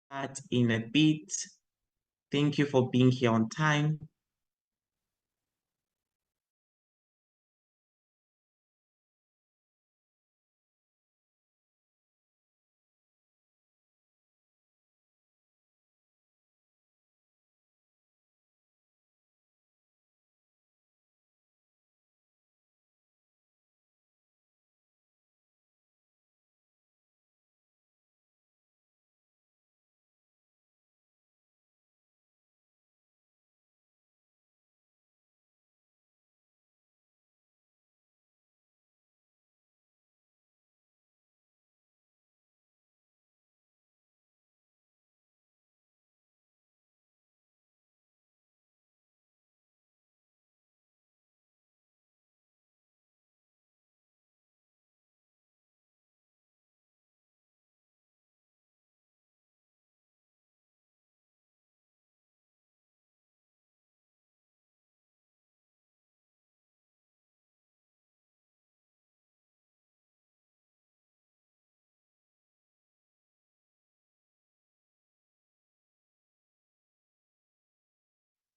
Start in a bit. Thank you for being here on time.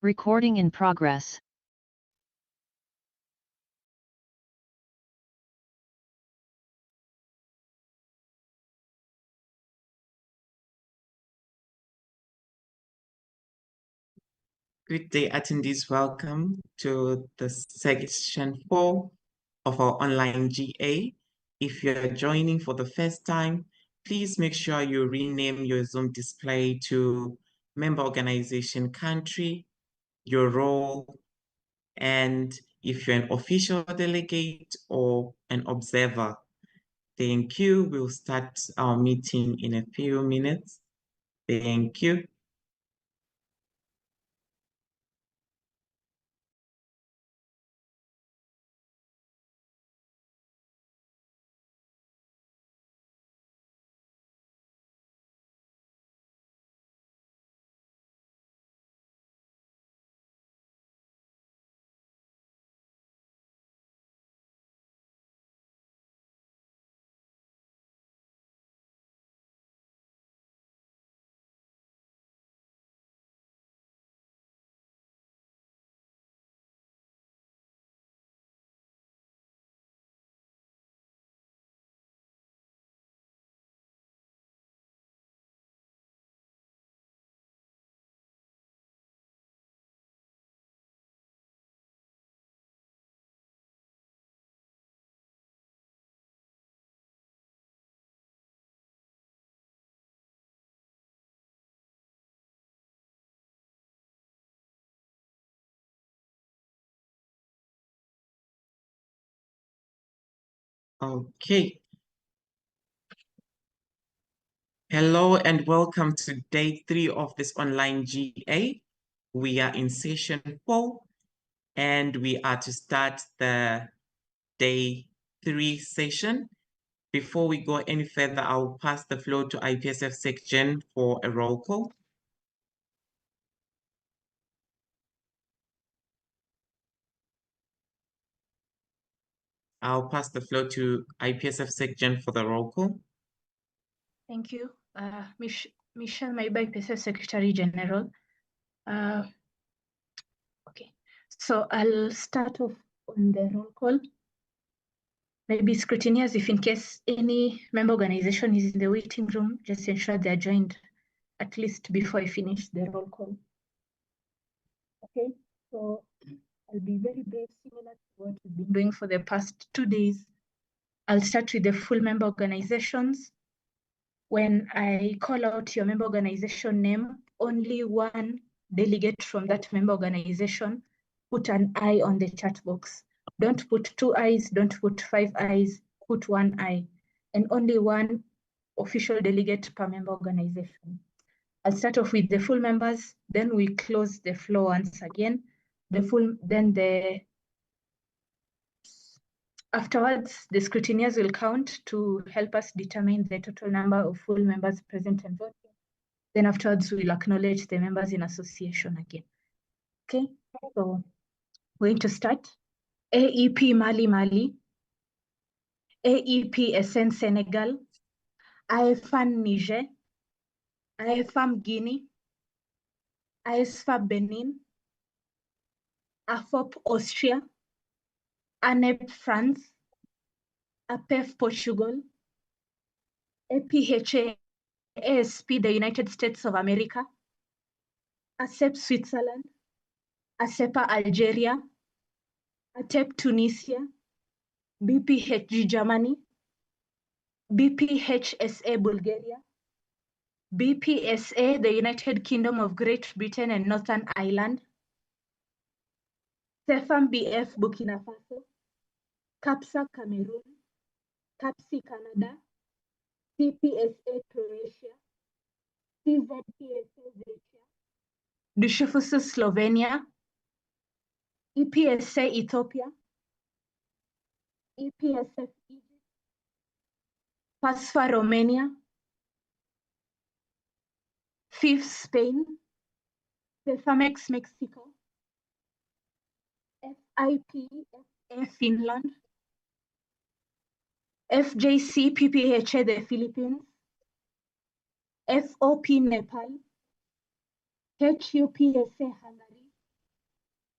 Recording in progress. Good day, attendees. Welcome to the section 4 of our online GA. If you're joining for the first time, please make sure you rename your Zoom display to member organization country, your role, and if you're an official delegate or an observer. Thank you. We'll start our meeting in a few minutes. Thank you. Okay. Hello and welcome to day 3 of this online GA. We are in session 4 and we are to start the day 3 session. Before we go any further, I'll pass the floor to IPSF section for a roll call. I'll pass the floor to IPSF section for the roll call. Thank you. Michelle Maiba, IPSF Secretary General. Okay, so I'll start off on the roll call. Maybe scrutineers, if in case any member organization is in the waiting room, just ensure they're joined at least before I finish the roll call. Okay, so I'll be very brief, similar to what we've been doing for the past 2 days. I'll start with the full member organizations. When I call out your member organization name, only one delegate from that member organization put an I on the chat box. Don't put 2 I's, don't put 5 I's, put 1 I, and only one official delegate per member organization. I'll start off with the full members, then we close the floor once again. Afterwards, the scrutineers will count to help us determine the total number of full members present and voting. Then afterwards, we'll acknowledge the members in association again. Okay, so we're going to start. AEP Mali, AEP SN Senegal, AFAN Niger, AFAM Guinea, ASFA Benin, AFOP Austria, ANEP France, APEF Portugal, APHA ASP the United States of America, ASEP Switzerland, ASEPA Algeria, ATEP Tunisia, BPHG Germany, BPHSA Bulgaria, BPSA the United Kingdom of Great Britain and Northern Ireland, CEFAM BF Burkina Faso, CAPSA Cameroon, CAPSI Canada, CPSA Croatia, CZPSA Czechia, Dushefusu Slovenia, EPSA Ethiopia, EPSF Egypt, PASFA Romania, FIF Spain, CEFAMEX Mexico, FIPFA Finland, FJC PPHA the Philippines, FOP Nepal, HUPSA Hungary,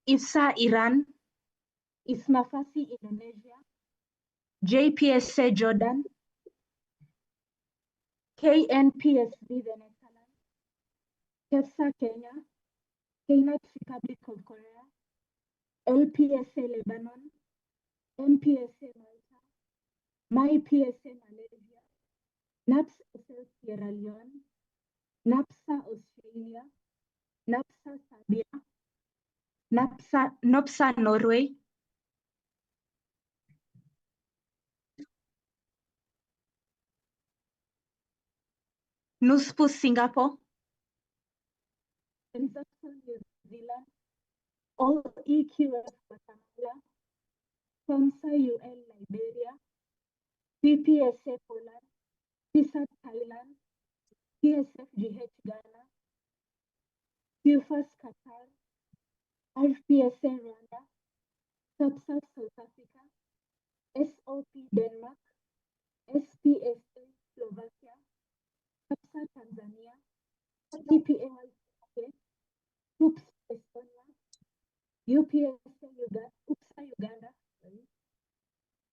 IFSA Iran, ISMAFASI Indonesia, JPSA Jordan, KNPSB the Netherlands, KEFSA Kenya, KNUT Republic of Korea, LPSA Lebanon, MPSA Malta, MyPSA Malaysia, NAPSA Sierra Leone, NAPSA Australia, NAPSA Serbia, NOPSA Norway, NUSPU Singapore, NZAXA New Zealand, all EQF Guatemala, FAMSA UL Liberia, PPSA Poland, PISA Thailand, PSFGH Ghana, QFAS Qatar, RPSA Rwanda, SAPSA South Africa, SOP Denmark, SPSA Slovakia, SAPSA Tanzania, TPAY TUPS Estonia, UPSA Uganda,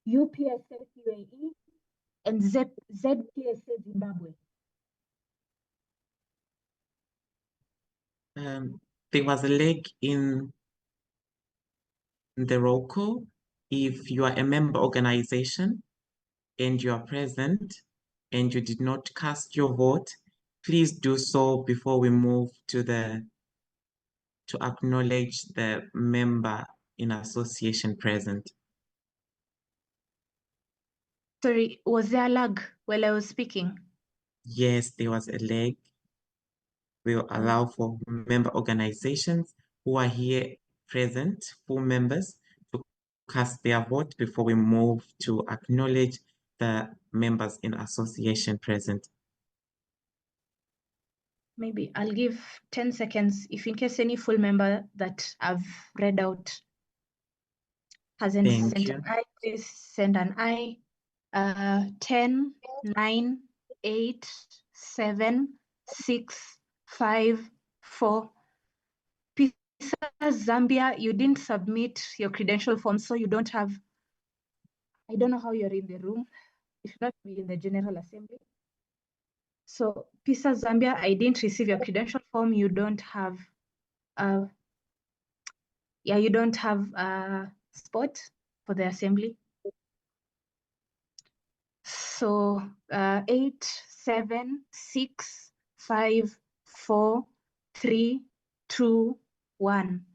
UPSA UAE, and ZPSA Zimbabwe. There was a lag in the roll call. If you are a member organization and you are present and you did not cast your vote, please do so before we move to acknowledge the member in association present. Sorry, was there a lag while I was speaking? Yes, there was a lag. We'll allow for member organizations who are here present, full members, to cast their vote before we move to acknowledge the members in association present. Maybe I'll give 10 seconds if in case any full member that I've read out hasn't Thank sent you. an I, please send an I. 10, 9, 8, 7, 6, 5, 4. PISA Zambia, you didn't submit your credential form, so you don't have, I don't know how you're in the room. You should not be in the General Assembly. So PISA Zambia, I didn't receive your credential form. You don't have, you don't have a spot for the assembly. So 8, 7, 6, 5, 4, 3, 2, 1.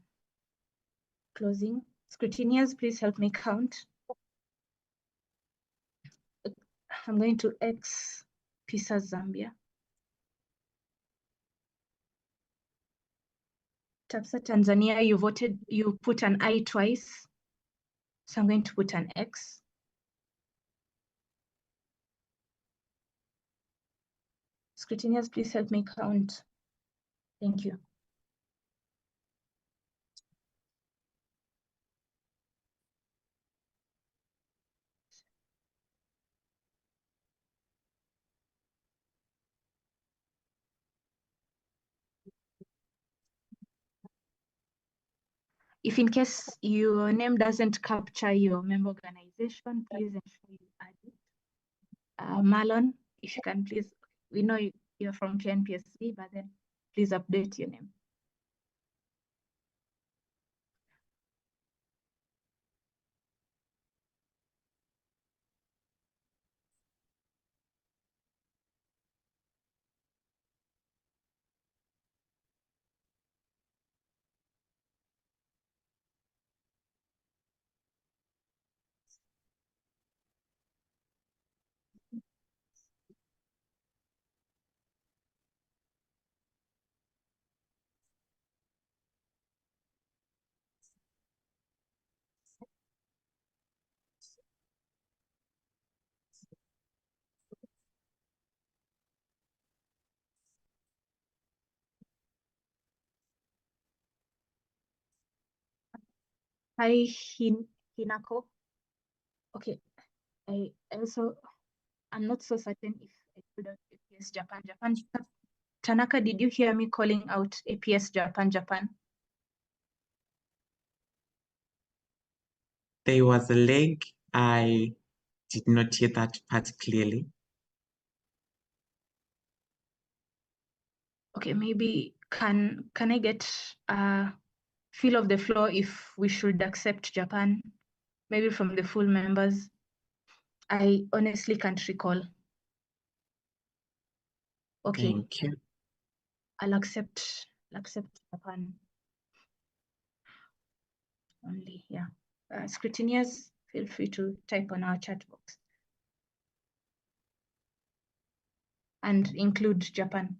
Closing. Scrutineers, please help me count. I'm going to X PISA Zambia. TAPSA Tanzania, you voted, you put an I twice. So I'm going to put an X. Scrutineers, please help me count. Thank you. If in case your name doesn't capture your member organization, please ensure you add it. Marlon, if you can please, we know you're from KNPSC, but then please update your name. Hi, Hinako. Okay, I'm not so certain if I told out APS Japan. Tanaka, did you hear me calling out APS Japan? There was a lag. I did not hear that part clearly. Okay, maybe can I get a feel of the floor if we should accept Japan, maybe from the full members? I honestly can't recall. Okay, Thank you. I'll accept Japan only. Yeah, scrutineers, feel free to type on our chat box and include Japan.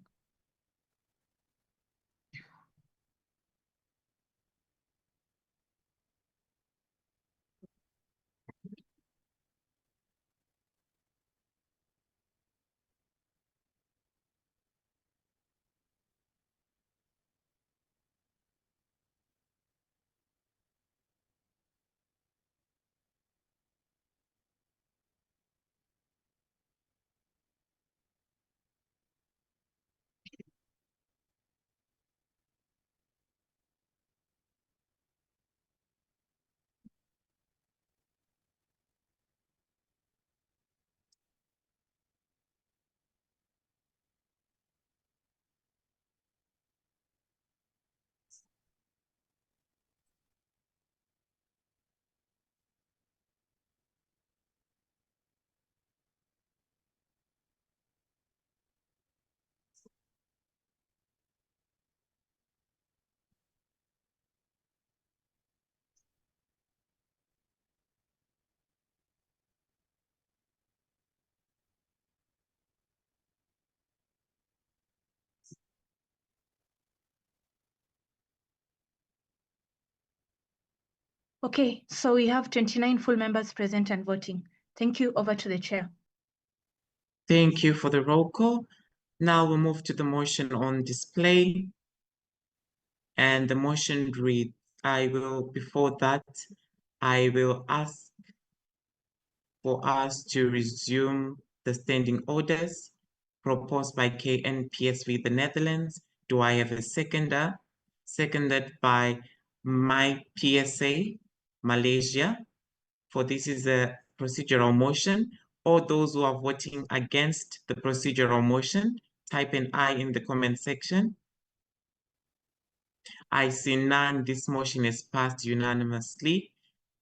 Okay, so we have 29 full members present and voting. Thank you. Over to the chair. Thank you for the roll call. Now we'll move to the motion on display. And the motion reads, before that, I will ask for us to resume the standing orders proposed by KNPSV the Netherlands. Do I have a seconder? Seconded by my PSA Malaysia. For this is a procedural motion. All those who are voting against the procedural motion, type an I in the comment section. I see none. This motion is passed unanimously.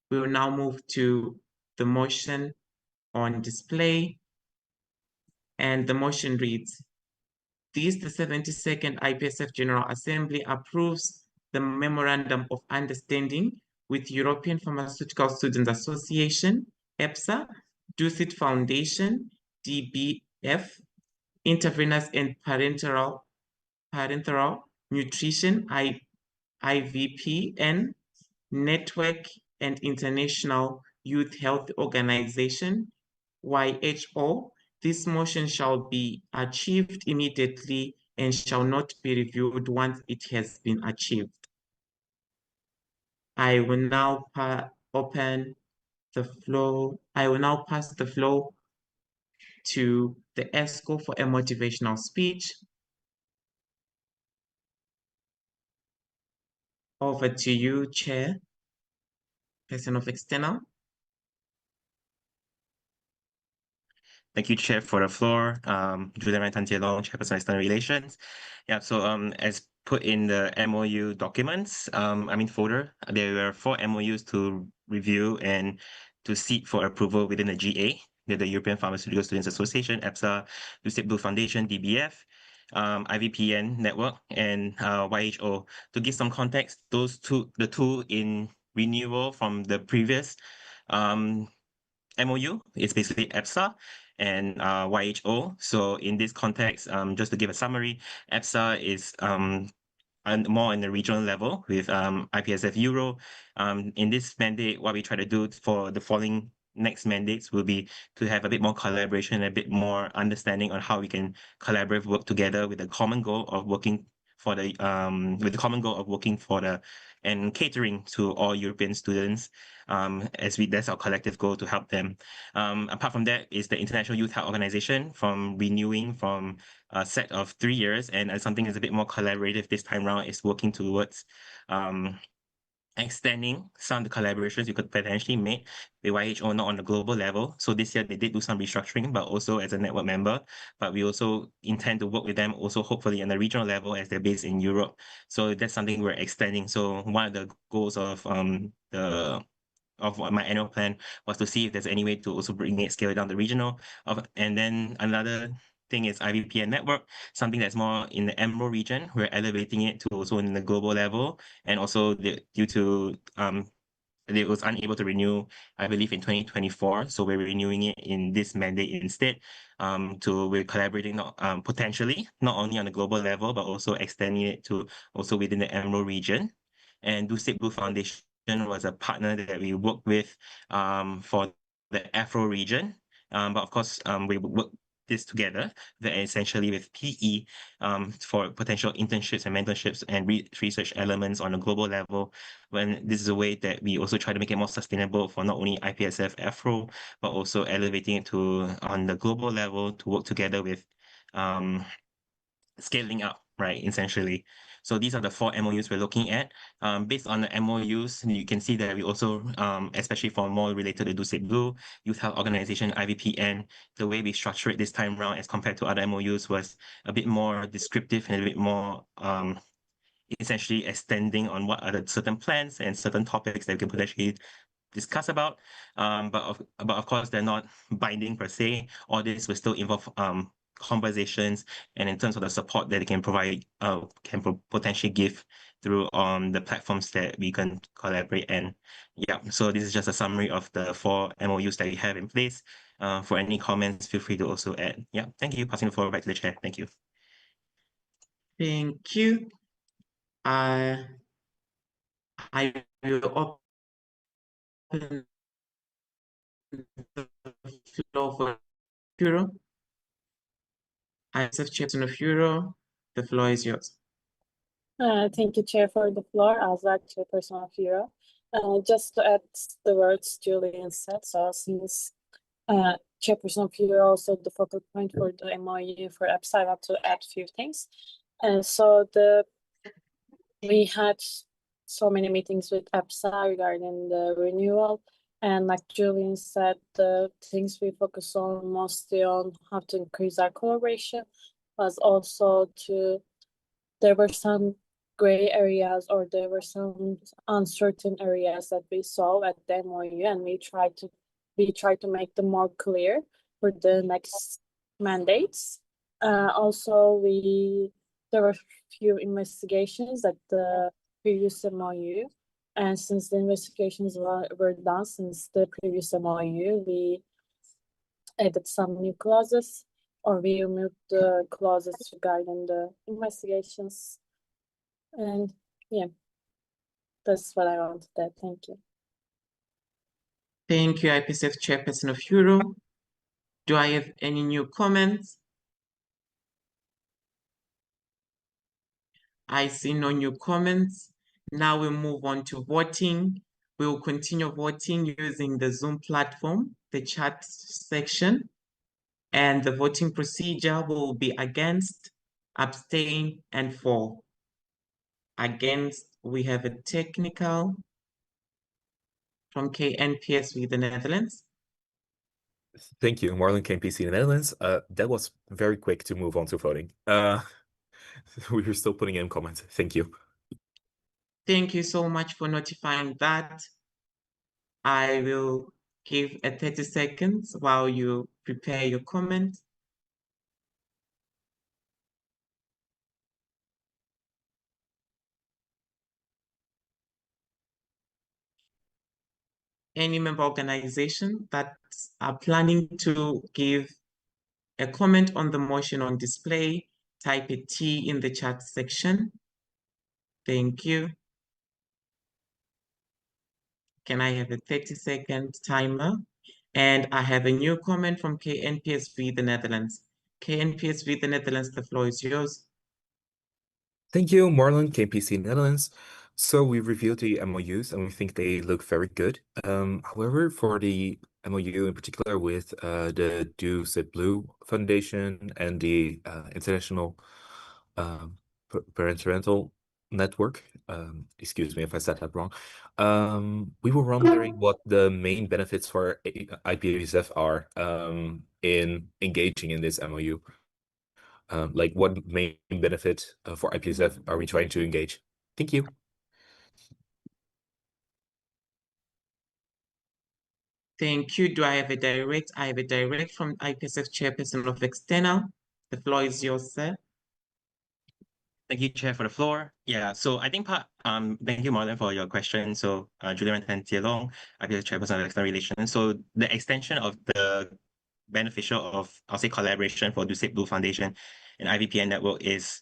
We will now move to the motion on display. And the motion reads, the 72nd IPSF General Assembly approves the Memorandum of Understanding with European Pharmaceutical Students Association, EPSA, DUCIT Foundation, DBF, Intravenous and Parenteral Nutrition, IVPN, Network and International Youth Health Organization, YHO. This motion shall be achieved immediately and shall not be reviewed once it has been achieved. I will now open the floor. I will now pass the floor to the ESCO for a motivational speech. Over to you, Chair, person of external. Thank you, Chair, for the floor. Julian Tantielong, Chairperson External Relations. Yeah, so as put in the MOU documents, folder, there were 4 MOUs to review and to seek for approval within the GA, the European Pharmaceutical Students Association, EPSA, Lucid Blue Foundation, DBF, IVPN Network, and YHO. To give some context, the two in renewal from the previous MOU is basically EPSA and YHO. So in this context, just to give a summary, EPSA is and more in the regional level with IPSF Euro. In this mandate, what we try to do for the following next mandates will be to have a bit more collaboration, a bit more understanding on how we can collaborate, work together with the common goal of working for the and catering to all European students, that's our collective goal to help them. Apart from that is the International Youth Health Organization from renewing from a set of 3 years, and something that's a bit more collaborative this time around is working towards extending some of the collaborations you could potentially make with YHO, not on the global level. So this year they did do some restructuring, but also as a network member. But we also intend to work with them also hopefully on the regional level as they're based in Europe. So that's something we're extending. So one of the goals of my annual plan was to see if there's any way to also bring it scale down the regional and then another thing is IVPN network, something that's more in the Emerald region. We're elevating it to also in the global level, and also due to it was unable to renew, I believe, in 2024. So we're renewing it in this mandate instead. We're collaborating potentially not only on the global level, but also extending it to also within the Emerald region. And Lucid Blue Foundation was a partner that we worked with for the Afro region. But of course, we work this together, essentially with PE for potential internships and mentorships and research elements on a global level, when this is a way that we also try to make it more sustainable for not only IPSF Afro, but also elevating it to on the global level to work together with scaling up, right, essentially. So these are the 4 MOUs we're looking at. Based on the MOUs, you can see that we also, especially for more related to Lucid Blue, Youth Health Organization, IVPN, the way we structure it this time around as compared to other MOUs was a bit more descriptive and a bit more essentially extending on what are the certain plans and certain topics that we can potentially discuss about. But of course, they're not binding per se. All this will still involve conversations, and in terms of the support that it can provide, potentially give through the platforms that we can collaborate. And yeah, so this is just a summary of the 4 MOUs that we have in place. For any comments, feel free to also add. Yeah, thank you. Passing the floor back to the chair. Thank you. Thank you. I will open the floor for Euro. IPSF Chairperson of Euro, the floor is yours. Thank you, Chair, for the floor. I was like Chairperson of Euro. Just to add the words Julian said, so since Chairperson of Euro also the focal point for the MOU for EPSA, I want to add a few things. So we had so many meetings with EPSA regarding the renewal, and like Julian said, the things we focus on mostly on how to increase our collaboration was also there were some gray areas or there were some uncertain areas that we saw at the MOU, and we try to make them more clear for the next mandates. Also, there were few investigations at the previous MOU, and since the investigations were done since the previous MOU, we added some new clauses, or we removed the clauses regarding the investigations. And yeah, that's what I wanted to add. Thank you. Thank you, IPSF Chairperson of Euro. Do I have any new comments? I see no new comments. Now we'll move on to voting. We will continue voting using the Zoom platform, the chat section, and the voting procedure will be against, abstain, and for. Against, we have a technical from KNPSV, the Netherlands. Thank you, Marlon KNPC, the Netherlands. That was very quick to move on to voting. We were still putting in comments. Thank you. Thank you so much for notifying that. I will give a 30 seconds while you prepare your comment. Any member organization that are planning to give a comment on the motion on display, type a T in the chat section. Thank you. Can I have a 30-second timer? And I have a new comment from KNPSV, the Netherlands. KNPSV, the Netherlands, the floor is yours. Thank you, Marlon KNPC, Netherlands. So we reviewed the MOUs and we think they look very good. However, for the MOU in particular with the Do Sit Blue Foundation and the International Parental Network, excuse me if I said that wrong, we were wondering what the main benefits for IPSF are in engaging in this MOU. Like what main benefit for IPSF are we trying to engage? Thank you. Thank you. Do I have a direct? I have a direct from IPSF Chairperson of External. The floor is yours, sir. Thank you, Chair, for the floor. Yeah, so I think thank you, Marlon, for your question. So Julian Tantielong, IPSF Chairperson of External Relations. So the extension of the beneficial of, I'll say, collaboration for Do Sit Blue Foundation and IVPN network is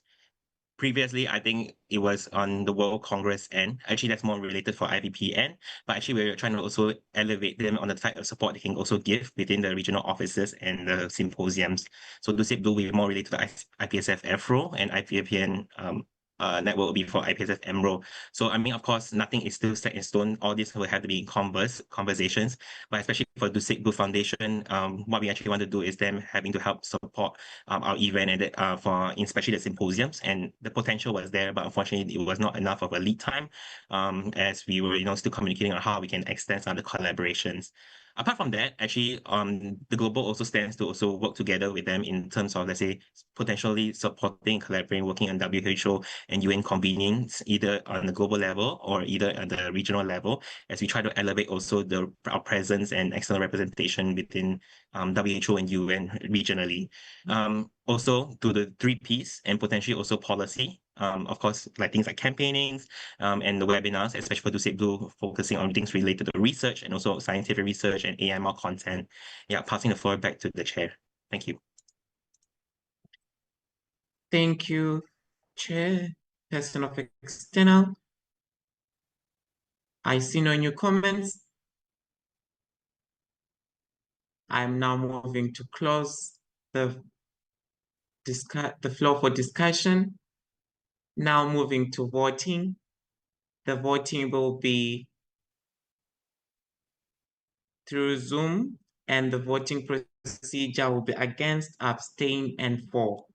previously, I think it was on the World Congress end. Actually, that's more related for IVPN, but actually we're trying to also elevate them on the type of support they can also give within the regional offices and the symposiums. So Do Sit Blue will be more related to IPSF Afro, and IVPN network will be for IPSF Emerald. So I mean, of course, nothing is still set in stone. All this will have to be in conversations, but especially for the Sit Blue Foundation, what we actually want to do is them having to help support our event and for especially the symposiums, and the potential was there, but unfortunately it was not enough of a lead time as we were still communicating on how we can extend some of the collaborations. Apart from that, actually, the Global also stands to also work together with them in terms of, let's say, potentially supporting, collaborating, working on WHO and UN convenings, either on the global level or either at the regional level, as we try to elevate also our presence and external representation within WHO and UN regionally. Also to the 3Ps and potentially also policy. Of course, like things like campaignings and the webinars, especially for Do Sit Blue, focusing on things related to research and also scientific research and AMR content. Yeah, passing the floor back to the chair. Thank you. Thank you, Chair, Person of External. I see no new comments. I'm now moving to close the floor for discussion. Now moving to voting. The voting will be through Zoom, and the voting procedure will be against, abstain, and for.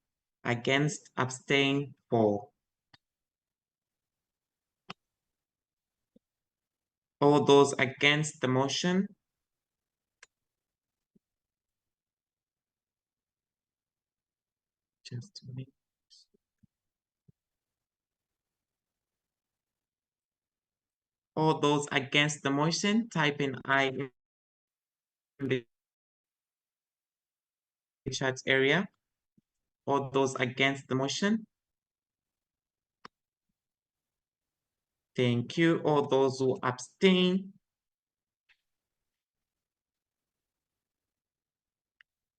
Against, abstain, for. All those against the motion? Just a minute. All those against the motion, type in I in the chat area. All those against the motion? Thank you. All those who abstain?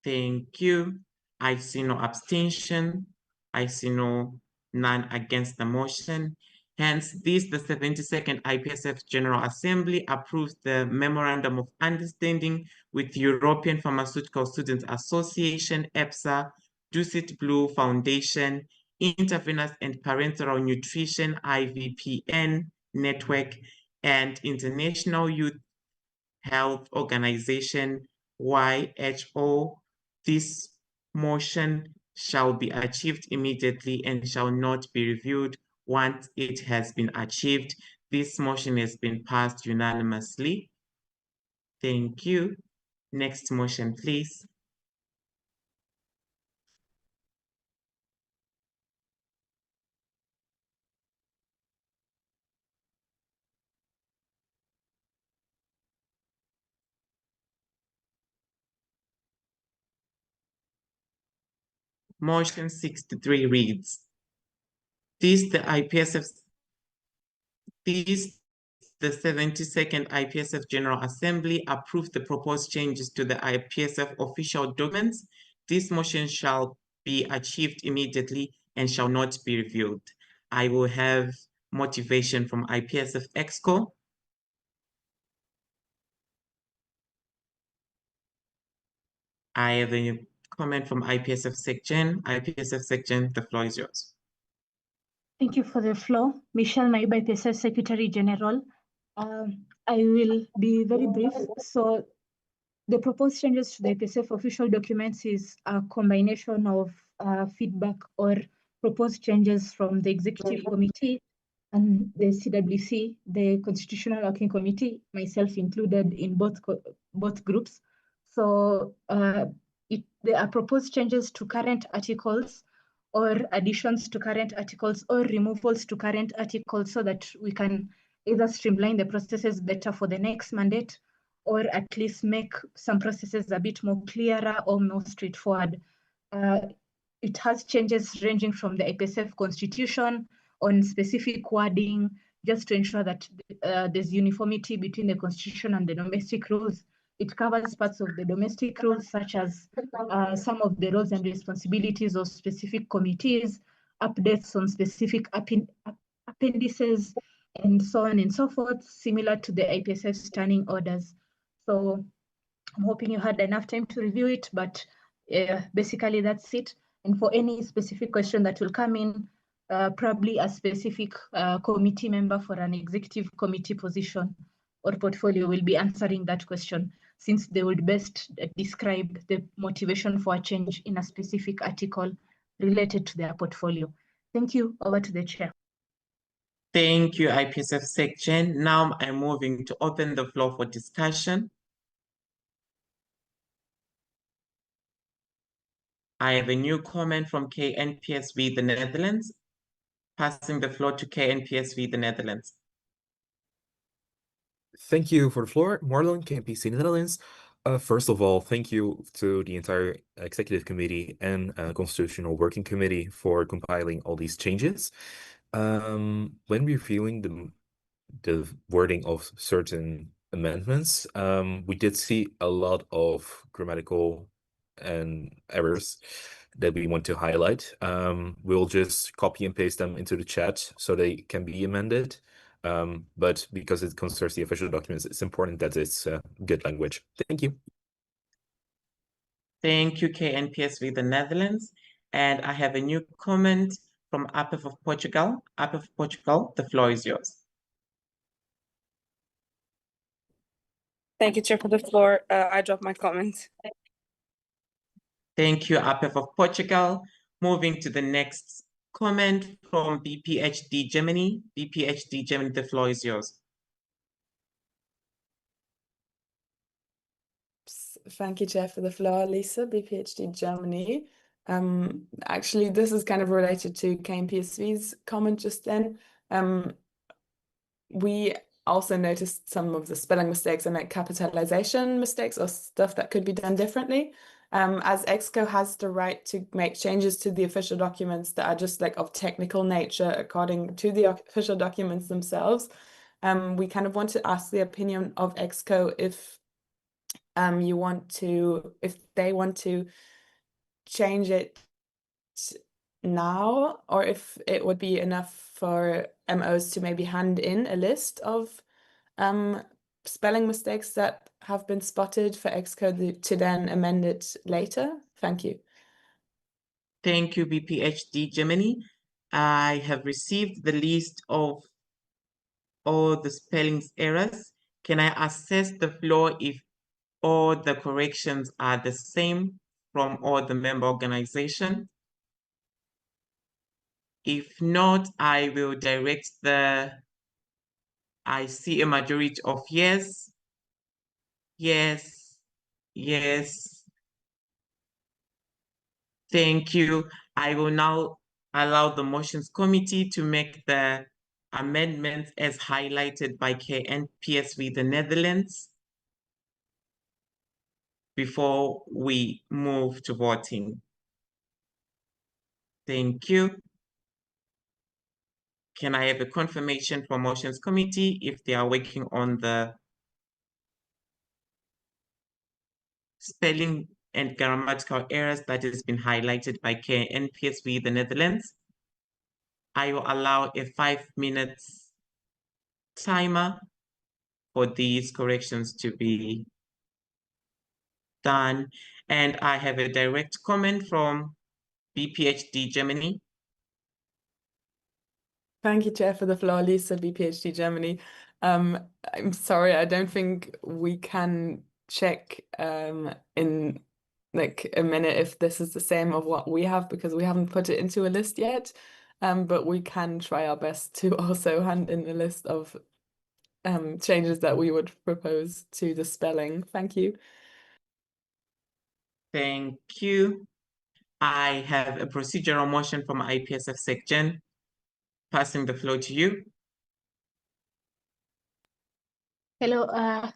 Thank you. I see no abstention. I see none against the motion. Hence, the 72nd IPSF General Assembly approves the Memorandum of Understanding with European Pharmaceutical Students Association, EPSA, Do Sit Blue Foundation, Intravenous and Parenteral Nutrition, IVPN Network, and International Youth Health Organization, WHO. This motion shall be achieved immediately and shall not be reviewed once it has been achieved. This motion has been passed unanimously. Thank you. Next motion, please. Motion 63 reads, this the 72nd IPSF General Assembly approved the proposed changes to the IPSF official documents. This motion shall be achieved immediately and shall not be reviewed. I will have motivation from IPSF EXCO. I have a comment from IPSF SecGen. IPSF SecGen, the floor is yours. Thank you for the floor. Michelle Maiba, IPSF Secretary General. I will be very brief. So the proposed changes to the IPSF official documents is a combination of feedback or proposed changes from the Executive Committee and the CWC, the Constitutional Working Committee, myself included in both groups. So there are proposed changes to current articles or additions to current articles or removals to current articles so that we can either streamline the processes better for the next mandate or at least make some processes a bit more clearer or more straightforward. It has changes ranging from the IPSF constitution on specific wording, just to ensure that there's uniformity between the constitution and the domestic rules. It covers parts of the domestic rules, such as some of the roles and responsibilities of specific committees, updates on specific appendices, and so on and so forth, similar to the IPSF standing orders. So I'm hoping you had enough time to review it, but basically that's it. And for any specific question that will come in, probably a specific committee member for an executive committee position or portfolio will be answering that question, since they would best describe the motivation for a change in a specific article related to their portfolio. Thank you. Over to the chair. Thank you, IPSF SecGen. Now I'm moving to open the floor for discussion. I have a new comment from KNPSV, the Netherlands. Passing the floor to KNPSV, the Netherlands. Thank you for the floor, Marlon, KNPC Netherlands. First of all, thank you to the entire Executive Committee and Constitutional Working Committee for compiling all these changes. When reviewing the wording of certain amendments, we did see a lot of grammatical and errors that we want to highlight. We'll just copy and paste them into the chat so they can be amended. But because it concerns the official documents, it's important that it's good language. Thank you. Thank you, KNPSV, the Netherlands. And I have a new comment from APF of Portugal. APF of Portugal, the floor is yours. Thank you, Chair, for the floor. I drop my comment. Thank you, APF of Portugal. Moving to the next comment from BPHD Germany. BPHD Germany, the floor is yours. Thank you, Chair, for the floor. Lisa, BPHD Germany. Actually, this is kind of related to KNPSV's comment just then. We also noticed some of the spelling mistakes and like capitalization mistakes or stuff that could be done differently. As EXCO has the right to make changes to the official documents that are just like of technical nature according to the official documents themselves, we kind of want to ask the opinion of EXCO if they want to change it now, or if it would be enough for MOs to maybe hand in a list of spelling mistakes that have been spotted for EXCO to then amend it later. Thank you. Thank you, BPHD Germany. I have received the list of all the spellings errors. Can I assess the floor if all the corrections are the same from all the member organizations? If not, I will direct I see a majority of yes, yes, yes. Thank you. I will now allow the motions committee to make the amendments as highlighted by KNPSV the Netherlands before we move to voting. Thank you. Can I have a confirmation from motions committee if they are working on the spelling and grammatical errors that has been highlighted by KNPSV the Netherlands? I will allow a 5 minutes timer for these corrections to be done. And I have a direct comment from BPHD Germany. Thank you, Chair, for the floor. Lisa, BPHD Germany. I'm sorry, I don't think we can check in like a minute if this is the same of what we have because we haven't put it into a list yet. But we can try our best to also hand in a list of changes that we would propose to the spelling. Thank you. Thank you. I have a procedural motion from IPSF SecGen. Passing the floor to you. Hello,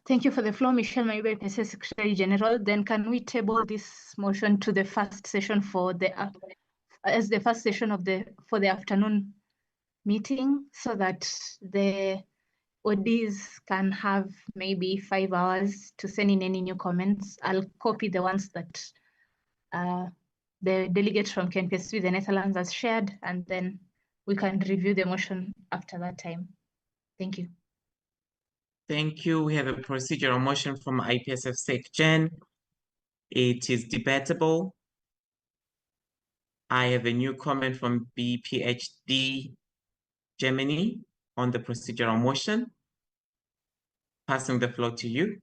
thank you for the floor, Michelle Maybe, PSS Secretary General. Then can we table this motion to the first session for the as the first session of for the afternoon meeting so that the ODs can have maybe 5 hours to send in any new comments. I'll copy the ones that the delegate from KNPSV, the Netherlands, has shared, and then we can review the motion after that time. Thank you. Thank you. We have a procedural motion from IPSF SecGen. It is debatable. I have a new comment from BPHD Germany on the procedural motion. Passing the floor to you,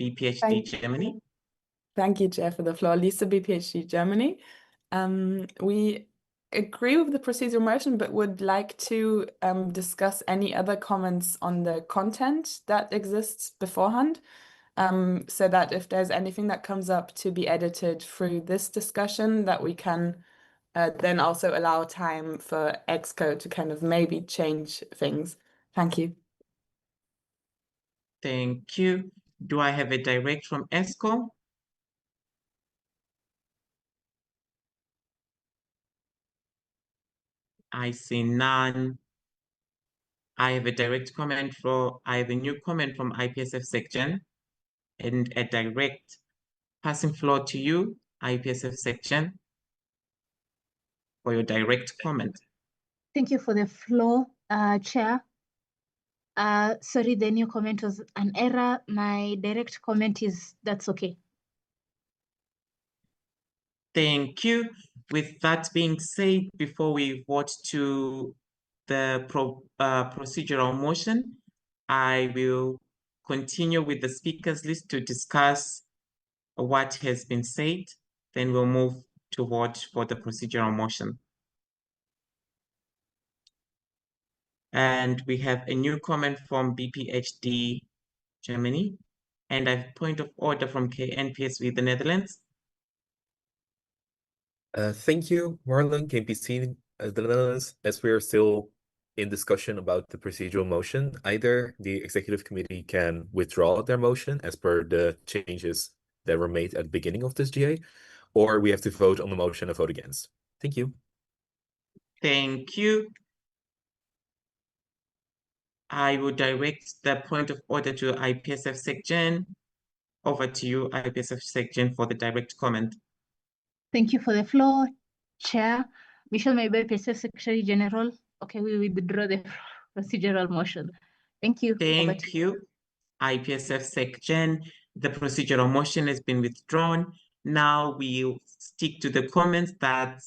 BPHD Germany. Thank you, Chair, for the floor. Lisa, BPHD Germany. We agree with the procedural motion, but would like to discuss any other comments on the content that exists beforehand, so that if there's anything that comes up to be edited through this discussion, that we can then also allow time for EXCO to kind of maybe change things. Thank you. Thank you. Do I have a direct from EXCO? I see none. I have a direct comment I have a new comment from IPSF SecGen and a direct. Passing floor to you, IPSF SecGen, for your direct comment. Thank you for the floor, Chair. Sorry, the new comment was an error. My direct comment is that's okay. Thank you. With that being said, before we vote to the procedural motion, I will continue with the speakers list to discuss what has been said. Then we'll move to vote for the procedural motion. And we have a new comment from BPHD Germany, and a point of order from KNPSV the Netherlands. Thank you, Marlon, KNPC the Netherlands. As we are still in discussion about the procedural motion, either the executive committee can withdraw their motion as per the changes that were made at the beginning of this GA, or we have to vote on the motion and vote against. Thank you. Thank you. I will direct the point of order to IPSF SecGen. Over to you, IPSF SecGen, for the direct comment. Thank you for the floor, Chair. Michelle Maybe, PSF Secretary General. Okay, we will withdraw the procedural motion. Thank you. Thank you, IPSF SecGen. The procedural motion has been withdrawn. Now we'll stick to the comments that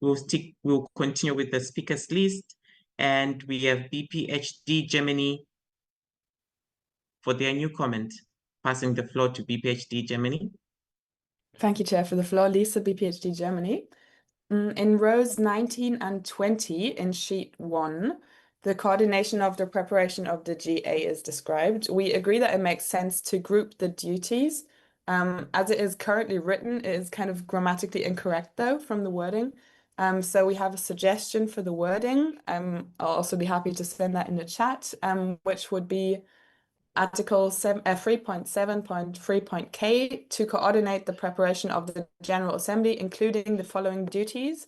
we'll continue with the speakers list. And we have BPHD Germany for their new comment. Passing the floor to BPHD Germany. Thank you, Chair, for the floor. Lisa, BPHD Germany. In rows 19 and 20 in sheet 1, the coordination of the preparation of the GA is described. We agree that it makes sense to group the duties. As it is currently written, it is kind of grammatically incorrect, though, from the wording. So we have a suggestion for the wording. I'll also be happy to send that in the chat, which would be Article 3.7.3.k to coordinate the preparation of the General Assembly, including the following duties.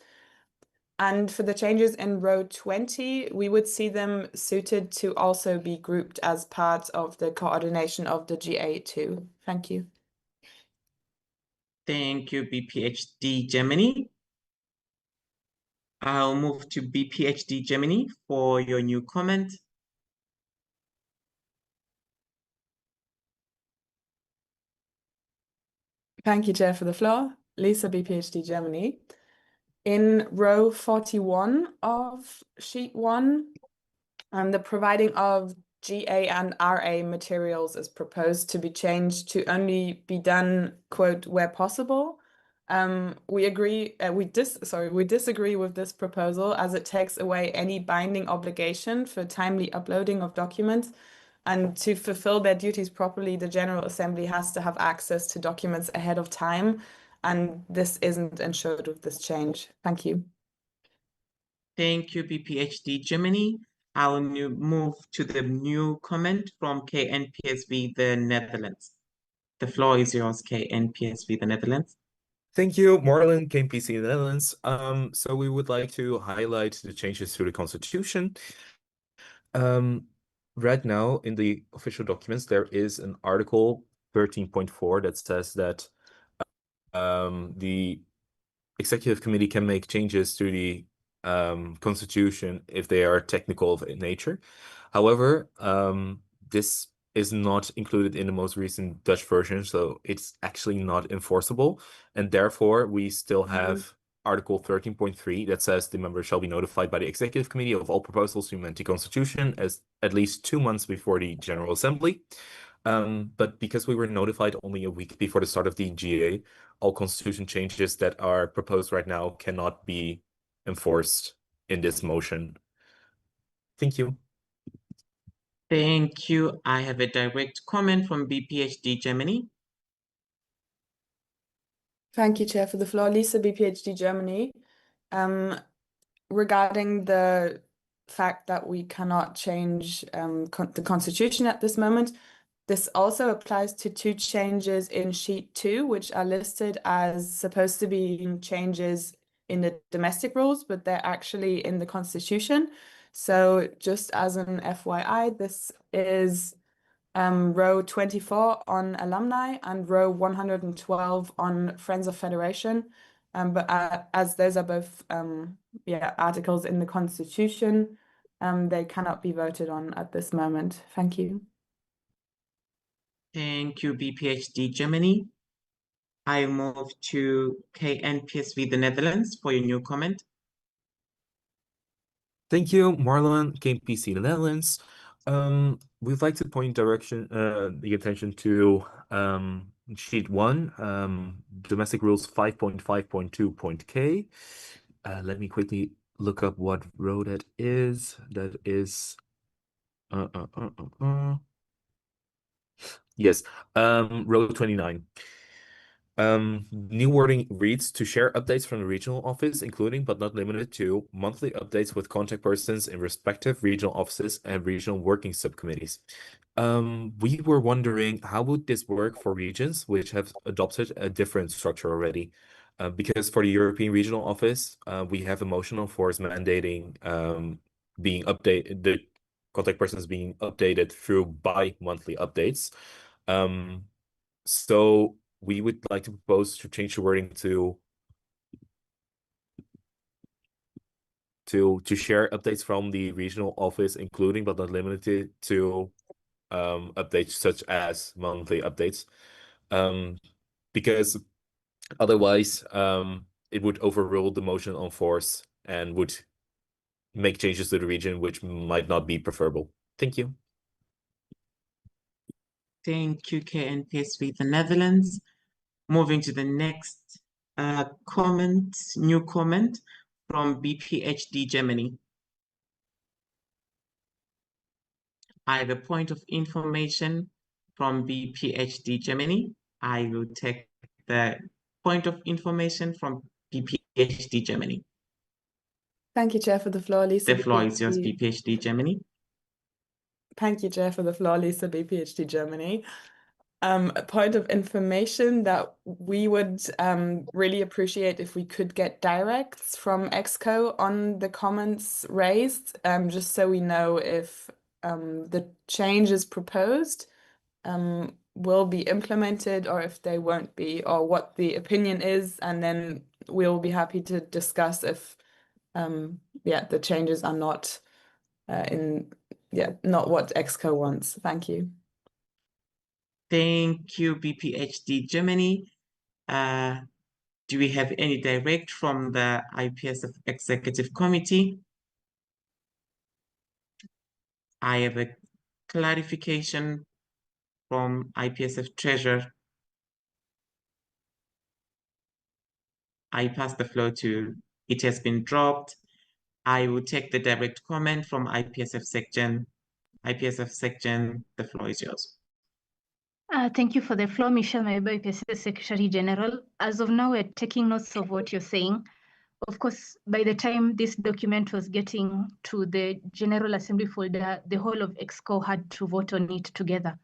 And for the changes in row 20, we would see them suited to also be grouped as part of the coordination of the GA2. Thank you. Thank you, BPHD Germany. I'll move to BPHD Germany for your new comment. Thank you, Chair, for the floor. Lisa, BPHD Germany. In row 41 of sheet 1, the providing of GA and RA materials is proposed to be changed to only be done, quote, where possible. We disagree with this proposal as it takes away any binding obligation for timely uploading of documents. And to fulfill their duties properly, the General Assembly has to have access to documents ahead of time. And this isn't ensured with this change. Thank you. Thank you, BPHD Germany. I'll move to the new comment from KNPSV, the Netherlands. The floor is yours, KNPSV, the Netherlands. Thank you, Marlon, KMPC Netherlands. So we would like to highlight the changes to the Constitution. Right now, in the official documents, there is an Article 13.4 that says that the Executive Committee can make changes to the Constitution if they are technical in nature. However, this is not included in the most recent Dutch version, so it's actually not enforceable. And therefore, we still have Article 13.3 that says the members shall be notified by the Executive Committee of all proposals to amend the Constitution as at least 2 months before the General Assembly. But because we were notified only a week before the start of the GA, all constitution changes that are proposed right now cannot be enforced in this motion. Thank you. Thank you. I have a direct comment from BPHD Germany. Thank you, Chair, for the floor. Lisa, BPHD Germany. Regarding the fact that we cannot change the Constitution at this moment, this also applies to 2 changes in sheet 2, which are listed as supposed to be changes in the domestic rules, but they're actually in the Constitution. So just as an FYI, this is row 24 on alumni and row 112 on Friends of Federation. But as those are both articles in the Constitution, they cannot be voted on at this moment. Thank you. Thank you, BPHD Germany. I move to KNPSV, the Netherlands, for your new comment. Thank you, Marlon, KMPC, the Netherlands. We'd like to point the attention to sheet 1, domestic rules 5.5.2.k. Let me quickly look up what row that is. That is yes, row 29. New wording reads to share updates from the regional office, including but not limited to monthly updates with contact persons in respective regional offices and regional working subcommittees. We were wondering how would this work for regions which have adopted a different structure already? Because for the European Regional Office, we have a motion on force mandating being updated, the contact persons being updated through bi-monthly updates. So we would like to propose to change the wording to share updates from the regional office, including but not limited to updates such as monthly updates, because otherwise it would overrule the motion on force and would make changes to the region which might not be preferable. Thank you. Thank you, KNPSV, the Netherlands. Moving to the next new comment from BPHD Germany. I have a point of information from BPHD Germany. I will take the point of information from BPHD Germany. Thank you, Chair, for the floor, Lisa. The floor is yours, BPHD. BPHD Germany. Thank you, Chair, for the floor, Lisa, BPHD Germany. A point of information that we would really appreciate if we could get directs from EXCO on the comments raised, just so we know if the changes proposed will be implemented or if they won't be, or what the opinion is, and then we'll be happy to discuss if the changes are not not what EXCO wants. Thank you. Thank you, BPHD Germany. Do we have any direct from the IPSF Executive Committee? I have a clarification from IPSF Treasurer. I pass the floor to, it has been dropped. I will take the direct comment from IPSF section. IPSF section, the floor is yours. Thank you for the floor, Michelle Maeba, IPSF Secretary General. As of now, we're taking notes of what you're saying. Of course, by the time this document was getting to the General Assembly folder, the whole of EXCO had to vote on it together.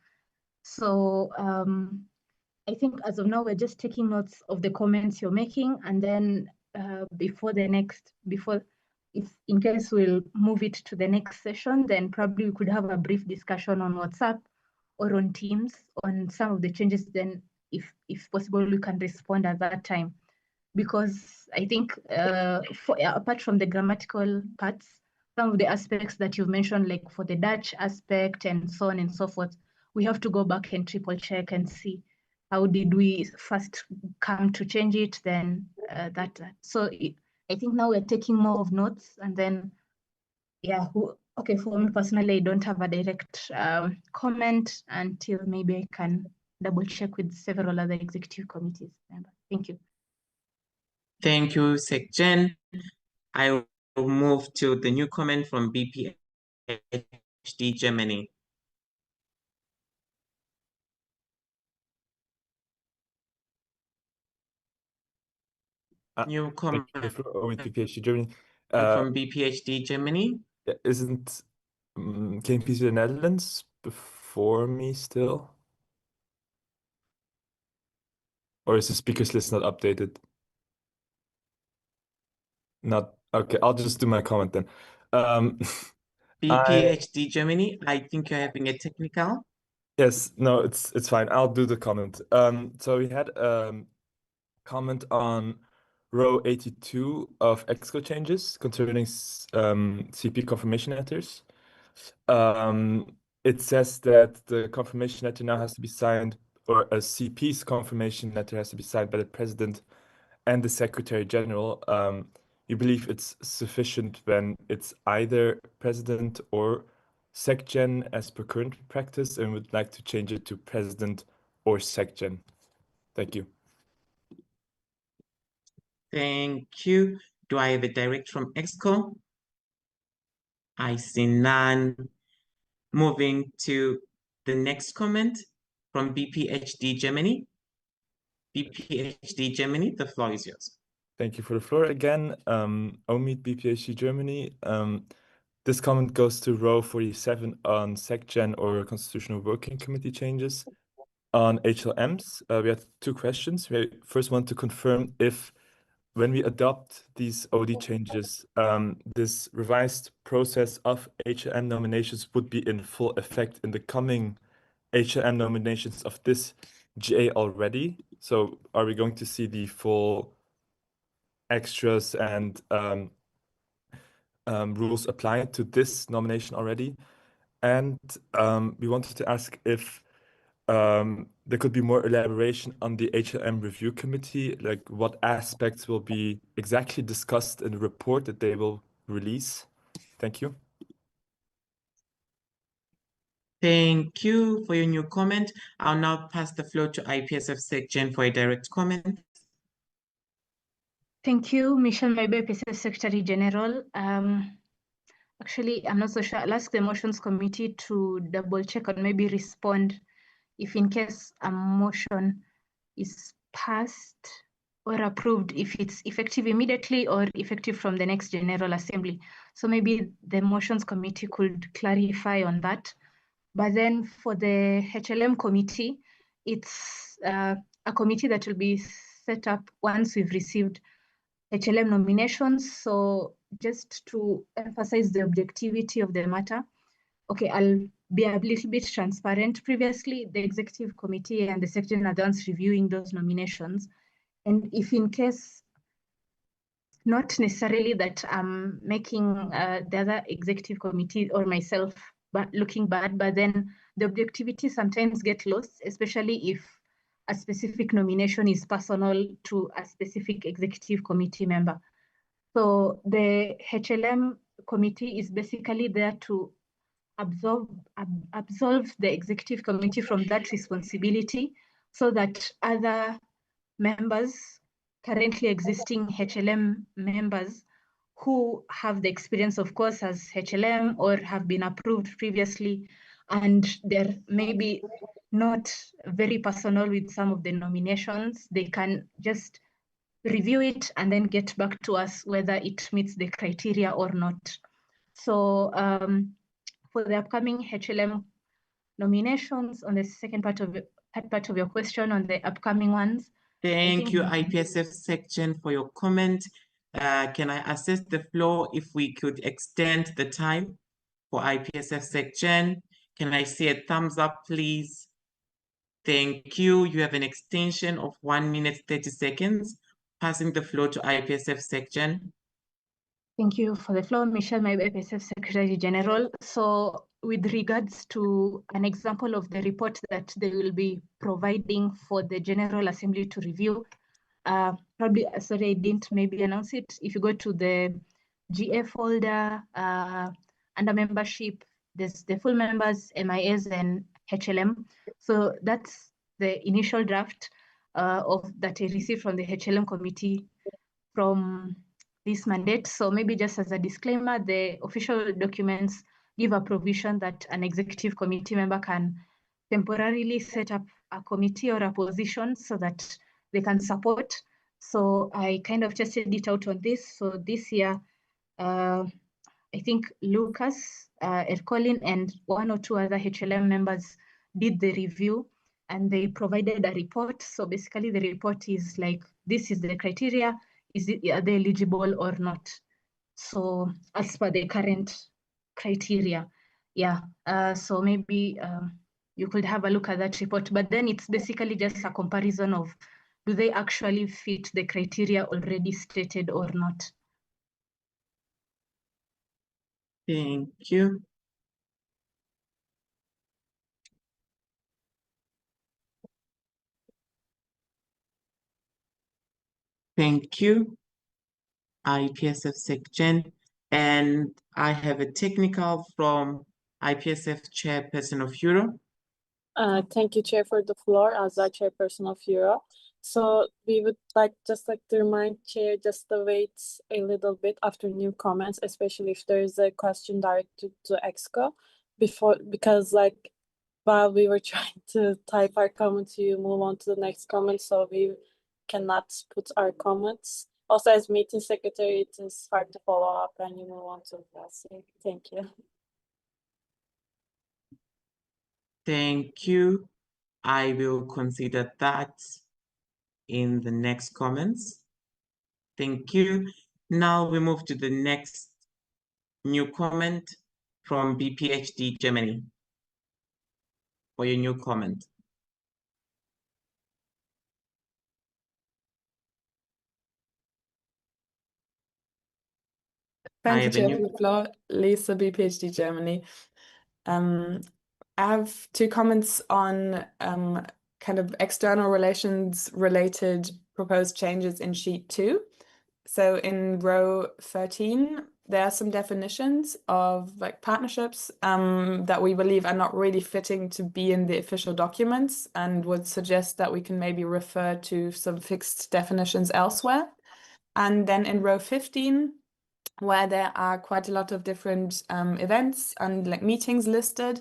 So I think as of now, we're just taking notes of the comments you're making, and then if in case we'll move it to the next session, then probably we could have a brief discussion on WhatsApp or on Teams on some of the changes. Then if possible, we can respond at that time. Because I think apart from the grammatical parts, some of the aspects that you've mentioned, like for the Dutch aspect and so on and so forth, we have to go back and triple check and see how did we first come to change it, then so I think now we're taking more of notes, and then okay, for me personally, I don't have a direct comment until maybe I can double check with several other executive committees members. Thank you. Thank you, SecGen. I will move to the new comment from BPHD Germany. New comment from BPHD Germany. from BPHD Germany. Isn't can you please do the Netherlands before me still? Or is the speakers list not updated? Not okay. I'll just do my comment then. BPHD Germany, I think you're having a technical. Yes, no, it's fine. I'll do the comment. So we had comment on row 82 of EXCO changes concerning CP confirmation letters. It says that the confirmation letter now has to be signed, or a CP's confirmation letter has to be signed by the President and the Secretary General. You believe it's sufficient when it's either President or SecGen as per current practice, and would like to change it to President or SecGen. Thank you. Thank you. Do I have a direct from EXCO? I see none. Moving to the next comment from BPHD Germany. BPHD Germany, the floor is yours. Thank you for the floor again. Omid, BPHD Germany. This comment goes to row 47 on SecGen or Constitutional Working Committee changes. On HLMs, we had two questions. We first want to confirm if when we adopt these OD changes, this revised process of HLM nominations would be in full effect in the coming HLM nominations of this GA already. So are we going to see the full extras and rules applied to this nomination already? And we wanted to ask if there could be more elaboration on the HLM review committee, like what aspects will be exactly discussed in the report that they will release. Thank you. Thank you for your new comment. I'll now pass the floor to IPSF SecGen for a direct comment. Thank you, Michelle Maybe, IPSF Secretary General. Actually, I'm not so sure. I'll ask the motions committee to double check or maybe respond if in case a motion is passed or approved, if it's effective immediately or effective from the next General Assembly. So maybe the motions committee could clarify on that. But then for the HLM committee, it's a committee that will be set up once we've received HLM nominations. So just to emphasize the objectivity of the matter, okay, I'll be a little bit transparent. Previously, the executive committee and the secretary are the ones reviewing those nominations. And if in case, not necessarily that I'm making the other executive committee or myself but looking bad, but then the objectivity sometimes get lost, especially if a specific nomination is personal to a specific executive committee member. So the HLM committee is basically there to absolve the executive committee from that responsibility so that other members, currently existing HLM members who have the experience, of course, as HLM or have been approved previously, and they're maybe not very personal with some of the nominations, they can just review it and then get back to us whether it meets the criteria or not. So for the upcoming HLM nominations, on the second part of your question on the upcoming ones. Thank you, IPSF section, for your comment. Can I assess the floor if we could extend the time for IPSF section? Can I see a thumbs up, please? Thank you. You have an extension of 1 minute, 30 seconds. Passing the floor to IPSF section. Thank you for the floor, Michelle, my IPSF Secretary General. So with regards to an example of the report that they will be providing for the General Assembly to review, probably, sorry, I didn't maybe announce it. If you go to the GA folder, under membership, there's the full members, MIS and HLM. So that's the initial draft of that I received from the HLM committee from this mandate. So maybe just as a disclaimer, the official documents give a provision that an executive committee member can temporarily set up a committee or a position so that they can support. So I kind of tested it out on this. So this year, I think Lucas, Ercolin, and 1 or 2 other HLM members did the review and they provided a report. So basically the report is like, this is the criteria, are they eligible or not? So as per the current criteria, yeah. So maybe you could have a look at that report, but then it's basically just a comparison of, do they actually fit the criteria already stated or not? Thank you. Thank you, IPSF section. And I have a technical from IPSF Chairperson of Euro. Thank you, Chair, for the floor as our Chairperson of Euro. So we would just like to remind Chair just to wait a little bit after new comments, especially if there is a question directed to EXCO because while we were trying to type our comments, you move on to the next comment, so we cannot put our comments. Also, as meeting secretary, it is hard to follow up and you move on to the last thing. Thank you. Thank you. I will consider that in the next comments. Thank you. Now we move to the next new comment from BPHD Germany for your new comment. Thank you, Chair, for the floor. Lisa, BPHD Germany. I have 2 comments on kind of external relations related proposed changes in sheet 2. So in row 13, there are some definitions of partnerships that we believe are not really fitting to be in the official documents and would suggest that we can maybe refer to some fixed definitions elsewhere. And then in row 15, where there are quite a lot of different events and like meetings listed,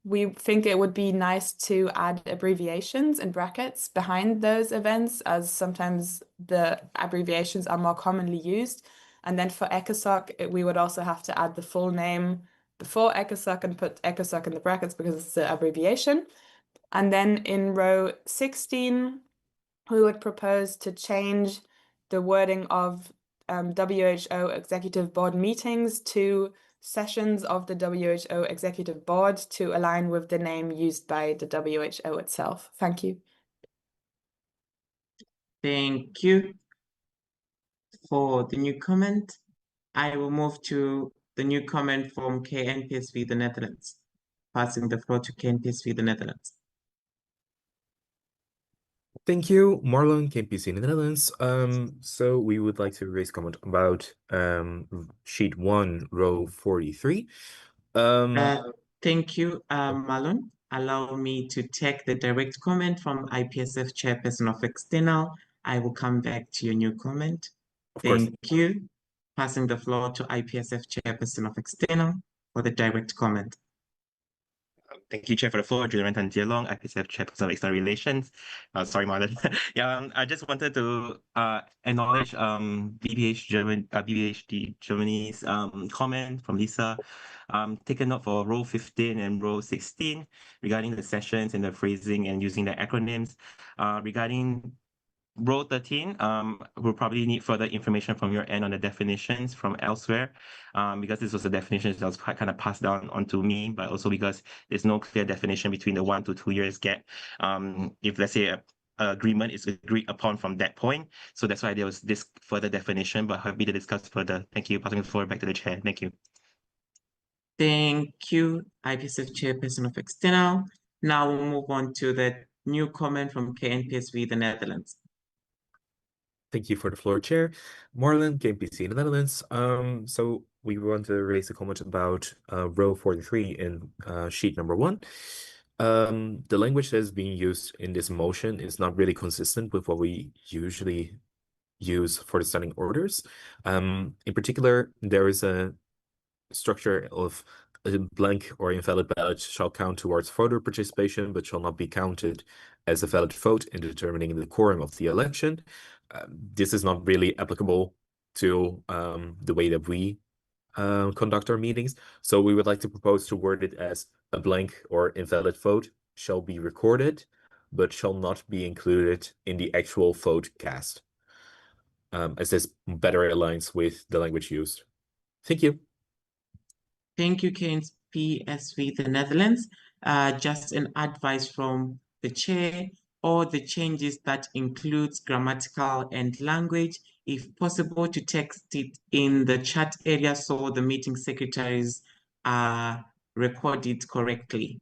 we think it would be nice to add abbreviations in brackets behind those events, as sometimes the abbreviations are more commonly used. And then for ECOSOC, we would also have to add the full name before ECOSOC and put ECOSOC in the brackets because it's the abbreviation. And then in row 16, we would propose to change the wording of WHO Executive Board meetings to sessions of the WHO Executive Board to align with the name used by the WHO itself. Thank you. Thank you for the new comment. I will move to the new comment from KNPSV, the Netherlands. Passing the floor to KNPSV, the Netherlands. Thank you, Marlon, KNPC in the Netherlands. So we would like to raise comment about sheet 1, row 43. Thank you, Marlon. Allow me to take the direct comment from IPSF Chairperson of External. I will come back to your new comment. Thank you. Passing the floor to IPSF Chairperson of External for the direct comment. Thank you, Chair, for the floor. Julian Tantialong, IPSF Chairperson of External Relations. Sorry, Marlon. Yeah, I just wanted to acknowledge BBHD Germany's comment from Lisa. Take a note for row 15 and row 16 regarding the sessions and the phrasing and using the acronyms. Regarding row 13, we'll probably need further information from your end on the definitions from elsewhere, because this was a definition that was kind of passed down onto me, but also because there's no clear definition between the 1 to 2 years gap. If let's say a agreement is agreed upon from that point. So that's why there was this further definition, but happy to discuss further. Thank you. Passing the floor back to the chair. Thank you. Thank you, IPSF Chairperson of External. Now we'll move on to the new comment from KNPSV, the Netherlands. Thank you for the floor, Chair. Marlon, KNPC in the Netherlands. So we want to raise a comment about row 43 in sheet number 1. The language that is being used in this motion is not really consistent with what we usually use for the standing orders. In particular, there is a structure of a blank or invalid ballot shall count towards voter participation, but shall not be counted as a valid vote in determining the quorum of the election. This is not really applicable to the way that we conduct our meetings. So we would like to propose to word it as a blank or invalid vote shall be recorded, but shall not be included in the actual vote cast, as this better aligns with the language used. Thank you. Thank you, KNPSV, the Netherlands. Just an advice from the chair, all the changes that includes grammatical and language, if possible, to text it in the chat area so the meeting secretaries record it correctly.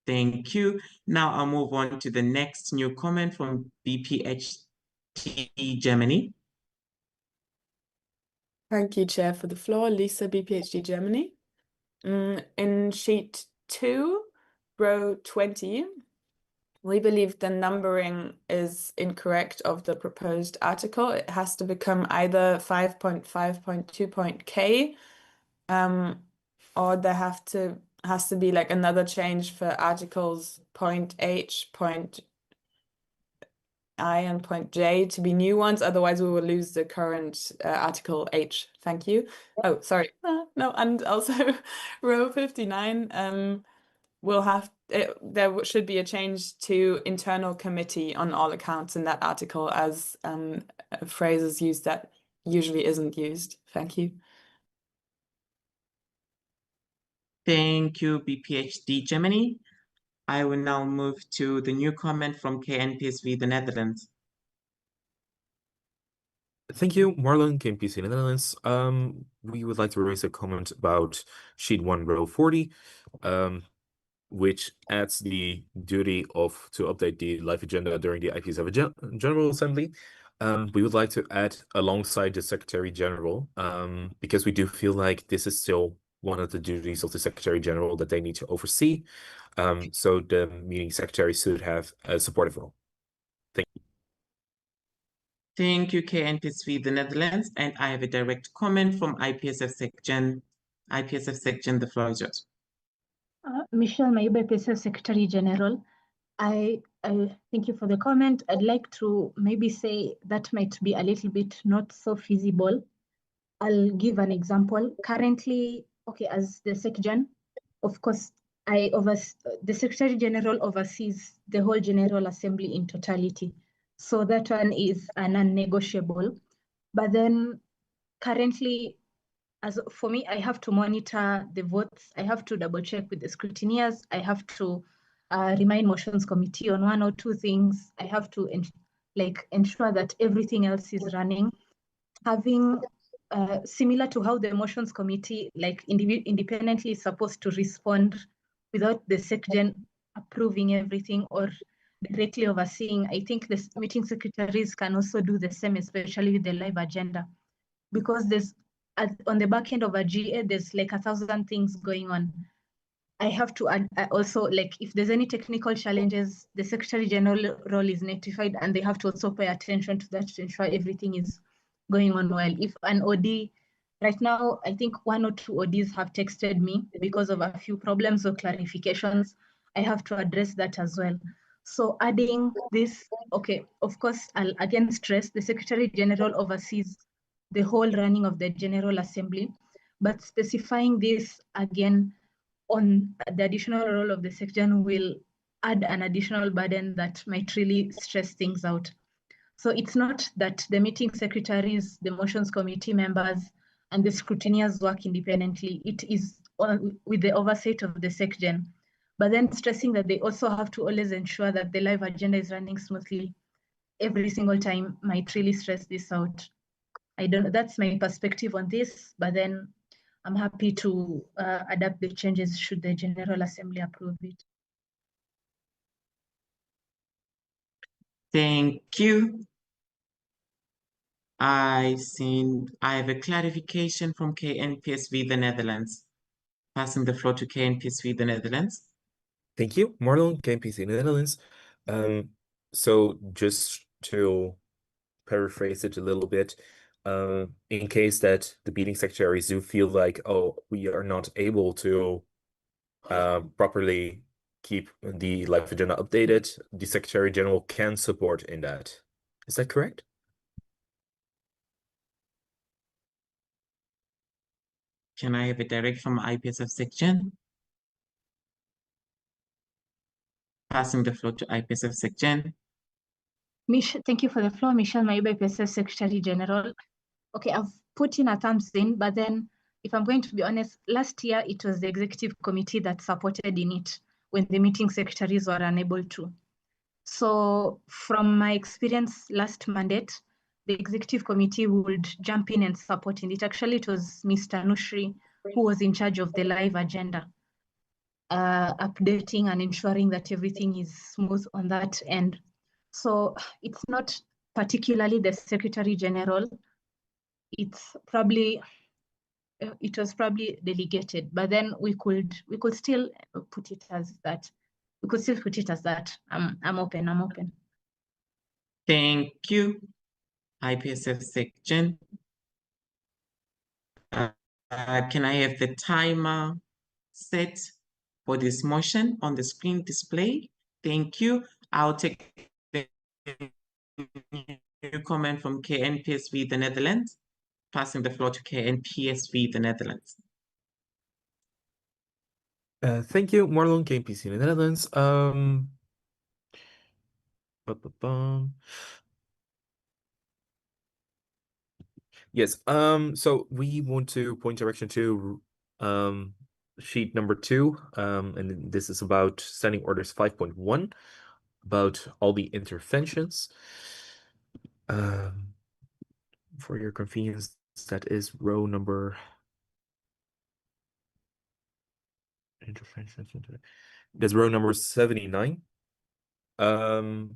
Thank you. Now I'll move on to the next new comment from BPHD Germany. Thank you, Chair, for the floor. Lisa, BPHD Germany. In sheet 2, row 20, we believe the numbering is incorrect of the proposed article. It has to become either 5.5.2.k, or there has to be like another change for articles point H, point I, and point J to be new ones. Otherwise, we will lose the current article H. Thank you. Oh, sorry. No, and also row 59. We'll have there should be a change to internal committee on all accounts in that article, as a phrase is used that usually isn't used. Thank you. Thank you, BPHD Germany. I will now move to the new comment from KNPSV, the Netherlands. Thank you, Marlon, KNPC in the Netherlands. We would like to raise a comment about sheet 1, row 40, which adds the duty to update the live agenda during the IPSF General Assembly. We would like to add alongside the Secretary General, because we do feel like this is still one of the duties of the Secretary General that they need to oversee. So the meeting secretary should have a supportive role. Thank you. Thank you, KNPSV, the Netherlands. And I have a direct comment from IPSF section. IPSF section, the floor is yours. Michelle Mayube, IPSF Secretary General. I thank you for the comment. I'd like to maybe say that might be a little bit not so feasible. I'll give an example. Currently, okay, as the SecGen, of course, the Secretary General oversees the whole General Assembly in totality. So that one is a non-negotiable. But then currently, as for me, I have to monitor the votes. I have to double check with the scrutineers. I have to remind motions committee on one or two things. I have to ensure that everything else is running. Having similar to how the motions committee independently is supposed to respond without the SecGen approving everything or directly overseeing. I think the meeting secretaries can also do the same, especially with the live agenda, because there's on the back end of a GA, there's like 1,000 things going on. I have to also, like, if there's any technical challenges, the Secretary General role is notified, and they have to also pay attention to that to ensure everything is going on well. If an OD, right now, I think 1 or 2 ODs have texted me because of a few problems or clarifications. I have to address that as well. So adding this, okay, of course, I'll again stress the Secretary General oversees the whole running of the General Assembly, but specifying this again on the additional role of the SecGen will add an additional burden that might really stress things out. So it's not that the meeting secretaries, the motions committee members, and the scrutineers work independently. It is with the oversight of the SecGen. But then stressing that they also have to always ensure that the live agenda is running smoothly every single time might really stress this out. I don't know, that's my perspective on this, but then I'm happy to adapt the changes should the General Assembly approve it. Thank you. I have a clarification from KNPSV, the Netherlands. Passing the floor to KNPSV, the Netherlands. Thank you, Marlon, KNPC Netherlands. So just to paraphrase it a little bit, in case that the meeting secretaries do feel like, oh, we are not able to properly keep the live agenda updated, the Secretary General can support in that. Is that correct? Can I have a direct from IPSF section? Passing the floor to IPSF section. Thank you for the floor, Michelle Mayube, IPSF Secretary General. Okay, I've put in a thumbs in, but then if I'm going to be honest, last year it was the executive committee that supported in it when the meeting secretaries were unable to. So from my experience last mandate, the executive committee would jump in and support in it. Actually, it was Mr. Nushri who was in charge of the live agenda, updating and ensuring that everything is smooth on that end. So it's not particularly the Secretary General. It's probably it was probably delegated, but then we could still put it as that. We could still put it as that. I'm open. Thank you, IPSF section. Can I have the timer set for this motion on the screen display? Thank you. I'll take the new comment from KNPSV, the Netherlands. Passing the floor to KNPSV, the Netherlands. Thank you, Marlon, KNPC in the Netherlands. Yes, so we want to point direction to sheet number 2, and this is about standing orders 5.1, about all the interventions. For your convenience, that is row number interventions. That's row number 79. Right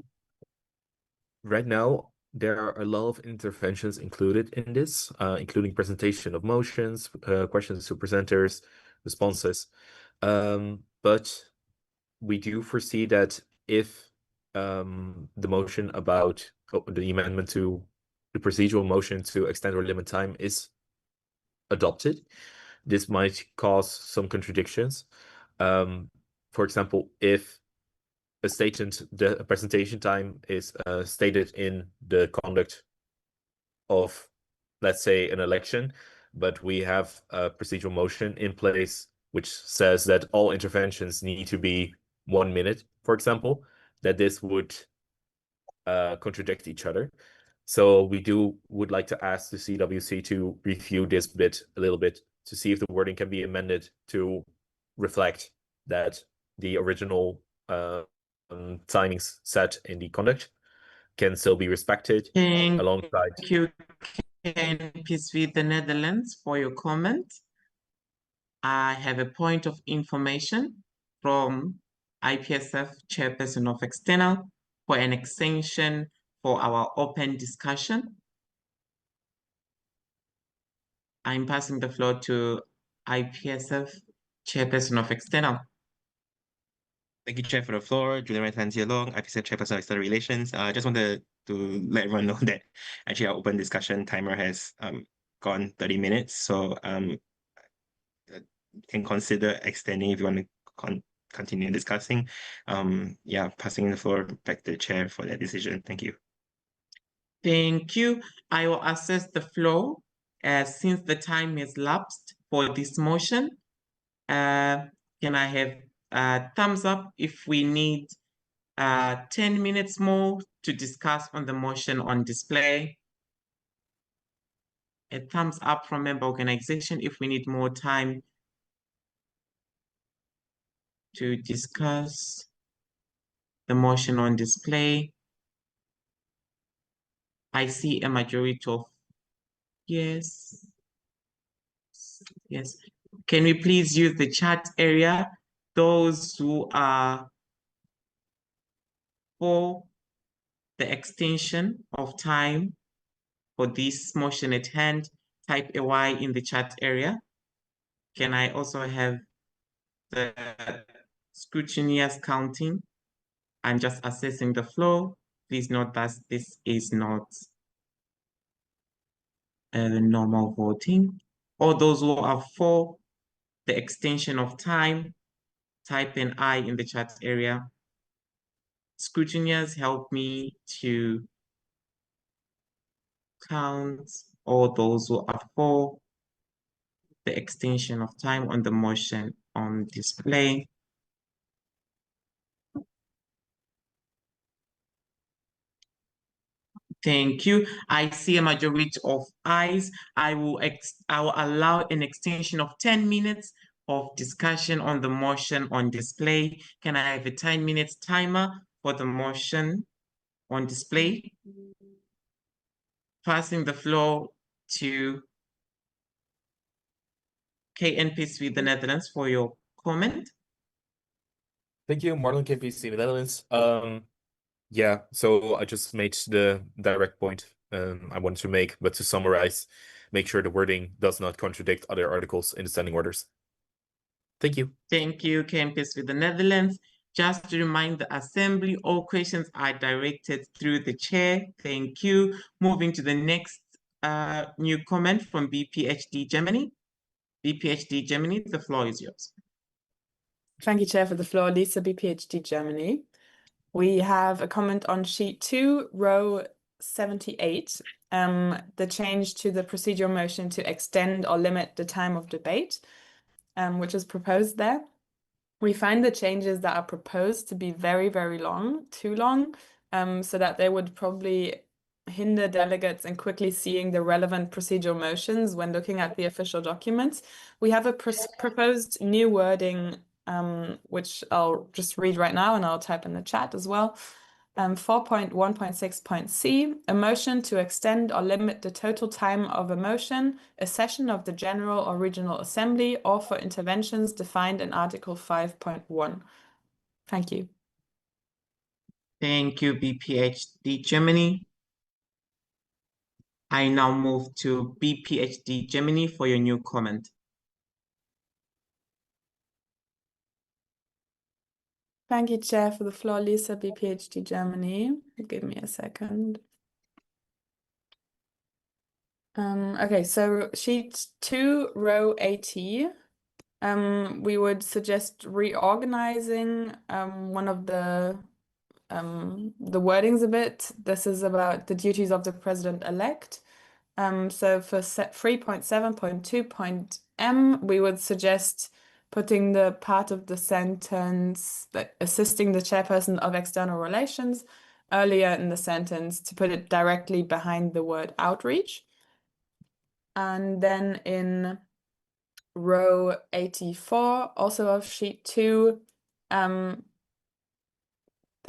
now, there are a lot of interventions included in this, including presentation of motions, questions to presenters, responses. But we do foresee that if the motion about the amendment to the procedural motion to extend or limit time is adopted, this might cause some contradictions. For example, if the presentation time is stated in the conduct of, let's say, an election, but we have a procedural motion in place which says that all interventions need to be 1 minute, for example, that this would contradict each other. So we would like to ask the CWC to review this bit a little bit to see if the wording can be amended to reflect that the original timings set in the conduct can still be respected alongside. Thank you, KNPSV the Netherlands, for your comment. I have a point of information from IPSF Chairperson of External for an extension for our open discussion. I'm passing the floor to IPSF Chairperson of External. Thank you, Chair, for the floor. Julian Rantanzi along, IPSF Chairperson of External Relations. I just wanted to let everyone know that actually our open discussion timer has gone 30 minutes. So you can consider extending if you want to continue discussing. Yeah, passing the floor back to the Chair for that decision. Thank you. Thank you. I will assess the floor since the time has lapsed for this motion. Can I have a thumbs up if we need 10 minutes more to discuss on the motion on display? A thumbs up from member organization if we need more time to discuss the motion on display. I see a majority of yes. Yes. Can we please use the chat area? Those who are for the extension of time for this motion at hand, type a Y in the chat area. Can I also have the scrutineers counting? I'm just assessing the flow. Please note that this is not normal voting. All those who are for the extension of time, type an I in the chat area. Scrutineers, help me to count all those who are for the extension of time on the motion on display. Thank you. I see a majority of ayes. I will allow an extension of 10 minutes of discussion on the motion on display. Can I have a 10 minutes timer for the motion on display? Passing the floor to KNPSV the Netherlands for your comment. Thank you, Marlon KPC Netherlands. Yeah, so I just made the direct point I wanted to make, but to summarize, make sure the wording does not contradict other articles in the standing orders. Thank you. Thank you, KNPSV the Netherlands. Just to remind the Assembly, all questions are directed through the chair. Thank you. Moving to the next new comment from BPHD Germany. BPHD Germany, the floor is yours. Thank you, Chair, for the floor. Lisa, BPHD Germany. We have a comment on sheet 2, row 78, the change to the procedural motion to extend or limit the time of debate, which is proposed there. We find the changes that are proposed to be very, very long, too long, so that they would probably hinder delegates in quickly seeing the relevant procedural motions when looking at the official documents. We have a proposed new wording, which I'll just read right now and I'll type in the chat as well. 4.1.6.c, a motion to extend or limit the total time of a motion, a session of the General or Regional Assembly, or for interventions defined in Article 5.1. Thank you. Thank you, BPHD Germany. I now move to BPHD Germany for your new comment. Thank you, Chair, for the floor. Lisa, BPHD Germany. Give me a second. Okay, so sheet 2, row 80. We would suggest reorganizing one of the wordings a bit. This is about the duties of the president-elect. So for 3.7.2.m, we would suggest putting the part of the sentence that assisting the chairperson of external relations earlier in the sentence to put it directly behind the word outreach. And then in row 84, also of sheet 2,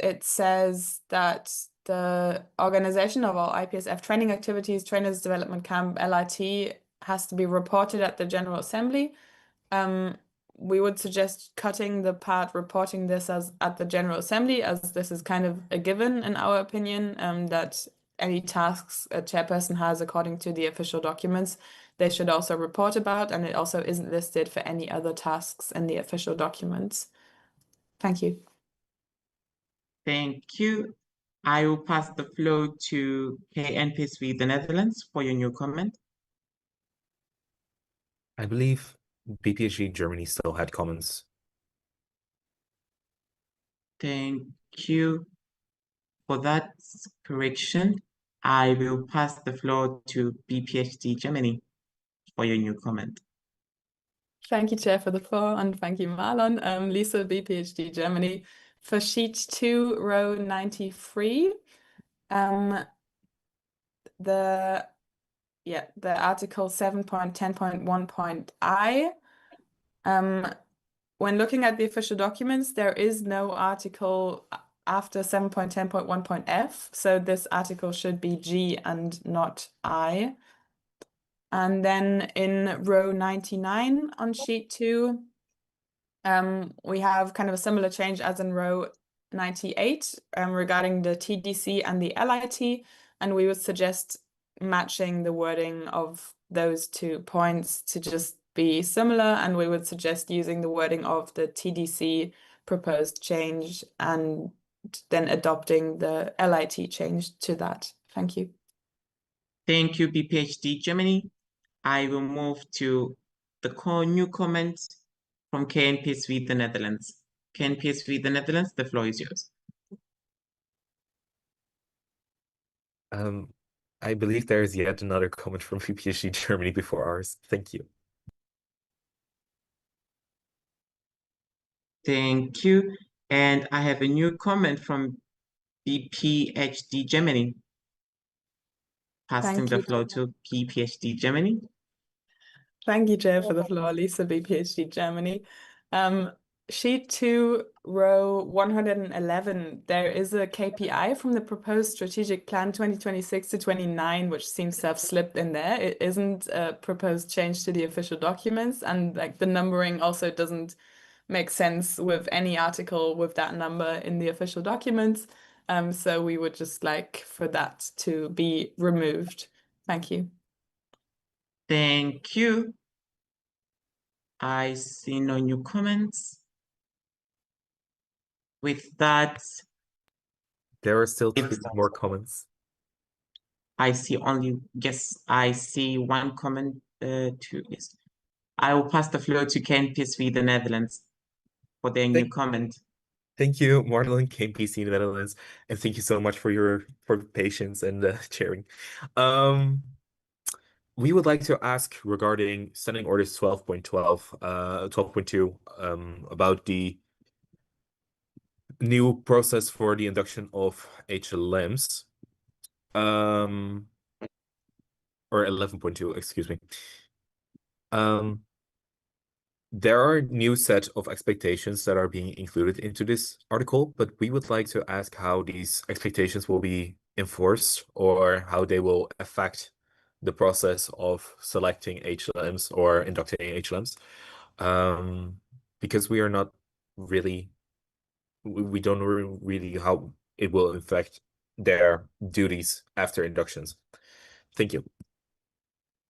it says that the organization of all IPSF training activities, Trainers Development Camp, LIT, has to be reported at the General Assembly. We would suggest cutting the part reporting this as at the General Assembly, as this is kind of a given in our opinion, that any tasks a chairperson has according to the official documents, they should also report about, and it also isn't listed for any other tasks in the official documents. Thank you. Thank you. I will pass the floor to KNPSV, the Netherlands, for your new comment. I believe BPHG Germany still had comments. Thank you for that correction. I will pass the floor to BPHD Germany for your new comment. Thank you, Chair, for the floor, and thank you, Marlon. Lisa, BPHD Germany. For sheet 2, row 93, the article 7.10.1.I. When looking at the official documents, there is no article after 7.10.1.f, so this article should be G and not I. And then in row 99 on sheet 2, we have kind of a similar change as in row 98 regarding the TDC and the LIT, and we would suggest matching the wording of those 2 points to just be similar, and we would suggest using the wording of the TDC proposed change and then adopting the LIT change to that. Thank you. Thank you, BPHD Germany. I will move to the new comment from KNPSV, the Netherlands. KNPSV, the Netherlands, the floor is yours. I believe there is yet another comment from BPHG Germany before ours. Thank you. Thank you. And I have a new comment from BPHD Germany. Passing the floor to BPHD Germany. Thank you, Chair, for the floor. Lisa, BPHD Germany. Sheet 2, row 111, there is a KPI from the proposed strategic plan 2026 to 29, which seems to have slipped in there. It isn't a proposed change to the official documents, and like the numbering also doesn't make sense with any article with that number in the official documents. So we would just like for that to be removed. Thank you. Thank you. I see no new comments. With that, there are still 2 more comments. I see only, yes, I see one comment, 2, yes. I will pass the floor to KNPSV, the Netherlands, for their new comment. Thank you, Marlon, KNPC Netherlands, and thank you so much for your patience and chairing. We would like to ask regarding Standing Orders 12.2 about the new process for the induction of HLMs, or 11.2, excuse me. There are a new set of expectations that are being included into this article, but we would like to ask how these expectations will be enforced or how they will affect the process of selecting HLMs or inducting HLMs, because we are not really, we don't know really how it will affect their duties after inductions. Thank you.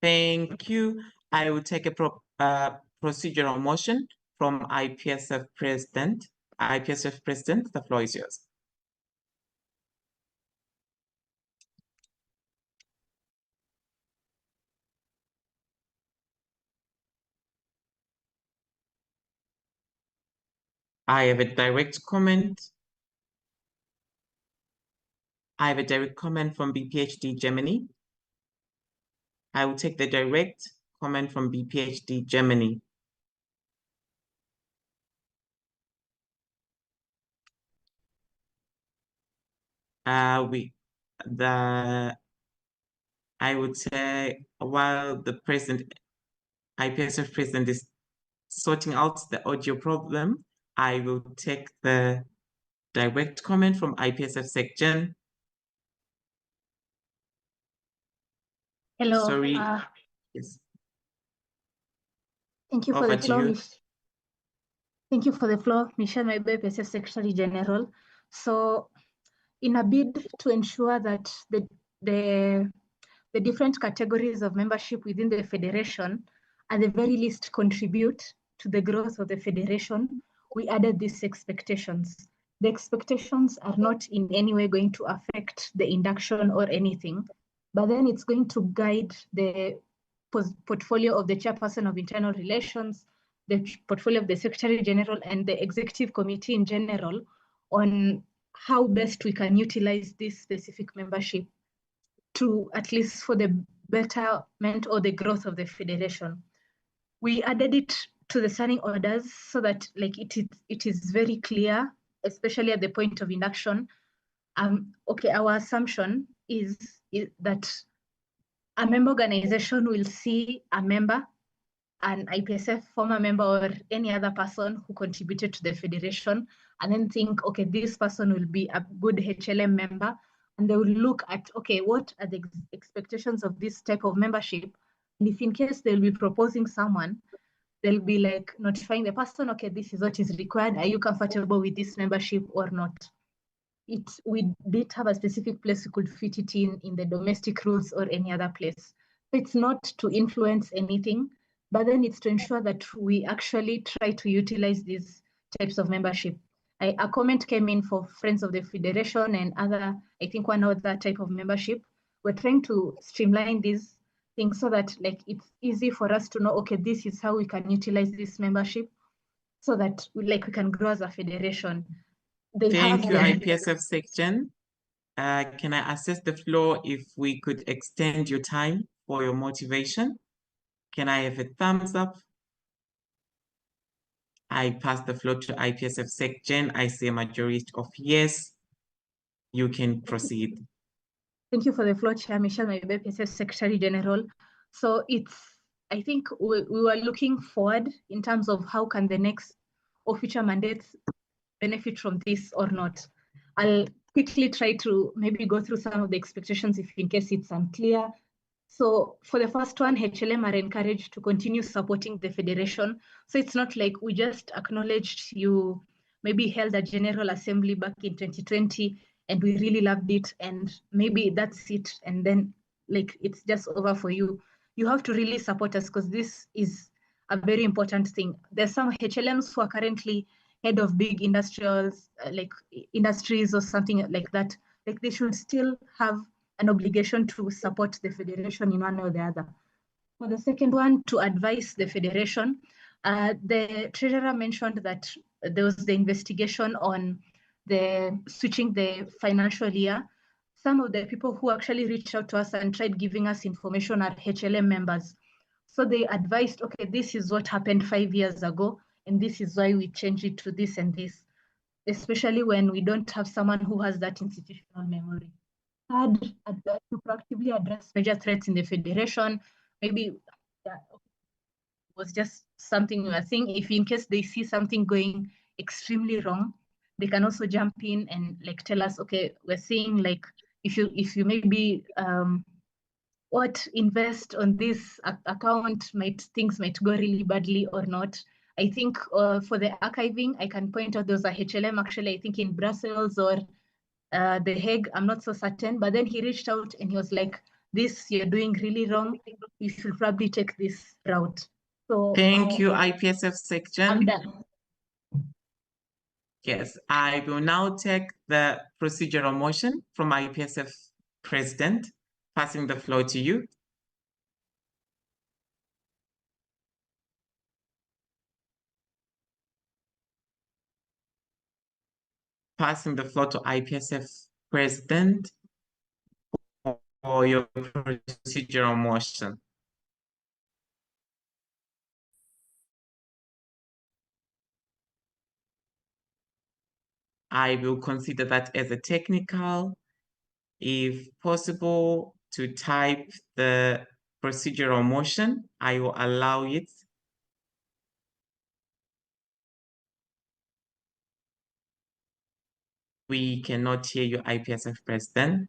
Thank you. I will take a procedural motion from IPSF President. IPSF President, the floor is yours. I have a direct comment. I have a direct comment from BPHD Germany. I will take the direct comment from BPHD Germany. I would say while the IPSF president is sorting out the audio problem, I will take the direct comment from IPSF section. Hello. Sorry. Yes. Thank you for Over the to floor. you. Thank you for the floor, Michelle Maibe, IPSF Secretary General. So, in a bid to ensure that the different categories of membership within the federation, at the very least, contribute to the growth of the federation, we added these expectations. The expectations are not in any way going to affect the induction or anything, but then it's going to guide the portfolio of the chairperson of internal relations, the portfolio of the secretary general, and the executive committee in general on how best we can utilize this specific membership to, at least for the betterment or the growth of the federation. We added it to the standing orders so that it is very clear, especially at the point of induction. Okay, our assumption is that a member organization will see a member, an IPSF former member or any other person who contributed to the federation, and then think, okay, this person will be a good HLM member, and they will look at, okay, what are the expectations of this type of membership? And if in case they'll be proposing someone, they'll be like notifying the person, okay, this is what is required. Are you comfortable with this membership or not? We did have a specific place we could fit it in the domestic rules or any other place. It's not to influence anything, but then it's to ensure that we actually try to utilize these types of membership. A comment came in for Friends of the Federation and other, I think one other type of membership. We're trying to streamline these things so that it's easy for us to know, okay, this is how we can utilize this membership so that we can grow as a federation. Thank you, IPSF section. Can I assess the floor if we could extend your time for your motivation? Can I have a thumbs up? I pass the floor to IPSF section. I see a majority of yes. You can proceed. Thank you for the floor, Chair Michelle Maibe, IPSF Secretary General. So I think we were looking forward in terms of how can the next or future mandates benefit from this or not. I'll quickly try to maybe go through some of the expectations if in case it's unclear. So for the first one, HLM are encouraged to continue supporting the federation. So it's not like we just acknowledged you maybe held a general assembly back in 2020 and we really loved it and maybe that's it and then it's just over for you. You have to really support us because this is a very important thing. There's some HLMs who are currently head of big industrials, industries or something like that. They should still have an obligation to support the federation in one way or the other. For the second one, to advise the federation, the treasurer mentioned that there was the investigation on the switching the financial year. Some of the people who actually reached out to us and tried giving us information are HLM members. So they advised, okay, this is what happened 5 years ago, and this is why we changed it to this and this, especially when we don't have someone who has that institutional memory. Third, to proactively address major threats in the federation, maybe was just something we were saying. If in case they see something going extremely wrong, they can also jump in and tell us, okay, we're seeing if you maybe invest on this account, things might go really badly or not. I think for the archiving, I can point out those are HLM actually, I think in Brussels or The Hague, I'm not so certain, but then he reached out and he was like, this, you're doing really wrong. You should probably take this route. So thank you, IPSF section. I'm done. Yes, I will now take the procedural motion from IPSF president, passing the floor to you. passing the floor to IPSF President for your procedural motion. I will consider that as a technical. If possible, to type the procedural motion, I will allow it. We cannot hear you, IPSF President.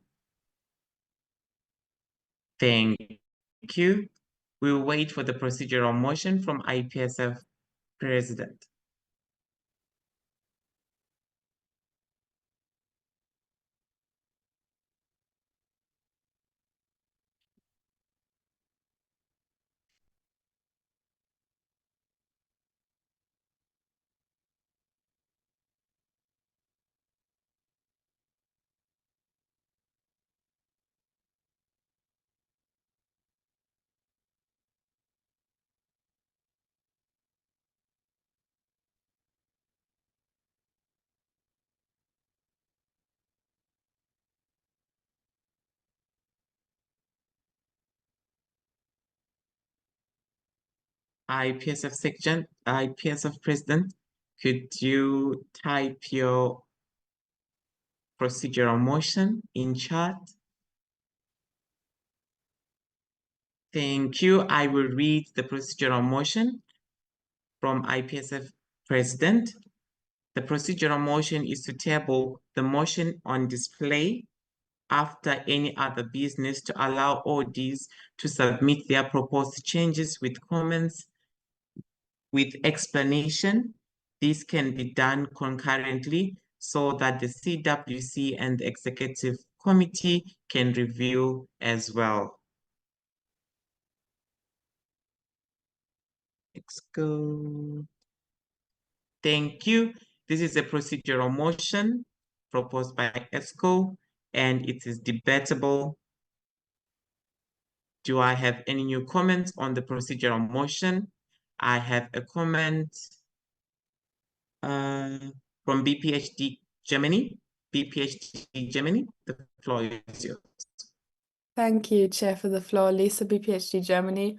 Thank you. We'll wait for the procedural motion from IPSF President. IPSF President, could you type your procedural motion in chat? Thank you. I will read the procedural motion from IPSF President. The procedural motion is to table the motion on display after any other business to allow ODs to submit their proposed changes with comments with explanation. This can be done concurrently so that the CWC and the Executive Committee can review as well. Let's go. Thank you. This is a procedural motion proposed by ESCO, and it is debatable. Do I have any new comments on the procedural motion? I have a comment from BPHD Germany. BPHD Germany, the floor is yours. Thank you, Chair, for the floor. Lisa, BPHD Germany.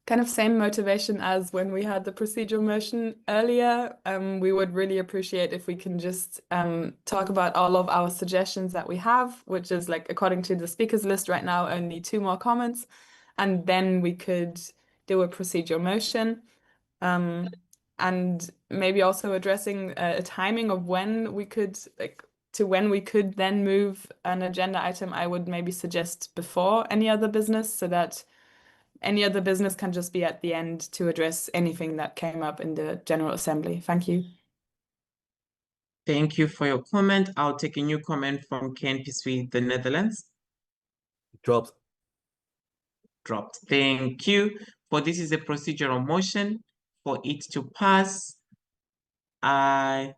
Kind of same motivation as when we had the procedural motion earlier. We would really appreciate if we can just talk about all of our suggestions that we have, which is like, according to the speakers list right now, only 2 more comments. And then we could do a procedural motion. And maybe also addressing a timing of when we could, like, to when we could then move an agenda item. I would maybe suggest before any other business, so that any other business can just be at the end to address anything that came up in the General Assembly. Thank you. Thank you for your comment. I'll take a new comment from KNPSV, the Netherlands. Dropped. Dropped. Thank you. For this is a procedural motion. For it to pass, I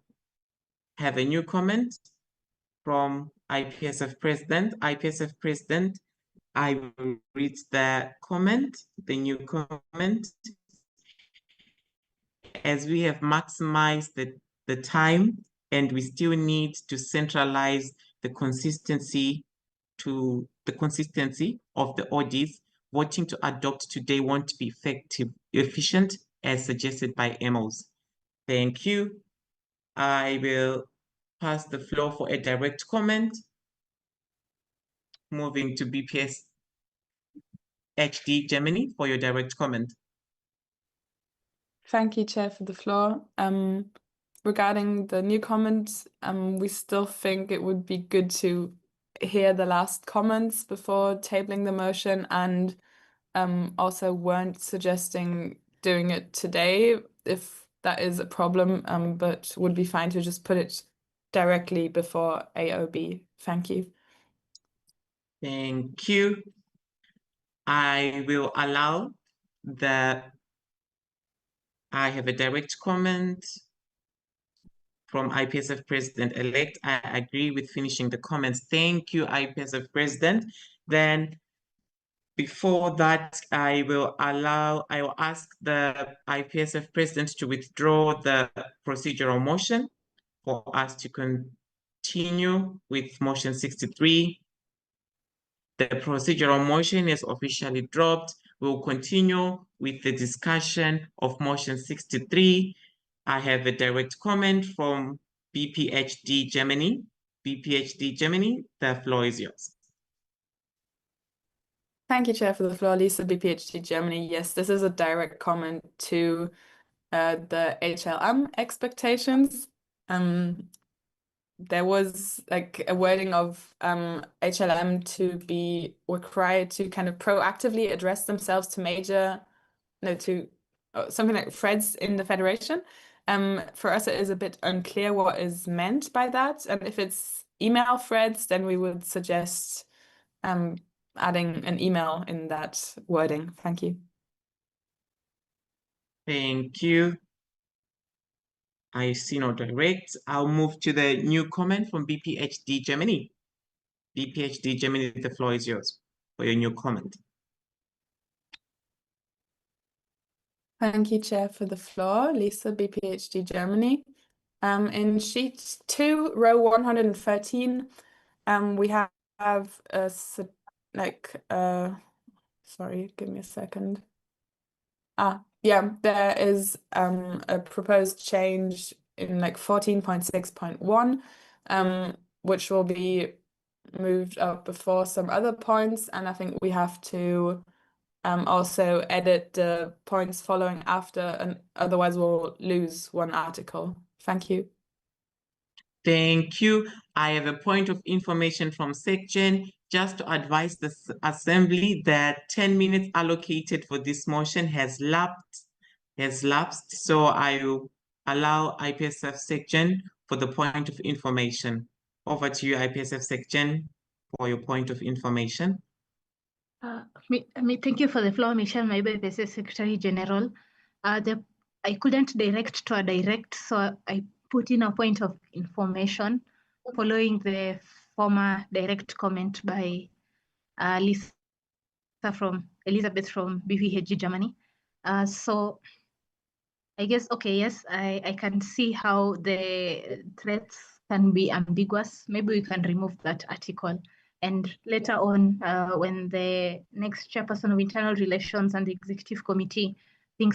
have a new comment from IPSF President. IPSF President, I will read the comment, the new comment. As we have maximized the time and we still need to centralize the consistency of the audits, voting to adopt today won't be efficient as suggested by EMOs. Thank you. I will pass the floor for a direct comment. Moving to BPS HD Germany for your direct comment. Thank you, Chair, for the floor. Regarding the new comments, we still think it would be good to hear the last comments before tabling the motion, and also weren't suggesting doing it today if that is a problem, but would be fine to just put it directly before AOB. Thank you. Thank you. I will allow I have a direct comment from IPSF President-elect. I agree with finishing the comments. Thank you, IPSF President. Then before that, I will ask the IPSF President to withdraw the procedural motion for us to continue with motion 63. The procedural motion is officially dropped. We'll continue with the discussion of motion 63. I have a direct comment from BPHD Germany. BPHD Germany, the floor is yours. Thank you, Chair, for the floor. Lisa, BPHD Germany. Yes, this is a direct comment to the HLM expectations. There was like a wording of HLM to be required to kind of proactively address themselves to something like threads in the Federation. For us, it is a bit unclear what is meant by that. And if it's email threads, then we would suggest adding an email in that wording. Thank you. Thank you. I see no direct. I'll move to the new comment from BPHD Germany. BPHD Germany, the floor is yours for your new comment. Thank you, Chair, for the floor. Lisa, BPHD Germany. In sheet 2, row 113, we have a sorry, give me a second. Yeah, there is a proposed change in like 14.6.1, which will be moved up before some other points, and I think we have to also edit the points following after, and otherwise we'll lose one article. Thank you. Thank you. I have a point of information from SecGen just to advise the Assembly that 10 minutes allocated for this motion has lapsed. So I will allow IPSF SecGen for the point of information. Over to you, IPSF SecGen, for your point of information. Thank you for the floor, Michelle Maibe, the Secretary General. I couldn't direct to a direct, so I put in a point of information following the former direct comment by Elizabeth from BPHG Germany. So I guess, okay, yes, I can see how the threats can be ambiguous. Maybe we can remove that article. And later on, when the next chairperson of internal relations and the executive committee think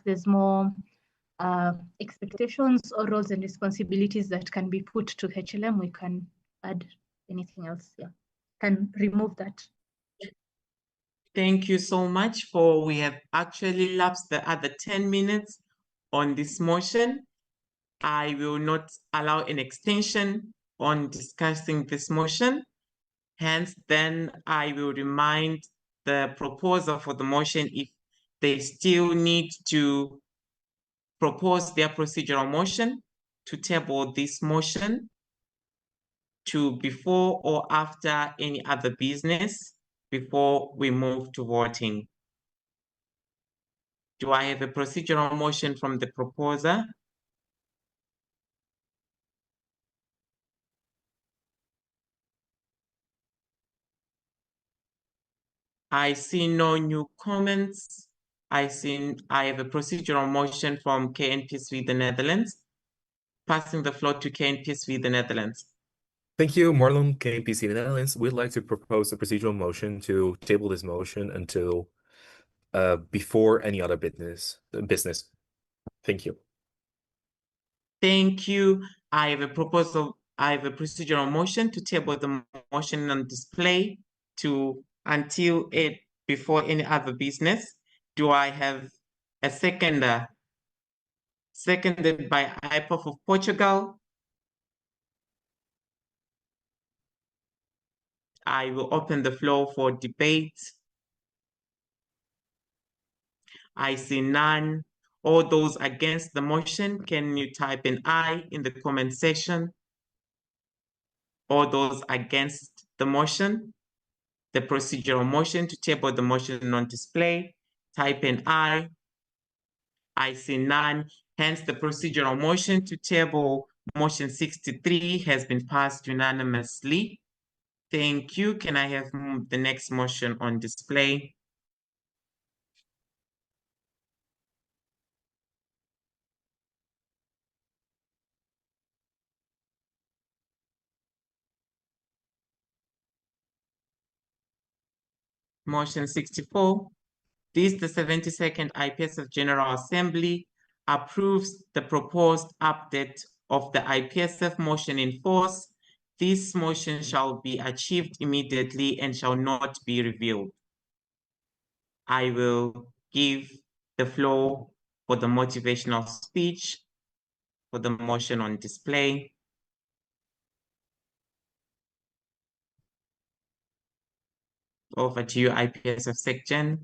there's more expectations or roles and responsibilities that can be put to HLM, we can add anything else. Yeah, can remove that. Thank you so much we have actually lapsed the other 10 minutes on this motion. I will not allow an extension on discussing this motion. Hence, then I will remind the proposer for the motion if they still need to propose their procedural motion to table this motion to before or after any other business before we move to voting. Do I have a procedural motion from the proposer? I see no new comments. I have a procedural motion from KNPSV the Netherlands. Passing the floor to KNPSV the Netherlands. Thank you, Marlon, KNPC Netherlands. We'd like to propose a procedural motion to table this motion until before any other business. Thank you. Thank you. I have a procedural motion to table the motion on display until before any other business. Do I have a seconder? Seconded by IPOF of Portugal. I will open the floor for debate. I see none. All those against the motion, can you type an I in the comment section? All those against the motion, the procedural motion to table the motion on display, type an I. I see none. Hence, the procedural motion to table motion 63 has been passed unanimously. Thank you. Can I have the next motion on display? Motion 64. This, the 72nd IPSF General Assembly approves the proposed update of the IPSF motion in force. This motion shall be achieved immediately and shall not be revealed. I will give the floor for the motivational speech for the motion on display. Over to you, IPSF SecGen,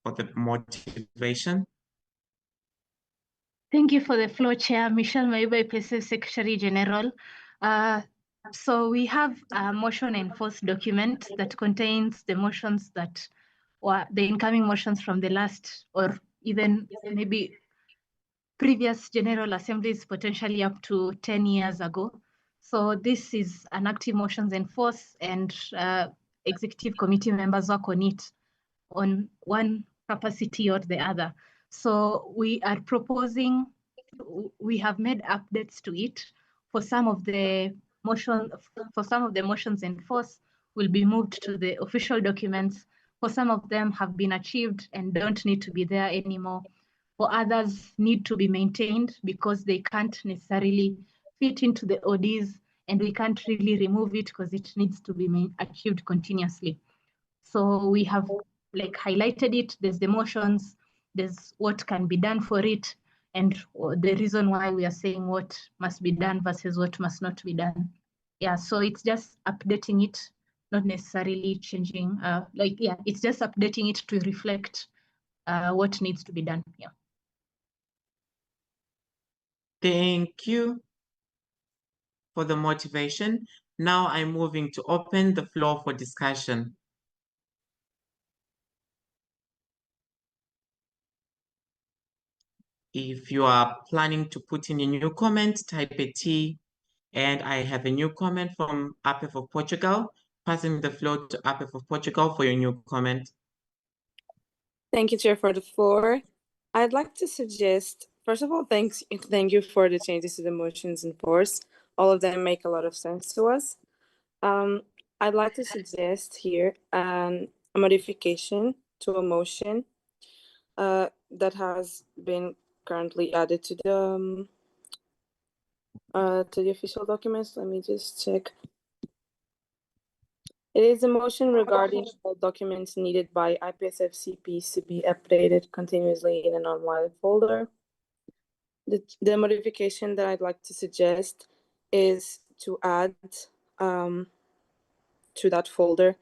for the motivation. Thank you for the floor, Chair. Michelle Maiba, IPSF Secretary General. So we have a motion and force document that contains the motions that were the incoming motions from the last, or even maybe previous General Assemblies, potentially up to 10 years ago. So this is an active motions and force, and executive committee members work on it on one capacity or the other. So we are proposing, we have made updates to it. For some of the motions in force will be moved to the official documents. For some of them have been achieved and don't need to be there anymore. For others need to be maintained because they can't necessarily fit into the ODs, and we can't really remove it because it needs to be achieved continuously. So we have like highlighted it. There's the motions, there's what can be done for it, and the reason why we are saying what must be done versus what must not be done. Yeah, so it's just updating it, not necessarily changing. It's just updating it to reflect what needs to be done. Yeah. Thank you for the motivation. Now I'm moving to open the floor for discussion. If you are planning to put in a new comment, type a T. And I have a new comment from APEF of Portugal. Passing the floor to APEF of Portugal for your new comment. Thank you, Chair, for the floor. I'd like to suggest, first of all, thank you for the changes to the motions in force. All of them make a lot of sense to us. I'd like to suggest here a modification to a motion that has been currently added to the official documents. Let me just check. It is a motion regarding all documents needed by IPSF CPs to be updated continuously in an online folder. The modification that I'd like to suggest is to add to that folder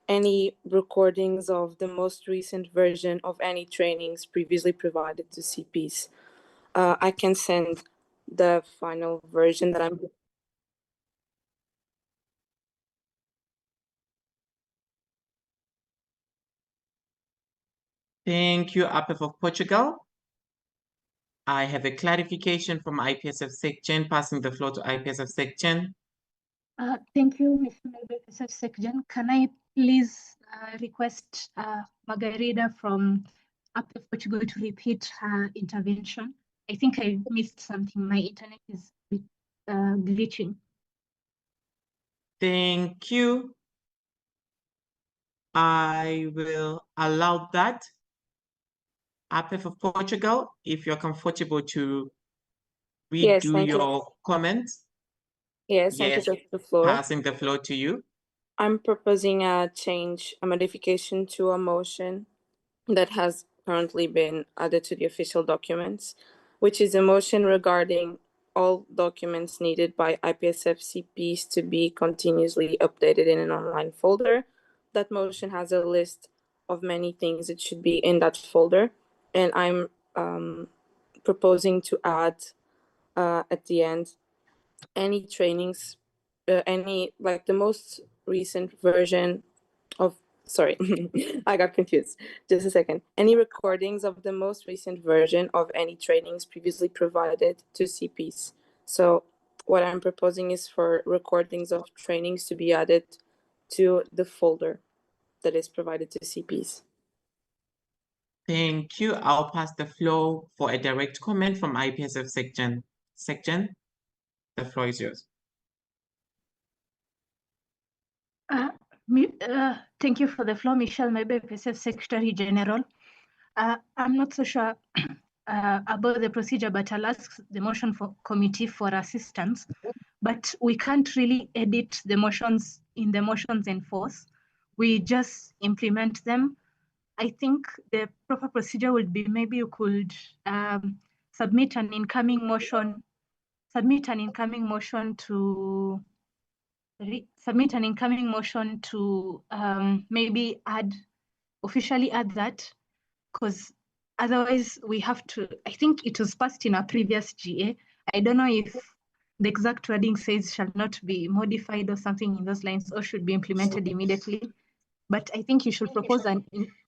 any recordings of the most recent version of any trainings previously provided to CPs. I can send the final version that I'm... Thank you, APEF of Portugal. I have a clarification from IPSF SecGen, passing the floor to IPSF SecGen. Thank you, Mr. IPSF SecGen. Can I please request Margarida from APEF Portugal to repeat her intervention? I think I missed something. My internet is glitching. Thank you. I will allow that. APEF of Portugal, if you're comfortable to redo your comment. Yes, thank you, Chair, for the floor. Passing the floor to you. I'm proposing a modification to a motion that has currently been added to the official documents, which is a motion regarding all documents needed by IPSF CPs to be continuously updated in an online folder. That motion has a list of many things that should be in that folder, and I'm proposing to add at the end any trainings, the most recent version of, sorry, I got confused. Just a second. Any recordings of the most recent version of any trainings previously provided to CPs. So what I'm proposing is for recordings of trainings to be added to the folder that is provided to CPs. Thank you. I'll pass the floor for a direct comment from IPSF SecGen. SecGen, the floor is yours. Thank you for the floor, Michelle Maybe, IPSF Secretary General. I'm not so sure about the procedure, but I'll ask the motion for committee for assistance. But we can't really edit the motions in the motions in force. We just implement them. I think the proper procedure would be maybe you could submit an incoming motion to maybe officially add that, because otherwise we have to, I think it was passed in a previous GA. I don't know if the exact wording says shall not be modified or something in those lines, or should be implemented immediately. But I think you should propose a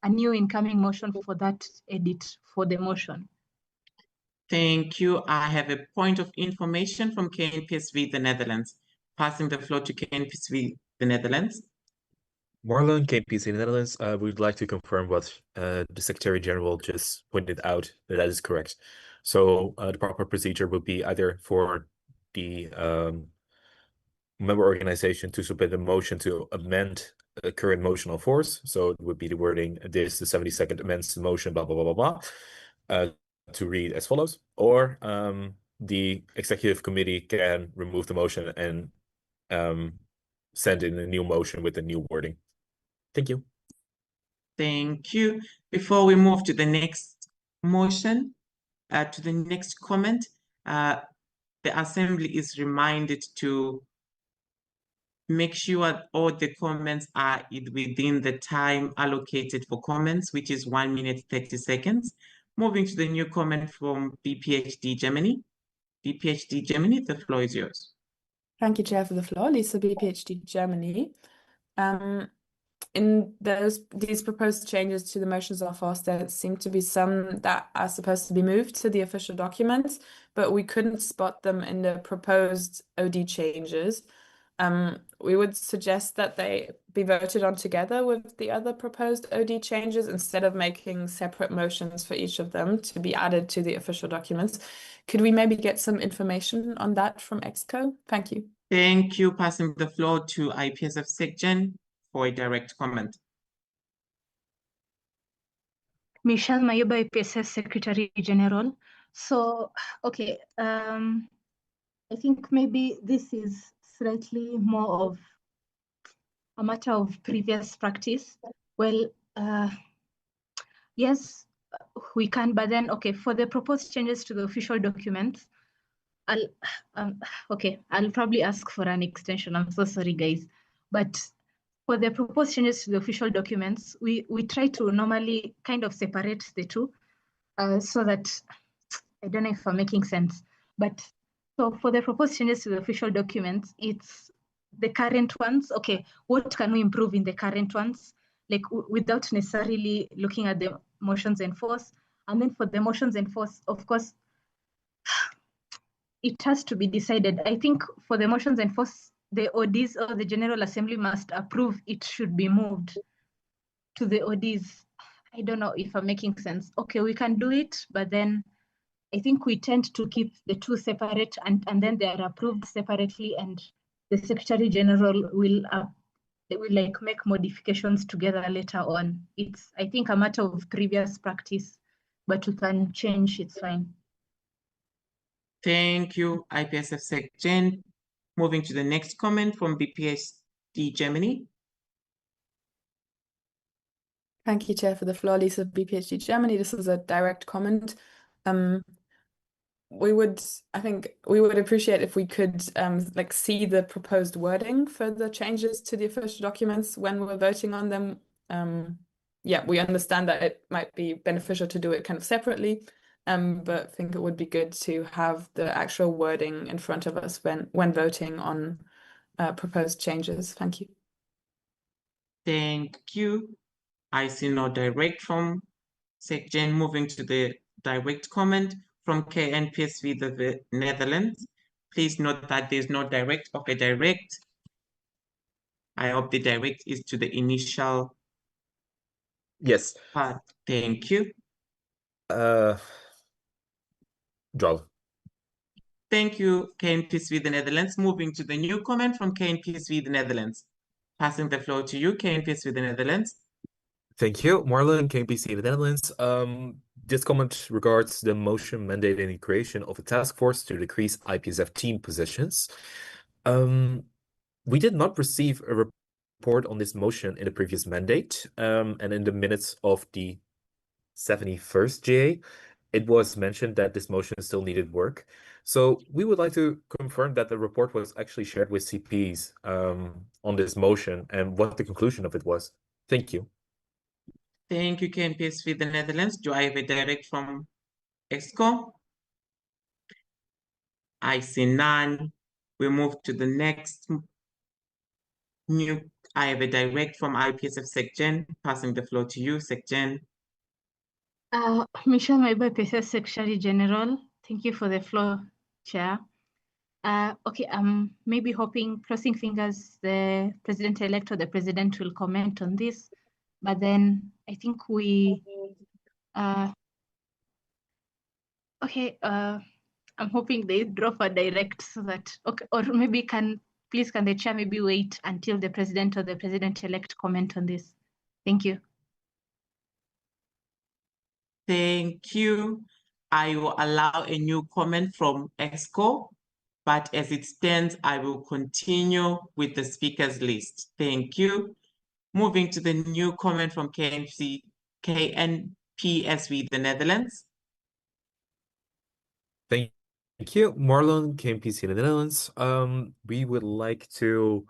new incoming motion for that edit for the motion. Thank you. I have a point of information from KNPSV, the Netherlands. Passing the floor to KNPSV, the Netherlands. Marlon, KNPSV Netherlands, we'd like to confirm what the Secretary General just pointed out, that is correct. So the proper procedure would be either for the member organization to submit a motion to amend a current motion on force. So it would be the wording, this, the 72nd amends the motion, blah, blah, blah, blah, blah, to read as follows. Or the executive committee can remove the motion and send in a new motion with the new wording. Thank you. Thank you. Before we move to the next motion, to the next comment, the Assembly is reminded to make sure all the comments are within the time allocated for comments, which is 1 minute 30 seconds. Moving to the new comment from BPHD Germany. BPHD Germany, the floor is yours. Thank you, Chair, for the floor. Lisa, BPHD Germany. In these proposed changes to the motions of force, there seem to be some that are supposed to be moved to the official documents, but we couldn't spot them in the proposed OD changes. We would suggest that they be voted on together with the other proposed OD changes instead of making separate motions for each of them to be added to the official documents. Could we maybe get some information on that from EXCO? Thank you. Thank you. Passing the floor to IPSF SecGen for a direct comment. Michelle Mayuba, IPSF Secretary General. So, okay, I think maybe this is slightly more of a matter of previous practice. Well, yes, we can, but then, okay, for the proposed changes to the official documents, I'll probably ask for an extension. I'm so sorry, guys. But for the proposed changes to the official documents, we try to normally kind of separate the two so that, I don't know if I'm making sense, but so for the proposed changes to the official documents, it's the current ones. Okay, what can we improve in the current ones? Like without necessarily looking at the motions in force. And then for the motions in force, of course, it has to be decided. I think for the motions in force, the ODs or the General Assembly must approve it should be moved to the ODs. I don't know if I'm making sense. Okay, we can do it, but then I think we tend to keep the two separate and then they are approved separately, and the Secretary General will like make modifications together later on. It's, I think, a matter of previous practice, but we can change, it's fine. Thank you, IPSF SecGen. Moving to the next comment from BPHD Germany. Thank you, Chair, for the floor. Lisa, BPHD Germany. This is a direct comment. I think we would appreciate if we could like see the proposed wording for the changes to the official documents when we're voting on them. Yeah, we understand that it might be beneficial to do it kind of separately, but I think it would be good to have the actual wording in front of us when voting on proposed changes. Thank you. Thank you. I see no direct from SecGen. Moving to the direct comment from KNPSV, the Netherlands. Please note that there's no direct of a direct. I hope the direct is to the initial. Yes. Part. Thank you. Draw. Thank you, KNPSV, the Netherlands. Moving to the new comment from KNPSV, the Netherlands. Passing the floor to you, KNPSV the Netherlands. Thank you, Marlon, KNPC the Netherlands. This comment regards the motion mandating the creation of a task force to decrease IPSF team positions. We did not receive a report on this motion in the previous mandate, and in the minutes of the 71st GA, it was mentioned that this motion still needed work. So we would like to confirm that the report was actually shared with CPs on this motion and what the conclusion of it was. Thank you. Thank you, KNPSV the Netherlands. Do I have a direct from EXCO? I see none. We move to the next I have a direct from IPSF SecGen. Passing the floor to you, SecGen. Michelle Maiba, IPSF Secretary General. Thank you for the floor, Chair. Okay, maybe hoping, crossing fingers, the President-elect or the President will comment on this. But then I think I'm hoping they drop a direct so that, okay, or maybe can the Chair maybe wait until the President or the President-elect comment on this? Thank you. Thank you. I will allow a new comment from EXCO, but as it stands, I will continue with the speakers list. Thank you. Moving to the new comment from KNPSV, the Netherlands. Thank you, Marlon, KNPC the Netherlands. We would like to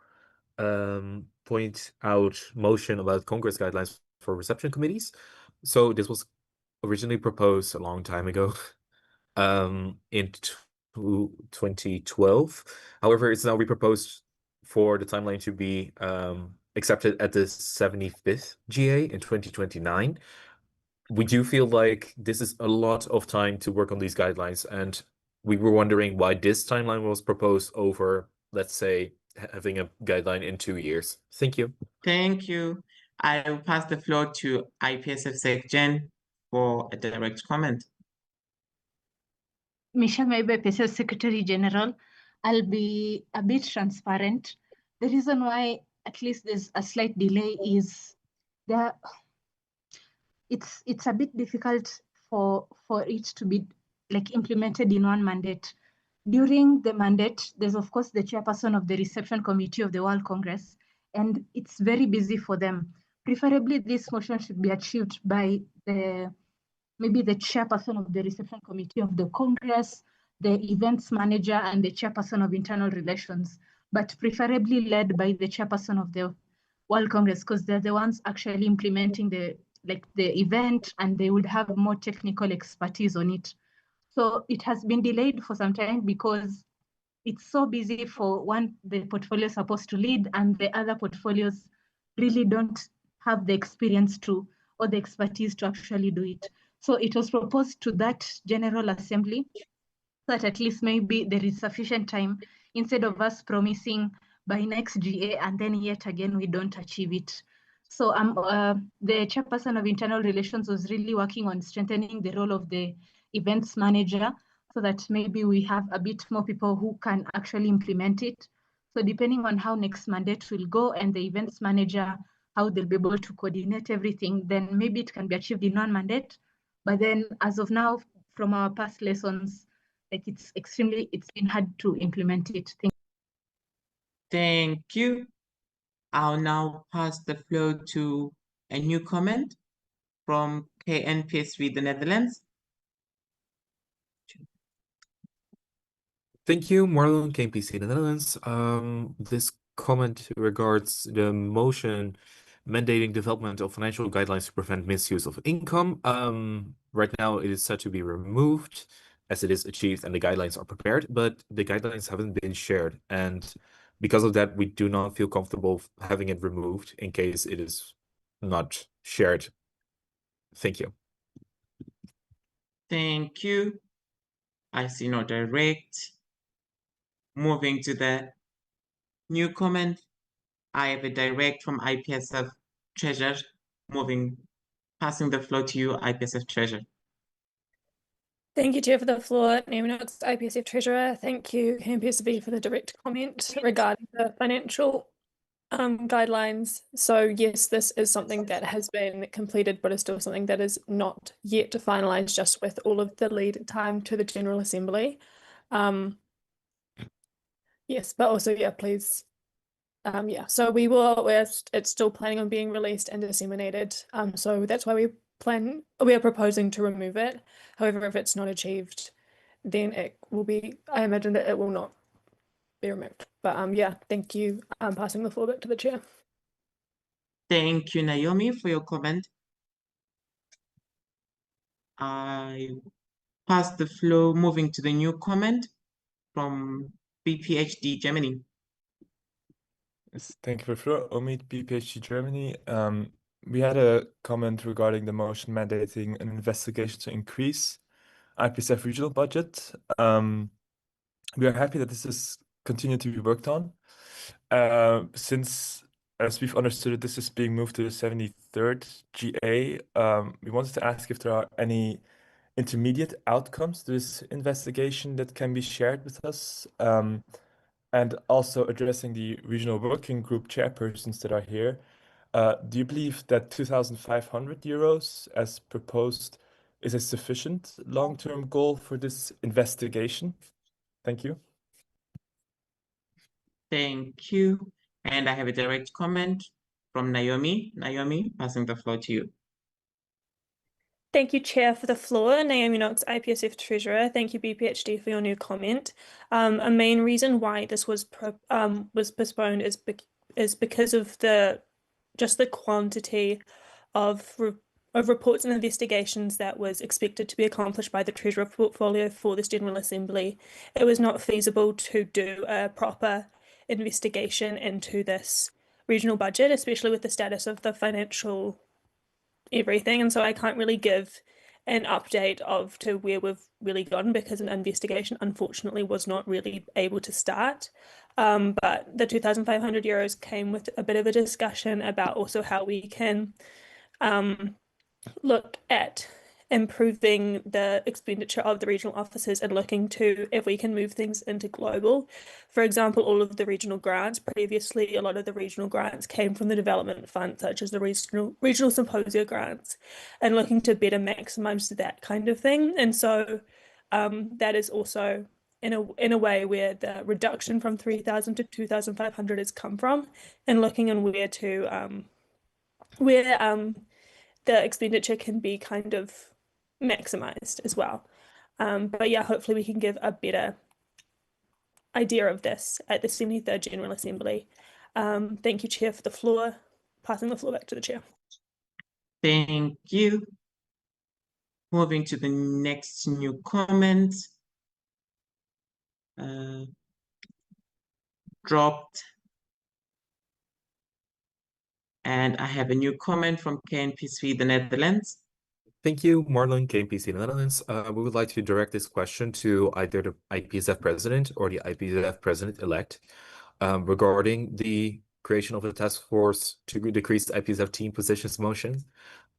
point out motion about Congress guidelines for reception committees. So this was originally proposed a long time ago, in 2012. However, it's now reproposed for the timeline to be accepted at the 75th GA in 2029. We do feel like this is a lot of time to work on these guidelines, and we were wondering why this timeline was proposed over, let's say, having a guideline in 2 years. Thank you. Thank you. I will pass the floor to IPSF SecGen for a direct comment. Michelle Maiba, IPSF Secretary General. I'll be a bit transparent. The reason why at least there's a slight delay is it's a bit difficult for it to be like implemented in one mandate. During the mandate, there's of course the chairperson of the reception committee of the World Congress, and it's very busy for them. Preferably, this motion should be achieved by maybe the chairperson of the reception committee of the Congress, the events manager, and the chairperson of internal relations, but preferably led by the chairperson of the World Congress, because they're the ones actually implementing the event, and they would have more technical expertise on it. So it has been delayed for some time because it's so busy for the portfolio is supposed to lead, and the other portfolios really don't have the experience to or the expertise to actually do it. So it was proposed to that General Assembly so that at least maybe there is sufficient time instead of us promising by next GA and then yet again we don't achieve it. So the chairperson of internal relations was really working on strengthening the role of the events manager so that maybe we have a bit more people who can actually implement it. So depending on how next mandate will go and the events manager, how they'll be able to coordinate everything, then maybe it can be achieved in one mandate. But then as of now, from our past lessons, like it's been hard to implement it. Thank you. I'll now pass the floor to a new comment from KNPSV, the Netherlands. Thank you, Marlon, KNPC the Netherlands. This comment regards the motion mandating development of financial guidelines to prevent misuse of income. Right now, it is set to be removed as it is achieved and the guidelines are prepared, but the guidelines haven't been shared. And because of that, we do not feel comfortable having it removed in case it is not shared. Thank you. Thank you. I see no direct. Moving to the new comment, I have a direct from IPSF Treasurer. Passing the floor to you, IPSF Treasurer. Thank you, Chair, for the floor. Name notes, IPSF Treasurer. Thank you, KNPSV, for the direct comment regarding the financial guidelines. So yes, this is something that has been completed, but is still something that is not yet finalized, just with all of the lead time to the General Assembly. Yes, but also, yeah, please. Yeah, so it's still planning on being released and disseminated. So that's why we are proposing to remove it. However, if it's not achieved, then it will be, I imagine that it will not be removed. But yeah, thank you. I'm passing the floor back to the chair. Thank you, Naomi, for your comment. I pass the floor, moving to the new comment from BPHD Germany. Yes, thank you for the floor. Omid, BPHD Germany. We had a comment regarding the motion mandating an investigation to increase IPSF regional budget. We are happy that this is continued to be worked on. Since, as we've understood it, this is being moved to the 73rd GA, we wanted to ask if there are any intermediate outcomes to this investigation that can be shared with us. And also addressing the regional working group chairpersons that are here, do you believe that 2,500 euros as proposed is a sufficient long-term goal for this investigation? Thank you. Thank you. And I have a direct comment from Naomi. Naomi, passing the floor to you. Thank you, Chair, for the floor. Naomi Knox, IPSF Treasurer. Thank you, BPHD, for your new comment. A main reason why this was postponed is because of the quantity of reports and investigations that was expected to be accomplished by the Treasurer portfolio for this General Assembly. It was not feasible to do a proper investigation into this regional budget, especially with the status of the financial everything, and so I can't really give an update to where we've really gotten because an investigation unfortunately was not really able to start. But the 2,500 euros came with a bit of a discussion about also how we can look at improving the expenditure of the regional offices and looking to if we can move things into global. For example, all of the regional grants, previously a lot of the regional grants came from the development fund, such as the regional symposia grants, and looking to better maximize that kind of thing. And so that is also in a way where the reduction from 3,000 to 2,500 has come from, and looking in where the expenditure can be kind of maximized as well. But yeah, hopefully we can give a better idea of this at the 73rd General Assembly. Thank you, Chair, for the floor. Passing the floor back to the Chair. Thank you. Moving to the next new comment. Dropped. And I have a new comment from KNPSV, the Netherlands. Thank you, Marlon, KNPC Netherlands. We would like to direct this question to either the IPSF president or the IPSF president-elect regarding the creation of a task force to decrease IPSF team positions motion.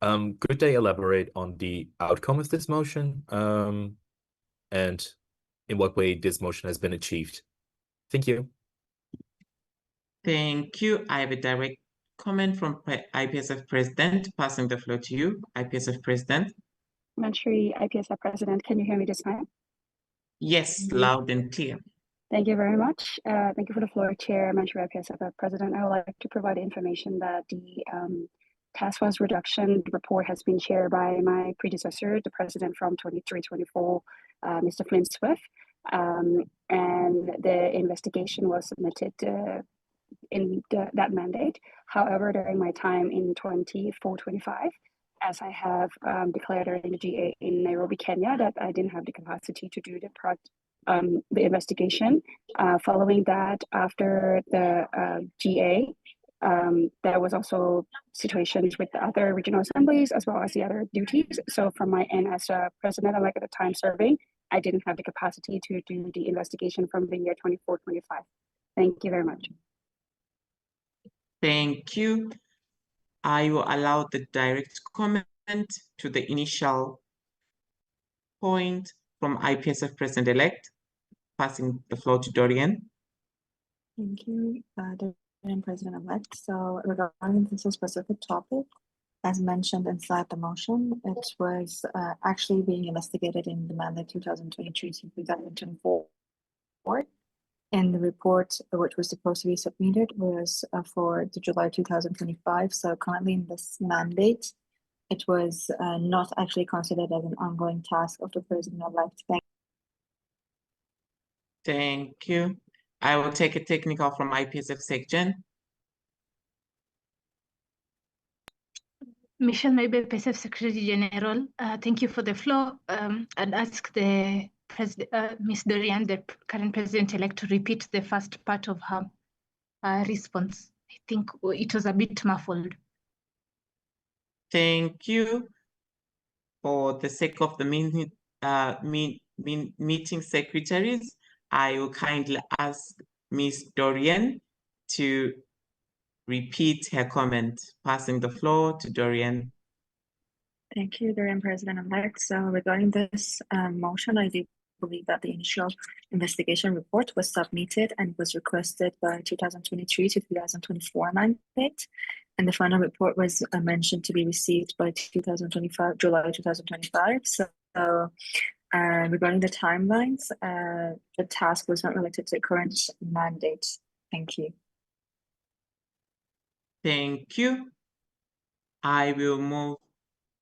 Could they elaborate on the outcome of this motion and in what way this motion has been achieved? Thank you. Thank you. I have a direct comment from IPSF President. Passing the floor to you, IPSF President. Manchuri, IPSF President, can you hear me this time? Yes, loud and clear. Thank you very much. Thank you for the floor, Chair, Manchuri, IPSF President. I would like to provide information that the task force reduction report has been shared by my predecessor, the President from 23-24, Mr. Flynn Swift, and the investigation was submitted in that mandate. However, during my time in 24-25, as I have declared during the GA in Nairobi, Kenya, that I didn't have the capacity to do the investigation. Following that, after the GA, there was also situations with the other regional assemblies as well as the other duties. So from my end as a president-elect at the time serving, I didn't have the capacity to do the investigation from the year 24-25. Thank you very much. Thank you. I will allow the direct comment to the initial point from IPSF President-elect. Passing the floor to Dorian. Thank you. Dorian, President-elect. So regarding this specific topic, as mentioned inside the motion, it was actually being investigated in the mandate 2023 to 2024. And the report, which was supposed to be submitted, was for the July 2025. So currently in this mandate, it was not actually considered as an ongoing task of the President-elect. Thank you. I will take a technical from IPSF SecGen. Michelle Maybe, IPSF Secretary General. Thank you for the floor. I'd ask the Ms. Dorian, the current President-elect, to repeat the first part of her response. I think it was a bit muffled. Thank you. For the sake of the meeting secretaries, I will kindly ask Ms. Dorian to repeat her comment. Passing the floor to Dorian. Thank you, Dorian, President-elect. So regarding this motion, I do believe that the initial investigation report was submitted and was requested by 2023 to 2024 mandate. And the final report was mentioned to be received by 2025, July 2025. So regarding the timelines, the task was not related to the current mandate. Thank you. Thank you. I will move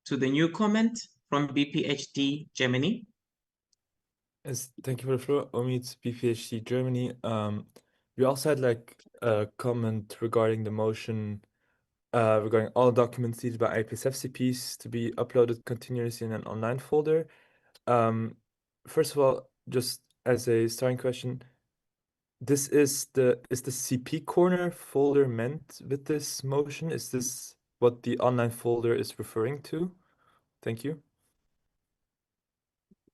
to the new comment from BPHD Germany. Yes, thank you for the floor. Omid, BPHD Germany. We also had like a comment regarding the motion regarding all documents needed by IPSF CPs to be uploaded continuously in an online folder. First of all, just as a starting question, this is the CP corner folder meant with this motion? Is this what the online folder is referring to? Thank you.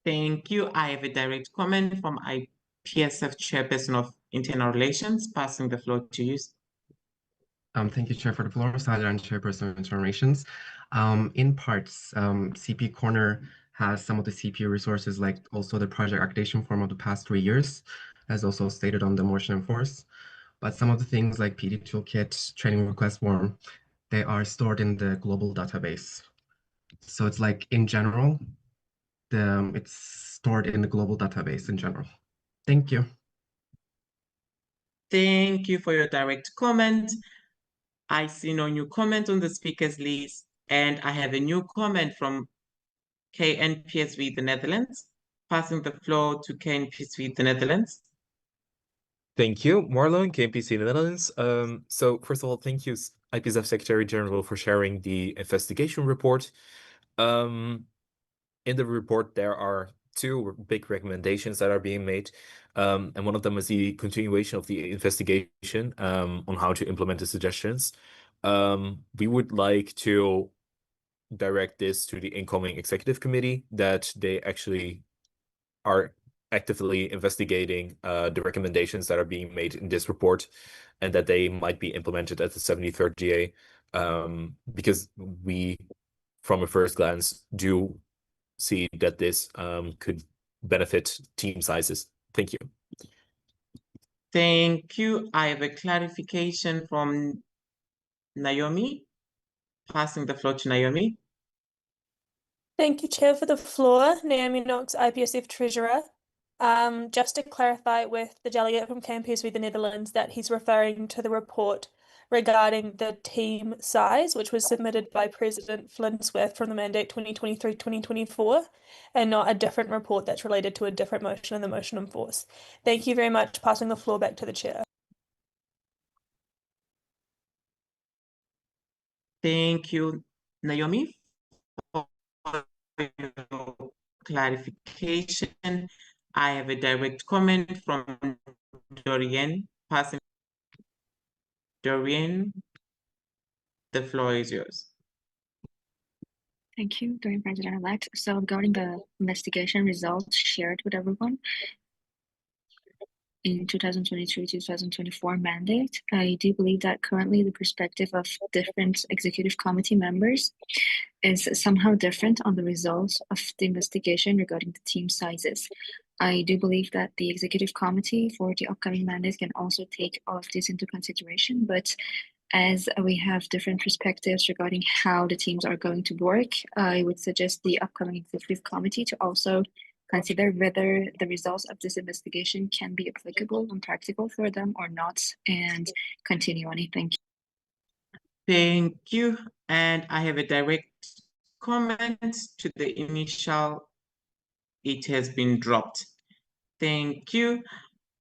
Thank you. I have a direct comment from IPSF Chairperson of Internal Relations. Passing the floor to you. Thank you, Chair, for the floor. Sajan, Chairperson of Internal Relations. In parts, CP Corner has some of the CP resources, like also the project accreditation form of the past 3 years, as also stated on the motion in force. But some of the things like PD Toolkit, training request form, they are stored in the global database. So it's like in general, it's stored in the global database in general. Thank you. Thank you for your direct comment. I see no new comment on the speakers list, and I have a new comment from KNPSV the Netherlands. Passing the floor to KNPSV the Netherlands. Thank you, Marlon, KNPC Netherlands. So first of all, thank you, IPSF Secretary General, for sharing the investigation report. In the report, there are 2 big recommendations that are being made. And one of them is the continuation of the investigation on how to implement the suggestions. We would like to direct this to the incoming executive committee, that they actually are actively investigating the recommendations that are being made in this report, and that they might be implemented at the 73rd GA, because we, from a first glance, do see that this could benefit team sizes. Thank you. Thank you. I have a clarification from Naomi. Passing the floor to Naomi. Thank you, Chair, for the floor. Naomi Knox, IPSF Treasurer. Just to clarify with the delegate from KNPSV the Netherlands that he's referring to the report regarding the team size, which was submitted by President Flinsworth from the mandate 2023-2024, and not a different report that's related to a different motion in the motion in force. Thank you very much. Passing the floor back to the Chair. Thank you, Naomi, for your clarification. I have a direct comment from Dorian. Passing Dorian, the floor is yours. Thank you, Dorian, President-elect. So regarding the investigation results shared with everyone in 2023-2024 mandate, I do believe that currently the perspective of different executive committee members is somehow different on the results of the investigation regarding the team sizes. I do believe that the executive committee for the upcoming mandate can also take all of this into consideration, but as we have different perspectives regarding how the teams are going to work, I would suggest the upcoming executive committee to also consider whether the results of this investigation can be applicable and practical for them or not, and continue on it. Thank you. Thank you. And I have a direct comment to the initial. It has been dropped. Thank you.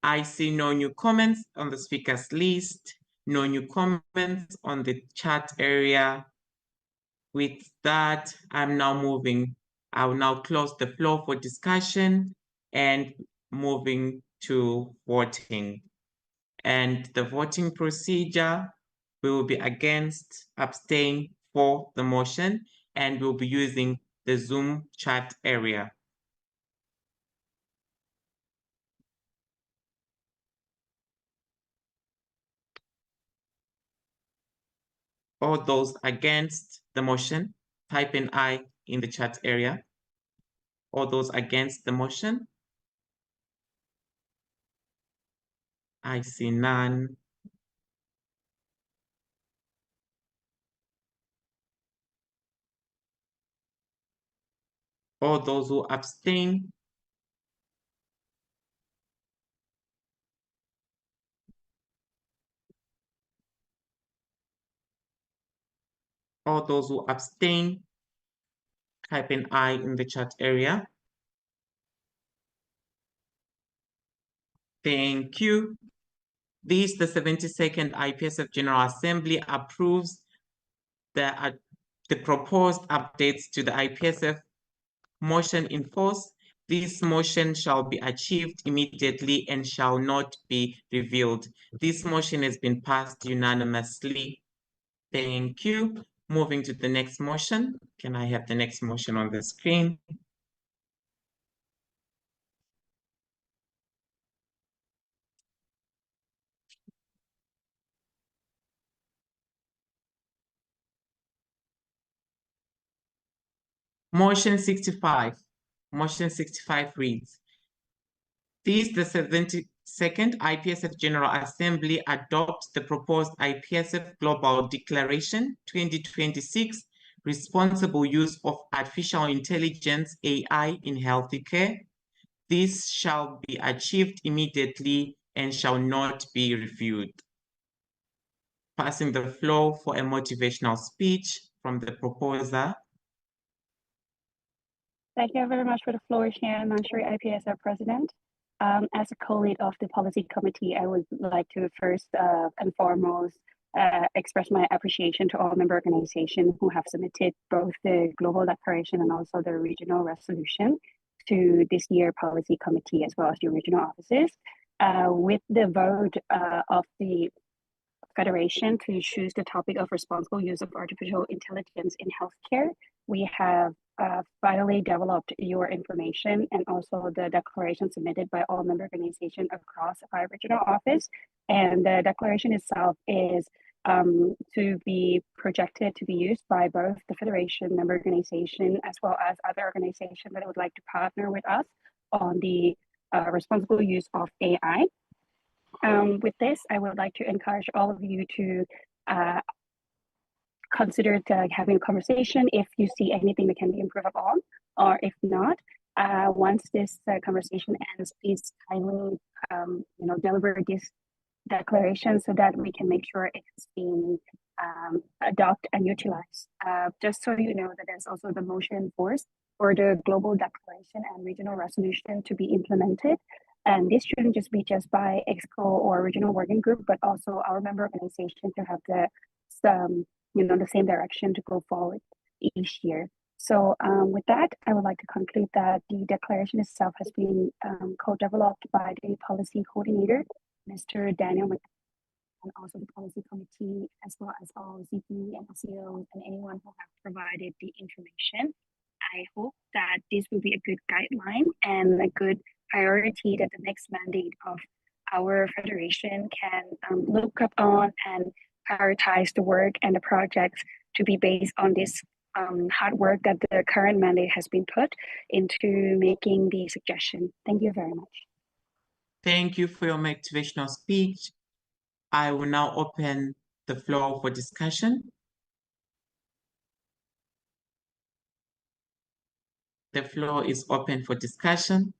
I see no new comments on the speakers list, no new comments on the chat area. With that, I'm now moving. I will now close the floor for discussion and moving to voting. And the voting procedure, we will be against, abstain for the motion, and we'll be using the Zoom chat area. All those against the motion, type in I in the chat area. All those against the motion? I see none. All those who abstain? All those who abstain, type in I in the chat area. Thank you. The 72nd IPSF General Assembly approves the proposed updates to the IPSF motion in force. This motion shall be achieved immediately and shall not be revealed. This motion has been passed unanimously. Thank you. Moving to the next motion. Can I have the next motion on the screen? Motion 65. Motion 65 reads, the 72nd IPSF General Assembly adopts the proposed IPSF Global Declaration 2026, Responsible Use of Artificial Intelligence, AI in Healthcare. This shall be achieved immediately and shall not be reviewed. Passing the floor for a motivational speech from the proposer. Thank you very much for the floor, Chair Mansouri, IPSF President. As a co-lead of the policy committee, I would like to first and foremost express my appreciation to all member organizations who have submitted both the global declaration and also the regional resolution to this year policy committee as well as the regional offices. With the vote of the Federation to choose the topic of responsible use of artificial intelligence in healthcare, we have finally developed your information and also the declaration submitted by all member organizations across our regional office. And the declaration itself is to be projected to be used by both the Federation member organization as well as other organizations that would like to partner with us on the responsible use of AI. With this, I would like to encourage all of you to consider having a conversation if you see anything that can be improved upon, or if not, once this conversation ends, please kindly deliver this declaration so that we can make sure it's being adopted and utilized. Just so you know that there's also the motion force for the global declaration and regional resolution to be implemented. And this shouldn't just be just by EXCO or regional working group, but also our member organization to have the same direction to go forward each year. So with that, I would like to conclude that the declaration itself has been co-developed by the policy coordinator, Mr. Daniel McDonald, and also the policy committee, as well as all CP and CEOs and anyone who have provided the information. I hope that this will be a good guideline and a good priority that the next mandate of our federation can look up on and prioritize the work and the projects to be based on this hard work that the current mandate has been put into making the suggestion. Thank you very much. Thank you for your motivational speech. I will now open the floor for discussion. The floor is open for discussion.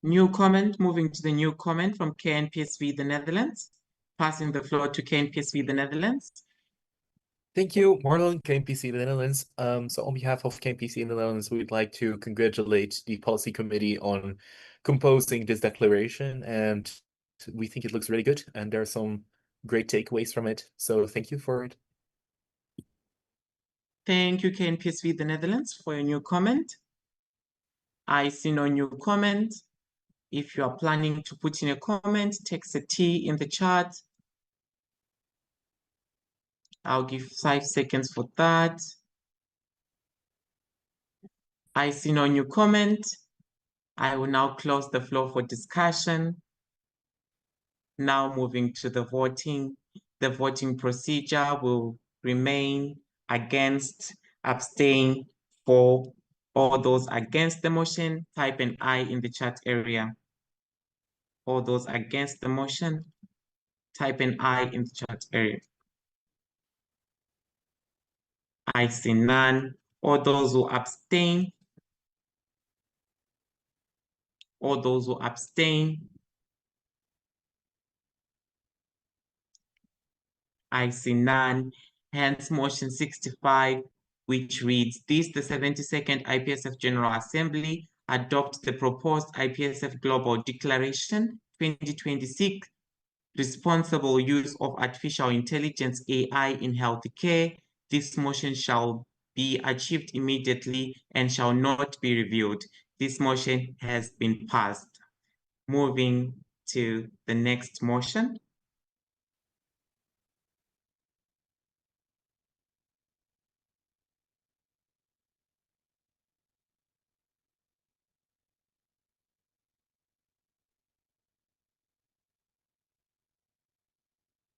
New comment, moving to the new comment from KNPSV, the Netherlands. Passing the floor to KNPSV, the Netherlands. Thank you, Marlon, KNPC the Netherlands. So on behalf of KNPC in the Netherlands, we'd like to congratulate the policy committee on composing this declaration, and we think it looks really good, and there are some great takeaways from it. So thank you for it. Thank you, KNPSV, the Netherlands, for your new comment. I see no new comment. If you are planning to put in a comment, text a T in the chat. I'll give 5 seconds for that. I see no new comment. I will now close the floor for discussion. Now moving to the voting. The voting procedure will remain against, abstain, for. All those against the motion, type an I in the chat area. All those against the motion, type an I in the chat area. I see none. All those who abstain, all those who abstain. I see none. Hence, motion 65, which reads, this, the 72nd IPSF General Assembly, adopt the proposed IPSF Global Declaration 2026, responsible use of artificial intelligence AI in healthcare. This motion shall be achieved immediately and shall not be reviewed. This motion has been passed. Moving to the next motion.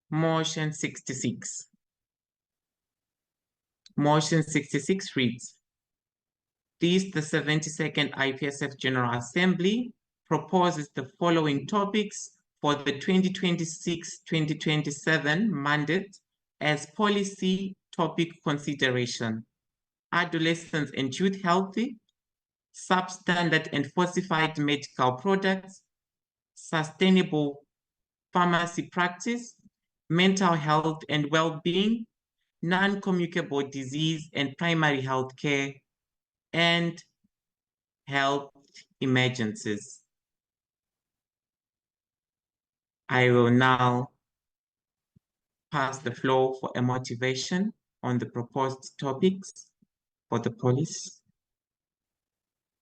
Motion 66. Motion 66 reads, this, the 72nd IPSF General Assembly, proposes the following topics for the 2026-2027 mandate as policy topic consideration: adolescents and youth healthy, substandard and falsified medical products, sustainable pharmacy practice, mental health and well-being, non-communicable disease and primary health care, and health emergencies. I will now pass the floor for a motivation on the proposed topics for the police.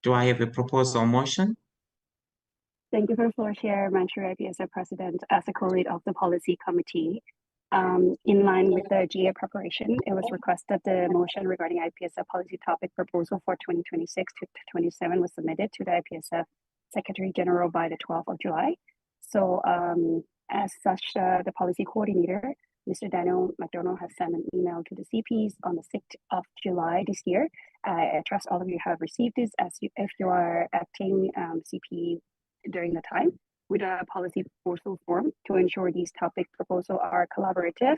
Do I have a proposal or motion? Thank you for the floor, Chair. Manchuri IPSF President, as a co-lead of the policy committee. In line with the GA preparation, it was requested the motion regarding IPSF policy topic proposal for 2026 to 27 was submitted to the IPSF Secretary General by the 12th of July. So as such, the policy coordinator, Mr. Daniel McDonald, has sent an email to the CPs on the 6th of July this year. I trust all of you have received this if you are acting CP during the time, with a policy proposal form to ensure these topic proposals are collaborative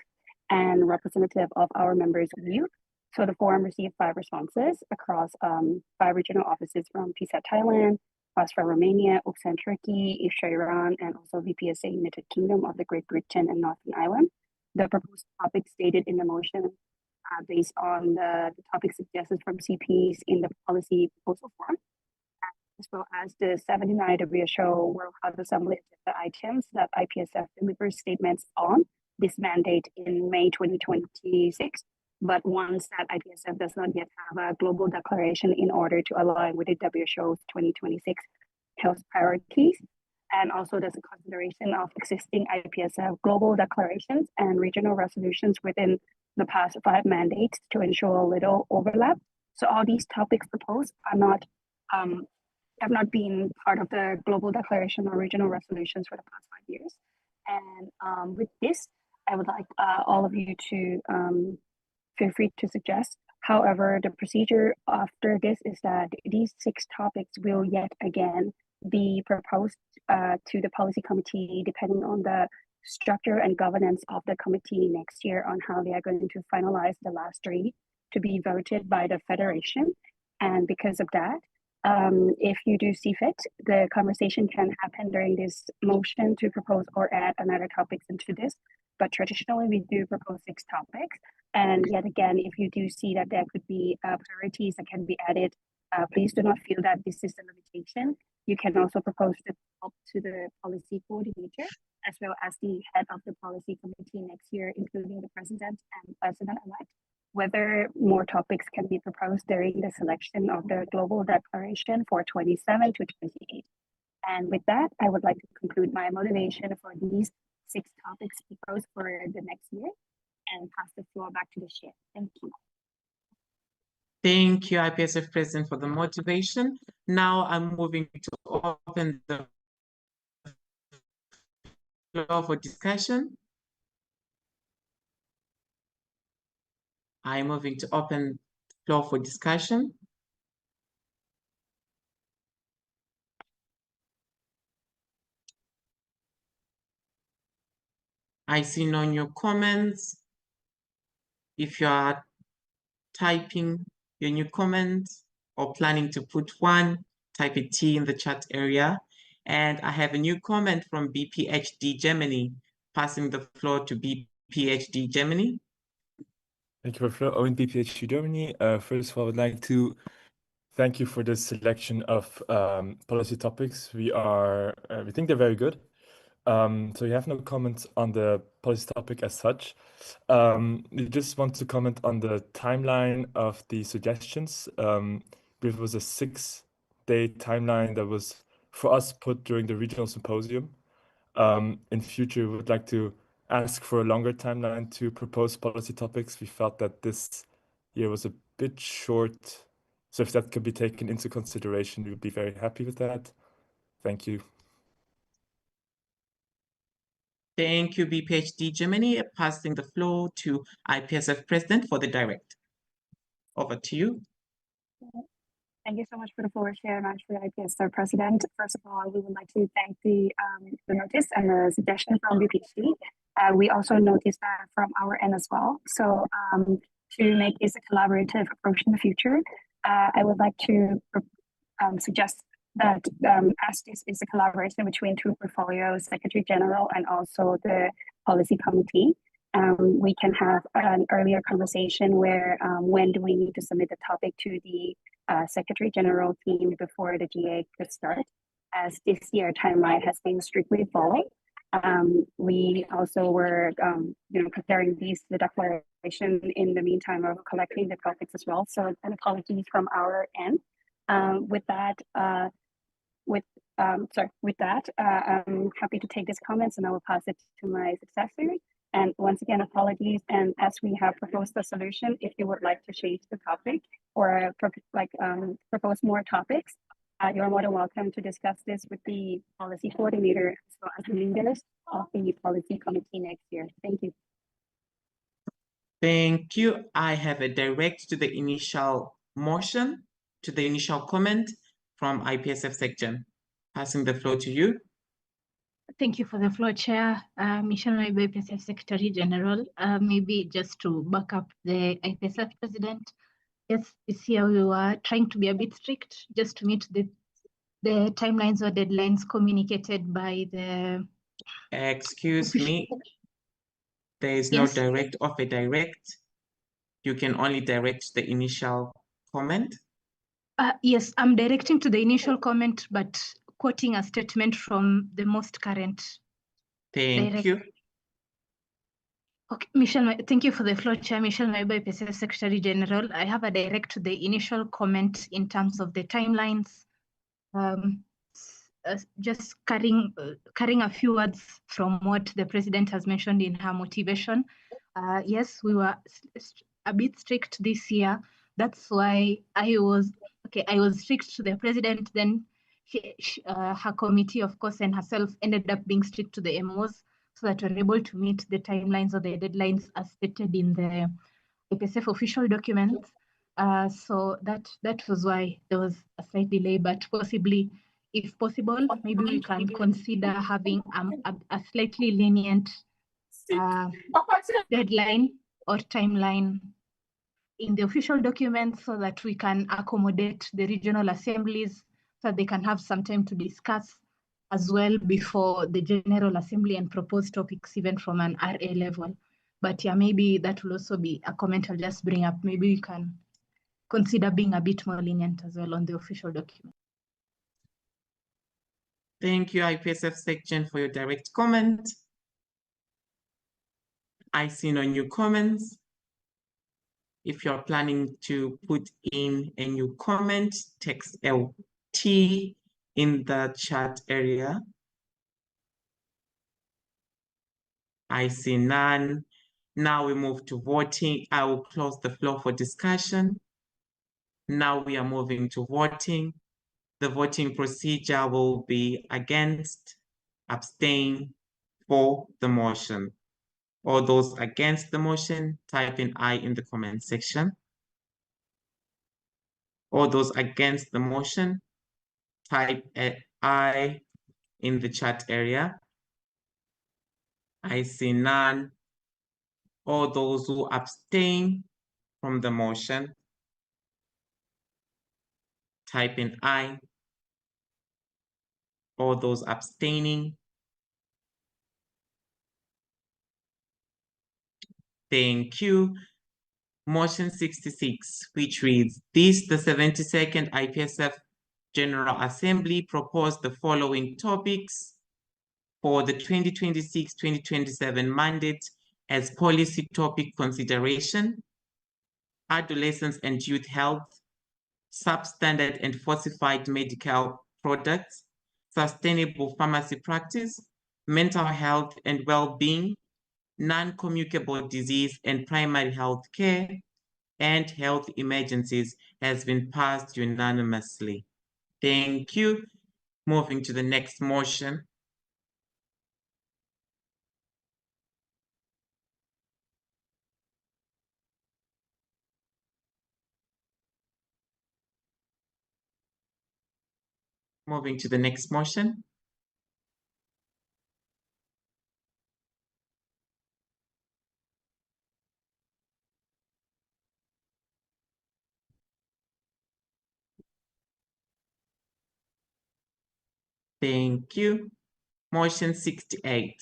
and representative of our members' view. So the forum received 5 responses across 5 regional offices from PSAT Thailand, PASFA Romania, UXAN Turkey, IFSHA Iran, and also VPSA United Kingdom of the Great Britain and Northern Ireland. The proposed topic stated in the motion based on the topic suggested from CPs in the policy proposal form, as well as the 79 WHO World Health Assembly items that IPSF delivers statements on this mandate in May 2026. But once that IPSF does not yet have a global declaration in order to align with the WHO's 2026 health priorities, and also there's a consideration of existing IPSF global declarations and regional resolutions within the past 5 mandates to ensure a little overlap. So all these topics proposed are not have not been part of the global declaration or regional resolutions for the past 5 years. And with this, I would like all of you to feel free to suggest. However, the procedure after this is that these 6 topics will yet again be proposed to the policy committee, depending on the structure and governance of the committee next year on how they are going to finalize the last 3 to be voted by the federation. And because of that, if you do see fit, the conversation can happen during this motion to propose or add another topics into this. But traditionally, we do propose 6 topics. And yet again, if you do see that there could be priorities that can be added, please do not feel that this is a limitation. You can also propose to talk to the policy coordinator, as well as the head of the policy committee next year, including the president and president-elect, whether more topics can be proposed during the selection of the global declaration for 27 to 28. And with that, I would like to conclude my motivation for these 6 topics proposed for the next year and pass the floor back to the chair. Thank you. Thank you, IPSF President, for the motivation. Now I'm moving to open the floor for discussion. I'm moving to open the floor for discussion. I see no new comments. If you are typing your new comment or planning to put one, type a T in the chat area. And I have a new comment from BPHD Germany. Passing the floor to BPHD Germany. Thank you for the floor. Owen, BPHD Germany. First of all, I would like to thank you for this selection of policy topics. We think they're very good. So we have no comments on the policy topic as such. We just want to comment on the timeline of the suggestions. It was a 6-day timeline that was, for us, put during the regional symposium. In future, we would like to ask for a longer timeline to propose policy topics. We felt that this year was a bit short. So if that could be taken into consideration, we would be very happy with that. Thank you. Thank you, BPHD Germany. Passing the floor to IPSF President for the direct. Over to you. Thank you so much for the floor, Chair, Manchester IPSF President. First of all, we would like to thank the notice and the suggestion from BPHD. We also noticed that from our end as well. So to make this a collaborative approach in the future, I would like to suggest that as this is a collaboration between 2 portfolios, Secretary General and also the Policy Committee, we can have an earlier conversation where when do we need to submit the topic to the Secretary General team before the GA could start, as this year timeline has been strictly followed. We also were preparing the declaration in the meantime of collecting the topics as well. So an apologies from our end. With that, I'm happy to take these comments and I will pass it to my successor. And once again, apologies. And as we have proposed the solution, if you would like to change the topic or propose more topics, you're more than welcome to discuss this with the policy coordinator as well as the leaders of the policy committee next year. Thank you. Thank you. I have a direct to the initial motion, to the initial comment from IPSF section. Passing the floor to you. Thank you for the floor, Chair. Michelle Maibe, IPSF Secretary General. Maybe just to back up the IPSF President. Yes, this year we were trying to be a bit strict just to meet the timelines or deadlines communicated by the... Excuse me. There is no direct of a direct. You can only direct the initial comment. Yes, I'm directing to the initial comment, but quoting a statement from the most current. Thank you. Okay, Michelle, thank you for the floor, Chair. Michelle Maibe, IPSF Secretary General. I have a direct to the initial comment in terms of the timelines. Just carrying a few words from what the President has mentioned in her motivation. Yes, we were a bit strict this year. That's why I was strict to the President. Then her committee, of course, and herself ended up being strict to the MOs so that we're able to meet the timelines or the deadlines as stated in the IPSF official documents. So that was why there was a slight delay, but possibly, if possible, maybe we can consider having a slightly lenient deadline or timeline in the official documents so that we can accommodate the regional assemblies so they can have some time to discuss as well before the General Assembly and propose topics even from an RA level. But yeah, maybe that will also be a comment I'll just bring up. Maybe we can consider being a bit more lenient as well on the official document. Thank you, IPSF section, for your direct comment. I see no new comments. If you're planning to put in a new comment, text LT in the chat area. I see none. Now we move to voting. I will close the floor for discussion. Now we are moving to voting. The voting procedure will be against, abstain, for the motion. All those against the motion, type in I in the comment section. All those against the motion, type I in the chat area. I see none. All those who abstain from the motion, type in I. All those abstaining. Thank you. Motion 66, which reads, this, the 72nd IPSF General Assembly proposed the following topics for the 2026-2027 mandate as policy topic consideration: adolescents and youth health, substandard and falsified medical products, sustainable pharmacy practice, mental health and well-being, non-communicable disease and primary health care, and health emergencies has been passed unanimously. Thank you. Moving to the next motion. Moving to the next motion. Thank you. Motion 68.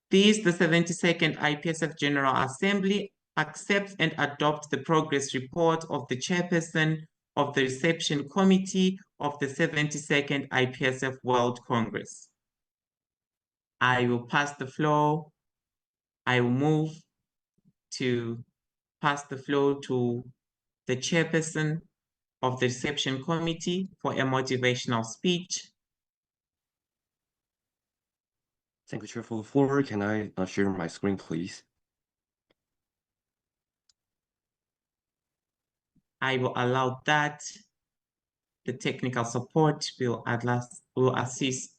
This, the 72nd IPSF General Assembly accepts and adopts the progress report of the chairperson of the reception committee of the 72nd IPSF World Congress. I will pass the floor. I will move to pass the floor to the chairperson of the reception committee for a motivational speech. Thank you, Chair, for the floor. Can I share my screen, please? I will allow that. The technical support will assist.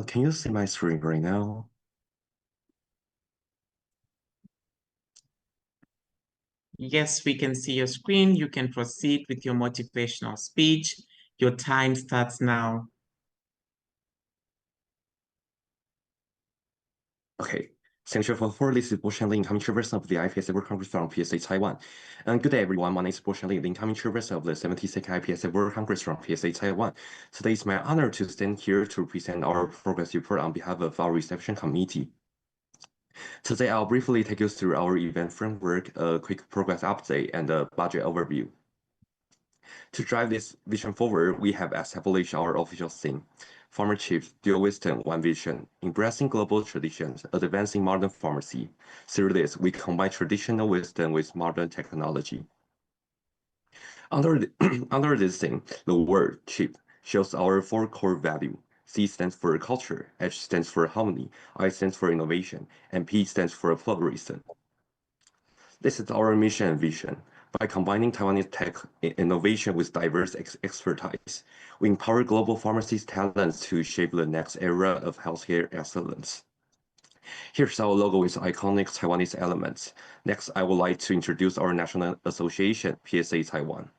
Can you see my screen right now? Yes, we can see your screen. You can proceed with your motivational speech. Your time starts now. Okay. Thank you for this is Bo Shanli, incoming chairperson of the IPSF World Congress from PSA Taiwan. And good day, everyone. My name is Bo Shanli, the incoming chairperson of the 72nd IPSF World Congress from PSA Taiwan. Today is my honor to stand here to present our progress report on behalf of our reception committee. Today, I'll briefly take you through our event framework, a quick progress update, and a budget overview. To drive this vision forward, we have established our official theme: Farmer Chiefs, Dual Wisdom, One Vision, embracing global traditions, advancing modern pharmacy. Through this, we combine traditional wisdom with modern technology. Under this theme, the word "chief" shows our four core values: C stands for culture, H stands for harmony, I stands for innovation, and P stands for pluralism. This is our mission and vision. By combining Taiwanese tech innovation with diverse expertise, we empower global pharmacies' talents to shape the next era of healthcare excellence. Here's our logo with iconic Taiwanese elements. Next, I would like to introduce our national association, PSA Taiwan.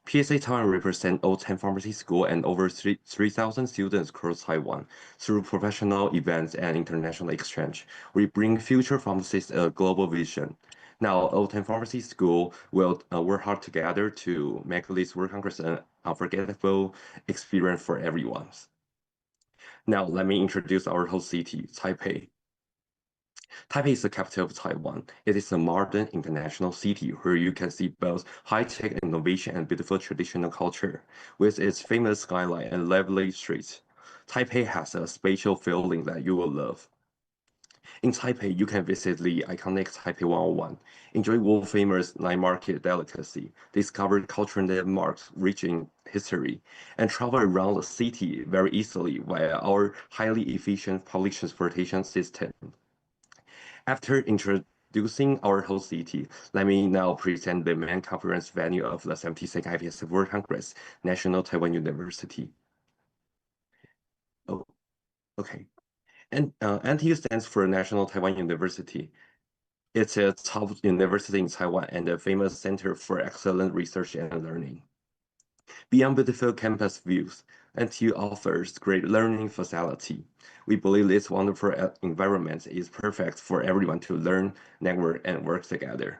PSA Taiwan represents all 10 pharmacy schools and over 3,000 students across Taiwan. Through professional events and international exchange, we bring future pharmacists a global vision. Now, all 10 pharmacy schools will work hard together to make this World Congress an unforgettable experience for everyone. Now, let me introduce our host city, Taipei. Taipei is the capital of Taiwan. It is a modern international city where you can see both high-tech innovation and beautiful traditional culture. With its famous skyline and lively streets, Taipei has a special feeling that you will love. In Taipei, you can visit the iconic Taipei 101, enjoy world-famous night market delicacy, discover cultural landmarks rich in history, and travel around the city very easily via our highly efficient public transportation system. After introducing our host city, let me now present the main conference venue of the 72nd IPSF World Congress, National Taiwan University. Oh, okay. And NTU stands for National Taiwan University. It's a top university in Taiwan and a famous center for excellent research and learning. Beyond beautiful campus views, NTU offers great learning facility. We believe this wonderful environment is perfect for everyone to learn, network, and work together.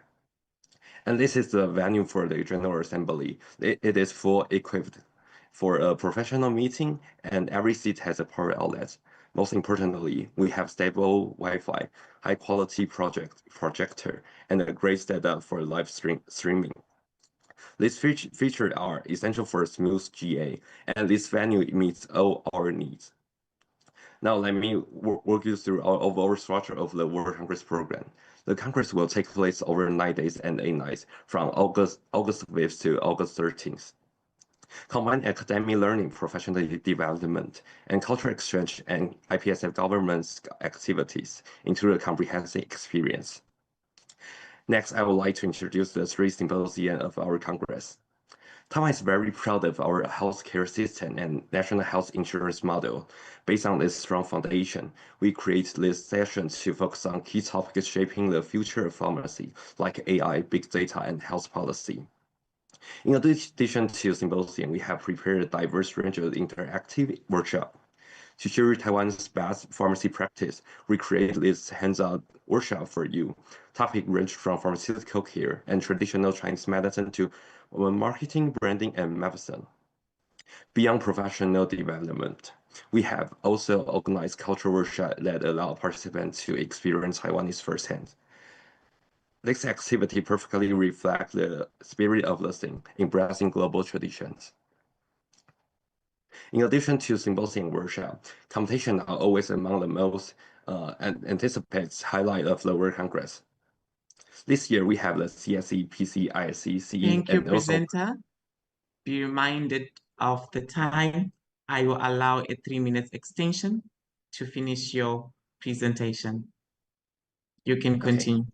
And this is the venue for the General Assembly. It is full equipped for a professional meeting, and every seat has a power outlet. Most importantly, we have stable Wi-Fi, high-quality projector, and a great setup for live streaming. These features are essential for a smooth GA, and this venue meets all our needs. Now let me walk you through our overall structure of the World Congress program. The Congress will take place over 9 days and 8 nights from August 5th to August 13th. Combine academic learning, professional development, and cultural exchange and IPSF government activities into a comprehensive experience. Next, I would like to introduce the 3 symposiums of our Congress. Taiwan is very proud of our healthcare system and national health insurance model. Based on this strong foundation, we create this session to focus on key topics shaping the future of pharmacy, like AI, big data, and health policy. In addition to symposium, we have prepared a diverse range of interactive workshops. To share Taiwan's best pharmacy practice, we create this hands-on workshop for you. Topic range from pharmaceutical care and traditional Chinese medicine to marketing, branding, and medicine. Beyond professional development, we have also organized cultural workshops that allow participants to experience Taiwanese firsthand. This activity perfectly reflects the spirit of the thing, embracing global traditions. In addition to symposium workshop, competition are always among the most anticipated highlight of the World Congress. This year we have the CSE, PC, ISE, CE, Thank you, and also presenter. Be reminded of the time. I will allow a 3-minute extension to finish your presentation. You can continue.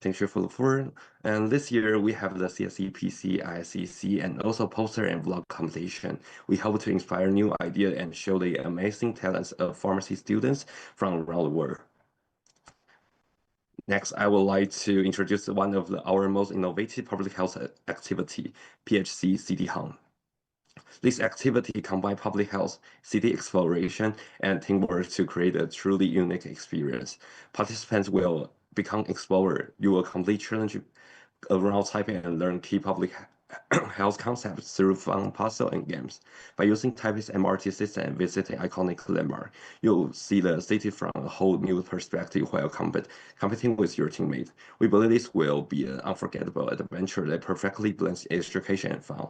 Thank you for the floor. And this year we have the CSE, PC, ISEC, and also poster and vlog competition. We hope to inspire new ideas and show the amazing talents of pharmacy students from around the world. Next, I would like to introduce one of our most innovative public health activity, PHC City Hunt. This activity combines public health, city exploration, and teamwork to create a truly unique experience. Participants will become explorers. You will complete challenge around Taipei and learn key public health concepts through fun puzzle and games. By using Taipei's MRT system and visiting iconic landmark, you'll see the city from a whole new perspective while competing with your teammates. We believe this will be an unforgettable adventure that perfectly blends education and fun.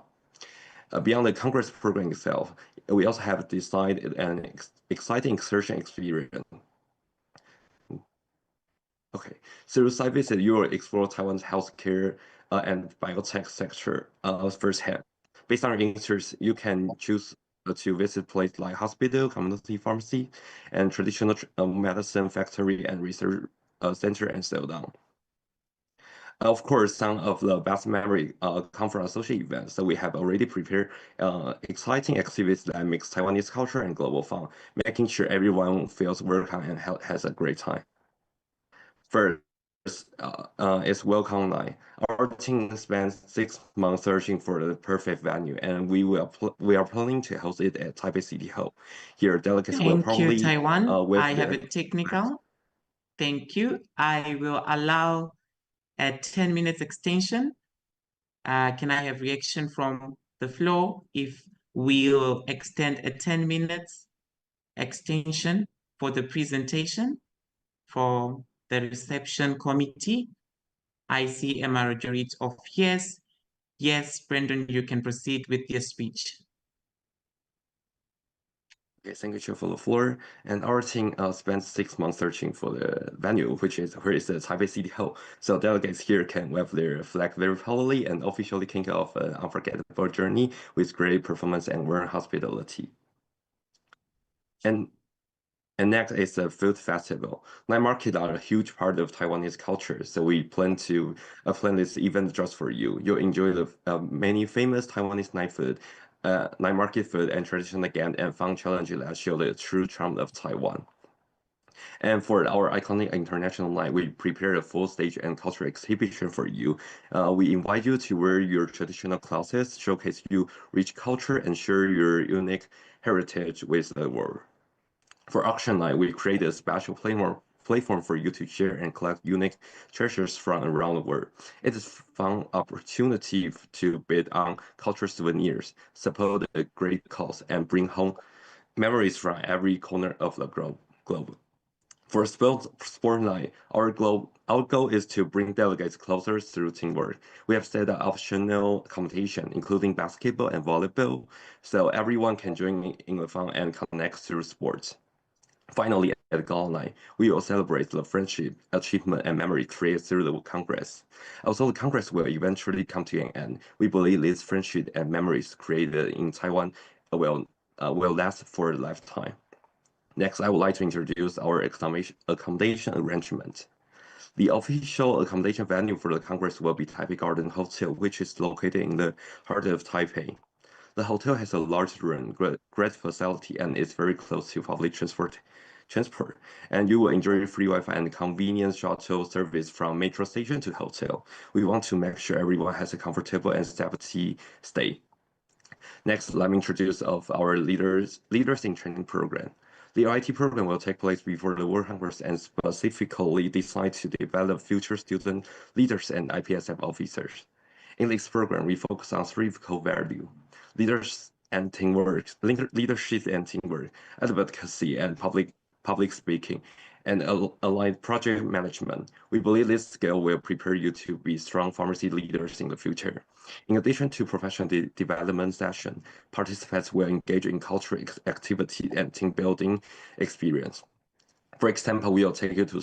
Beyond the Congress program itself, we also have designed an exciting excursion experience. Okay, through site visit, you will explore Taiwan's healthcare and biotech sector firsthand. Based on your interests, you can choose to visit places like hospital, community pharmacy, and traditional medicine factory and research center and so on. Of course, some of the best memory come from social events. So we have already prepared exciting activities that mix Taiwanese culture and global fun, making sure everyone feels welcome and has a great time. First, is Welcome Night. Our team spent 6 months searching for the perfect venue, and we are planning to host it at Taipei City Hall. Here, delegates will Thank you, probably Taiwan. with I have a their technical. Thank you. I will allow a 10 minutes extension. Can I have reaction from the floor if we'll extend a 10 minutes extension for the presentation for the reception committee? I see a majority of yes. Yes, Brendan, you can proceed with your speech. Okay, thank you, Chair, for the floor. And our team spent 6 months searching for the venue, which is where is the Taipei City Hall. So delegates here can wave their flag very proudly and officially kick off an unforgettable journey with great performance and warm hospitality. And next is the food festival. Night markets are a huge part of Taiwanese culture, so we plan this event just for you. You'll enjoy the many famous Taiwanese night market food, and traditional game and fun challenges that show the true charm of Taiwan. And for our iconic international night, we prepare a full stage and cultural exhibition for you. We invite you to wear your traditional clothes, showcase your rich culture, and share your unique heritage with the world. For auction night, we created a special platform for you to share and collect unique treasures from around the world. It is a fun opportunity to bid on cultural souvenirs, support a great cause, and bring home memories from every corner of the globe. For sport night, our goal is to bring delegates closer through teamwork. We have set up optional competition, including basketball and volleyball, so everyone can join in the fun and connect through sports. Finally, at Gala Night, we will celebrate the friendship, achievement, and memory created through the Congress. Although the Congress will eventually come to an end, we believe these friendship and memories created in Taiwan will last for a lifetime. Next, I would like to introduce our accommodation arrangement. The official accommodation venue for the Congress will be Taipei Garden Hotel, which is located in the heart of Taipei. The hotel has a large room, great facility, and is very close to public transport, and you will enjoy free Wi-Fi and convenient shuttle service from metro station to hotel. We want to make sure everyone has a comfortable and stability stay. Next, let me introduce our leaders in training program. The IT program will take place before the World Congress and specifically designed to develop future student leaders and IPSF officers. In this program, we focus on 3 core values: leadership and teamwork, advocacy and public speaking, and aligned project management. We believe this skill will prepare you to be strong pharmacy leaders in the future. In addition to professional development session, participants will engage in cultural activity and team building experience. For example, we will take you to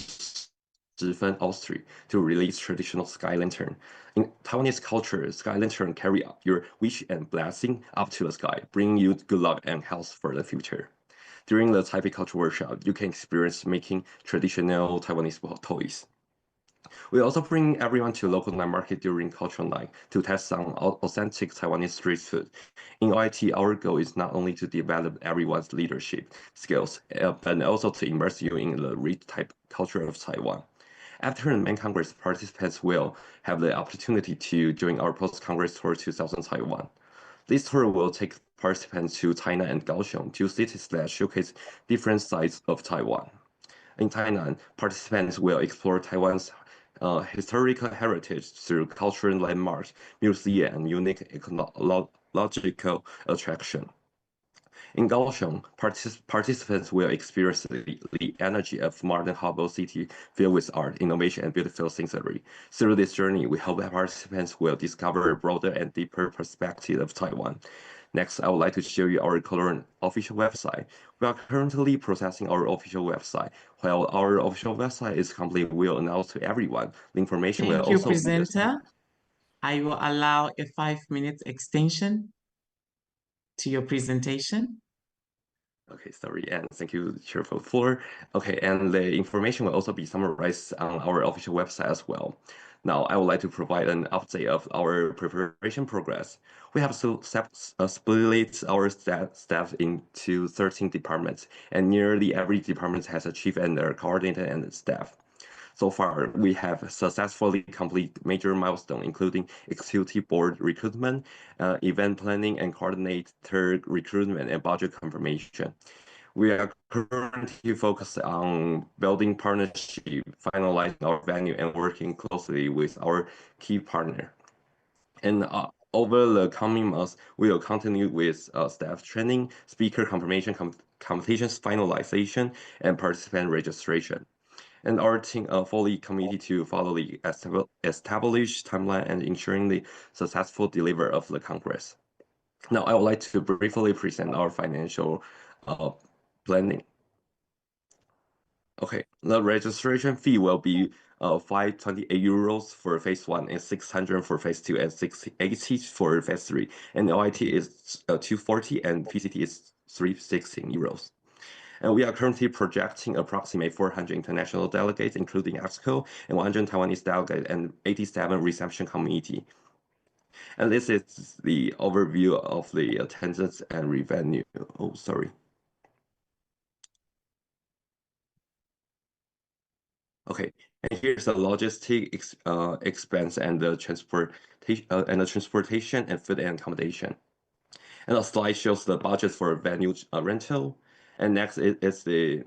Zhifen, Austria, to release traditional sky lantern. In Taiwanese culture, sky lantern carry your wish and blessing up to the sky, bringing you good luck and health for the future. During the Taipei Culture Workshop, you can experience making traditional Taiwanese toys. We also bring everyone to local night market during cultural night to test some authentic Taiwanese street food. In OIT, our goal is not only to develop everyone's leadership skills, but also to immerse you in the rich culture of Taiwan. After the main Congress, participants will have the opportunity to join our post-Congress tour to Southern Taiwan. This tour will take participants to Tainan and Kaohsiung, 2 cities that showcase different sides of Taiwan. In Tainan, participants will explore Taiwan's historical heritage through cultural landmarks, museums, and unique ecological attraction. In Kaohsiung, participants will experience the energy of modern harbor city filled with art, innovation, and beautiful scenery. Through this journey, we hope that participants will discover a broader and deeper perspective of Taiwan. Next, I would like to show you our current official website. We are currently processing our official website. While our official website is complete, we'll announce to everyone. The information will Thank you, also be presenter. I will allow a 5 minutes extension. to your presentation. Okay, sorry, and thank you, Chair, for the floor. Okay, and the information will also be summarized on our official website as well. Now, I would like to provide an update of our preparation progress. We have split our staff into 13 departments, and nearly every department has achieved and are coordinated and staff. So far, we have successfully completed major milestones, including executive board recruitment, event planning and coordinator recruitment, and budget confirmation. We are currently focused on building partnership, finalizing our venue, and working closely with our key partner. And over the coming months, we will continue with staff training, speaker confirmation, competitions finalization, and participant registration. And our team fully committed to follow the established timeline and ensuring the successful delivery of the Congress. Now, I would like to briefly present our financial planning. Okay, the registration fee will be 528 euros for phase 1 and 600 for phase 2 and 680 for phase 3. And LIT is 240 and PCT is 316 euros. And we are currently projecting approximately 400 international delegates, including EXCO, and 100 Taiwanese delegates, and 87 reception committee. And this is the overview of the attendance and revenue. Oh, sorry. Okay, and here's the logistic expense and the transportation and food and accommodation. And the slide shows the budget for venue rental. And next is the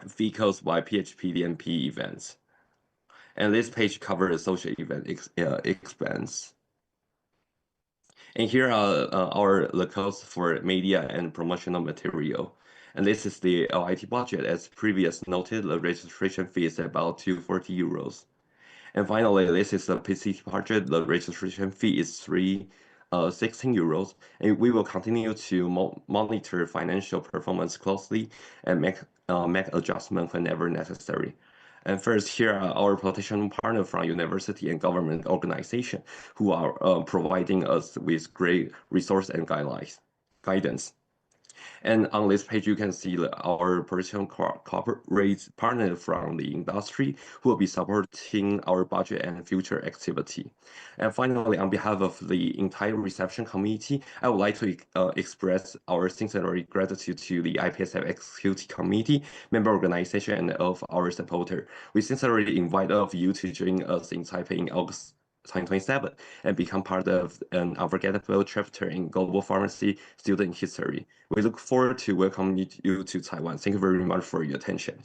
vehicles by PHP DMP events. And this page covers the social event expense. And here are the costs for media and promotional material. And this is the LIT budget. As previous noted, the registration fee is about 240 euros. And finally, this is the PCT budget. The registration fee is 316 euros. And we will continue to monitor financial performance closely and make adjustments whenever necessary. And first, here are our protection partner from university and government organization who are providing us with great resource and guidance. And on this page, you can see our protection corporate partner from the industry who will be supporting our budget and future activity. And finally, on behalf of the entire reception committee, I would like to express our sincere gratitude to the IPSF Executive Committee, member organization, and of our supporter. We sincerely invite all of you to join us in Taipei in August 2027 and become part of an unforgettable chapter in global pharmacy student history. We look forward to welcoming you to Taiwan. Thank you very much for your attention.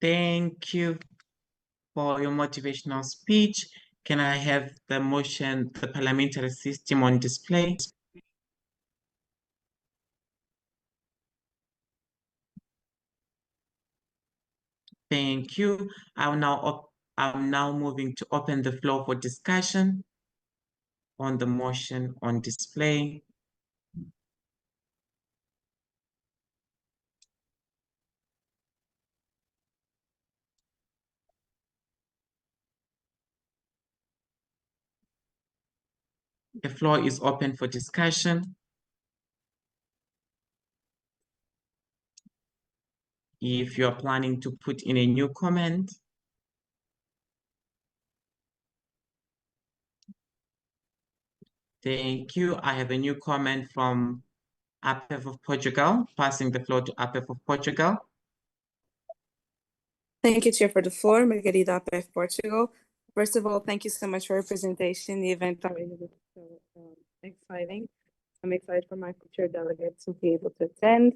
Thank you for your motivational speech. Can I have the motion, the parliamentary system on display? Thank you. I'm now moving to open the floor for discussion on the motion on display. The floor is open for discussion. If you're planning to put in a new comment, thank you. I have a new comment from IPF of Portugal, passing the floor to IPF of Portugal. Thank you, Chair, for the floor. Margarida, IPF Portugal. First of all, thank you so much for your presentation. The event already was so exciting. I'm excited for my future delegates to be able to attend.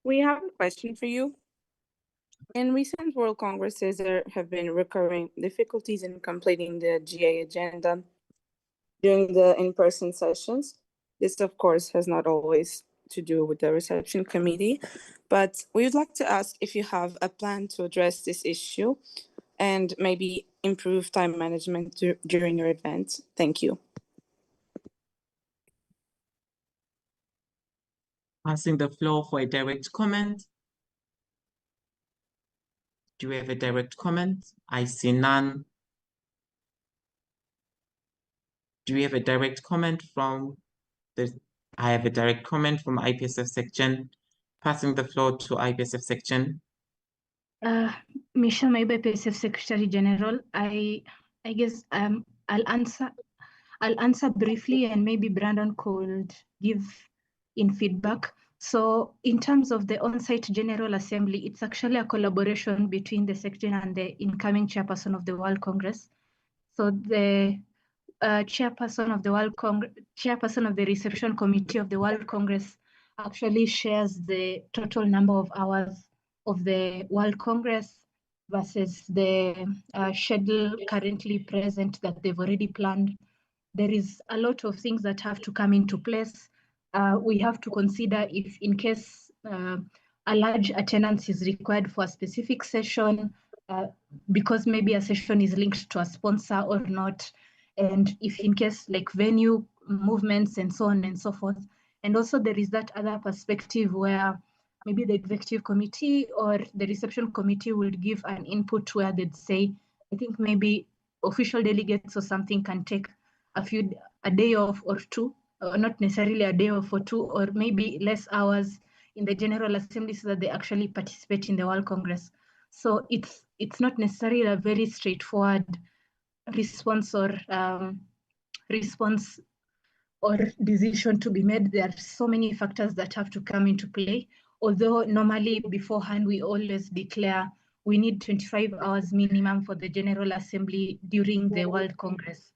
We have a question for you. In recent World Congresses, there have been recurring difficulties in completing the GA agenda during the in-person sessions. This, of course, has not always to do with the reception committee, but we would like to ask if you have a plan to address this issue and maybe improve time management during your event. Thank you. Passing the floor for a direct comment. Do we have a direct comment? I see none. Do we have a direct comment from I have a direct comment from IPSF section. Passing the floor to IPSF section. Michelle Maiba, IPSF Secretary General. I guess I'll answer briefly, and maybe Brandon could give in feedback. So in terms of the on-site General Assembly, it's actually a collaboration between the section and the incoming chairperson of the World Congress. So the chairperson of the chairperson of the reception committee of the World Congress actually shares the total number of hours of the World Congress versus the schedule currently present that they've already planned. There is a lot of things that have to come into place. We have to consider if in case a large attendance is required for a specific session, because maybe a session is linked to a sponsor or not, and if in case like venue movements and so on and so forth. And also there is that other perspective where maybe the executive committee or the reception committee would give an input where they'd say, I think maybe official delegates or something can take a day off or two, or not necessarily a day off or two, or maybe less hours in the General Assembly so that they actually participate in the World Congress. So it's not necessarily a very straightforward response or decision to be made. There are so many factors that have to come into play. Although normally beforehand we always declare we need 25 hours minimum for the General Assembly during the World Congress.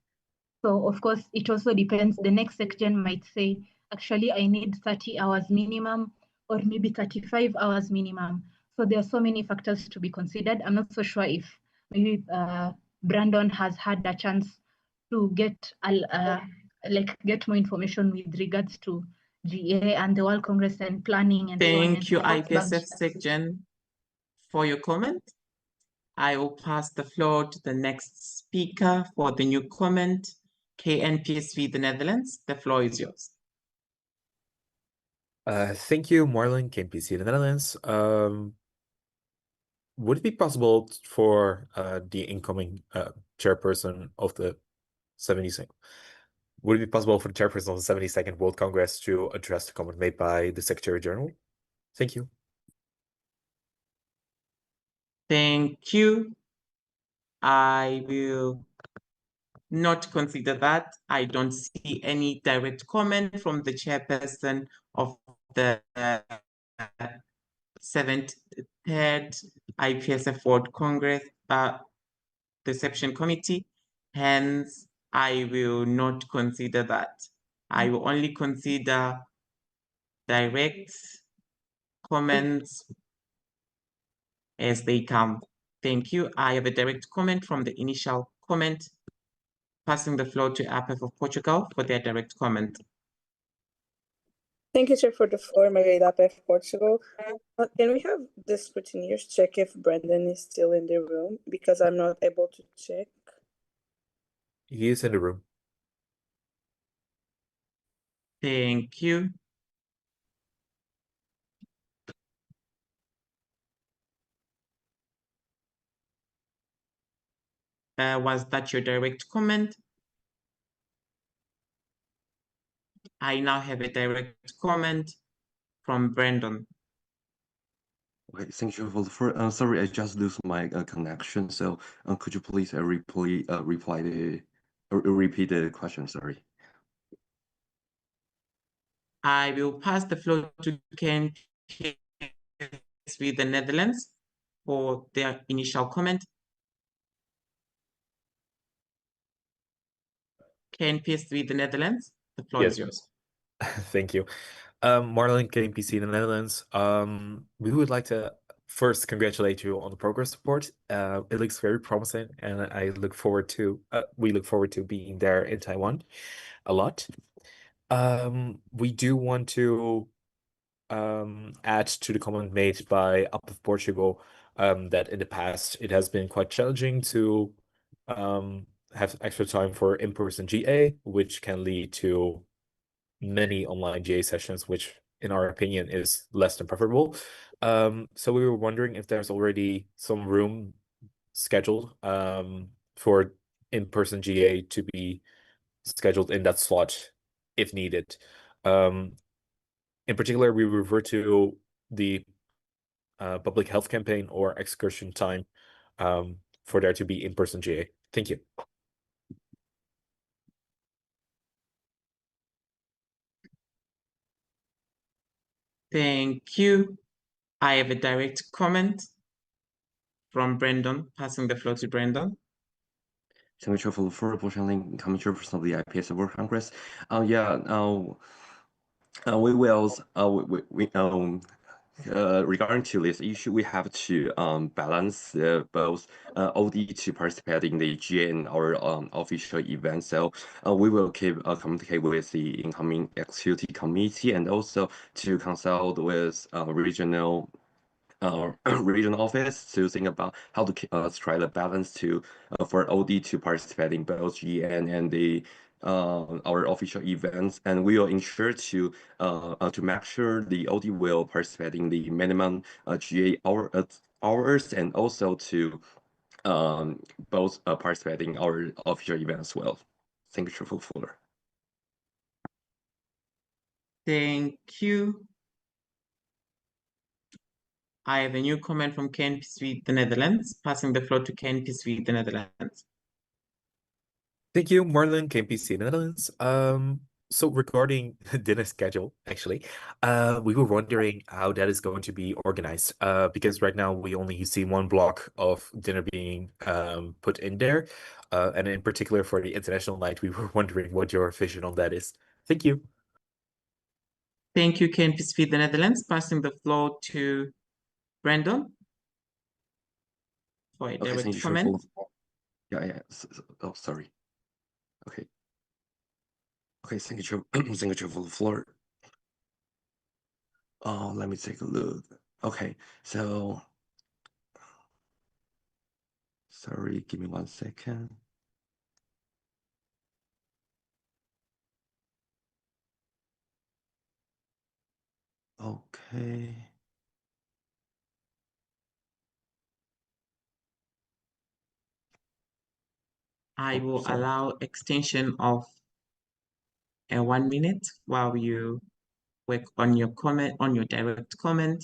So of course, it also depends. The next section might say, actually, I need 30 hours minimum, or maybe 35 hours minimum. So there are so many factors to be considered. I'm not so sure if maybe Brandon has had a chance to get more information with regards to GA and the World Congress and planning and so on. Thank you, IPSF section, for your comment. I will pass the floor to the next speaker for the new comment. KNPSV, the Netherlands. The floor is yours. Thank you, Marlon, KNPC, the Netherlands. Would it be possible for the incoming chairperson of the 72nd? Would it be possible for the chairperson of the 72nd World Congress to address the comment made by the Secretary General? Thank you. Thank you. I will not consider that. I don't see any direct comment from the chairperson of the 73rd IPSF World Congress Reception Committee. Hence, I will not consider that. I will only consider direct comments as they come. Thank you. I have a direct comment from the initial comment. Passing the floor to APF of Portugal for their direct comment. Thank you, Chair, for the floor. Margarida APF Portugal. Can we have the scrutineers check if Brendan is still in the room? Because I'm not able to check. He is in the room. Thank you. Was that your direct comment? I now have a direct comment from Brandon. Okay, thank you for the first. Sorry, I just lose my connection. So, could you please repeat the question? Sorry. I will pass the floor to Ken with the Netherlands for their initial comment. Ken with the Netherlands, the floor is yours. Thank you. Marlon, KNPC in the Netherlands. We would like to first congratulate you on the progress report. It looks very promising, and we look forward to being there in Taiwan a lot. We do want to add to the comment made by Up of Portugal that in the past it has been quite challenging to have extra time for in-person GA, which can lead to many online GA sessions, which in our opinion is less than preferable. So we were wondering if there's already some room scheduled for in-person GA to be scheduled in that slot if needed. In particular, we refer to the public health campaign or excursion time for there to be in-person GA. Thank you. Thank you. I have a direct comment from Brendan, passing the floor to Brendan. Thank you for the portion link incoming chairperson of the IPSF World Congress. We will regarding to this issue, we have to balance both OD to participate in the GA and our official event. So we will keep communicate with the incoming executive committee and also to consult with regional office to think about how to try the balance to for OD to participate in both GN and the our official events, and we will ensure to make sure the OD will participate in the minimum GA hours and also to both participate in our official event as well. Thank you, Chair Fuller. Thank you. I have a new comment from KNPSV, the Netherlands, passing the floor to KNPSV, the Netherlands. Thank you, Marlon, KNPC Netherlands. So regarding dinner schedule, actually, we were wondering how that is going to be organized. Because right now we only see one block of dinner being put in there. And in particular for the international night, we were wondering what your vision on that is. Thank you. Thank you, KNPSV, the Netherlands, passing the floor to Brendan for a direct comment. Yeah. Oh, sorry. Okay, thank you, Chair. Thank you, Chair, for the floor. Let me take a look. Okay, so sorry, give me 1 second. Okay. I will allow extension of 1 minute while you work on your comment, on your direct comment.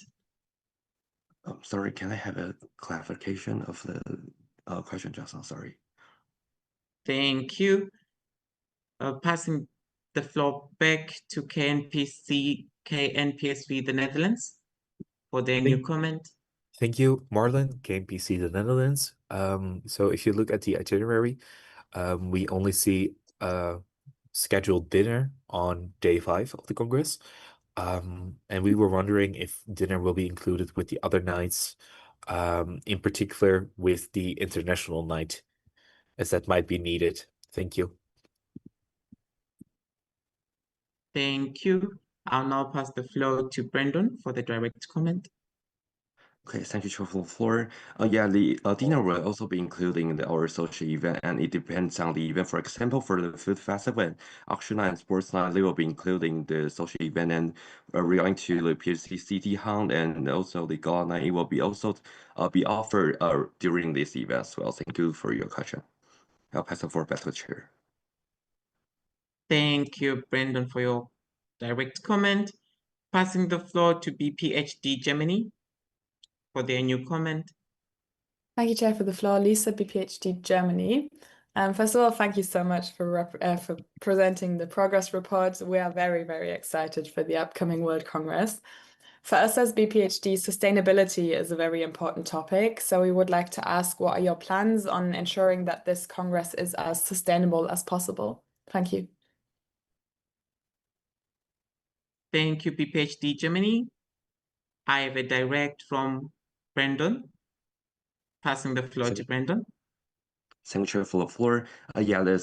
Sorry, can I have a clarification of the question, Justin? Sorry. Thank you. Passing the floor back to KNPSV, the Netherlands, for their new comment. Thank you, Marlon, KNPC, the Netherlands. So if you look at the itinerary, we only see a scheduled dinner on day 5 of the Congress. And we were wondering if dinner will be included with the other nights, in particular with the international night, as that might be needed. Thank you. Thank you. I'll now pass the floor to Brendan for the direct comment. Okay, thank you, Chair, for the floor. Yeah, the dinner will also be including our social event, and it depends on the event. For example, for the food festival and auction night and sports night, they will be including the social event, and regarding to the PhD CD hunt and also the gala night, it will be also be offered during this event as well. Thank you for your question. I'll pass the floor back to the Chair. Thank you, Brendan, for your direct comment. Passing the floor to BPHD Germany for their new comment. Thank you, Chair, for the floor. Lisa, BPHD Germany. First of all, thank you so much for presenting the progress report. We are very, very excited for the upcoming World Congress. For us as BPHD, sustainability is a very important topic. So we would like to ask, what are your plans on ensuring that this Congress is as sustainable as possible? Thank you. Thank you, BPHD Germany. I have a direct from Brendan. Passing the floor to Brendan. Thank you for the floor. Yeah, the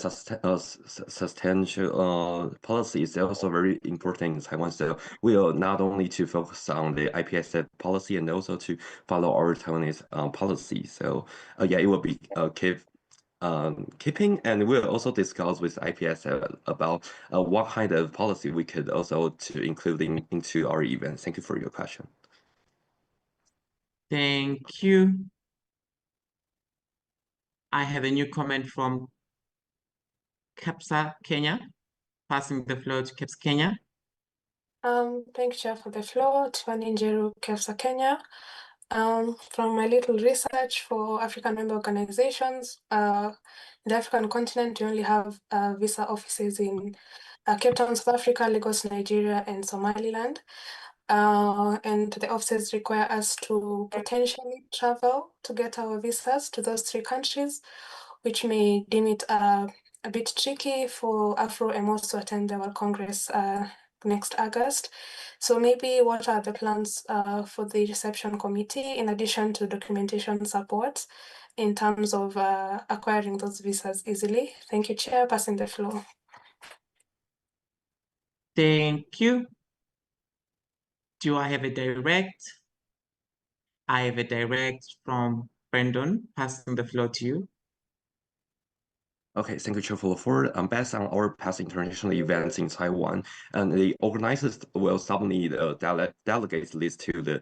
sustainable policy is also very important in Taiwan. So we will not only to focus on the IPSF policy and also to follow our Taiwanese policy. So yeah, it will be keeping, and we'll also discuss with IPSF about what kind of policy we could also to include into our event. Thank you for your question. Thank you. I have a new comment from Kapsa, Kenya. Passing the floor to Kapsa, Kenya. Thank you, Chair, for the floor. Tiffany Njeru, Kapsa, Kenya. From my little research for African member organizations, the African continent, we only have visa offices in Cape Town, South Africa, Lagos, Nigeria, and Somaliland. And the offices require us to potentially travel to get our visas to those 3 countries, which may deem it a bit tricky for Afro EMOS to attend the World Congress next August. So maybe what are the plans for the reception committee in addition to documentation support in terms of acquiring those visas easily? Thank you, Chair. Passing the floor. Thank you. Do I have a direct? I have a direct from Brandon. Passing the floor to you. Okay, thank you, Chair, for the floor. Based on our past international events in Taiwan, and the organizers will submit a delegates list to the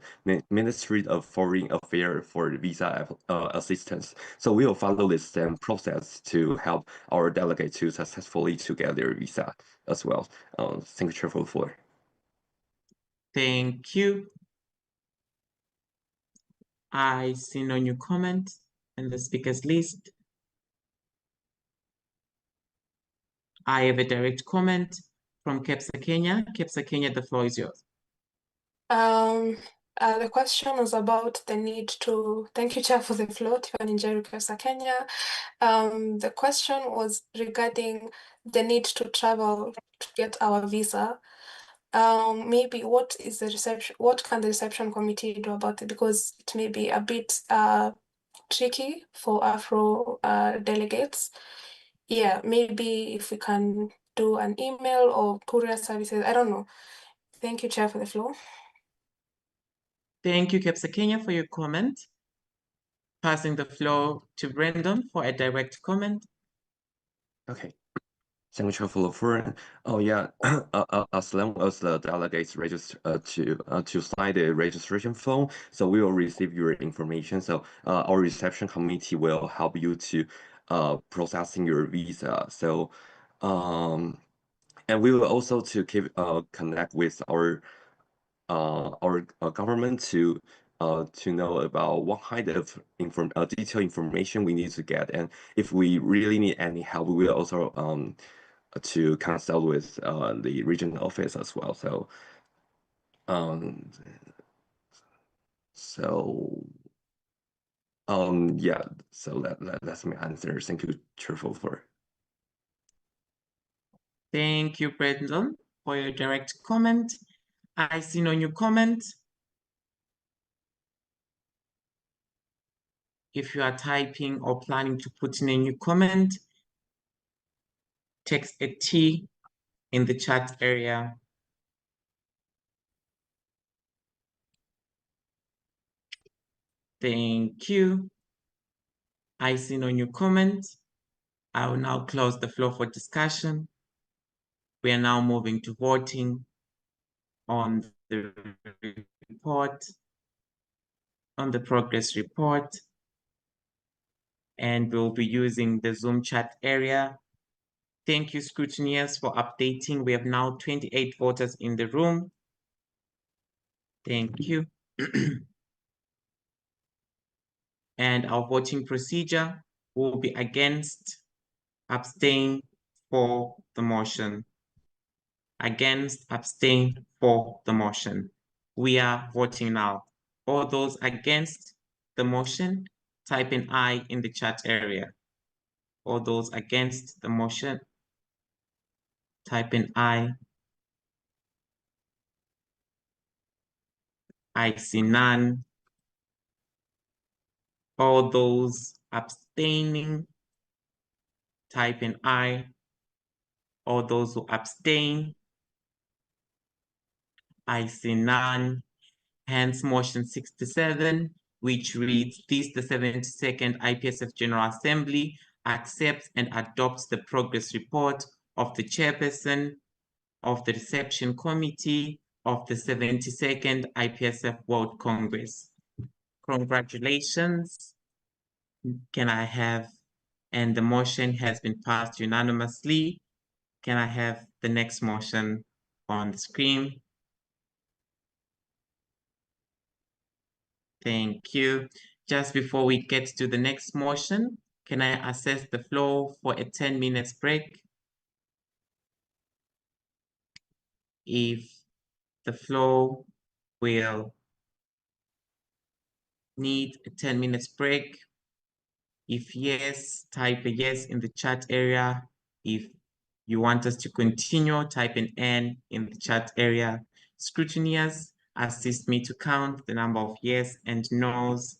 Ministry of Foreign Affairs for visa assistance. So we will follow the same process to help our delegates to successfully to get their visa as well. Thank you, Chair, for the floor. Thank you. I see no new comment in the speakers list. I have a direct comment from Kapsa, Kenya. Kapsa, Kenya, the floor is yours. The question was about the need to, thank you, Chair, for the floor, Tiffany Njeru, Kapsa, Kenya. The question was regarding the need to travel to get our visa. Maybe what can the reception committee do about it? Because it may be a bit tricky for Afro delegates. Yeah, maybe if we can do an email or courier services, I don't know. Thank you, Chair, for the floor. Thank you, Kapsa, Kenya, for your comment. Passing the floor to Brandon for a direct comment. Okay. Thank you, Chair, for the floor. Oh yeah, as long as the delegates register to sign the registration form, so we will receive your information. So our reception committee will help you to processing your visa. So and we will also to keep connect with our government to know about what kind of detailed information we need to get, and if we really need any help, we will also to consult with the regional office as well. So yeah, so that's my answer. Thank you, Chair, for. Thank you, Brandon, for your direct comment. I see no new comment. If you are typing or planning to put in a new comment, text a T in the chat area. Thank you. I see no new comment. I will now close the floor for discussion. We are now moving to voting on the report, on the progress report, and we'll be using the Zoom chat area. Thank you, scrutineers, for updating. We have now 28 voters in the room. Thank you. And our voting procedure will be against, abstain, for the motion. Against, abstain, for the motion. We are voting now. All those against the motion, type in I in the chat area. All those against the motion, type in I. I see none. All those abstaining, type in I. All those who abstain, I see none. Hence, motion 67, which reads, this the 72nd IPSF General Assembly accepts and adopts the progress report of the chairperson of the reception committee of the 72nd IPSF World Congress. Congratulations. Can I have and the motion has been passed unanimously. Can I have the next motion on the screen? Thank you. Just before we get to the next motion, can I assess the floor for a 10 minutes break? If the floor will need a 10 minutes break. If yes, type a yes in the chat area. If you want us to continue, type an N in the chat area. Scrutineers, assist me to count the number of yes and no's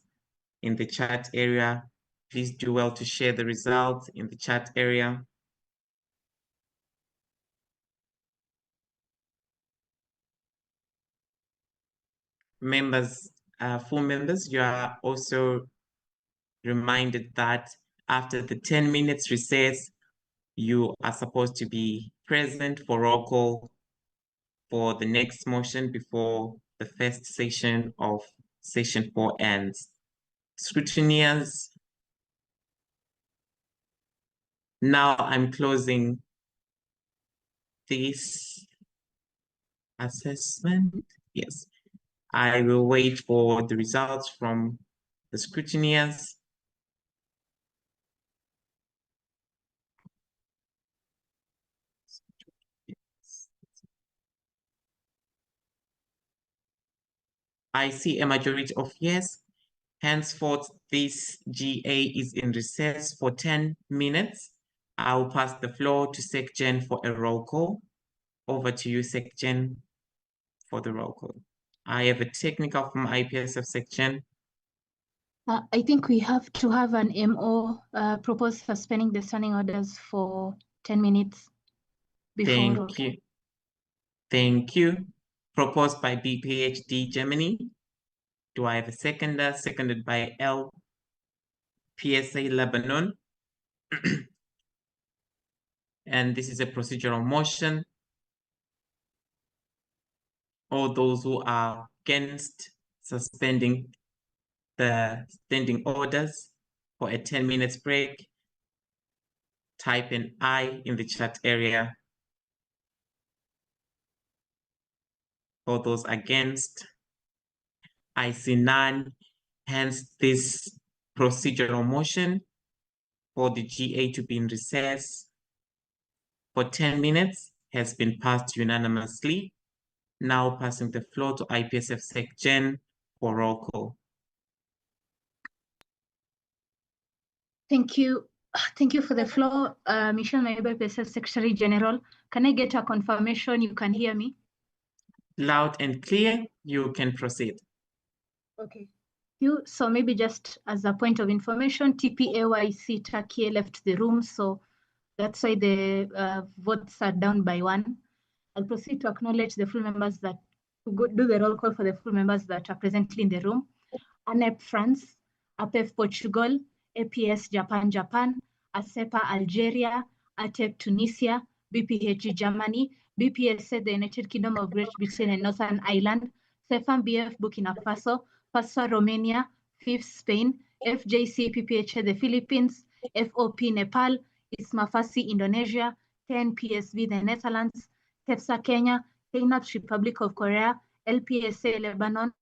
in the chat area. Please do well to share the results in the chat area. Members, full members, you are also reminded that after the 10 minutes recess, you are supposed to be present for roll call for the next motion before the first session of session 4 ends. Scrutineers, now I'm closing this assessment. Yes, I will wait for the results from the scrutineers. I see a majority of yes. Henceforth, this GA is in recess for 10 minutes. I'll pass the floor to SecGen for a roll call. Over to you, SecGen, for the roll call. I have a technical from IPSF SecGen. I think we have to have an MO propose suspending the standing orders for 10 minutes before. Thank you. Thank you. Proposed by BPHD Germany. Do I have a seconder? Seconded by LPSA Lebanon. And this is a procedural motion. All those who are against suspending the standing orders for a 10 minutes break, type an I in the chat area. For those against, I see none. Hence, this procedural motion for the GA to be in recess for 10 minutes has been passed unanimously. Now passing the floor to IPSF SecGen for roll call. Thank you. Thank you for the floor. Michelle Mayebe, IPSF Secretary General. Can I get a confirmation you can hear me? Loud and clear, you can proceed. Okay. So maybe just as a point of information, TPAYC Turkey left the room, so that's why the votes are down by 1. I'll proceed to acknowledge the full members that do the roll call for the full members that are presently in the room. ANEP France, APEF Portugal, APS Japan, ASEPA Algeria, ATEP Tunisia, BPHG Germany, BPSA the United Kingdom of Great Britain and Northern Ireland, CEFAM BF Burkina Faso, FASA Romania, FIF Spain, FJC PPHA the Philippines, FOP Nepal, ISMAFASI Indonesia, 10 PSV the Netherlands, TEPSA Kenya, KNAPS Republic of Korea, LPSA Lebanon,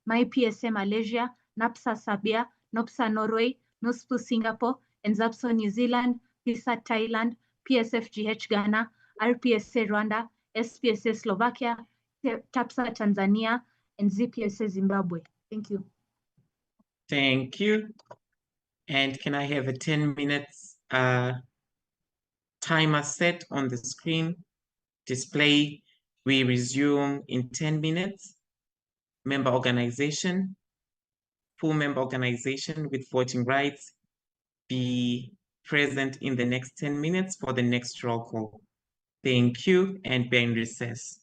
MyPSA Malaysia, NAPSA Serbia, NOPSA Norway, NOSPU Singapore, and ZAPSO New Zealand, PISA Thailand, PSFGH Ghana, RPSA Rwanda, SPSA Slovakia, TAPSA Tanzania, and ZPSA Zimbabwe. Thank you. Thank you. And can I have a 10 minutes timer set on the screen? Display, we resume in 10 minutes. Member organization, full member organization with voting rights, be present in the next 10 minutes for the next roll call. Thank you, and be in recess.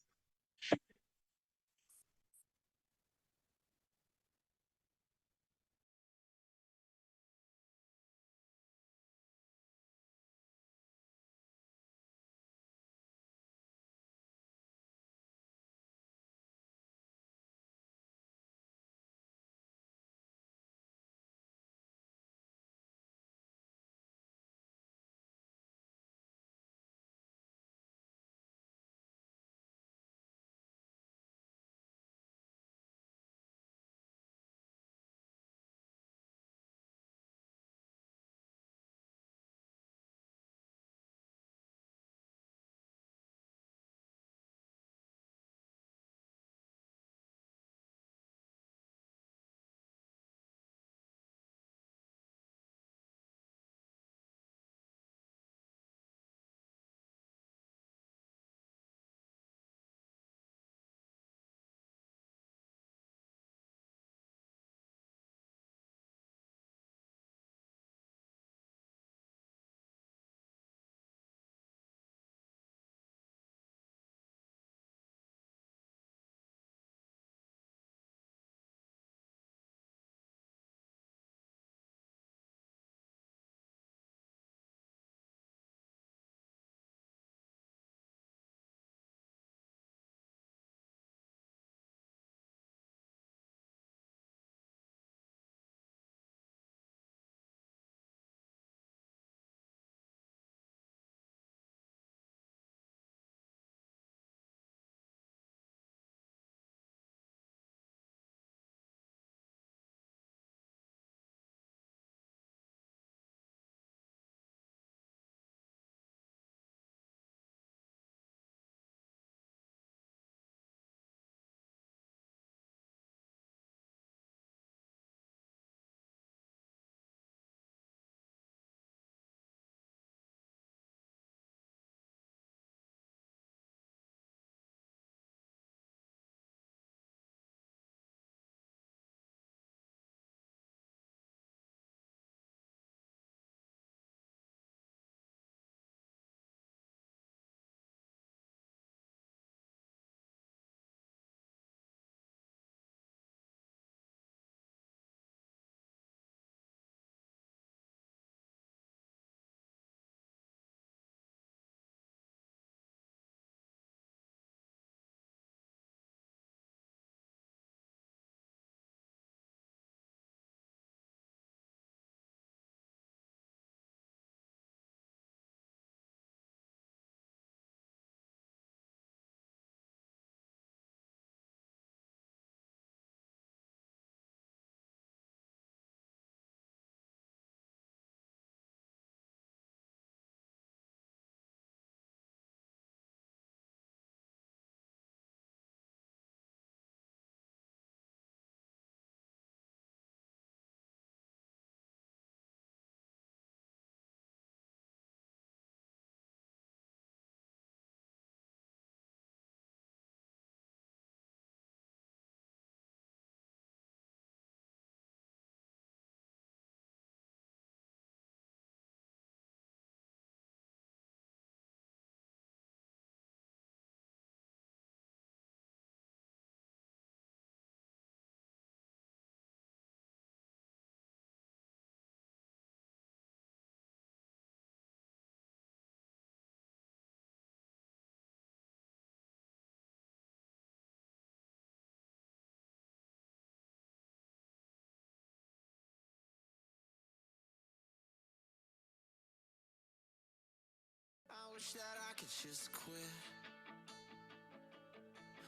wish that I could just quit.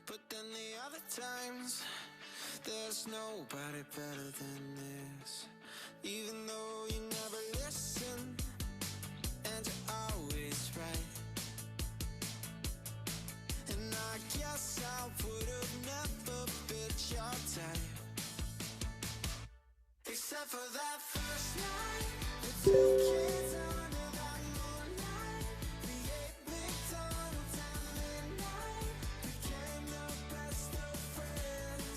But then the other times, there's nobody better than this. Even though you never listen, and you're always right. And I guess I would've never bit your type, except for that first night with 2 kids under that moonlight. We ate McDonald's at midnight, became the best of friends.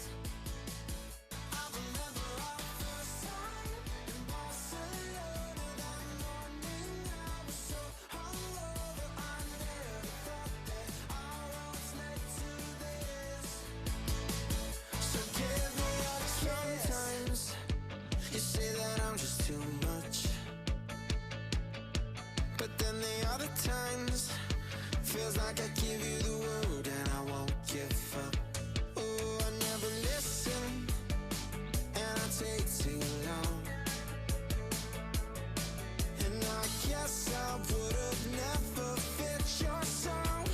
I remember our first time in Barcelona. That morning I was so hungover, I never thought that our roads led to this. So give me a kiss. Sometimes you say that I'm just too much, but then the other times, feels like I give you the world and I won't give up. Oh, I never listen, and I take too long. And I guess I would've never fit your song,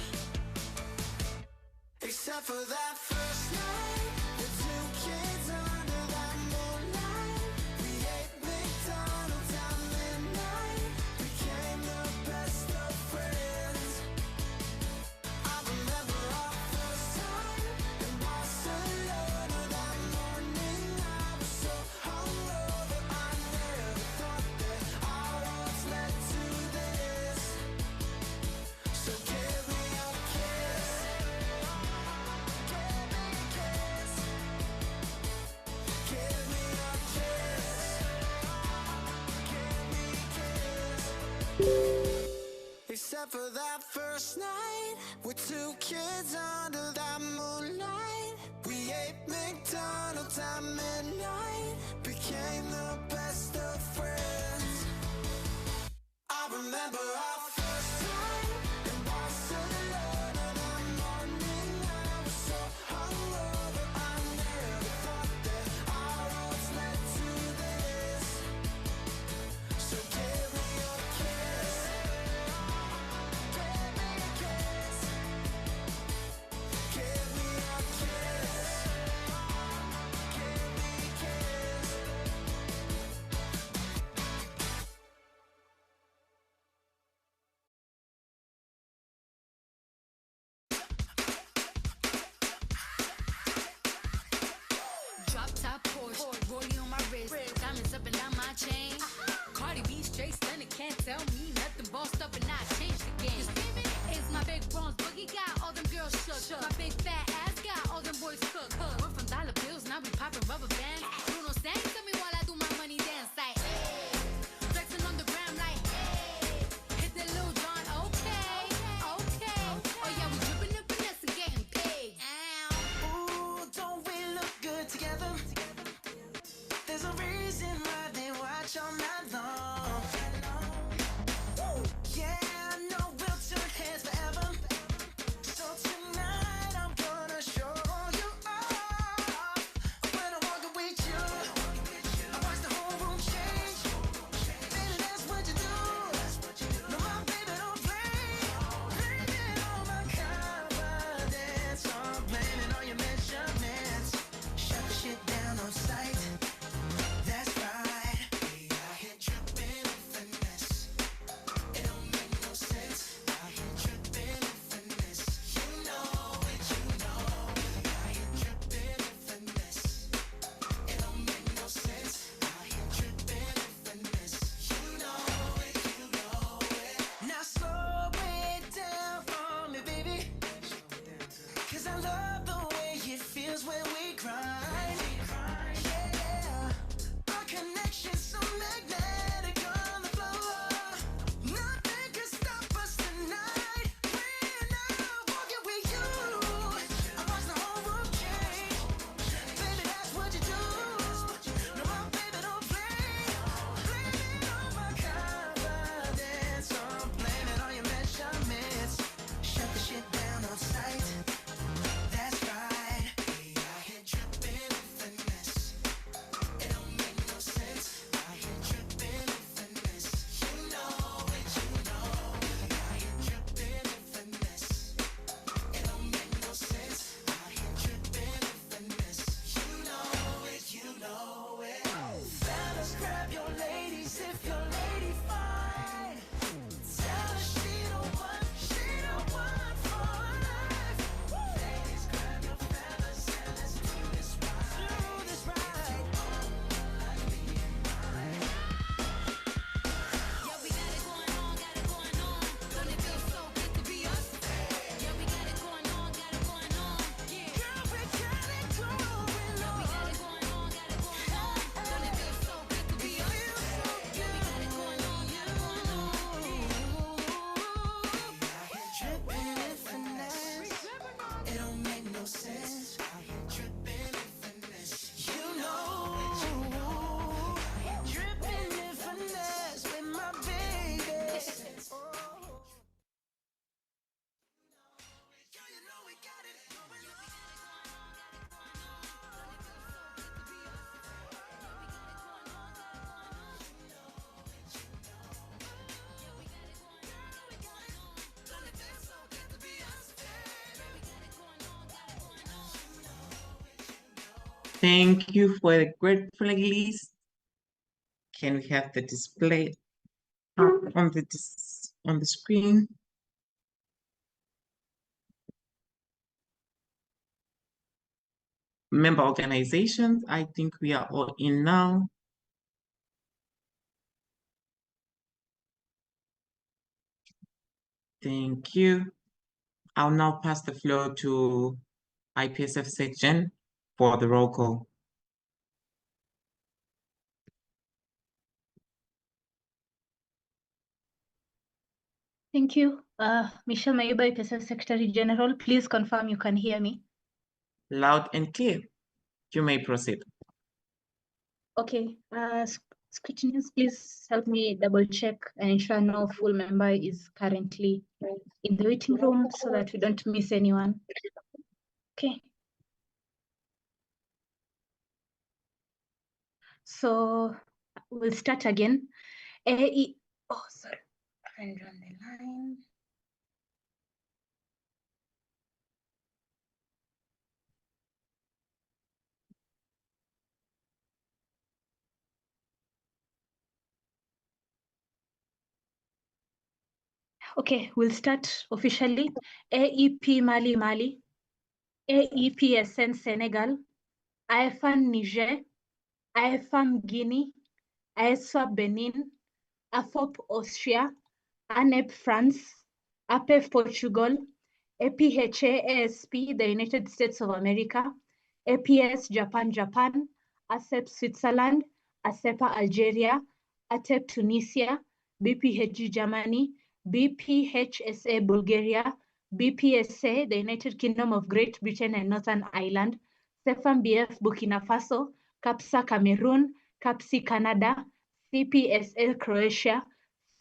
except for that first night with 2 kids under that moonlight. We ate McDonald's at midnight, became the best of friends. I remember our first time in Barcelona. That morning I was so hungover, I never thought that our roads led to this. So give me a kiss, give me a kiss, give me a kiss, give me a kiss. Except for that first night with 2 kids under that moonlight. We ate McDonald's at midnight, became the best of friends. I remember our first time in Barcelona. That morning I was so hungover, I never thought that our roads led to this. So give me a kiss, give me a kiss, give me a kiss, give me a kiss. Drop top Porsche, rollie on my wrist, diamonds up and down my chain. Cardi B straight stunning, can't tell me nothing. Bossed up and I changed the game. It's my big bronze boogie, got all them girls shook. My big fat ass got all them boys cooked. Went from dollar bills, now we popping rubber bands. Bruno sang to me while I do my money dance like, hey. Flexing on the gram like, hey. Hit that Lil Jon, okay, okay. Oh yeah, we dripping and finesse and getting paid. Ooh, don't we look good together? There's a reason why they watch all night long. Yeah, I know we'll turn heads forever. So tonight I'm Thank you for the great playlist. Can we have the display on the screen? Member organizations, I think we are all in now. Thank you. I'll now pass the floor to IPSF section for the roll call. Thank you. Michelle Mayuba, IPSF Secretary General, please confirm you can hear me. Loud and clear. You may proceed. Okay. Scrutineers, please help me double check and ensure no full member is currently in the waiting room so that we don't miss anyone. Okay. So we'll start again. Oh, sorry. Friend on the line. Okay, we'll start officially. AEP Mali Mali, AEPSN Senegal, IFAN Niger, IFAM Guinea, ISWAP Benin, AFOP Austria, ANEP France, APEF Portugal, APHA ASP, the United States of America, APS Japan, ASEP Switzerland, ASEPA Algeria, ATEP Tunisia, BPHG Germany, BPHSA Bulgaria, BPSA, the United Kingdom of Great Britain and Northern Ireland, CEFAM-BF Burkina Faso, CAPSA Cameroon, CAPSI Canada, CPSL Croatia,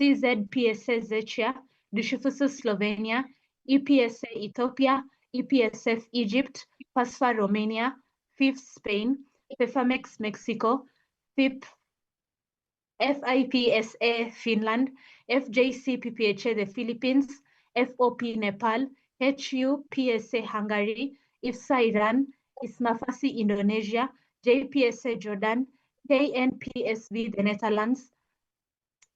CZPSA Czechia, Dushifusu Slovenia, EPSA Ethiopia, EPSF Egypt, PASFA Romania, FIF Spain, FEFAMEX Mexico, FIP FIPSA Finland, FJC PPHA the Philippines, FOP Nepal, HU PSA Hungary, IFSA Iran, ISMAFASI Indonesia, JPSA Jordan, KNPSV the Netherlands,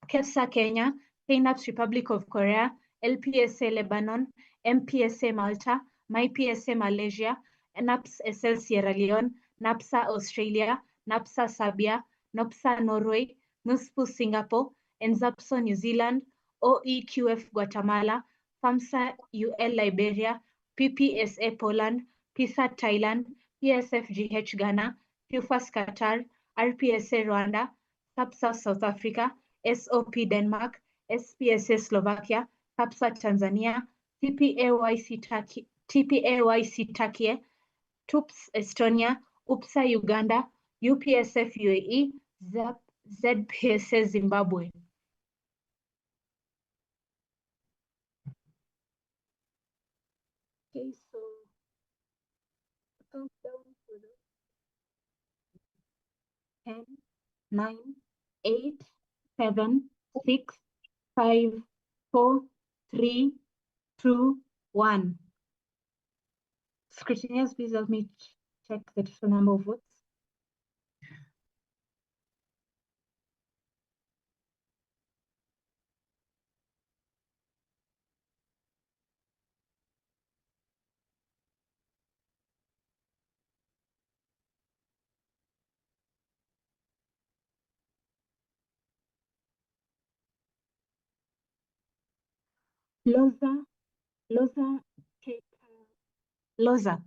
KEFSA Kenya, KNAPS Republic of Korea, LPSA Lebanon, MPSA Malta, MyPSA Malaysia, NAPS SL Sierra Leone, NAPSA Australia, NAPSA Serbia, NOPSA Norway, NUSPU Singapore, NZAPSO New Zealand, OEQF Guatemala, FAMSA UL Liberia, PPSA Poland, PISA Thailand, PSFGH Ghana, PUFAS Qatar, RPSA Rwanda, SAPSA South Africa, SOP Denmark, SPSA Slovakia, CAPSA Tanzania, TPAYC Turkey, TUPS Estonia, UPSA Uganda, UPSF UAE, ZPSA Zimbabwe. Okay, so countdown for the 10, 9, 8, 7, 6, 5, 4, 3, 2, 1. Scrutineers, please help me check the total number of votes. Loza,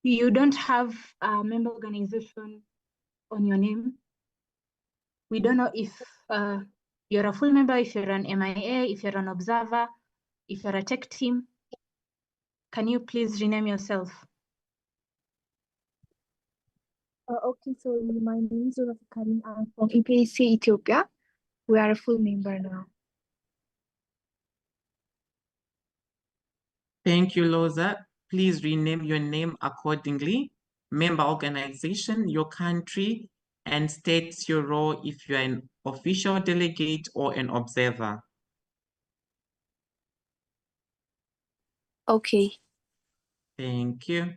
you don't have a member organization on your name. We don't know if you're a full member, if you're an MIA, if you're an observer, if you're a tech team. Can you please rename yourself? Okay, so my name is Zulfa Karim. I'm from EPAC Ethiopia. We are a full member now. Thank you, Loza. Please rename your name accordingly. Member organization, your country, and states your role if you're an official delegate or an observer. Okay. Thank you.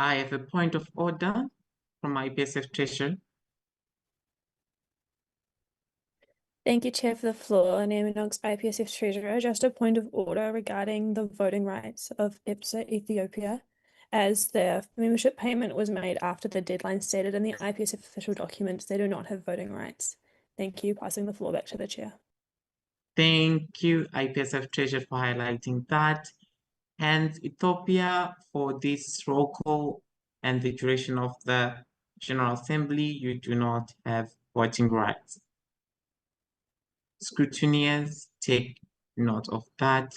I have a point of order from my IPSF treasurer. Thank you, Chair, for the floor. Naomi Knox, IPSF Treasurer. Just a point of order regarding the voting rights of IPSA Ethiopia, as their membership payment was made after the deadline stated in the IPSF official documents. They do not have voting rights. Thank you. Passing the floor back to the Chair. Thank you, IPSF Treasurer, for highlighting that. And Ethiopia, for this roll call and the duration of the General Assembly, you do not have voting rights. Scrutineers, take note of that.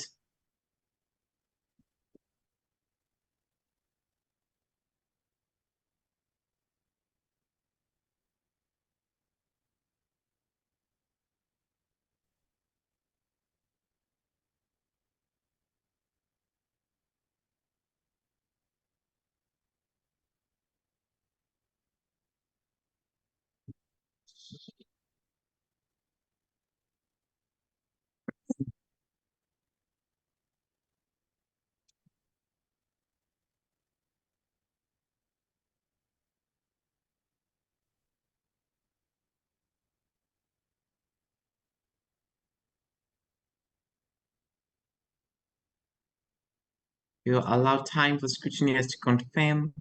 We'll allow time for scrutineers to confirm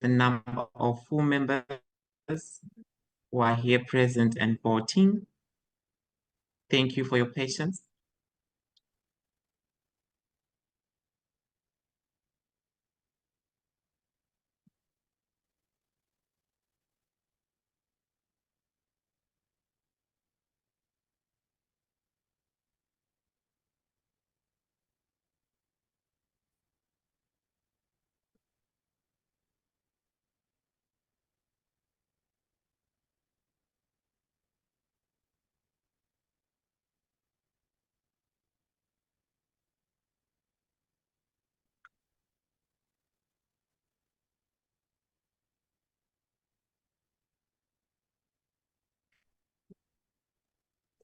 the number of full members who are here present and voting. Thank you for your patience.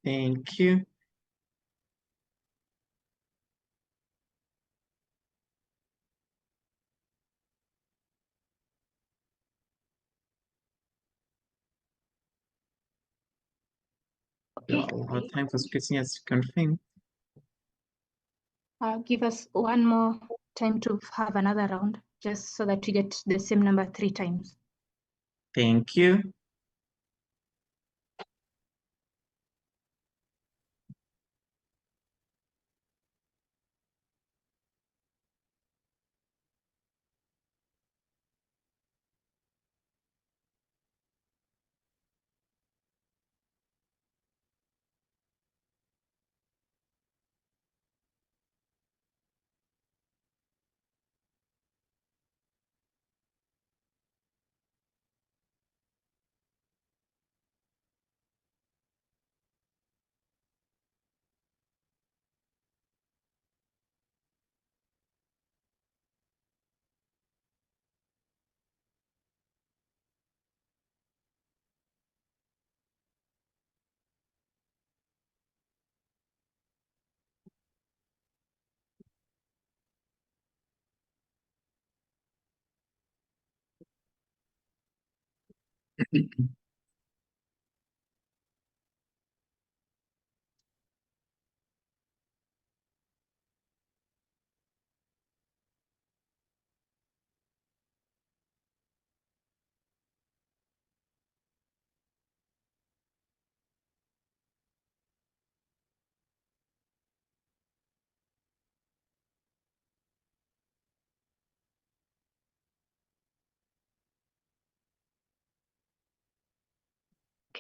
Thank you. We'll allow time for scrutineers to confirm. Give us one more time to have another round, just so that we get the same number 3 times. Thank you.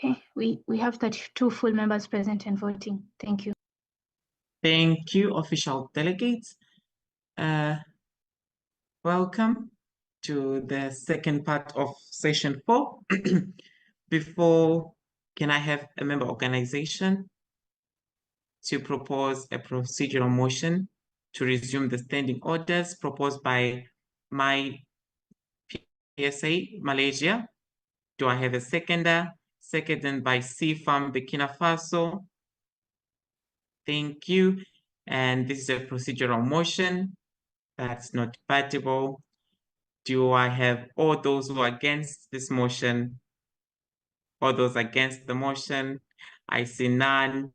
Okay, we have 32 full members present and voting. Thank you. Thank you, official delegates. Welcome to the second part of session 4. Before, can I have a member organization to propose a procedural motion to resume the standing orders proposed by my PSA Malaysia? Do I have a seconder? Seconded by CFAM Burkina Faso. Thank you. And this is a procedural motion that's not debatable. Do I have all those who are against this motion? All those against the motion? I see none.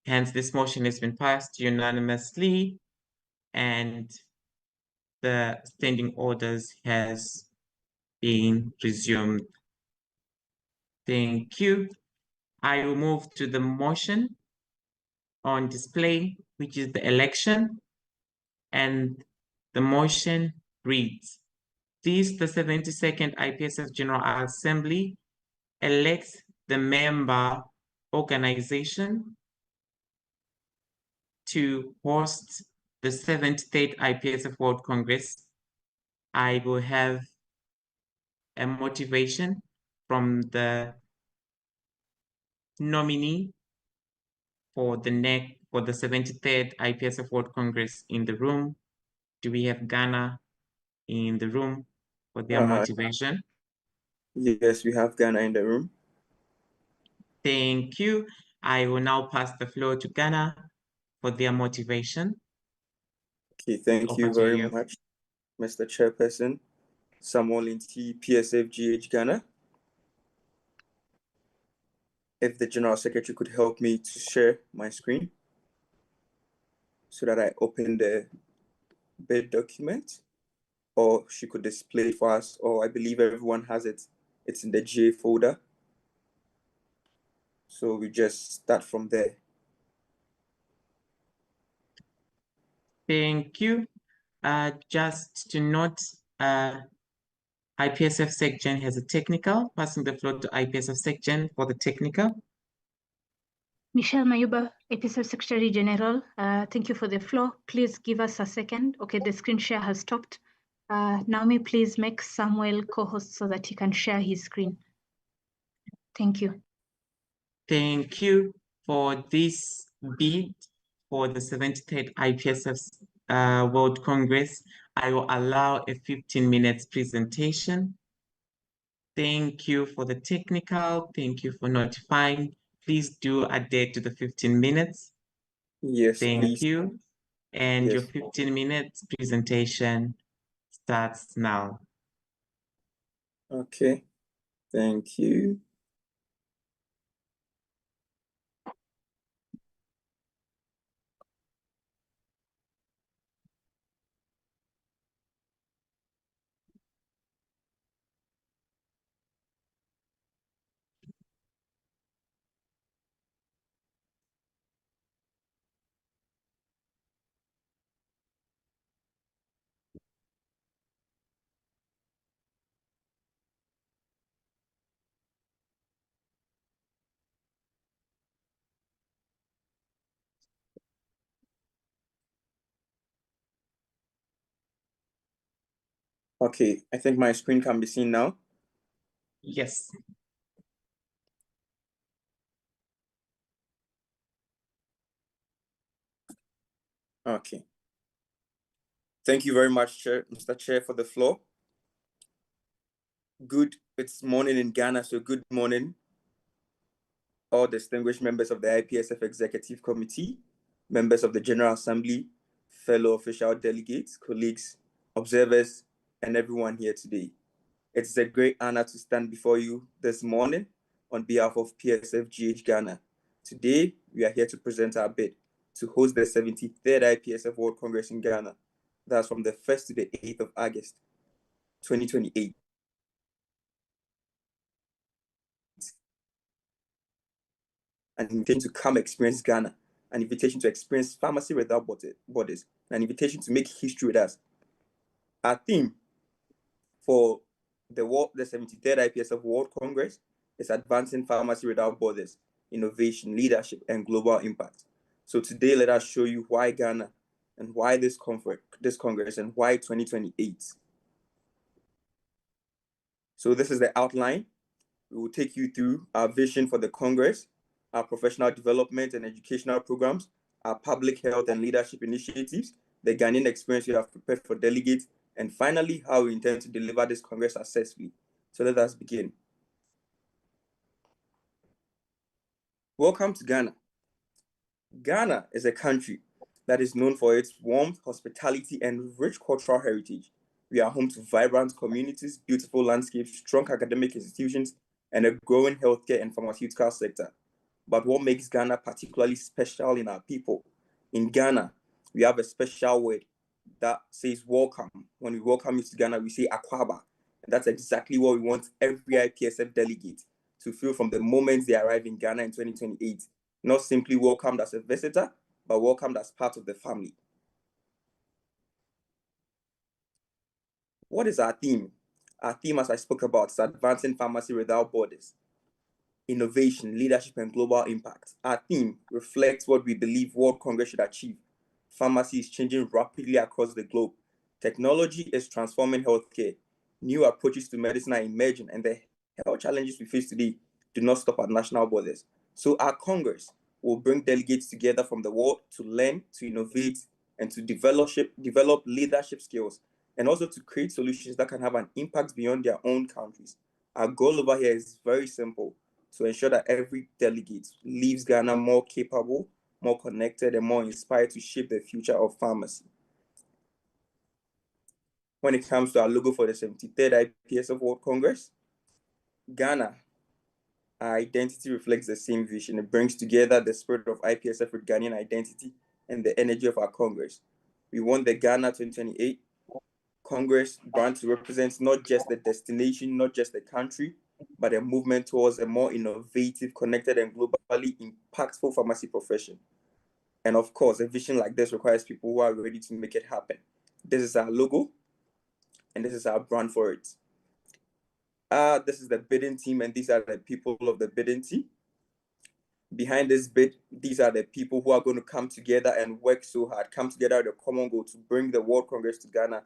Hence, this motion has been passed unanimously, and the standing orders has been resumed. Thank you. I will move to the motion on display, which is the election. And the motion reads, this, the 72nd IPSF General Assembly, elects the member organization to host the 73rd IPSF World Congress. I will have a motivation from the nominee for the 73rd IPSF World Congress in the room. Do we have Ghana in the room for their motivation? Yes, we have Ghana in the room. Thank you. I will now pass the floor to Ghana for their motivation. Okay, thank you very much, Mr. Chairperson. Samuel Inti, PSF GH Ghana. If the General Secretary could help me to share my screen so that I open the bid document, or she could display it for us, or I believe everyone has it. It's in the GA folder. So we just start from there. Thank you. Just to note, IPSF section has a technical. Passing the floor to IPSF section for the technical. Michelle Mayuba, IPSF Secretary General, thank you for the floor. Please give us a second. Okay, the screen share has stopped. Naomi, please make Samuel co-host so that he can share his screen. Thank you. Thank you for this bid for the 73rd IPSF World Congress. I will allow a 15 minutes presentation. Thank you for the technical. Thank you for notifying. Please do adhere to the 15 minutes. Yes, Thank please. you. And Yes. your 15 minutes presentation starts now. Okay, thank you. Okay, I think my screen can be seen now. Yes. Okay. Thank you very much, Chair, Mr. Chair, for the floor. It's morning in Ghana, so good morning, all distinguished members of the IPSF Executive Committee, members of the General Assembly, fellow official delegates, colleagues, observers, and everyone here today. It's a great honor to stand before you this morning on behalf of PSF GH Ghana. Today, we are here to present our bid to host the 73rd IPSF World Congress in Ghana. That's from the 1st to the 8th of August, 2028. An invitation to come experience Ghana, an invitation to experience pharmacy without borders, an invitation to make history with us. Our theme for the 73rd IPSF World Congress is advancing pharmacy without borders, innovation, leadership, and global impact. So today, let us show you why Ghana and why this Congress and why 2028. So this is the outline. We will take you through our vision for the Congress, our professional development and educational programs, our public health and leadership initiatives, the Ghanaian experience we have prepared for delegates, and finally, how we intend to deliver this Congress successfully. So let us begin. Welcome to Ghana. Ghana is a country that is known for its warmth, hospitality, and rich cultural heritage. We are home to vibrant communities, beautiful landscapes, strong academic institutions, and a growing healthcare and pharmaceutical sector. But what makes Ghana particularly special in our people? In Ghana, we have a special word that says welcome. When we welcome you to Ghana, we say Akwaba. And that's exactly what we want every IPSF delegate to feel from the moment they arrive in Ghana in 2028. Not simply welcomed as a visitor, but welcomed as part of the family. What is our theme? Our theme, as I spoke about, is advancing pharmacy without borders. Innovation, leadership, and global impact. Our theme reflects what we believe World Congress should achieve. Pharmacy is changing rapidly across the globe. Technology is transforming healthcare. New approaches to medicine are emerging, and the health challenges we face today do not stop at national borders. So our Congress will bring delegates together from the world to learn, to innovate, and to develop leadership skills, and also to create solutions that can have an impact beyond their own countries. Our goal over here is very simple: to ensure that every delegate leaves Ghana more capable, more connected, and more inspired to shape the future of pharmacy. When it comes to our logo for the 73rd IPSF World Congress, Ghana, our identity reflects the same vision. It brings together the spirit of IPSF with Ghanaian identity and the energy of our Congress. We want the Ghana 2028 Congress brand to represent not just the destination, not just the country, but a movement towards a more innovative, connected, and globally impactful pharmacy profession. And of course, a vision like this requires people who are ready to make it happen. This is our logo, and this is our brand for it. This is the bidding team, and these are the people of the bidding team. Behind this bid, these are the people who are going to come together and work so hard, come together with a common goal to bring the World Congress to Ghana.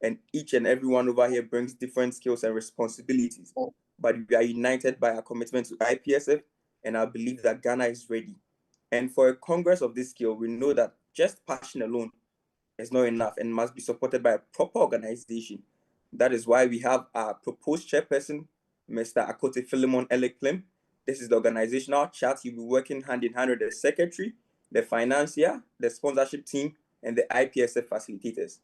And each and every one over here brings different skills and responsibilities. But we are united by our commitment to IPSF and our belief that Ghana is ready. And for a Congress of this scale, we know that just passion alone is not enough and must be supported by a proper organization. That is why we have our proposed chairperson, Mr. Akote Philemon Eleklim. This is the organizational chart. He'll be working hand in hand with the secretary, the financier, the sponsorship team, and the IPSF facilitators.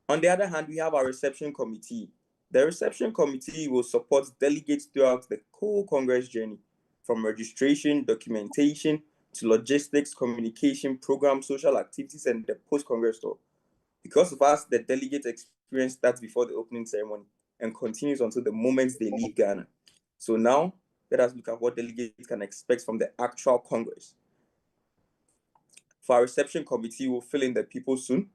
On the other hand, we have our reception committee. The reception committee will support delegates throughout the whole Congress journey, from registration, documentation, to logistics, communication, program, social activities, and the post-Congress tour. Because of us, the delegate experience starts before the opening ceremony and continues until the moment they leave Ghana. So now, let us look at what delegates can expect from the actual Congress. For our reception committee, we'll fill in the people soon.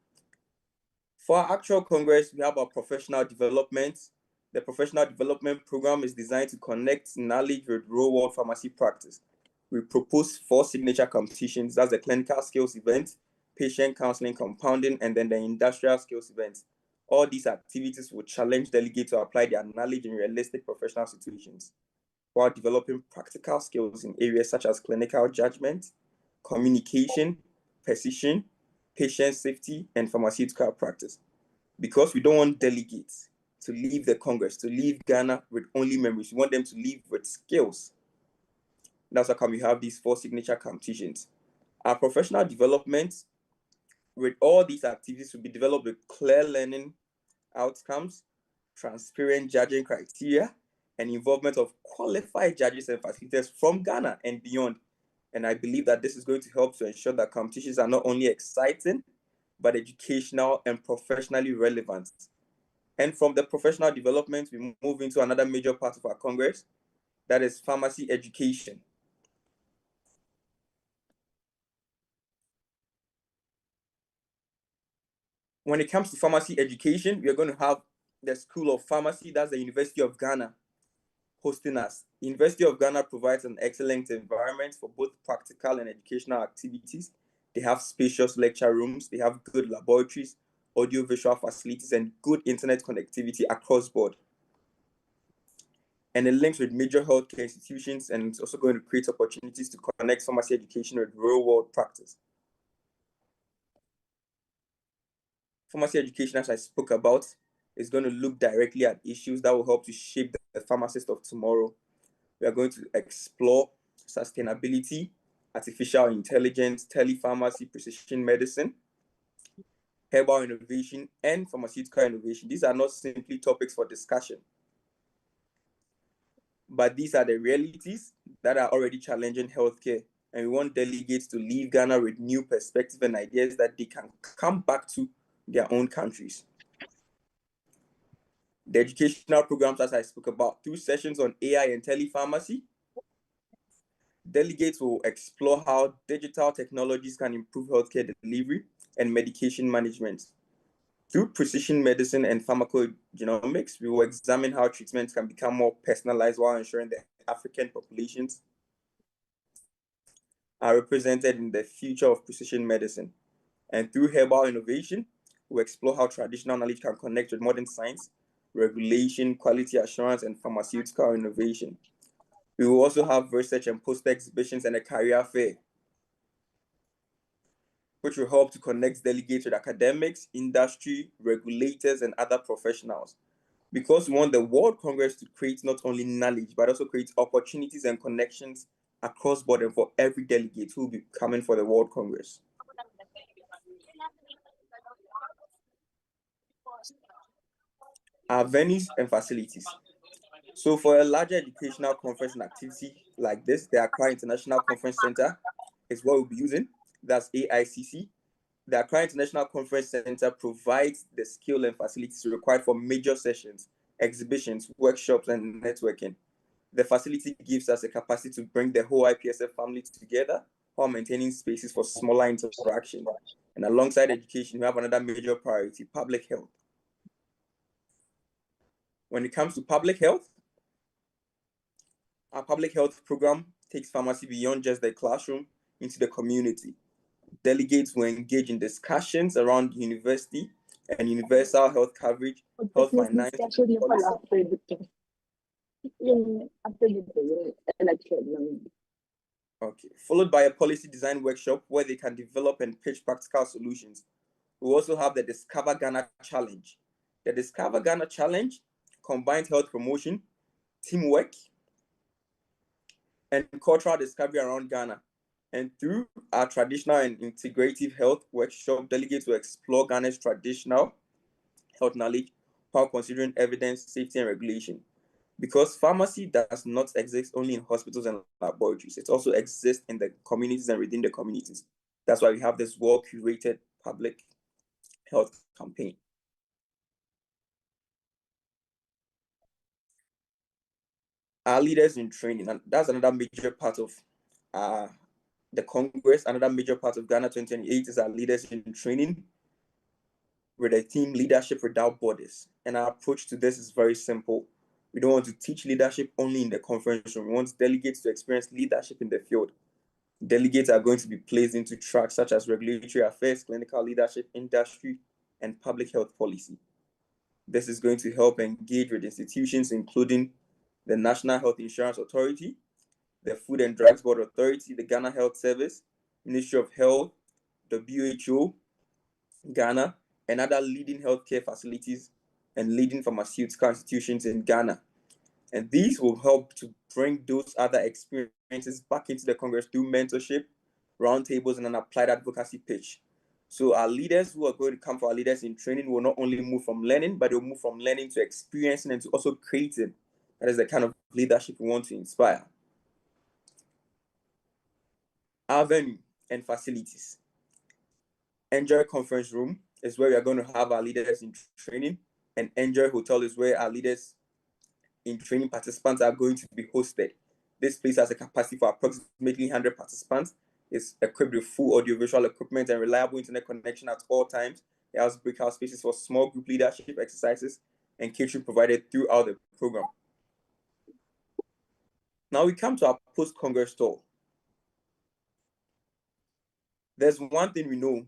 For our actual Congress, we have our professional development. The professional development program is designed to connect knowledge with real-world pharmacy practice. We propose 4 signature competitions. That's the clinical skills event, patient counseling, compounding, and then the industrial skills event. All these activities will challenge delegates to apply their knowledge in realistic professional situations, while developing practical skills in areas such as clinical judgment, communication, precision, patient safety, and pharmaceutical practice. Because we don't want delegates to leave the Congress, to leave Ghana with only memories. We want them to leave with skills. That's how we have these 4 signature competitions. Our professional development with all these activities will be developed with clear learning outcomes, transparent judging criteria, and involvement of qualified judges and facilitators from Ghana and beyond. And I believe that this is going to help to ensure that competitions are not only exciting, but educational and professionally relevant. And from the professional development, we move into another major part of our Congress, that is pharmacy education. When it comes to pharmacy education, we are going to have the School of Pharmacy, that's the University of Ghana, hosting us. The University of Ghana provides an excellent environment for both practical and educational activities. They have spacious lecture rooms, they have good laboratories, audio-visual facilities, and good internet connectivity across board. And it links with major healthcare institutions, and it's also going to create opportunities to connect pharmacy education with real-world practice. Pharmacy education, as I spoke about, is going to look directly at issues that will help to shape the pharmacist of tomorrow. We are going to explore sustainability, artificial intelligence, telepharmacy, precision medicine. herbal innovation, and pharmaceutical innovation. These are not simply topics for discussion, but these are the realities that are already challenging healthcare. And we want delegates to leave Ghana with new perspective and ideas that they can come back to their own countries. The educational programs, as I spoke about, through sessions on AI and telepharmacy, delegates will explore how digital technologies can improve healthcare delivery and medication management. Through precision medicine and pharmacogenomics, we will examine how treatments can become more personalized while ensuring that African populations are represented in the future of precision medicine. And through herbal innovation, we'll explore how traditional knowledge can connect with modern science, regulation, quality assurance, and pharmaceutical innovation. We will also have research and poster exhibitions and a career fair, which will help to connect delegates with academics, industry, regulators, and other professionals. Because we want the World Congress to create not only knowledge, but also create opportunities and connections across border for every delegate who will be coming for the World Congress. Our venues and facilities. So for a larger educational conference and activity like this, the Accra International Conference Center is what we'll be using. That's AICC. The Accra International Conference Center provides the skill and facilities required for major sessions, exhibitions, workshops, and networking. The facility gives us a capacity to bring the whole IPSF family together while maintaining spaces for smaller interaction. And alongside education, we have another major priority, public health. When it comes to public health, our public health program takes pharmacy beyond just the classroom into the community. Delegates will engage in discussions around university and universal health coverage, health finance, and policy. Okay, followed by a policy design workshop where they can develop and pitch practical solutions. We also have the Discover Ghana Challenge. The Discover Ghana Challenge combines health promotion, teamwork, and cultural discovery around Ghana. And through our traditional and integrative health workshop, delegates will explore Ghana's traditional health knowledge while considering evidence, safety, and regulation. Because pharmacy does not exist only in hospitals and laboratories, it also exists in the communities and within the communities. That's why we have this well-curated public health campaign. Our leaders in training, and that's another major part of the Congress. Another major part of Ghana 2028 is our leaders in training with a team Leadership Without Borders. And our approach to this is very simple. We don't want to teach leadership only in the conference room. We want delegates to experience leadership in the field. Delegates are going to be placed into tracks such as regulatory affairs, clinical leadership, industry, and public health policy. This is going to help engage with institutions including the National Health Insurance Authority, the Food and Drugs Board Authority, the Ghana Health Service, Ministry of Health, WHO, Ghana, and other leading healthcare facilities and leading pharmaceutical institutions in Ghana. And these will help to bring those other experiences back into the Congress through mentorship, roundtables, and an applied advocacy pitch. So our leaders who are going to come for our leaders in training will not only move from learning, but they'll move from learning to experiencing and to also creating. That is the kind of leadership we want to inspire. Our venue and facilities. Enjoy Conference Room is where we are going to have our leaders in training, and Enjoy Hotel is where our leaders in training participants are going to be hosted. This place has a capacity for approximately 100 participants. It's equipped with full audiovisual equipment and reliable internet connection at all times. It has breakout spaces for small group leadership exercises and catering provided throughout the program. Now we come to our post-Congress tour. There's one thing we know,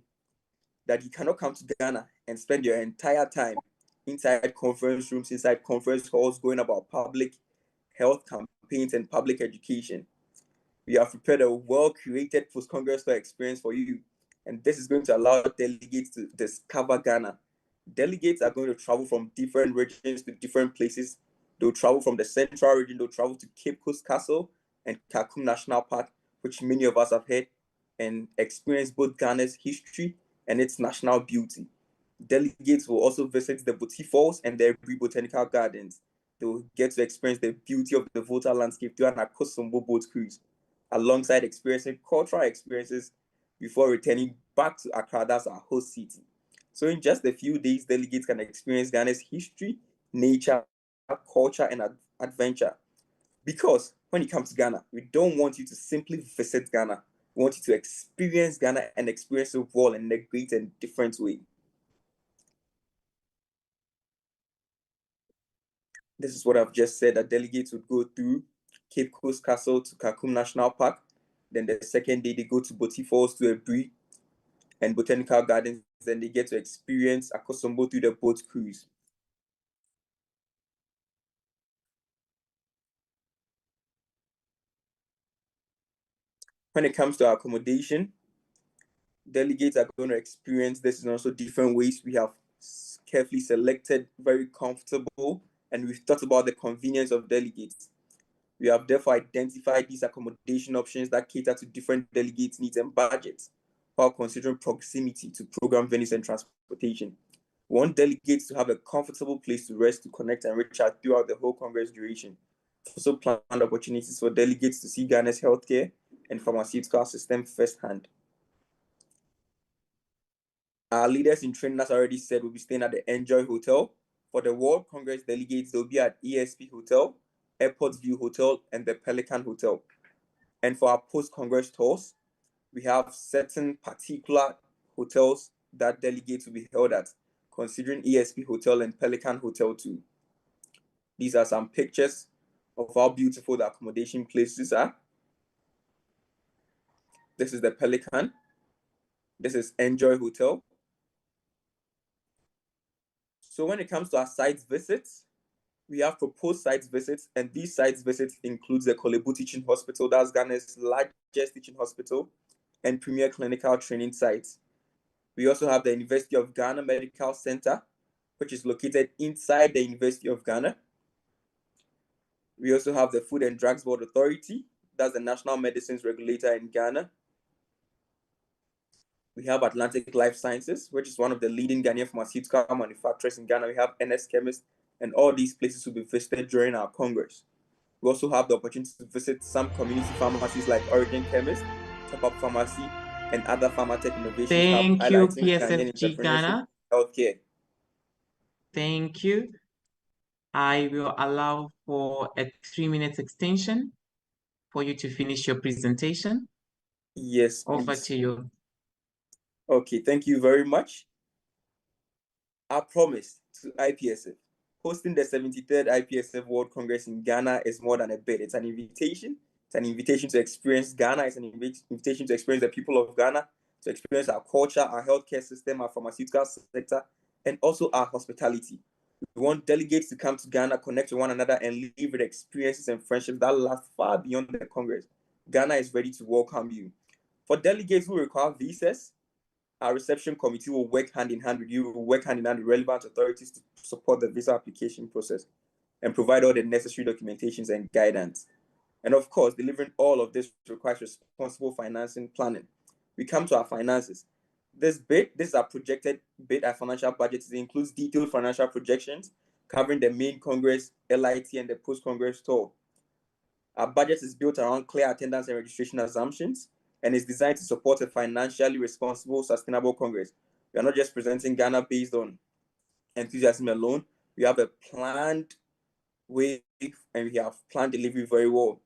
that you cannot come to Ghana and spend your entire time inside conference rooms, inside conference halls, going about public health campaigns and public education. We have prepared a well-curated post-Congress tour experience for you, and this is going to allow delegates to discover Ghana. Delegates are going to travel from different regions to different places. They'll travel from the central region, they'll travel to Cape Coast Castle and Kakum National Park, which many of us have heard, and experience both Ghana's history and its national beauty. Delegates will also visit the Boti Falls and the Ebri Botanical Gardens. They will get to experience the beauty of the Volta landscape through an Akosombo boat cruise, alongside experiencing cultural experiences before returning back to Accra, that's our host city. So in just a few days, delegates can experience Ghana's history, nature, culture, and adventure. Because when it comes to Ghana, we don't want you to simply visit Ghana. We want you to experience Ghana and experience it well in a great and different way. This is what I've just said, that delegates would go through Cape Coast Castle to Kakum National Park. Then the second day, they go to Boti Falls to Ebri and Botanical Gardens. Then they get to experience Akosombo through the boat cruise. When it comes to our accommodation, delegates are going to experience this in also different ways. We have carefully selected, very comfortable, and we've thought about the convenience of delegates. We have therefore identified these accommodation options that cater to different delegates' needs and budgets, while considering proximity to program venues and transportation. We want delegates to have a comfortable place to rest, to connect, and reach out throughout the whole Congress duration. Also planned opportunities for delegates to see Ghana's healthcare and pharmaceutical system firsthand. Our leaders in training, as I already said, will be staying at the Enjoy Hotel. For the World Congress delegates, they'll be at ESP Hotel, Airport View Hotel, and the Pelican Hotel. And for our post-Congress tours, we have certain particular hotels that delegates will be held at, considering ESP Hotel and Pelican Hotel too. These are some pictures of how beautiful the accommodation places are. This is the Pelican. This is Enjoy Hotel. So when it comes to our site visits, we have proposed site visits, and these site visits includes the Kolebu Teaching Hospital, that's Ghana's largest teaching hospital and premier clinical training sites. We also have the University of Ghana Medical Center, which is located inside the University of Ghana. We also have the Food and Drugs Board Authority, that's the national medicines regulator in Ghana. We have Atlantic Life Sciences, which is one of the leading Ghanaian pharmaceutical manufacturers in Ghana. We have NS Chemist, and all these places will be visited during our Congress. We also have the opportunity to visit some community pharmacies like Origin Chemist, Top Up Pharmacy, and other pharmatech innovations Thank you, highlighting Ghanaian PSFG entrepreneurship Ghana. in healthcare. Thank you. I will allow for a 3-minute extension for you to finish your presentation. Yes, Over please. to you. Okay, thank you very much. Our promise to IPSF. Hosting the 73rd IPSF World Congress in Ghana is more than a bid. It's an invitation. It's an invitation to experience Ghana. It's an invitation to experience the people of Ghana, to experience our culture, our healthcare system, our pharmaceutical sector, and also our hospitality. We want delegates to come to Ghana, connect with one another, and live with experiences and friendships that last far beyond the Congress. Ghana is ready to welcome you. For delegates who require visas, our reception committee will work hand in hand with you, will work hand in hand with relevant authorities to support the visa application process and provide all the necessary documentations and guidance. And of course, delivering all of this requires responsible financing planning. We come to our finances. This is our projected bid, our financial budget. It includes detailed financial projections covering the main Congress, LIT, and the post-Congress tour. Our budget is built around clear attendance and registration assumptions, and is designed to support a financially responsible, sustainable Congress. We are not just presenting Ghana based on enthusiasm alone. We have a planned way, and we have planned delivery very well.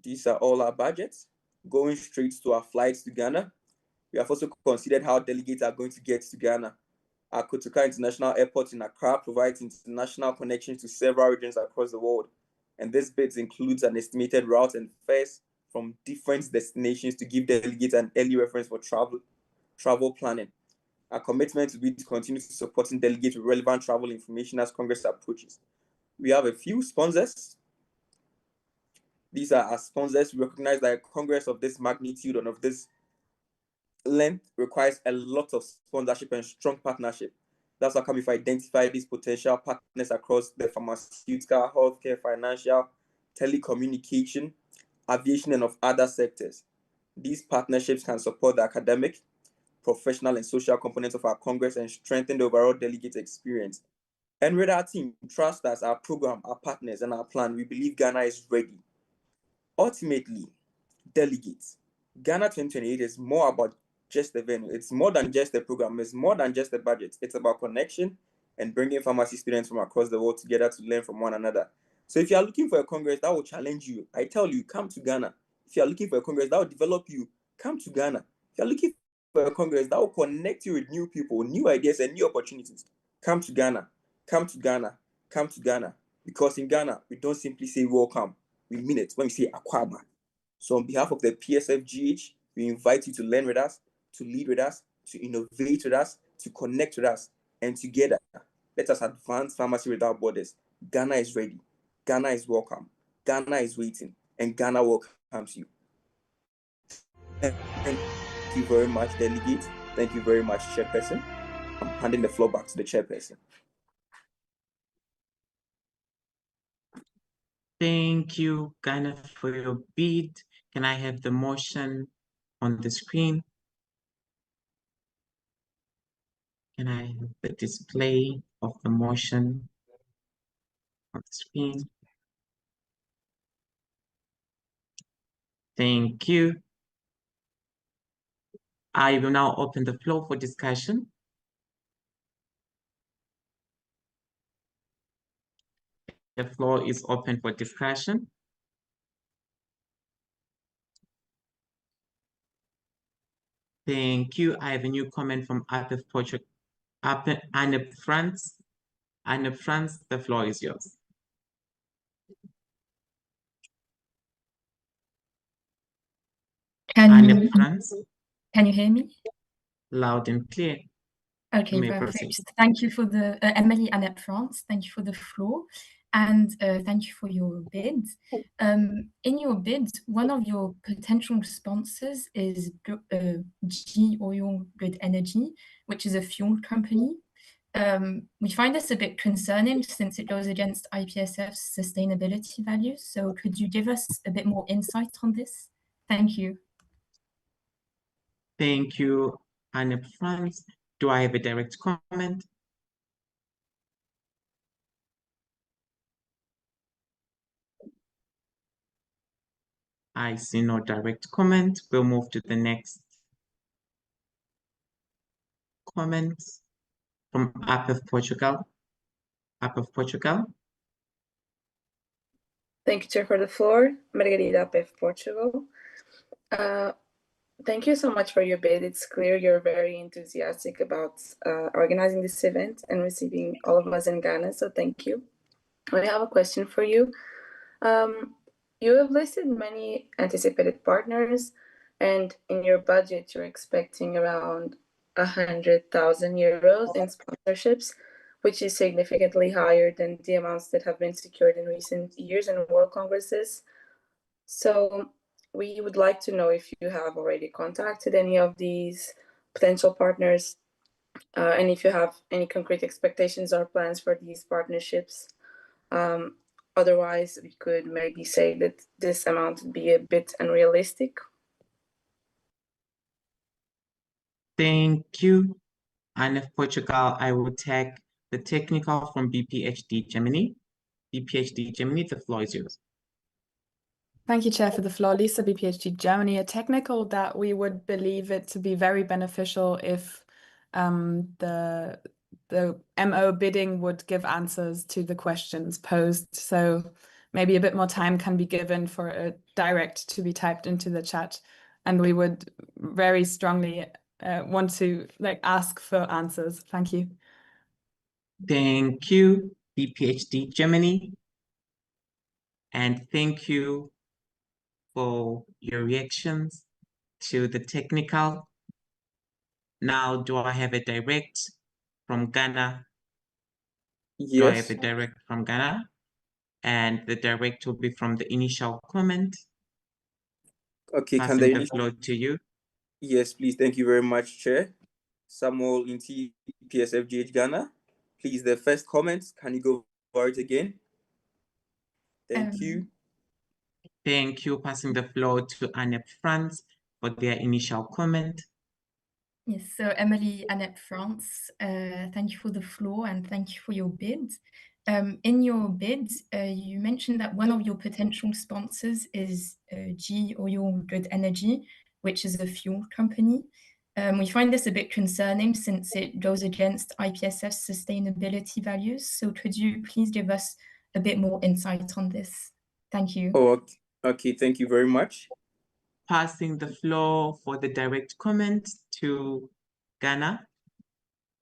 These are all our budgets. Going straight to our flights to Ghana, we have also considered how delegates are going to get to Ghana. Our Kotoka International Airport in Accra provides international connections to several regions across the world. And this bid includes an estimated route and fares from different destinations to give delegates an early reference for travel planning. Our commitment will be to continue to supporting delegates with relevant travel information as Congress approaches. We have a few sponsors. These are our sponsors. We recognize that a Congress of this magnitude and of this length requires a lot of sponsorship and strong partnership. That's how come if I identify these potential partners across the pharmaceutical, healthcare, financial, telecommunication, aviation, and of other sectors. These partnerships can support the academic, professional and social components of our Congress and strengthen the overall delegate experience. And with our team, trust us, our program, our partners, and our plan, we believe Ghana is ready. Ultimately, delegates, Ghana 2028 is more about just the venue. It's more than just the program. It's more than just the budget. It's about connection and bringing pharmacy students from across the world together to learn from one another. So if you are looking for a Congress that will challenge you, I tell you, come to Ghana. If you are looking for a Congress that will develop you, come to Ghana. If you are looking for a Congress that will connect you with new people, new ideas, and new opportunities, come to Ghana. Come to Ghana. Come to Ghana. Because in Ghana, we don't simply say welcome. We mean it when we say Akwaba. So on behalf of the PSFGH, we invite you to learn with us, to lead with us, to innovate with us, to connect with us, and together, let us advance pharmacy without borders. Ghana is ready. Ghana is welcome. Ghana is waiting, and Ghana welcomes you. Thank you very much, delegates. Thank you very much, chairperson. I'm handing the floor back to the chairperson. Thank you, Ghana, for your bid. Can I have the motion on the screen? Can I have the display of the motion on the screen? Thank you. I will now open the floor for discussion. The floor is open for discussion. Thank you. I have a new comment from Anne France. Anne France, the floor is yours. Anne France, Can you hear me? loud and clear. Okay, You may perfect. proceed. Thank you for the Emily Annette France. Thank you for the floor, and thank you for your bid. In your bid, one of your potential sponsors is G Oil Good Energy, which is a fuel company. We find this a bit concerning since it goes against IPSF's sustainability values. So could you give us a bit more insight on this? Thank you. Thank you, Anne France. Do I have a direct comment? I see no direct comment. We'll move to the next comment from App of Portugal. App of Portugal. Thank you, Chair, for the floor. Margarida P. Portugal. Thank you so much for your bid. It's clear you're very enthusiastic about organizing this event and receiving all of us in Ghana, so thank you. I have a question for you. You have listed many anticipated partners, and in your budget, you're expecting around 100,000 euros in sponsorships, which is significantly higher than the amounts that have been secured in recent years in World Congresses. So we would like to know if you have already contacted any of these potential partners, and if you have any concrete expectations or plans for these partnerships. Otherwise, we could maybe say that this amount would be a bit unrealistic. Thank you. And of Portugal, I will take the technical from BPHD Germany. BPHD Germany, the floor is yours. Thank you, Chair, for the floor. Lisa, BPHD Germany, a technical that we would believe it to be very beneficial if the MO bidding would give answers to the questions posed. So maybe a bit more time can be given for a direct to be typed into the chat. And we would very strongly want to ask for answers. Thank you. Thank you, BPHD Germany. And thank you for your reactions to the technical. Now, do I have a direct from Ghana? Yes. Do I have a direct from Ghana? And the direct will be from the initial comment. Okay, Passing can the floor to you. Yes, please. Thank you very much, Chair. Samuel Inti, PSFGH Ghana. Please, the first comment, can you go over it again? Thank you. Thank you. Passing the floor to Anne France for their initial comment. Yes, so Emily Annette France, thank you for the floor and thank you for your bid. In your bid, you mentioned that one of your potential sponsors is G Oil Good Energy, which is a fuel company. We find this a bit concerning since it goes against IPSF's sustainability values. So could you please give us a bit more insight on this? Thank you. Oh, okay, thank you very much. Passing the floor for the direct comment to Ghana.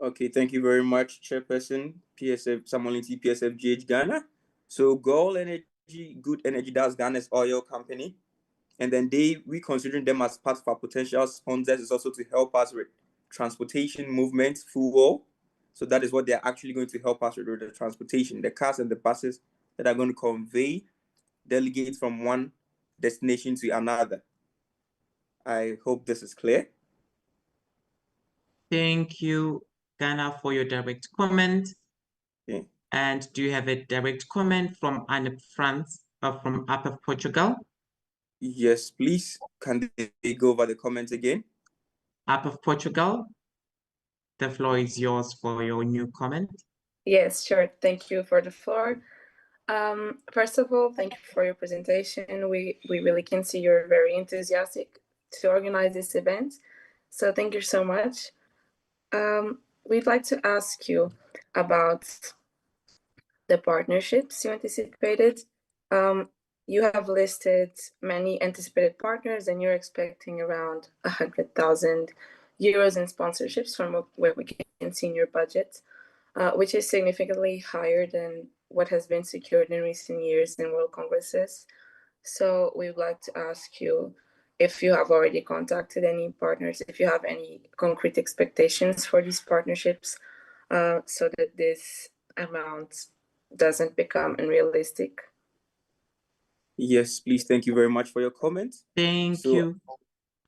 Okay, thank you very much, Chairperson, PSF, Samolinti, PSF GH Ghana. So Gold Energy, Good Energy, that's Ghana's oil company. And then we considering them as part of our potential sponsors is also to help us with transportation movement, fuel. So that is what they're actually going to help us with the transportation, the cars and the buses that are going to convey delegates from one destination to another. I hope this is clear. Thank you, Ghana, for your direct comment. Okay. And do you have a direct comment from Anne France from Up of Portugal? Yes, please. Can they go over the comments again? Up of Portugal, the floor is yours for your new comment. Yes, sure. Thank you for the floor. First of all, thank you for your presentation. We really can see you're very enthusiastic to organize this event. So thank you so much. We'd like to ask you about the partnerships you anticipated. You have listed many anticipated partners and you're expecting around 100,000 euros in sponsorships from what we can see in your budget, which is significantly higher than what has been secured in recent years in World Congresses. So we would like to ask you if you have already contacted any partners, if you have any concrete expectations for these partnerships, so that this amount doesn't become unrealistic. Yes, please. Thank you very much for your comment. Thank you.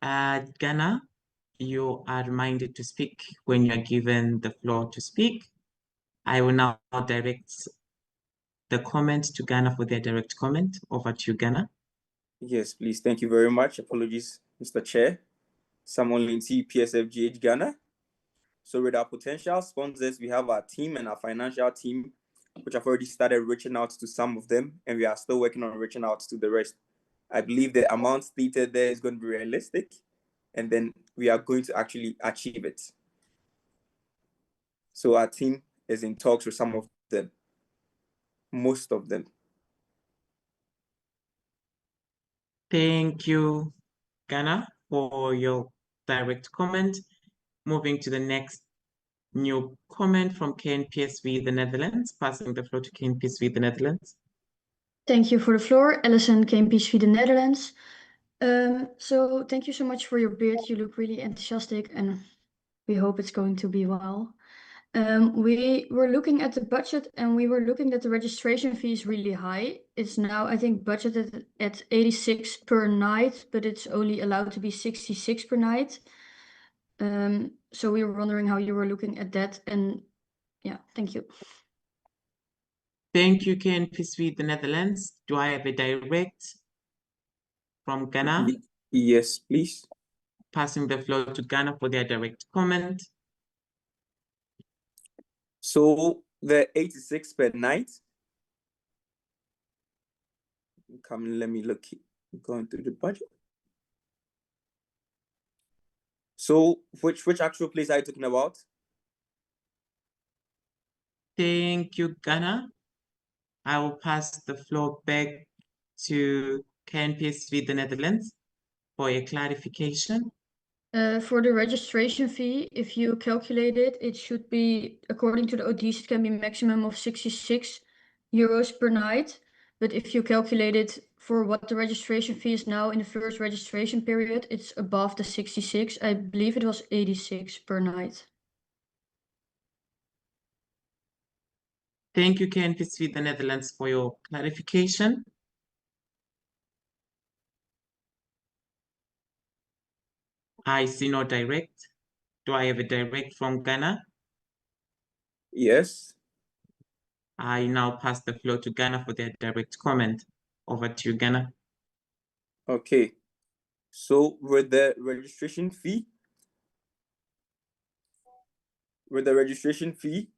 Ghana, you are reminded to speak when you are given the floor to speak. I will now direct the comment to Ghana for their direct comment. Over to you, Ghana. Yes, please. Thank you very much. Apologies, Mr. Chair. Samuel Lindsay, PSFGH Ghana. So with our potential sponsors, we have our team and our financial team, which have already started reaching out to some of them, and we are still working on reaching out to the rest. I believe the amount stated there is going to be realistic, and then we are going to actually achieve it. So our team is in talks with some of them, most of them. Thank you, Ghana, for your direct comment. Moving to the next new comment from KNPSV, the Netherlands. Passing the floor to KNPSV, the Netherlands. Thank you for the floor, Alison, KNPSV, the Netherlands. So thank you so much for your bid. You look really enthusiastic and we hope it's going to be well. We were looking at the budget and we were looking at the registration fee is really high. It's now, I think, budgeted at 86 per night, but it's only allowed to be 66 per night. So we were wondering how you were looking at that, and yeah, thank you. Thank you, KNPSV, the Netherlands. Do I have a direct from Ghana? Yes, please. Passing the floor to Ghana for their direct comment. So the 86 per night. Come, let me look. Going through the budget. So which actual place are you talking about? Thank you, Ghana. I will pass the floor back to KNPSV, the Netherlands, for a clarification. For the registration fee, if you calculate it, it should be, according to the ODs, it can be maximum of 66 euros per night. But if you calculate it for what the registration fee is now in the first registration period, it's above the 66. I believe it was 86 per night. Thank you, KNPSV, the Netherlands, for your clarification. I see no direct. Do I have a direct from Ghana? Yes. I now pass the floor to Ghana for their direct comment. Over to you, Ghana. Okay. So with the registration fee, with the registration fee.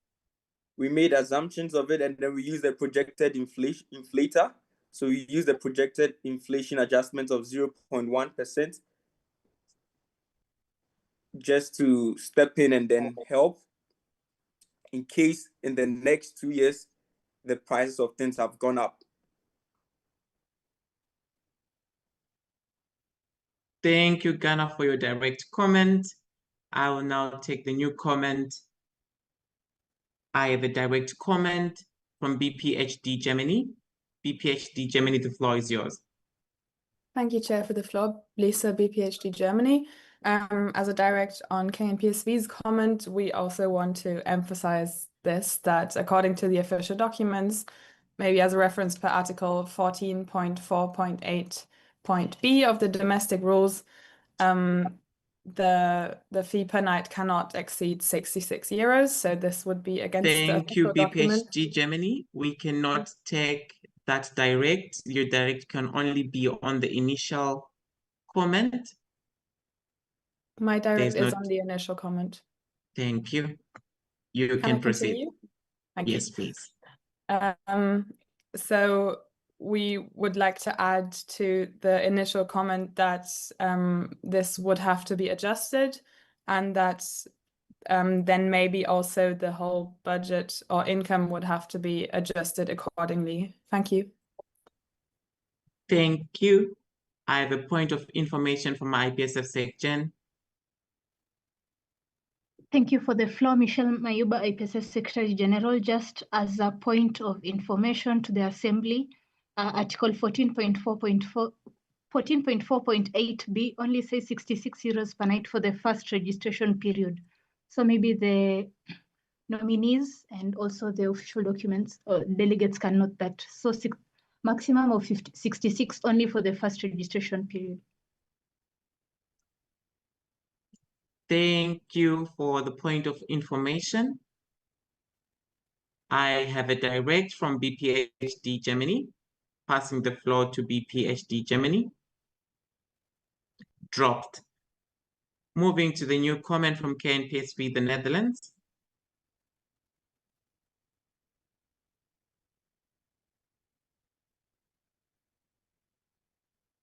We made assumptions of it, and then we used the projected inflator. So we used the projected inflation adjustment of 0.1% just to step in and then help in case in the next 2 years the prices of things have gone up. Thank you, Ghana, for your direct comment. I will now take the new comment. I have a direct comment from BPHD Germany. BPHD Germany, the floor is yours. Thank you, Chair, for the floor. Lisa, BPHD Germany. As a direct on KNPSV's comment, we also want to emphasize this, that according to the official documents, maybe as a reference per article 14.4.8.b of the domestic rules, the fee per night cannot exceed 66 euros. So this would be against the Thank you, official document. BPHD Germany. We cannot take that direct. Your direct can only be on the initial comment. My direct There's is not... on the initial comment. Thank you. You Can I can proceed. continue? Thank Yes, you. please. So we would like to add to the initial comment that this would have to be adjusted, and that then maybe also the whole budget or income would have to be adjusted accordingly. Thank you. Thank you. I have a point of information from IPSF SecGen. Thank you for the floor, Michelle Mayuba, IPSF Secretary General. Just as a point of information to the Assembly, Article 14.4.8b only says 66 euros per night for the first registration period. So maybe the nominees and also the official documents or delegates can note that. So maximum of 66 only for the first registration period. Thank you for the point of information. I have a direct from BPHD Germany, passing the floor to BPHD Germany. Dropped. Moving to the new comment from KNPSV, the Netherlands.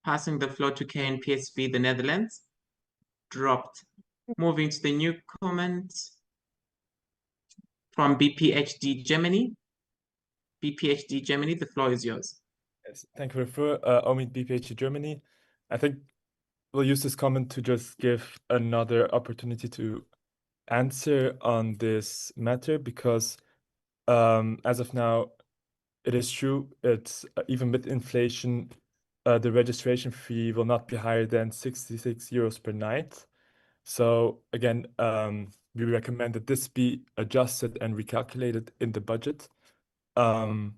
Passing the floor to KNPSV, the Netherlands. Dropped. Moving to the new comment from BPHD Germany. BPHD Germany, the floor is yours. Yes, thank you for Omid, BPHD Germany. I think we'll use this comment to just give another opportunity to answer on this matter, because as of now, it is true, it's even with inflation, the registration fee will not be higher than 66 euros per night. So again, we recommend that this be adjusted and recalculated in the budget. I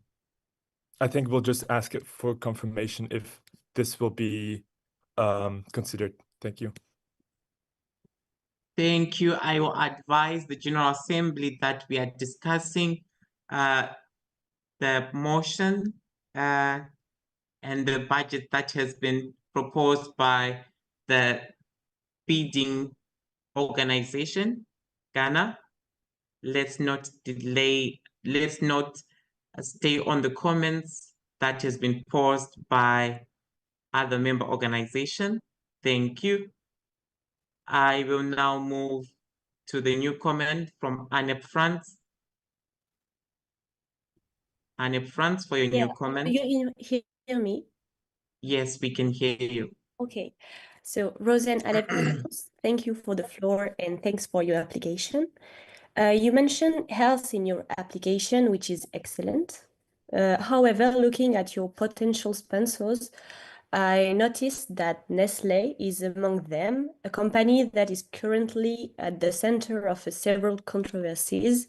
think we'll just ask it for confirmation if this will be considered. Thank you. Thank you. I will advise the General Assembly that we are discussing the motion and the budget that has been proposed by the bidding organization, Ghana. Let's not delay, let's not stay on the comments that has been posed by other member organization. Thank you. I will now move to the new comment from Anep France. Anep France, for your new comment. Do you hear me? Yes, we can hear you. Okay. So Roseanne Anep France, thank you for the floor and thanks for your application. You mentioned health in your application, which is excellent. However, looking at your potential sponsors, I noticed that Nestlé is among them, a company that is currently at the center of several controversies,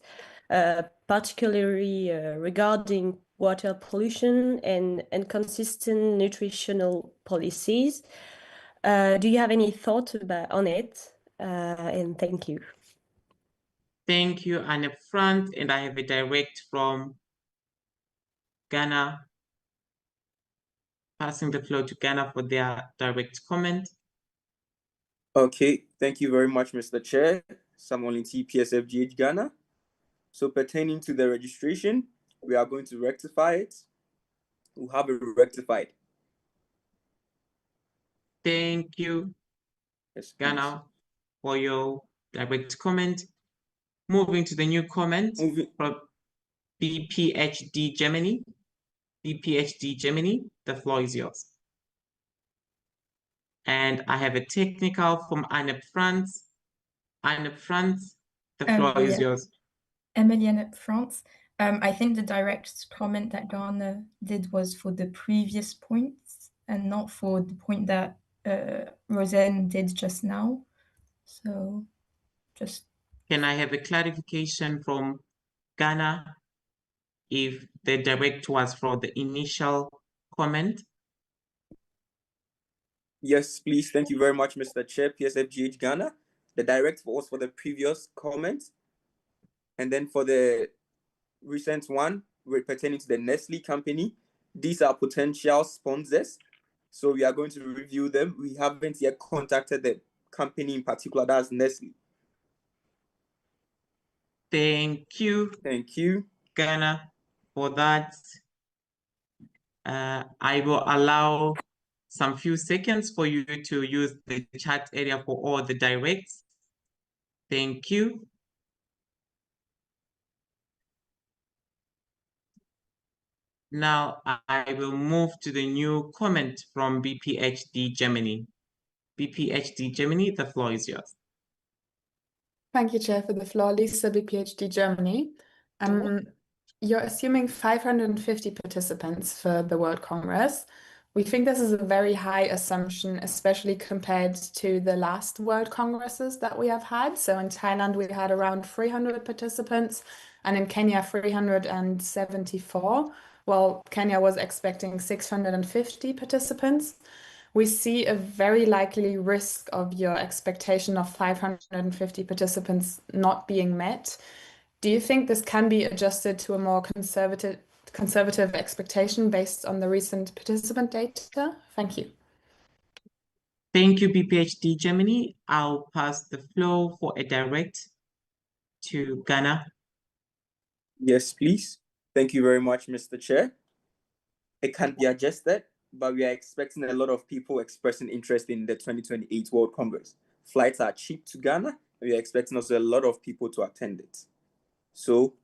particularly regarding water pollution and inconsistent nutritional policies. Do you have any thought on it? And thank you. Thank you, Anne France, and I have a direct from Ghana. Passing the floor to Ghana for their direct comment. Okay, thank you very much, Mr. Chair. someone in TPSFGH Ghana. So pertaining to the registration, we are going to rectify it. We'll have it rectified. Thank you, Yes, Ghana, for your direct comment. Moving to the new comment from BPHD Germany. BPHD Germany, the floor is yours. And I have a technical from Anne France. Anne France, the floor is yours. Emilienne France. I think the direct comment that Ghana did was for the previous points and not for the point that Roseanne did just now. So just... Can I have a clarification from Ghana if the direct was for the initial comment? Yes, please. Thank you very much, Mr. Chair, PSFGH Ghana. The direct was for the previous comment. And then for the recent one pertaining to the Nestle company, these are potential sponsors. So we are going to review them. We haven't yet contacted the company in particular, that's Nestle. Thank you. Thank you, Ghana, for that. I will allow some few seconds for you to use the chat area for all the directs. Thank you. Now I will move to the new comment from BPHD Germany. BPHD Germany, the floor is yours. Thank you, Chair, for the floor. Lisa, BPHD Germany. You're assuming 550 participants for the World Congress. We think this is a very high assumption, especially compared to the last World Congresses that we have had. So in Thailand, we had around 300 participants, and in Kenya, 374. Well, Kenya was expecting 650 participants. We see a very likely risk of your expectation of 550 participants not being met. Do you think this can be adjusted to a more conservative expectation based on the recent participant data? Thank you. Thank you, BPHD Germany. I'll pass the floor for a direct to Ghana. Yes, please. Thank you very much, Mr. Chair. It can be adjusted, but we are expecting a lot of people expressing interest in the 2028 World Congress. Flights are cheap to Ghana, and we are expecting also a lot of people to attend it. So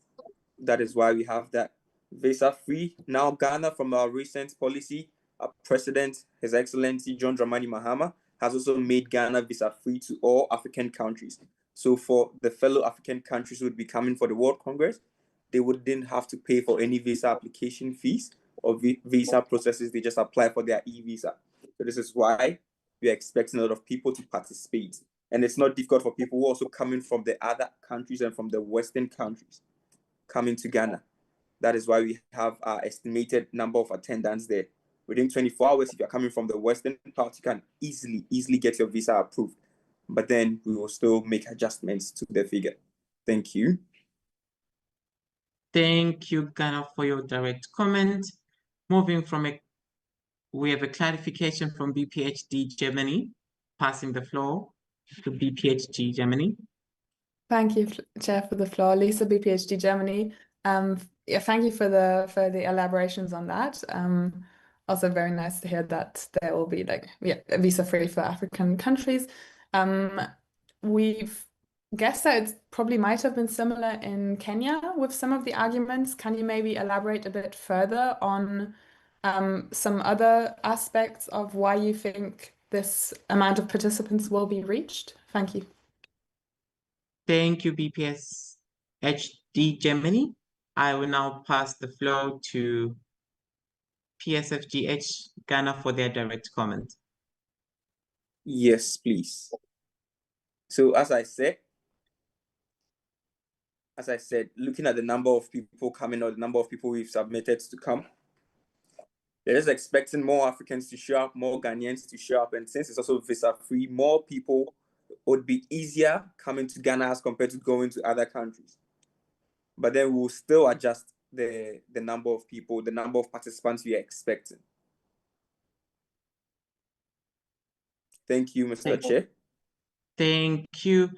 that is why we have that visa-free. Now Ghana, from our recent policy, our President, His Excellency John Dramani Mahama, has also made Ghana visa-free to all African countries. So for the fellow African countries who would be coming for the World Congress, they wouldn't have to pay for any visa application fees or visa processes. They just apply for their e-visa. So this is why we are expecting a lot of people to participate. And it's not difficult for people who are also coming from the other countries and from the Western countries coming to Ghana. That is why we have our estimated number of attendants there. Within 24 hours, if you're coming from the Western part, you can easily get your visa approved. But then we will still make adjustments to the figure. Thank you. Thank you, Ghana, for your direct comment. Moving from we have a clarification from BPHD Germany. Passing the floor to BPHD Germany. Thank you, Chair, for the floor. Lisa, BPHD Germany. Yeah, thank you for the elaborations on that. Also very nice to hear that there will be visa-free for African countries. We've guessed that it probably might have been similar in Kenya with some of the arguments. Can you maybe elaborate a bit further on some other aspects of why you think this amount of participants will be reached? Thank you. Thank you, BPSHD Germany. I will now pass the floor to PSFGH Ghana for their direct comment. Yes, please. So as I said, looking at the number of people coming or the number of people we've submitted to come, they're just expecting more Africans to show up, more Ghanaians to show up. And since it's also visa-free, more people would be easier coming to Ghana as compared to going to other countries. But then we'll still adjust the number of people, the number of participants we are expecting. Thank you, Mr. Chair. Thank you.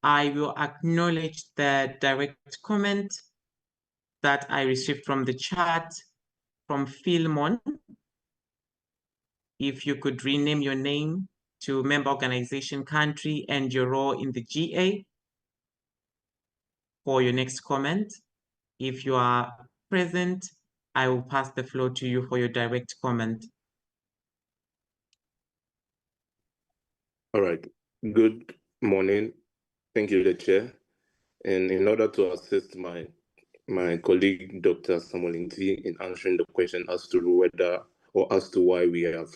I will acknowledge the direct comment that I received from the chat from Philmon. If you could rename your name to member organization, country, and your role in the GA for your next comment. If you are present, I will pass the floor to you for your direct comment. All right. Good morning. Thank you, the chair. And in order to assist my colleague, Dr. Samuel Inti, in answering the question as to whether or as to why we have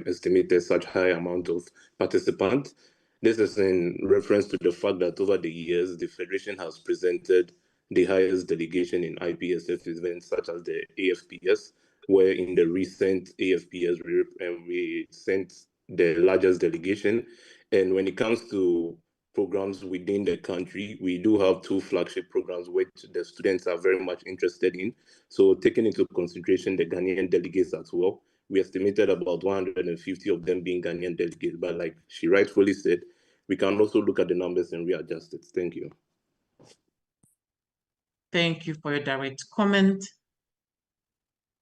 estimated such high amount of participants, this is in reference to the fact that over the years, the Federation has presented the highest delegation in IPSF events such as the AFPS, where in the recent AFPS, we sent the largest delegation. And when it comes to programs within the country, we do have 2 flagship programs which the students are very much interested in. So taking into consideration the Ghanaian delegates as well, we estimated about 150 of them being Ghanaian delegates. But like she rightfully said, we can also look at the numbers and readjust it. Thank you. Thank you for your direct comment.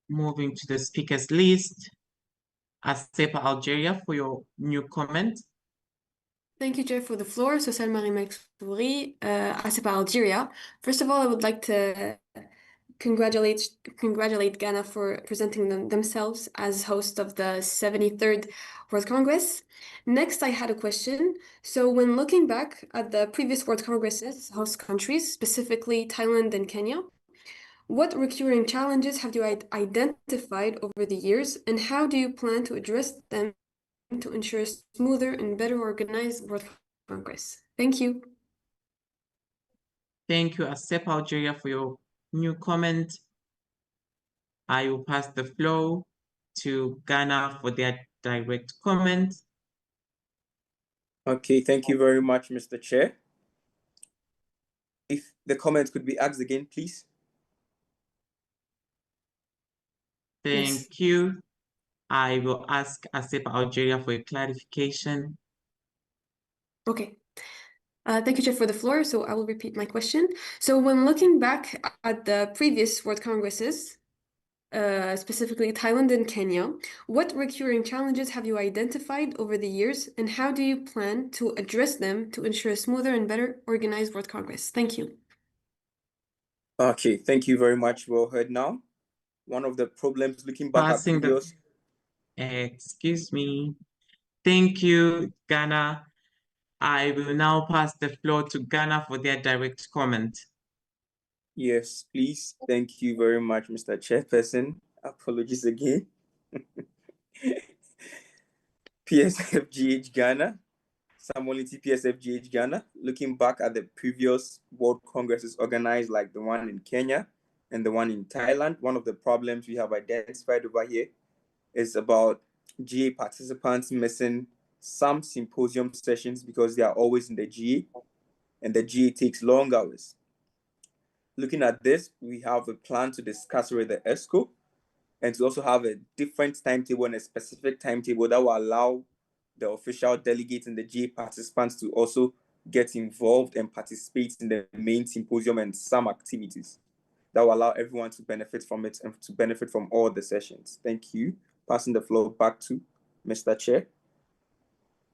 Moving to the speakers list. Asepa Algeria for your new comment. Thank you, Chair, for the floor. So, Marie Meksouri, Asepa Algeria. First of all, I would like to congratulate Ghana for presenting themselves as host of the 73rd World Congress. Next, I had a question. So when looking back at the previous World Congresses, host countries, specifically Thailand and Kenya, what recurring challenges have you identified over the years, and how do you plan to address them to ensure a smoother and better organized World Congress? Thank you. Thank you, Asepa Algeria, for your new comment. I will pass the floor to Ghana for their direct comment. Okay, thank you very much, Mr. Chair. If the comment could be asked again, please. Thank you. I will ask Asepa Algeria for a clarification. Okay. Thank you, Chair, for the floor. So I will repeat my question. So when looking back at the previous World Congresses, specifically Thailand and Kenya, what recurring challenges have you identified over the years, and how do you plan to address them to ensure a smoother and better organized World Congress? Thank you. Okay, thank you very much. Well heard now. One of the problems looking back at previous... Excuse me. Thank you, Ghana. I will now pass the floor to Ghana for their direct comment. Yes, please. Thank you very much, Mr. Chairperson. Apologies again. PSFGH Ghana, Samuelity PSFGH Ghana, looking back at the previous World Congresses organized like the one in Kenya and the one in Thailand, one of the problems we have identified over here is about GA participants missing some symposium sessions because they are always in the GA and the GA takes long hours. Looking at this, we have a plan to discuss with the ESCO and to also have a different timetable and a specific timetable that will allow the official delegates and the GA participants to also get involved and participate in the main symposium and some activities that will allow everyone to benefit from it and to benefit from all the sessions. Thank you. Passing the floor back to Mr. Chair.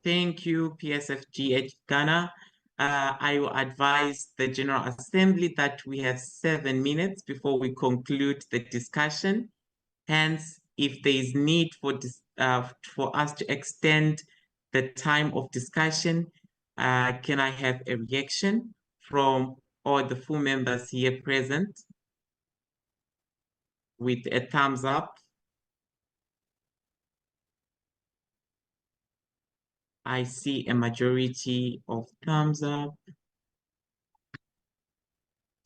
Thank you, PSFGH Ghana. I will advise the General Assembly that we have 7 minutes before we conclude the discussion. Hence, if there is need for us to extend the time of discussion, can I have a reaction from all the full members here present with a thumbs up? I see a majority of thumbs up.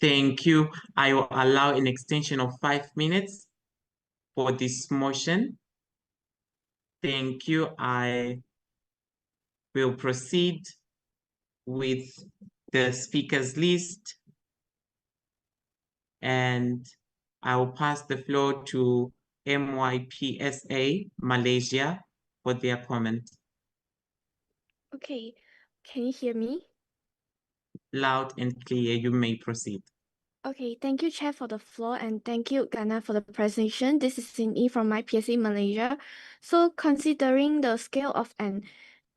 Thank you. I will allow an extension of 5 minutes for this motion. Thank you. I will proceed with the speakers list, and I will pass the floor to MYPSA Malaysia for their comment. Okay, can you hear me? loud and clear. You may proceed. Okay, thank you, Chair, for the floor, and thank you, Ghana, for the presentation. This is Cindy from IPSC Malaysia. So, considering the scale of an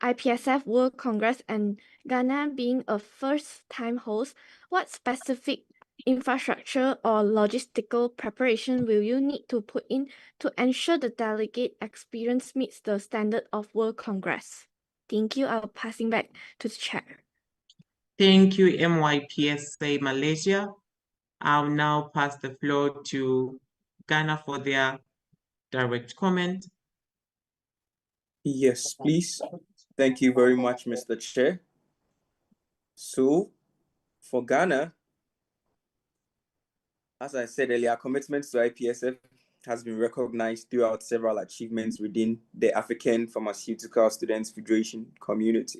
IPSF World Congress and Ghana being a first-time host, what specific infrastructure or logistical preparation will you need to put in to ensure the delegate experience meets the standard of World Congress? Thank you. I'll passing back to the Chair. Thank you, MYPSA Malaysia. I'll now pass the floor to Ghana for their direct comment. Yes, please. Thank you very much, Mr. Chair. So, for Ghana, as I said earlier, our commitment to IPSF has been recognized throughout several achievements within the African Pharmaceutical Students Federation community.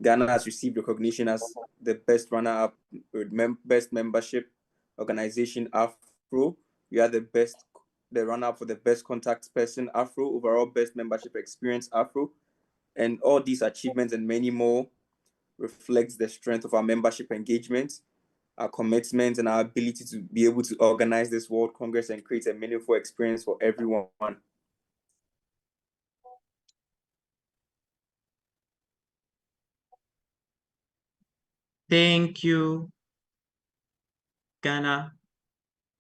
Ghana has received recognition as the best runner-up with best membership organization Afro. We are the runner-up for the best contact person Afro, overall best membership experience Afro. And all these achievements and many more reflects the strength of our membership engagement, our commitment, and our ability to be able to organize this World Congress and create a meaningful experience for everyone. Thank you, Ghana.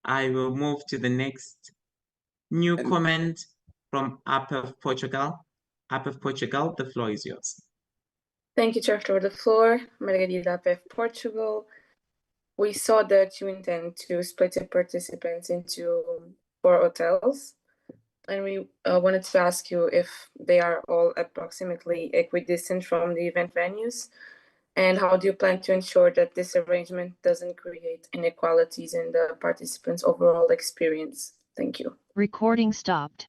I will move to the next new comment from APF Portugal. APF Portugal, the floor is yours. Thank you, Chair, for the floor. Margarida APF Portugal. We saw that you intend to split the participants into 4 hotels, and we wanted to ask you if they are all approximately equidistant from the event venues, and how do you plan to ensure that this arrangement doesn't create inequalities in the participants' overall experience? Thank you. Recording stopped.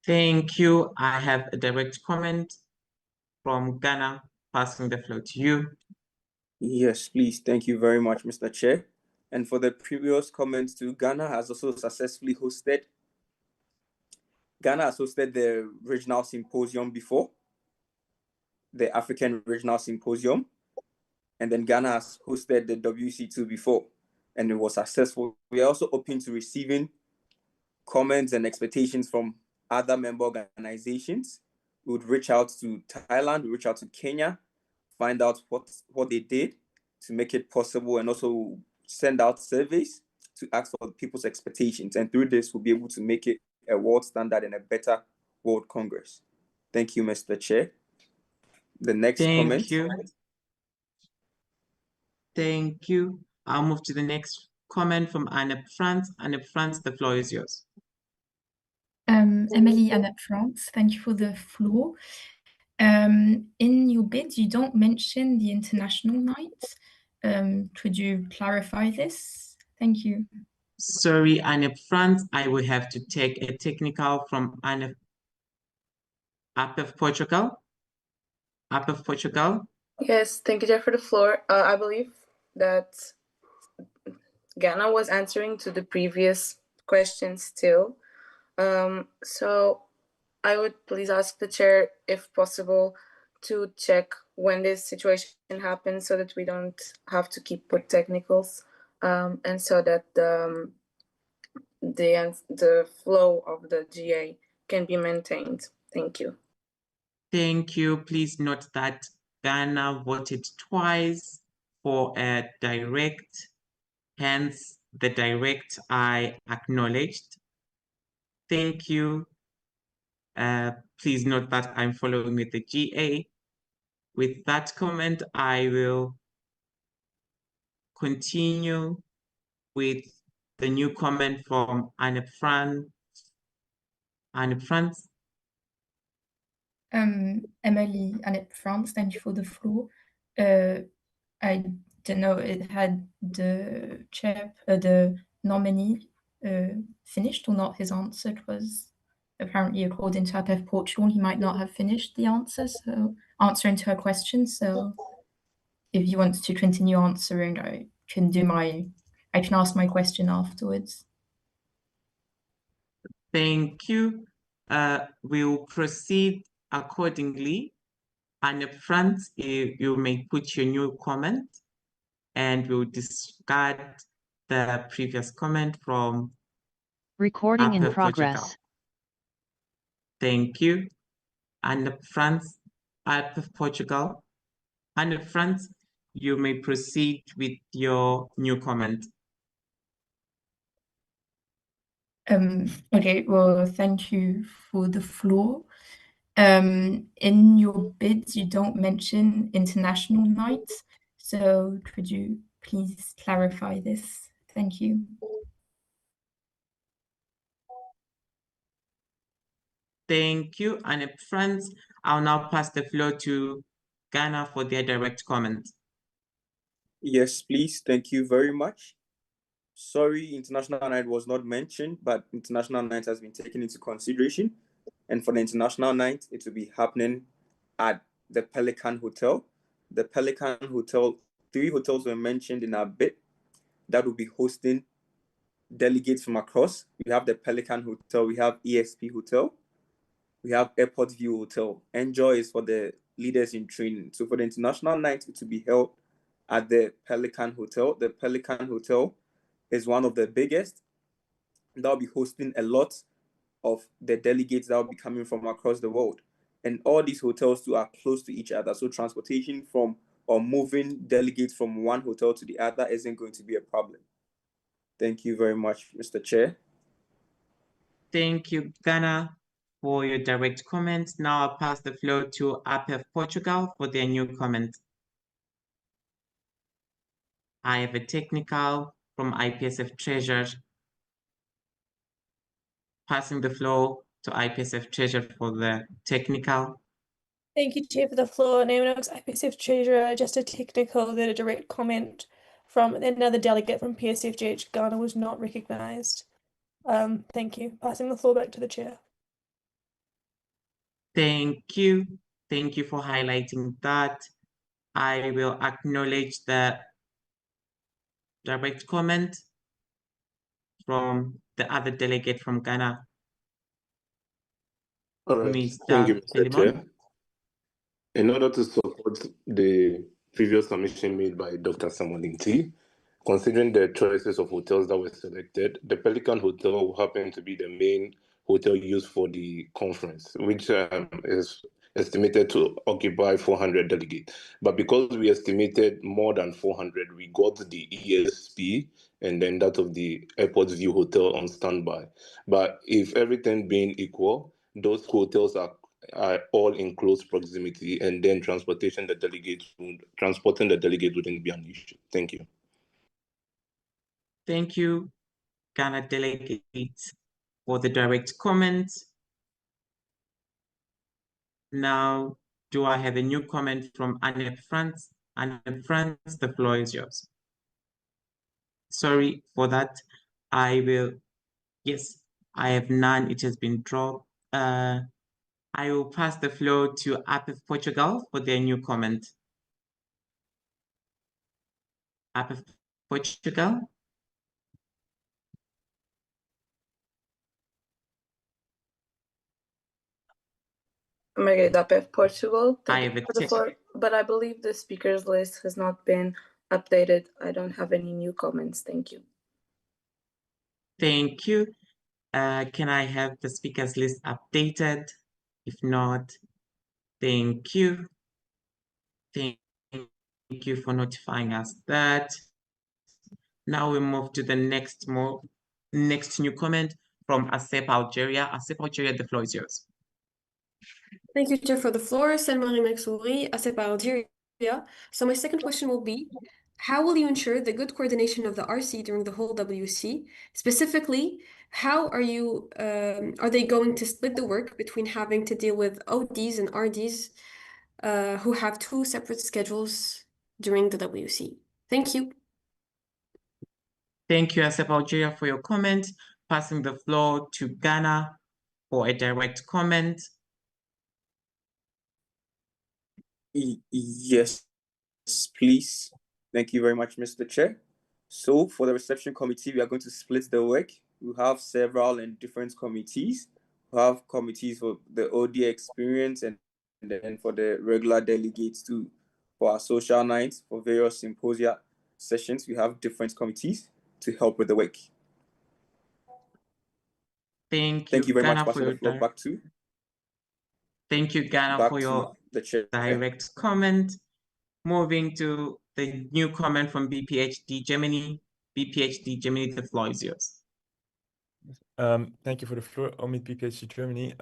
Thank you. I have a direct comment from Ghana, passing the floor to you. Yes, please. Thank you very much, Mr. Chair. And for the previous comments too, Ghana has also successfully hosted. Ghana has hosted the regional symposium before, the African Regional Symposium, and then Ghana has hosted the WC2 before, and it was successful. We are also open to receiving comments and expectations from other member organizations. We would reach out to Thailand, we reach out to Kenya, find out what they did to make it possible, and also send out surveys to ask for people's expectations. And through this, we'll be able to make it a world standard and a better World Congress. Thank you, Mr. Chair. The next comment. Thank you. Thank you. I'll move to the next comment from Anne France. Anne France, the floor is yours. Emily Annette France, thank you for the floor. In your bid, you don't mention the international night. Could you clarify this? Thank you. Sorry, Anne France, I will have to take a technical from Anne APF Portugal. APF Portugal. Yes, thank you, Jeff, for the floor. I believe that Ghana was answering to the previous question still. So I would please ask the chair, if possible, to check when this situation happens so that we don't have to keep with technicals, and so that the flow of the GA can be maintained. Thank you. Thank you. Please note that Ghana voted twice for a direct, hence the direct I acknowledged. Thank you. Please note that I'm following with the GA. With that comment, I will continue with the new comment from Anne France. Anne France. Emily Annette France, thank you for the floor. I don't know, it had the chair, the nominee finished or not his answer. It was apparently, according to APF Portugal, he might not have finished the answer, so answering to her question. So if he wants to continue answering, I can ask my question afterwards. Thank you. We'll proceed accordingly. And up front, you may put your new comment, and we'll discard the previous comment from Recording in Upper progress. Portugal. Thank you. And up front, Upper Portugal. And up front, you may proceed with your new comment. Okay, well, thank you for the floor. In your bids, you don't mention international nights, so could you please clarify this? Thank you. Thank you. And up front, I'll now pass the floor to Ghana for their direct comment. Yes, please. Thank you very much. Sorry, International Night was not mentioned, but International Night has been taken into consideration. And for the International Night, it will be happening at the Pelican Hotel. The Pelican Hotel, 3 hotels were mentioned in our bid that will be hosting delegates from across. We have the Pelican Hotel, we have ESP Hotel, we have Airport View Hotel. Enjoy is for the leaders in training. So for the International Night, it will be held at the Pelican Hotel. The Pelican Hotel is one of the biggest. That'll be hosting a lot of the delegates that will be coming from across the world. And all these hotels too are close to each other. So transportation from or moving delegates from one hotel to the other isn't going to be a problem. Thank you very much, Mr. Chair. Thank you, Ghana, for your direct comments. Now I'll pass the floor to APEF Portugal for their new comment. I have a technical from IPSF Treasurer. Passing the floor to IPSF Treasurer for the technical. Thank you, Chair, for the floor. Name notes, IPSF Treasurer, just a technical that a direct comment from another delegate from PSFGH Ghana was not recognised. Thank you. Passing the floor back to the Chair. Thank you. Thank you for highlighting that. I will acknowledge the direct comment from the other delegate from Ghana. All right. Mr. Thank you, Mr. Philemon. Chair. In order to support the previous submission made by Dr. Samolinti, considering the choices of hotels that were selected, the Pelican Hotel will happen to be the main hotel used for the conference, which is estimated to occupy 400 delegates. But because we estimated more than 400, we got the ESP and then that of the Airport View Hotel on standby. But if everything being equal, those hotels are all in close proximity, and then transporting the delegate wouldn't be an issue. Thank you. Thank you, Ghana delegate, for the direct comment. Now, do I have a new comment from Annette France? Annette France, the floor is yours. Sorry for that. Yes, I have none. It has been dropped. I will pass the floor to APEF Portugal for their new comment. APEF Portugal. Margaret APEF Portugal. I Thank have you for the floor, but I believe the speakers list has not been updated. I don't have any new comments. Thank you. Thank you. Can I have the speakers list updated? If not, thank you. Thank you for notifying us that. Now we move to the next new comment from ASEP Algeria. ASEP Algeria, the floor is yours. Thank you, Chair, for the floor. Sainte-Marie Maxouri, ASEP Algeria. So my second question will be, how will you ensure the good coordination of the RC during the whole WC? Specifically, how are they going to split the work between having to deal with ODs and RDs who have 2 separate schedules during the WC? Thank you. Thank you, ASEP Algeria, for your comment. Passing the floor to Ghana for a direct comment. Yes, please. Thank you very much, Mr. Chair. So for the reception committee, we are going to split the work. We have several and different committees. We have committees for the OD experience and then for the regular delegates too. For our social nights, for various symposia sessions, we have different committees to help with the work. Thank you very much. Ghana, Passing the floor back to. Thank you, Ghana, for your the chair. direct comment. Moving to the new comment from BPHD Germany. BPHD Germany, the floor is yours. Thank you for the floor, Omid, BPHD Germany.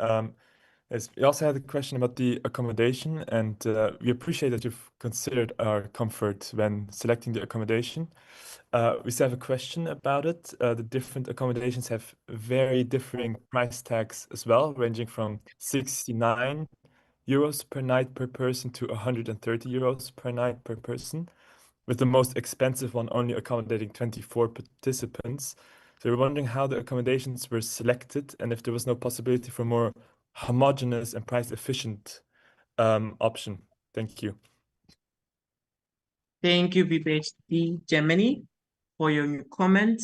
Yes, we also had a question about the accommodation, and we appreciate that you've considered our comfort when selecting the accommodation. We still have a question about it. The different accommodations have very differing price tags as well, ranging from 69 euros per night per person to 130 euros per night per person, with the most expensive one only accommodating 24 participants. So we're wondering how the accommodations were selected and if there was no possibility for more homogeneous and price efficient option. Thank you. Thank you, BPHD Germany, for your new comment.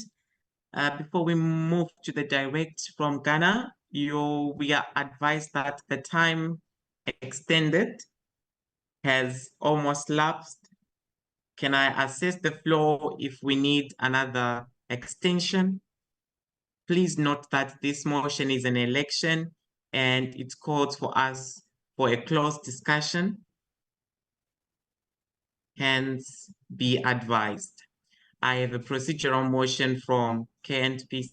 Before we move to the direct from Ghana, we are advised that the time extended has almost lapsed. Can I assess the floor if we need another extension? Please note that this motion is an election and it calls for us for a closed discussion. Hence, be advised. I have a procedural motion from KNP.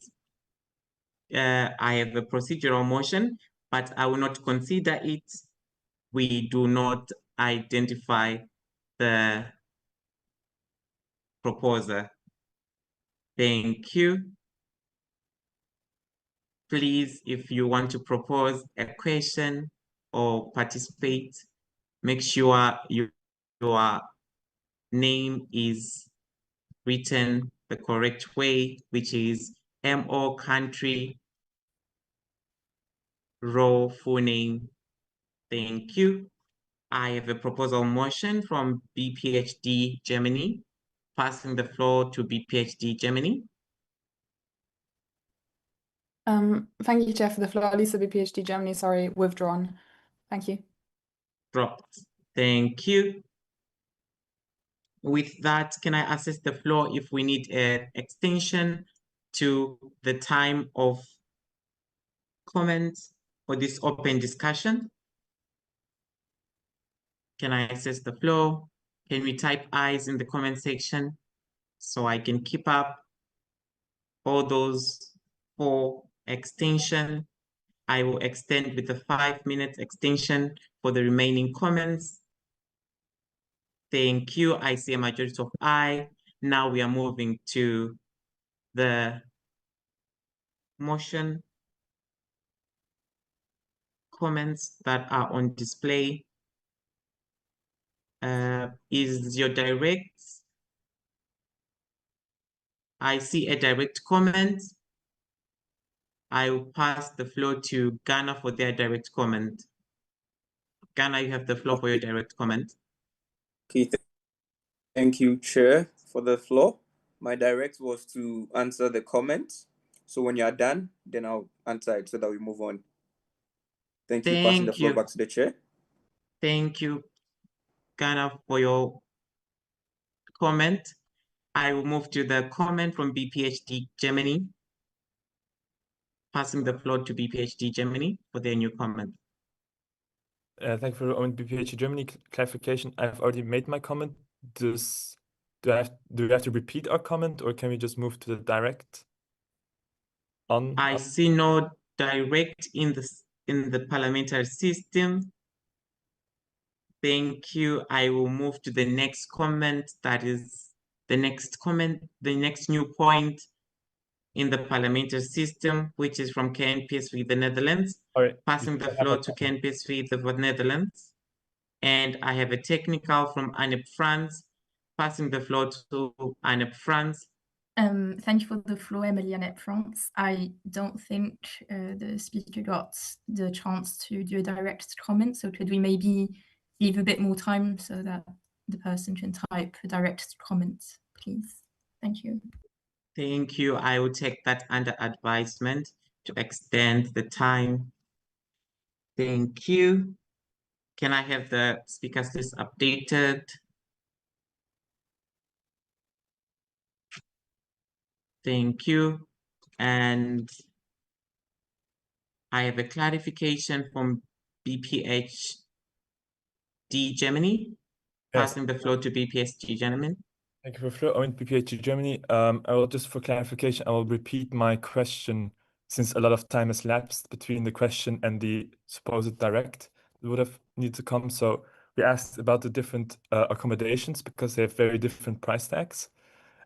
I have a procedural motion, but I will not consider it. We do not identify the proposer. Thank you. Please, if you want to propose a question or participate, make sure your name is written the correct way, which is MO country, row full name. Thank you. I have a proposal motion from BPHD Germany. Passing the floor to BPHD Germany. Thank you, Chair, for the floor. Lisa, BPHD Germany, sorry, withdrawn. Thank you. Dropped. Thank you. With that, can I assess the floor if we need an extension to the time of comments for this open discussion? Can I access the floor? Can we type eyes in the comment section so I can keep up all those for extension? I will extend with a 5 minutes extension for the remaining comments. Thank you. I see a majority of aye. Now we are moving to the motion comments that are on display. Is your direct? I see a direct comment. I will pass the floor to Ghana for their direct comment. Ghana, you have the floor for your direct comment. Okay, thank you, Chair, for the floor. My direct was to answer the comments. So when you are done, then I'll answer it so that we move on. Thank you. Passing the floor back to the Chair. Thank you, Ghana, for your comment. I will move to the comment from BPHD Germany. Passing the floor to BPHD Germany for their new comment. Thank you for the BPHD Germany clarification. I've already made my comment. Do we have to repeat our comment, or can we just move to the direct? I see no direct in the parliamentary system. Thank you. I will move to the next comment. That is the next comment, the next new point in the parliamentary system, which is from KNPSV, the Netherlands. Passing the floor to KNPSV, the Netherlands. And I have a technical from ANEP France. Passing the floor to ANEP France. Thank you for the floor, Emily ANEP France. I don't think the speaker got the chance to do a direct comment, so could we maybe leave a bit more time so that the person can type a direct comment, please? Thank you. Thank you. I will take that under advisement to extend the time. Thank you. Can I have the speakers list updated? Thank you. And I have a clarification from BPHD Germany. Yes. Passing the floor to BPHD gentlemen. Thank you for the floor. I'm in BPHD Germany. I will just for clarification, I will repeat my question since a lot of time has lapsed between the question and the supposed direct that would have need to come. So we asked about the different accommodations because they have very different price tags.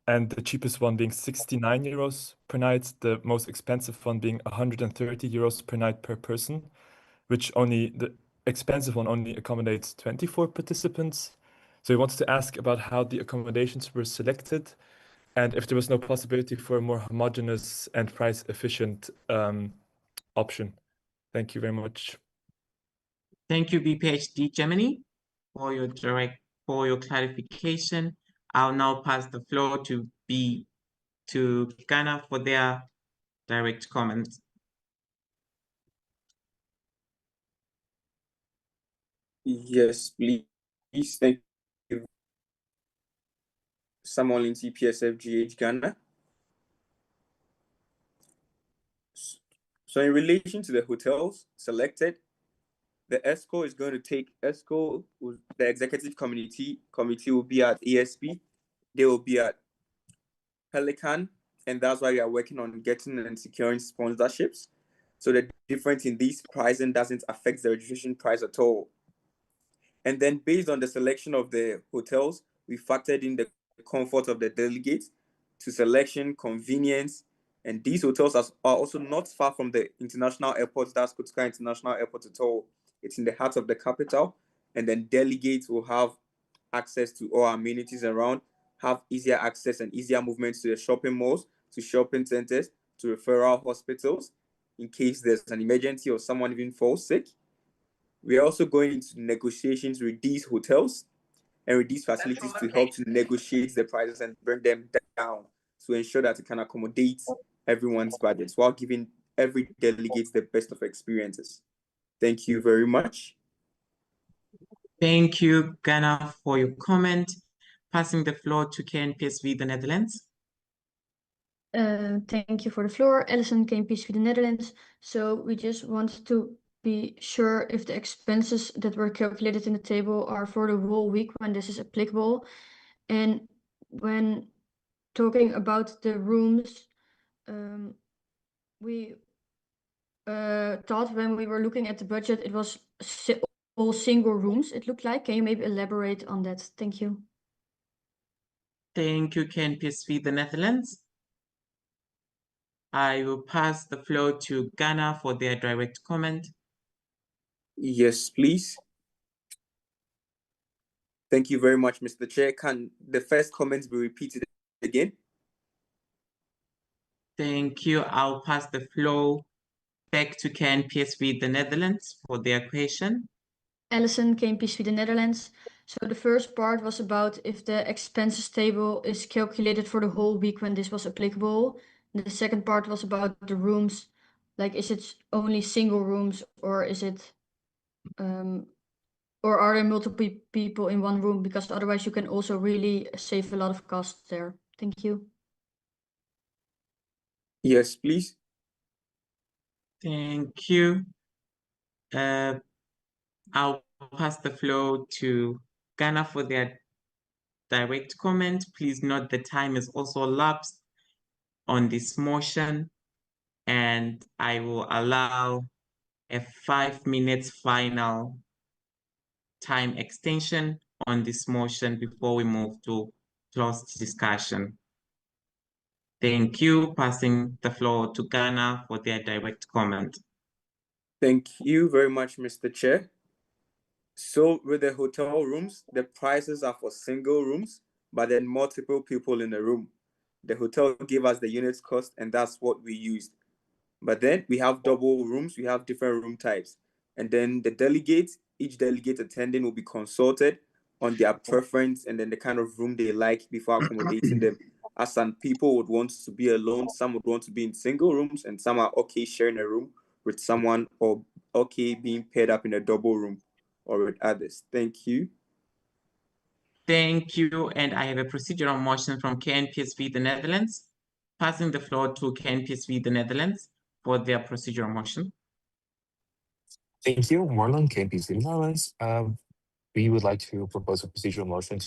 And the cheapest one being 69 euros per night, the most expensive one being 130 euros per night per person, which only the expensive one only accommodates 24 participants. So we wanted to ask about how the accommodations were selected and if there was no possibility for a more homogeneous and price efficient option. Thank you very much. Thank you, BPHD Germany, for your clarification. I'll now pass the floor to Ghana for their direct comments. Yes, please. Thank you. Someone in IPSF GH Ghana. So in relation to the hotels selected, the ESCO is going to take ESCO, the executive committee will be at ESP. They will be at Pelican, and that's why we are working on getting and securing sponsorships. So the difference in these pricing doesn't affect the registration price at all. And then based on the selection of the hotels, we factored in the comfort of the delegates to selection, convenience, and these hotels are also not far from the international airport, that's Kotoka International Airport at all. It's in the heart of the capital, and then delegates will have access to all amenities around, have easier access and easier movements to the shopping malls, to shopping centers, to referral hospitals, in case there's an emergency or someone even falls sick. We are also going into negotiations with these hotels and with these facilities to help to negotiate the prices and bring them down to ensure that it can accommodate everyone's budgets while giving every delegate the best of experiences. Thank you very much. Thank you, Ghana, for your comment. Passing the floor to KNPSV, the Netherlands. Thank you for the floor. Alison, KNPSV, the Netherlands. So we just wanted to be sure if the expenses that were calculated in the table are for the whole week when this is applicable. And when talking about the rooms, we thought when we were looking at the budget, it was all single rooms, it looked like. Can you maybe elaborate on that? Thank you. Thank you, KNPSV, the Netherlands. I will pass the floor to Ghana for their direct comment. Yes, please. Thank you very much, Mr. Chair. Can the first comments be repeated again? Thank you. I'll pass the floor back to KNPSV, the Netherlands, for their question. Alison, KNPSV, the Netherlands. So the first part was about if the expenses table is calculated for the whole week when this was applicable. The second part was about the rooms, like is it only single rooms or is it, or are there multiple people in one room? Because otherwise you can also really save a lot of costs there. Thank you. Yes, please. Thank you. I'll pass the floor to Ghana for their direct comment. Please note the time is also elapsed on this motion, and I will allow a 5 minutes final time extension on this motion before we move to closed discussion. Thank you. Passing the floor to Ghana for their direct comment. Thank you very much, Mr. Chair. So with the hotel rooms, the prices are for single rooms, but then multiple people in the room. The hotel gave us the unit cost, and that's what we used. But then we have double rooms, we have different room types. And then the delegates, each delegate attending will be consulted on their preference and then the kind of room they like before accommodating them. As some people would want to be alone, some would want to be in single rooms, and some are okay sharing a room with someone or okay being paired up in a double room. or with others. Thank you. Thank you. And I have a procedural motion from KNPSV the Netherlands. Passing the floor to KNPSV the Netherlands for their procedural motion. Thank you, Marlon, KNPSV Netherlands. We would like to propose a procedural motion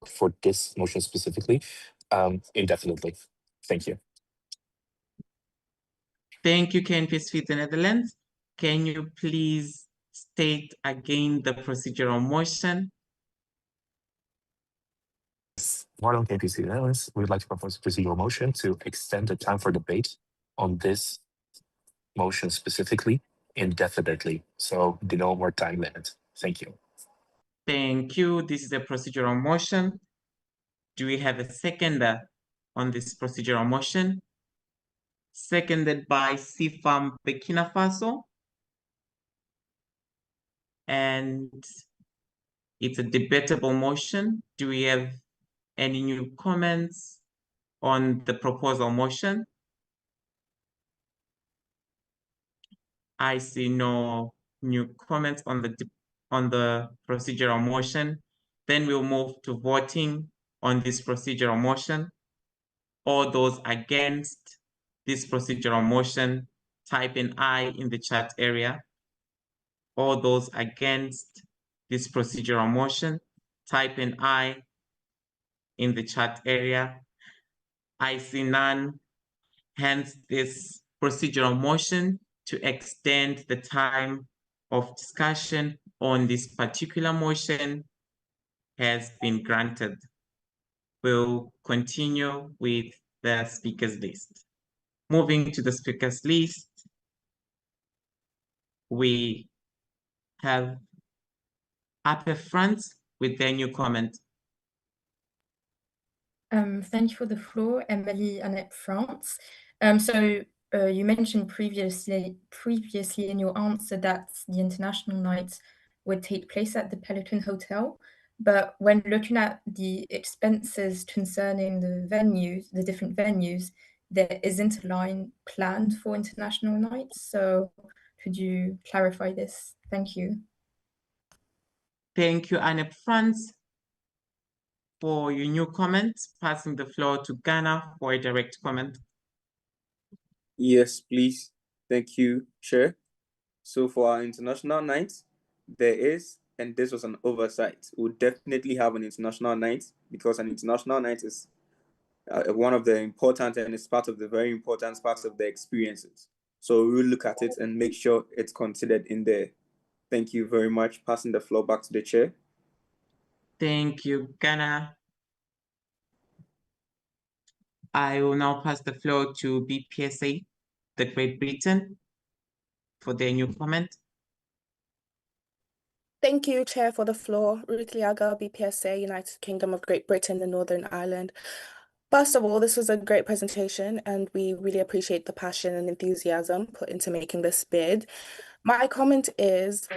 for this motion specifically, indefinitely. Thank you. Thank you, KNPSV the Netherlands. Can you please state again the procedural motion? Marlon, KNPSV Netherlands. We would like to propose a procedural motion to extend the time for debate on this motion specifically indefinitely. So no more time limit. Thank you. Thank you. This is a procedural motion. Do we have a seconder on this procedural motion? Seconded by Sifam Burkina Faso. And it's a debatable motion. Do we have any new comments on the proposal motion? I see no new comments on the procedural motion. Then we'll move to voting on this procedural motion. All those against this procedural motion, type in I in the chat area. All those against this procedural motion, type in I in the chat area. I see none. Hence, this procedural motion to extend the time of discussion on this particular motion has been granted. We'll continue with the speakers list. Moving to the speakers list, we have Upper France with their new comment. Thank you for the floor, Emily Annette France. You mentioned previously in your answer that the international nights would take place at the Pelican Hotel, but when looking at the expenses concerning the different venues, there isn't a line planned for international nights. So could you clarify this? Thank you. Thank you, Annette France, for your new comment. Passing the floor to Ghana for a direct comment. Yes, please. Thank you, Chair. So for our international nights, there is, and this was an oversight, we'll definitely have an international night because an international night is one of the important and it's part of the very important parts of the experiences. So we'll look at it and make sure it's considered in there. Thank you very much. Passing the floor back to the Chair. Thank you, Ghana. I will now pass the floor to BPSA, the Great Britain, for their new comment. Thank you, Chair, for the floor. Ruth Liaga, BPSA, United Kingdom of Great Britain and Northern Ireland. First of all, this was a great presentation and we really appreciate the passion and enthusiasm put into making this bid. My comment is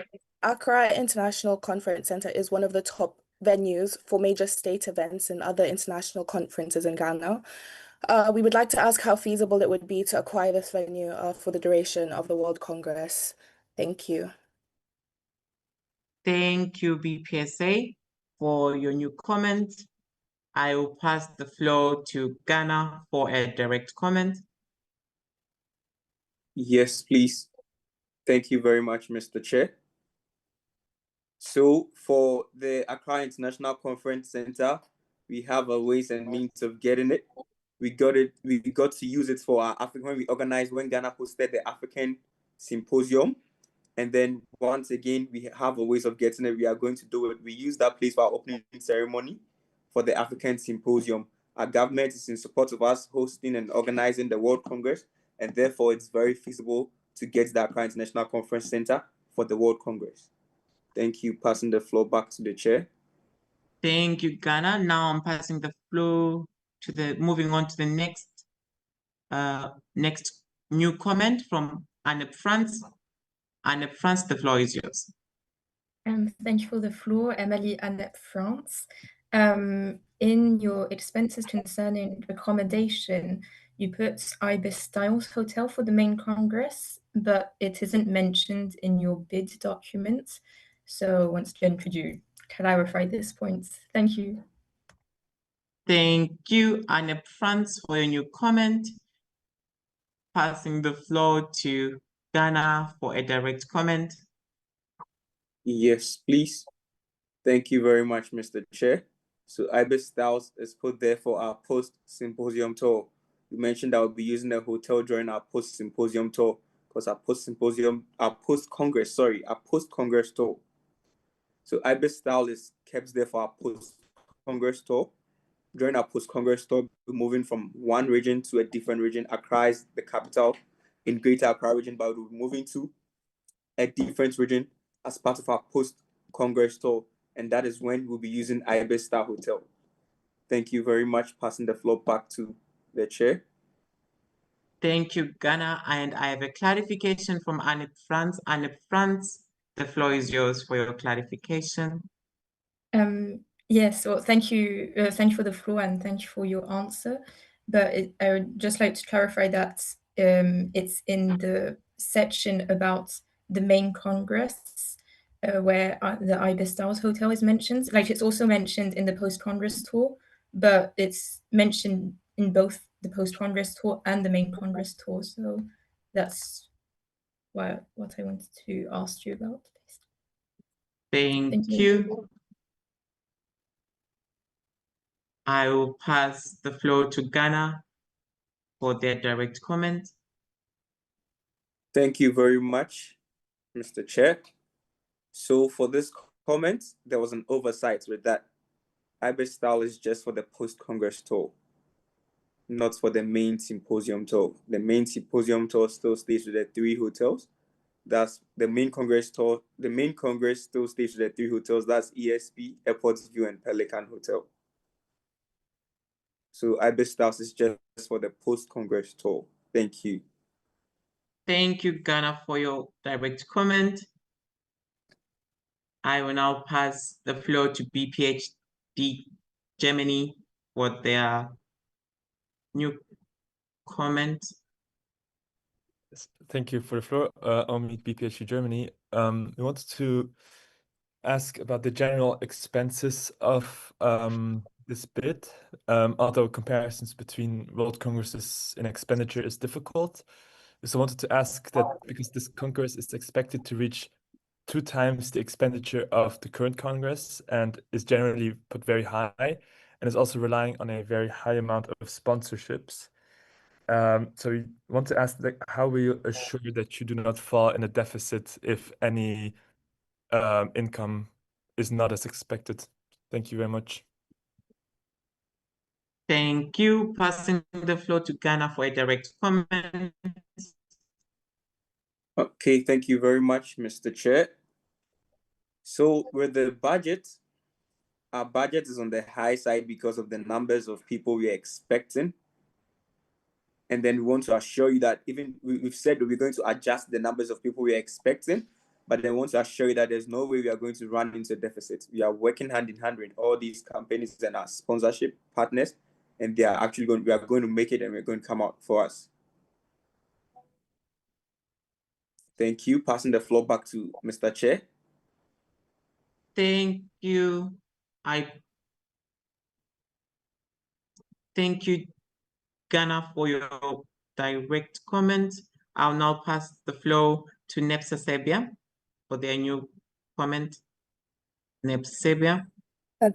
Accra International Conference Centre is one of the top venues for major state events and other international conferences in Ghana. We would like to ask how feasible it would be to acquire this venue for the duration of the World Congress. Thank you. Thank you, BPSA, for your new comment. I will pass the floor to Ghana for a direct comment. Yes, please. Thank you very much, Mr. Chair. So for the Accra International Conference Center, we have a ways and means of getting it. We got to use it for our African, when Ghana hosted the African Symposium. And then once again, we have a ways of getting it. We are going to do it. We use that place for our opening ceremony for the African Symposium. Our government is in support of us hosting and organizing the World Congress. And therefore, it's very feasible to get the Accra International Conference Center for the World Congress. Thank you. Passing the floor back to the Chair. Thank you, Ghana. Now I'm passing the floor to moving on to the next new comment from Annette France. Annette France, the floor is yours. Thank you for the floor, Emily Annette France. In your expenses concerning accommodation, you put Ibis Styles Hotel for the main congress. but it isn't mentioned in your bid document. So once again, could you clarify this point? Thank you. Thank you, Anne Franz, for your new comment. Passing the floor to Ghana for a direct comment. Yes, please. Thank you very much, Mr. Chair. So IBIS Styles is put there for our post-symposium tour. You mentioned that we'll be using a hotel during our post-symposium tour because our post-congress tour. So IBIS Style is kept there for our post-congress tour. During our post-congress tour, we're moving from one region to a different region. Accra is the capital in Greater Accra region, but we're moving to a different region as part of our post-congress tour, and that is when we'll be using IBIS Star Hotel. Thank you very much. Passing the floor back to the chair. Thank you, Ghana. And I have a clarification from Annette Franz. Annette Franz, the floor is yours for your clarification. Yes, well, thank you for the floor and thank you for your answer. But I would just like to clarify that it's in the section about the main congress where the IBIS Styles Hotel is mentioned. Like it's also mentioned in the post-congress tour, but it's mentioned in both the post-congress tour and the main congress tour. So that's what I wanted to ask you about. Thank you. I will pass the floor to Ghana for their direct comment. Thank you very much, Mr. Chair. So for this comment, there was an oversight with that. IBIS Style is just for the post-congress tour, not for the main symposium tour. The main symposium tour still stays with the 3 hotels. That's the main congress tour. The main congress still stays with the 3 hotels. That's ESP, Airport View, and Pelican Hotel. So IBIS Styles is just for the post-congress tour. Thank you. Thank you, Ghana, for your direct comment. I will now pass the floor to BPHD Germany for their new comment. Thank you for the floor. Omid, BPHD Germany. We wanted to ask about the general expenses of this bid, although comparisons between world congresses in expenditure is difficult. So I wanted to ask that because this congress is expected to reach 2 times the expenditure of the current congress and is generally put very high and is also relying on a very high amount of sponsorships. So we want to ask, like, how will you assure that you do not fall in a deficit if any income is not as expected? Thank you very much. Thank you. Passing the floor to Ghana for a direct comment. Okay, thank you very much, Mr. Chair. So with the budget, our budget is on the high side because of the numbers of people we're expecting. And then we want to assure you that even we've said that we're going to adjust the numbers of people we're expecting, but then we want to assure you that there's no way we are going to run into a deficit. We are working hand in hand with all these companies and our sponsorship partners, and we are going to make it and we're going to come out for us. Thank you. Passing the floor back to Mr. Chair. Thank you. Thank you, Ghana, for your direct comment. I'll now pass the floor to NEPSA Serbia for their new comment. NEPSA Serbia.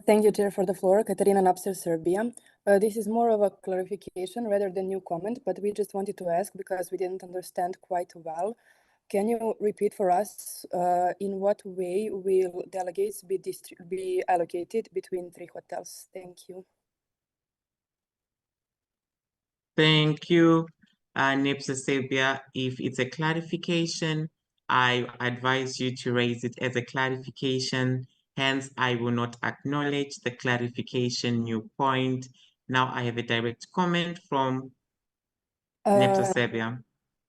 Thank you, Chair, for the floor. Katarina Napster, Serbia. This is more of a clarification rather than new comment, but we just wanted to ask because we didn't understand quite well. Can you repeat for us in what way will delegates be allocated between 3 hotels? Thank you. Thank you, NEPSA Serbia. If it's a clarification, I advise you to raise it as a clarification. Hence, I will not acknowledge the clarification new point. Now I have a direct comment from NEPSA Serbia.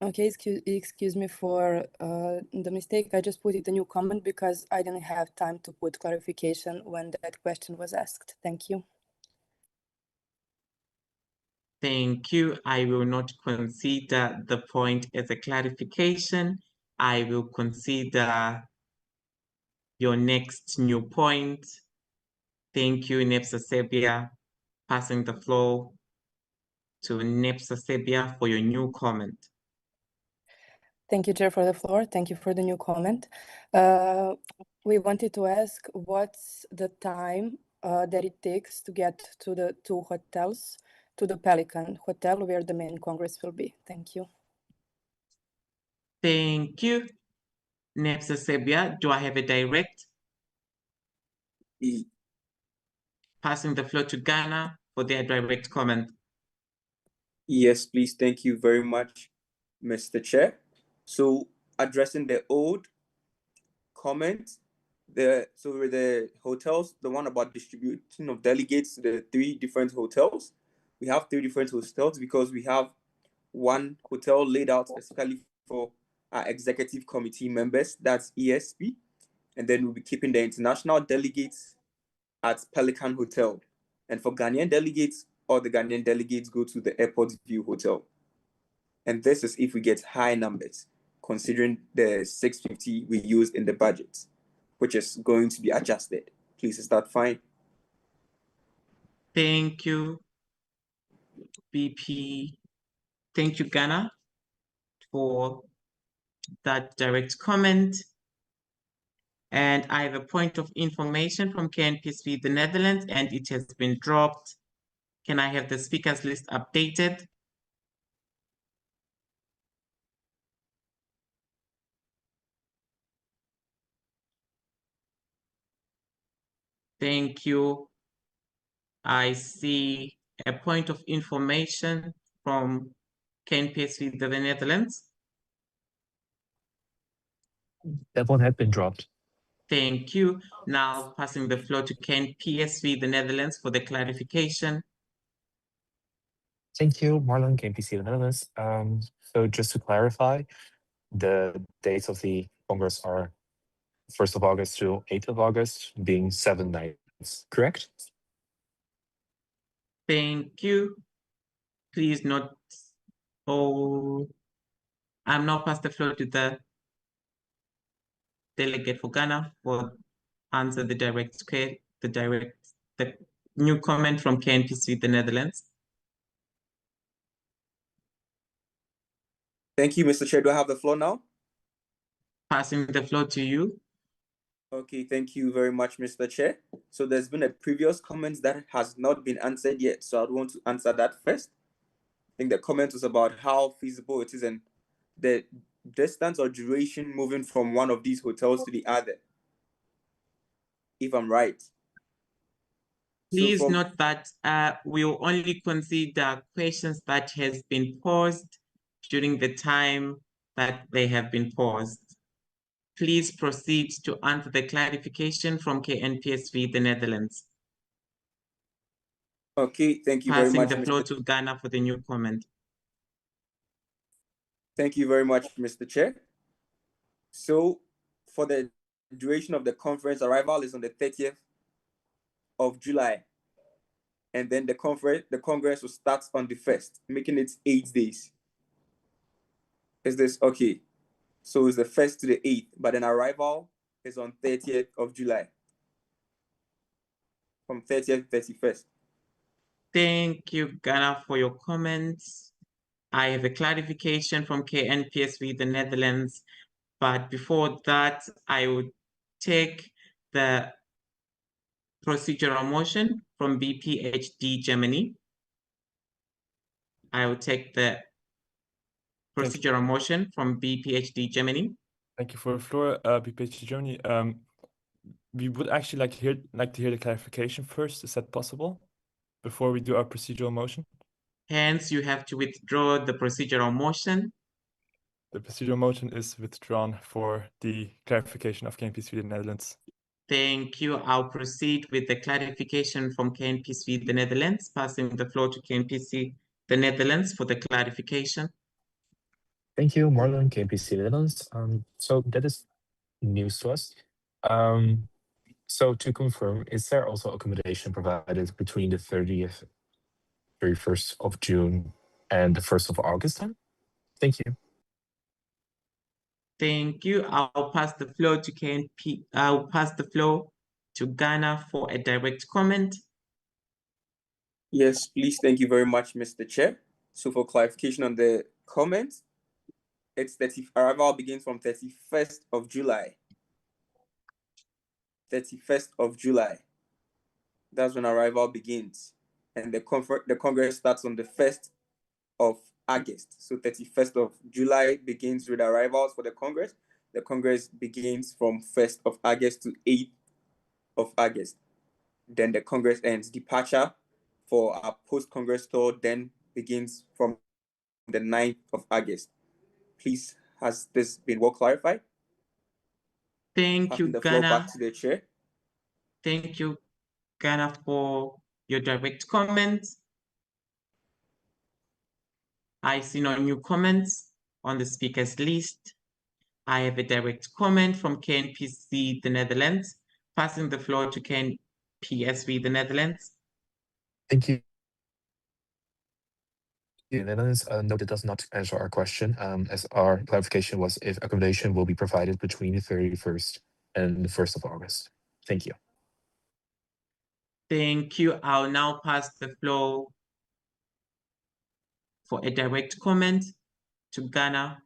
Okay, excuse me for the mistake. I just put it a new comment because I didn't have time to put clarification when that question was asked. Thank you. Thank you. I will not consider the point as a clarification. I will consider your next new point. Thank you, Nepsa Sebia. Passing the floor to Nepsa Sebia for your new comment. Thank you, Chair, for the floor. Thank you for the new comment. We wanted to ask what's the time that it takes to get to the two hotels, to the Pelican Hotel where the main Congress will be. Thank you. Thank you. Nepsa Sebia, do I have a direct? Passing the floor to Ghana for their direct comment. Yes, please. Thank you very much, Mr. Chair. So addressing the old comment, the hotels, the one about distribution of delegates to the 3 different hotels. We have 3 different hotels because we have one hotel laid out specifically for our executive committee members, that's ESP, and then we'll be keeping the international delegates at Pelican Hotel. And for Ghanaian delegates, all the Ghanaian delegates go to the Airport View Hotel. And this is if we get high numbers, considering the 650 we used in the budget, which is going to be adjusted. Please, is that fine? Thank you, BP. Thank you, Ghana, for that direct comment. And I have a point of information from KNPSV, the Netherlands, and it has been dropped. Can I have the speakers list updated? Thank you. I see a point of information from KNPSV, the Netherlands. That one had been dropped. Thank you. Now passing the floor to KNPSV, the Netherlands, for the clarification. Thank you, Marlon, KPC, the Netherlands. So just to clarify, the dates of the Congress are 1st of August to 8th of August, being 7 nights, correct? Thank you. Please not. Oh, I'm now pass the floor to the delegate for Ghana for answer the the new comment from KNPC, the Netherlands. Thank you, Mr. Chair. Do I have the floor now? Passing the floor to you. Okay, thank you very much, Mr. Chair. So there's been a previous comment that has not been answered yet, so I'd want to answer that first. I think the comment was about how feasible it is and the distance or duration moving from one of these hotels to the other, if I'm right. Please So note that we'll only consider questions that has been paused during the time that they have been paused. Please proceed to answer the clarification from KNPSV, the Netherlands. Okay, thank you very much, Passing the floor to Ghana for the new comment. Thank you very much, Mr. Chair. So for the duration of the conference, arrival is on the 30th of July. And then the Congress will start on the 1st, making it 8 days. Is this okay? So it's the 1st to the 8th, but then arrival is on 30th of July. From 30th to 31st. Thank you, Ghana, for your comments. I have a clarification from KNPSV, the Netherlands. But before that, I would take the procedural motion from BPHD Germany. I will take the procedural motion from BPHD Germany. Thank you for the floor, BPHD Germany. We would actually like to hear the clarification first. Is that possible? Before we do our procedural motion? Hence, you have to withdraw the procedural motion. The procedural motion is withdrawn for the clarification of KNPSV the Netherlands. Thank you. I'll proceed with the clarification from KNPSV the Netherlands, passing the floor to KNPC the Netherlands for the clarification. Thank you, Marlon, KNPC Netherlands. So that is news to us. So to confirm, is there also accommodation provided between the 30th 31st of June and the 1st of August then? Thank you. Thank you. I'll pass the floor to KNP. I'll pass the floor to Ghana for a direct comment. Yes, please. Thank you very much, Mr. Chair. So for clarification on the comment, it's arrival begins from 31st of July. 31st of July. That's when arrival begins. And the Congress starts on the 1st of August. So 31st of July begins with arrivals for the Congress. The Congress begins from 1st of August to 8th of August. Then the Congress ends. Departure for our post-Congress tour then begins from the 9th of August. Please, has this been well clarified? Thank you, Passing the floor Ghana. back to the chair. Thank you, Ghana, for your direct comments. I see no new comments on the speakers list. I have a direct comment from KNPC, the Netherlands. Passing the floor to KNPSV, the Netherlands. Thank you. The Netherlands, no, that does not answer our question, as our clarification was if accommodation will be provided between the 31st and the 1st of August. Thank you. Thank you. I'll now pass the floor for a direct comment to Ghana.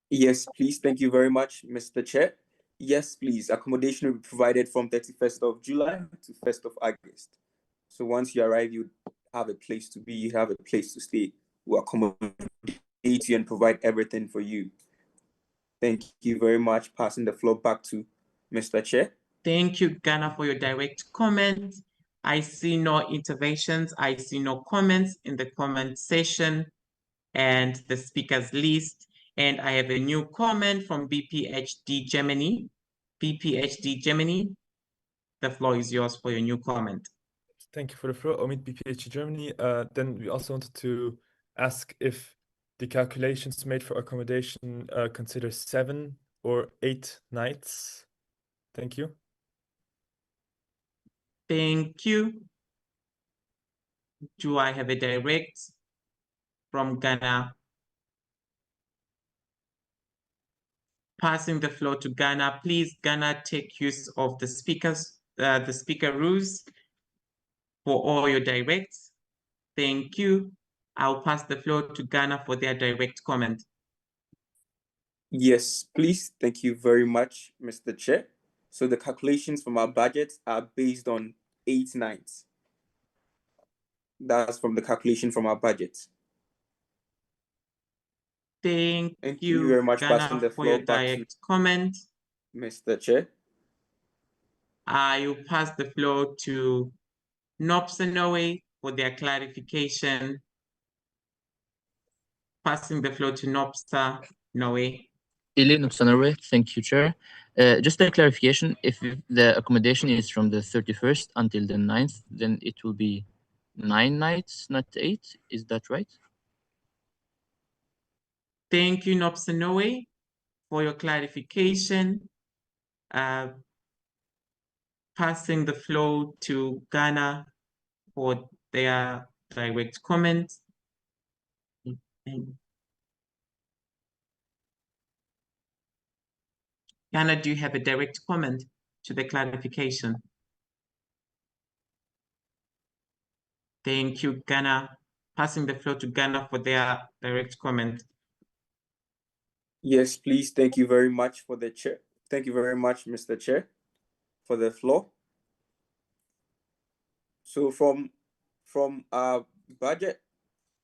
Yes, please. Thank you very much, Mr. Chair. Yes, please. Accommodation will be provided from 31st of July to 1st of August. So once you arrive, you have a place to be, you have a place to stay. We'll accommodate you and provide everything for you. Thank you very much. Passing the floor back to Mr. Chair. Thank you, Ghana, for your direct comment. I see no interventions. I see no comments in the comment session and the speakers list. And I have a new comment from BPHD Germany. BPHD Germany, the floor is yours for your new comment. Thank you for the floor, Omid, BPHD Germany. Then we also wanted to ask if the calculations made for accommodation consider 7 or 8 nights. Thank you. Thank you. Do I have a direct from Ghana? Passing the floor to Ghana. Please, Ghana, take use of the speaker rules for all your directs. Thank you. I'll pass the floor to Ghana for their direct comment. Yes, please. Thank you very much, Mr. Chair. So the calculations from our budget are based on 8 nights. That's from the calculation from our budget. Thank you very much, Ghana, passing the for your floor back to direct comment. Mr. Chair. I will pass the floor to Nopsa Noe for their clarification. Passing the floor to Nopsa Noe. Thank you, Chair. Just a clarification, if the accommodation is from the 31st until the 9th, then it will be 9 nights, not 8. Is that right? Thank you, Nopsa Noe, for your clarification. Passing the floor to Ghana for their direct comments. Ghana, do you have a direct comment to the clarification? Thank you, Ghana. Passing the floor to Ghana for their direct comment. Yes, please. Thank you very much for the chair. Thank you very much, Mr. Chair, for the floor. So from our budget,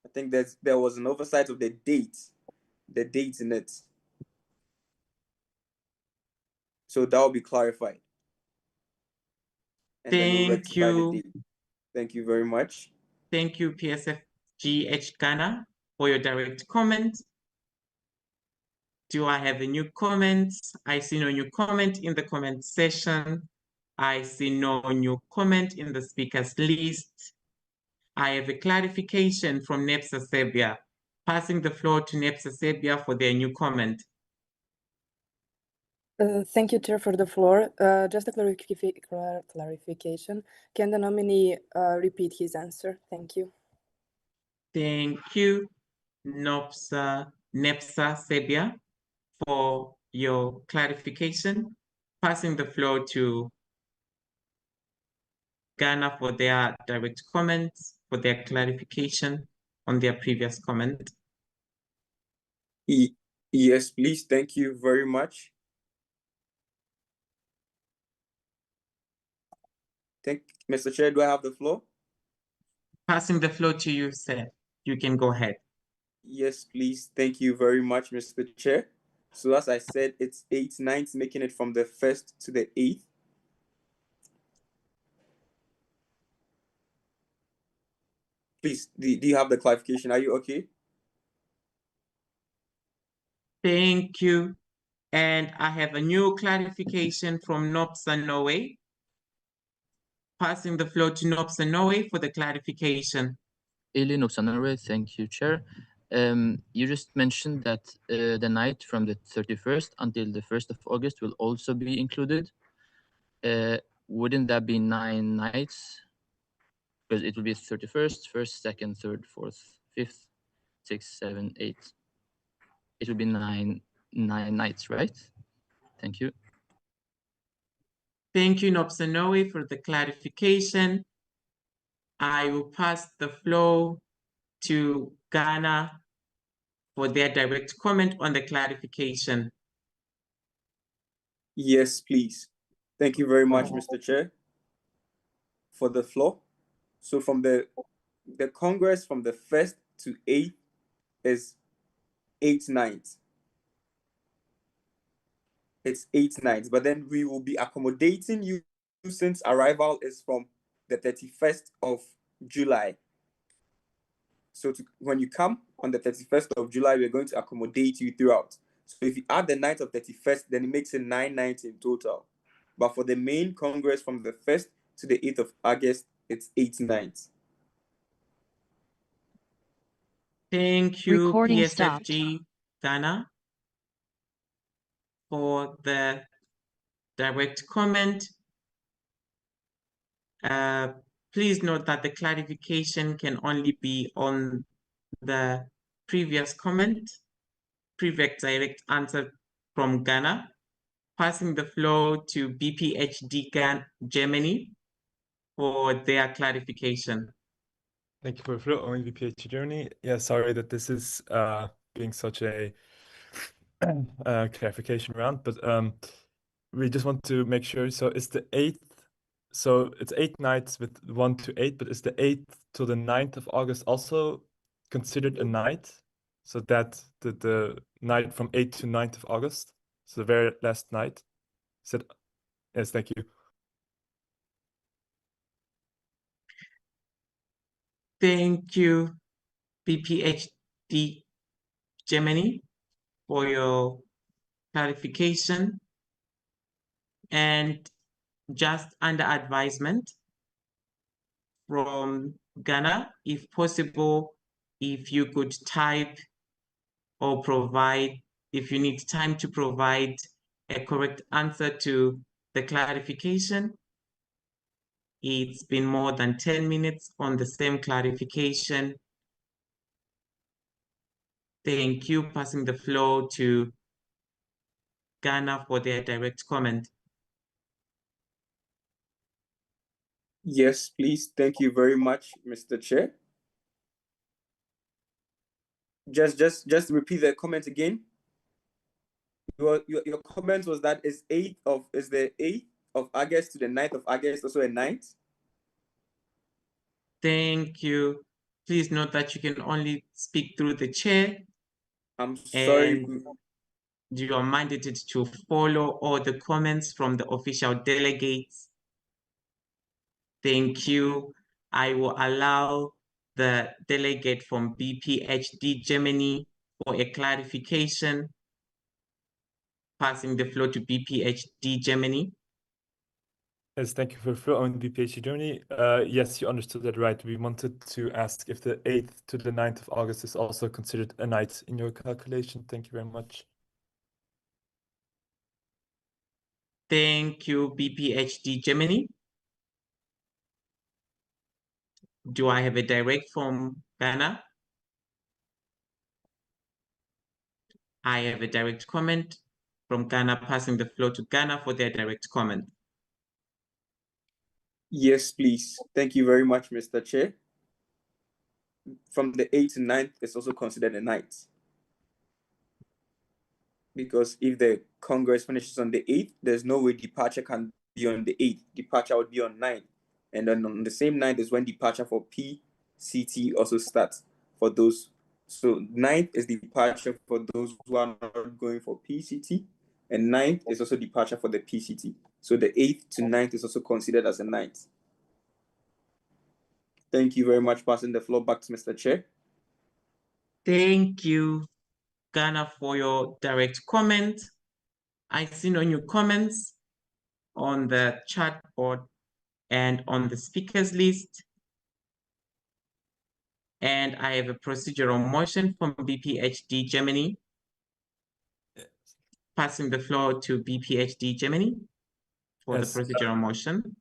I think there was an oversight of the dates in it. So that will be clarified. And then we'll rectify the date. Thank you very much. Thank you, PSF GH Ghana, for your direct comment. Do I have a new comment? I see no new comment in the comment session. I see no new comment in the speakers list. I have a clarification from NEPSA Serbia. Passing the floor to NEPSA Serbia for their new comment. Thank you, Chair, for the floor. Just a clarification. Can the nominee repeat his answer? Thank you. Thank you, Nepsa Sebia, for your clarification. Passing the floor to Ghana for their direct comments, for their clarification on their previous comment. Yes, please. Thank you very much. Mr. Chair, do I have the floor? Passing the floor to you, sir. You can go ahead. Yes, please. Thank you very much, Mr. Chair. So as I said, it's 8 nights, making it from the 1st to the 8th. Please, do you have the clarification? Are you okay? Thank you. And I have a new clarification from Nopsa Norway. Passing the floor to Nopsa Norway for the clarification. Eli Nopsa Norway, thank you, Chair. You just mentioned that the night from the 31st until the 1st of August will also be included. Wouldn't that be 9 nights? Because it will be 31st, 1st, 2nd, 3rd, 4th, 5th, 6th, 7th, 8th. It will be nine nights, right? Thank you. Thank you, Nopsa Norway, for the clarification. I will pass the floor to Ghana for their direct comment on the clarification. Yes, please. Thank you very much, Mr. Chair, for the floor. So from the Congress from the 1st to 8th is 8 nights. It's 8 nights, but then we will be accommodating you since arrival is from the 31st of July. So when you come on the 31st of July, we're going to accommodate you throughout. So if you add the night of 31st, then it makes it 9 nights in total. But for the main Congress from the 1st to the 8th of August, it's 8 nights. Thank you, Recording PSFG Ghana, for the direct comment. Please note that the clarification can only be on the previous comment, previous direct answer from Ghana. Passing the floor to BPHD Germany for their clarification. Thank you for the floor, only BPHD Germany. Yeah, sorry that this is being such a clarification round, but we just want to make sure. So it's the 8th. So it's 8 nights with 1 to 8, but is the 8th to the 9th of August also considered a night? So that the night from 8th to 9th of August, so the very last night. Is it? Yes, thank you. Thank you, BPHD Germany, for your clarification. And just under advisement from Ghana, if possible, if you could type or provide, if you need time to provide a correct answer to the clarification. It's been more than 10 minutes on the same clarification. Thank you. Passing the floor to Ghana for their direct comment. Yes, please. Thank you very much, Mr. Chair. Just repeat the comment again. Your comment was that is the 8th of August to the 9th of August also a night? Thank you. Please note that you can only speak through the chair. I'm sorry. And you are mandated to follow all the comments from the official delegates. Thank you. I will allow the delegate from BPHD Germany for a clarification. Passing the floor to BPHD Germany. Yes, thank you for the floor on BPHD Germany. Yes, you understood that right. We wanted to ask if the 8th to the 9th of August is also considered a night in your calculation. Thank you very much. Thank you, BPHD Germany. Do I have a direct from Ghana? I have a direct comment from Ghana, passing the floor to Ghana for their direct comment. Yes, please. Thank you very much, Mr. Chair. From the 8th to 9th, it's also considered a night. Because if the Congress finishes on the 8th, there's no way departure can be on the 8th. Departure would be on 9th. And then on the same night is when departure for PCT also starts for those. So 9th is departure for those who are not going for PCT. And 9th is also departure for the PCT. So the 8th to 9th is also considered as a night. Thank you very much. Passing the floor back to Mr. Chair. Thank you, Ghana, for your direct comment. I see no new comments on the chat board and on the speakers list. And I have a procedural motion from BPHD Germany. Passing the floor to BPHD Germany for the procedural motion.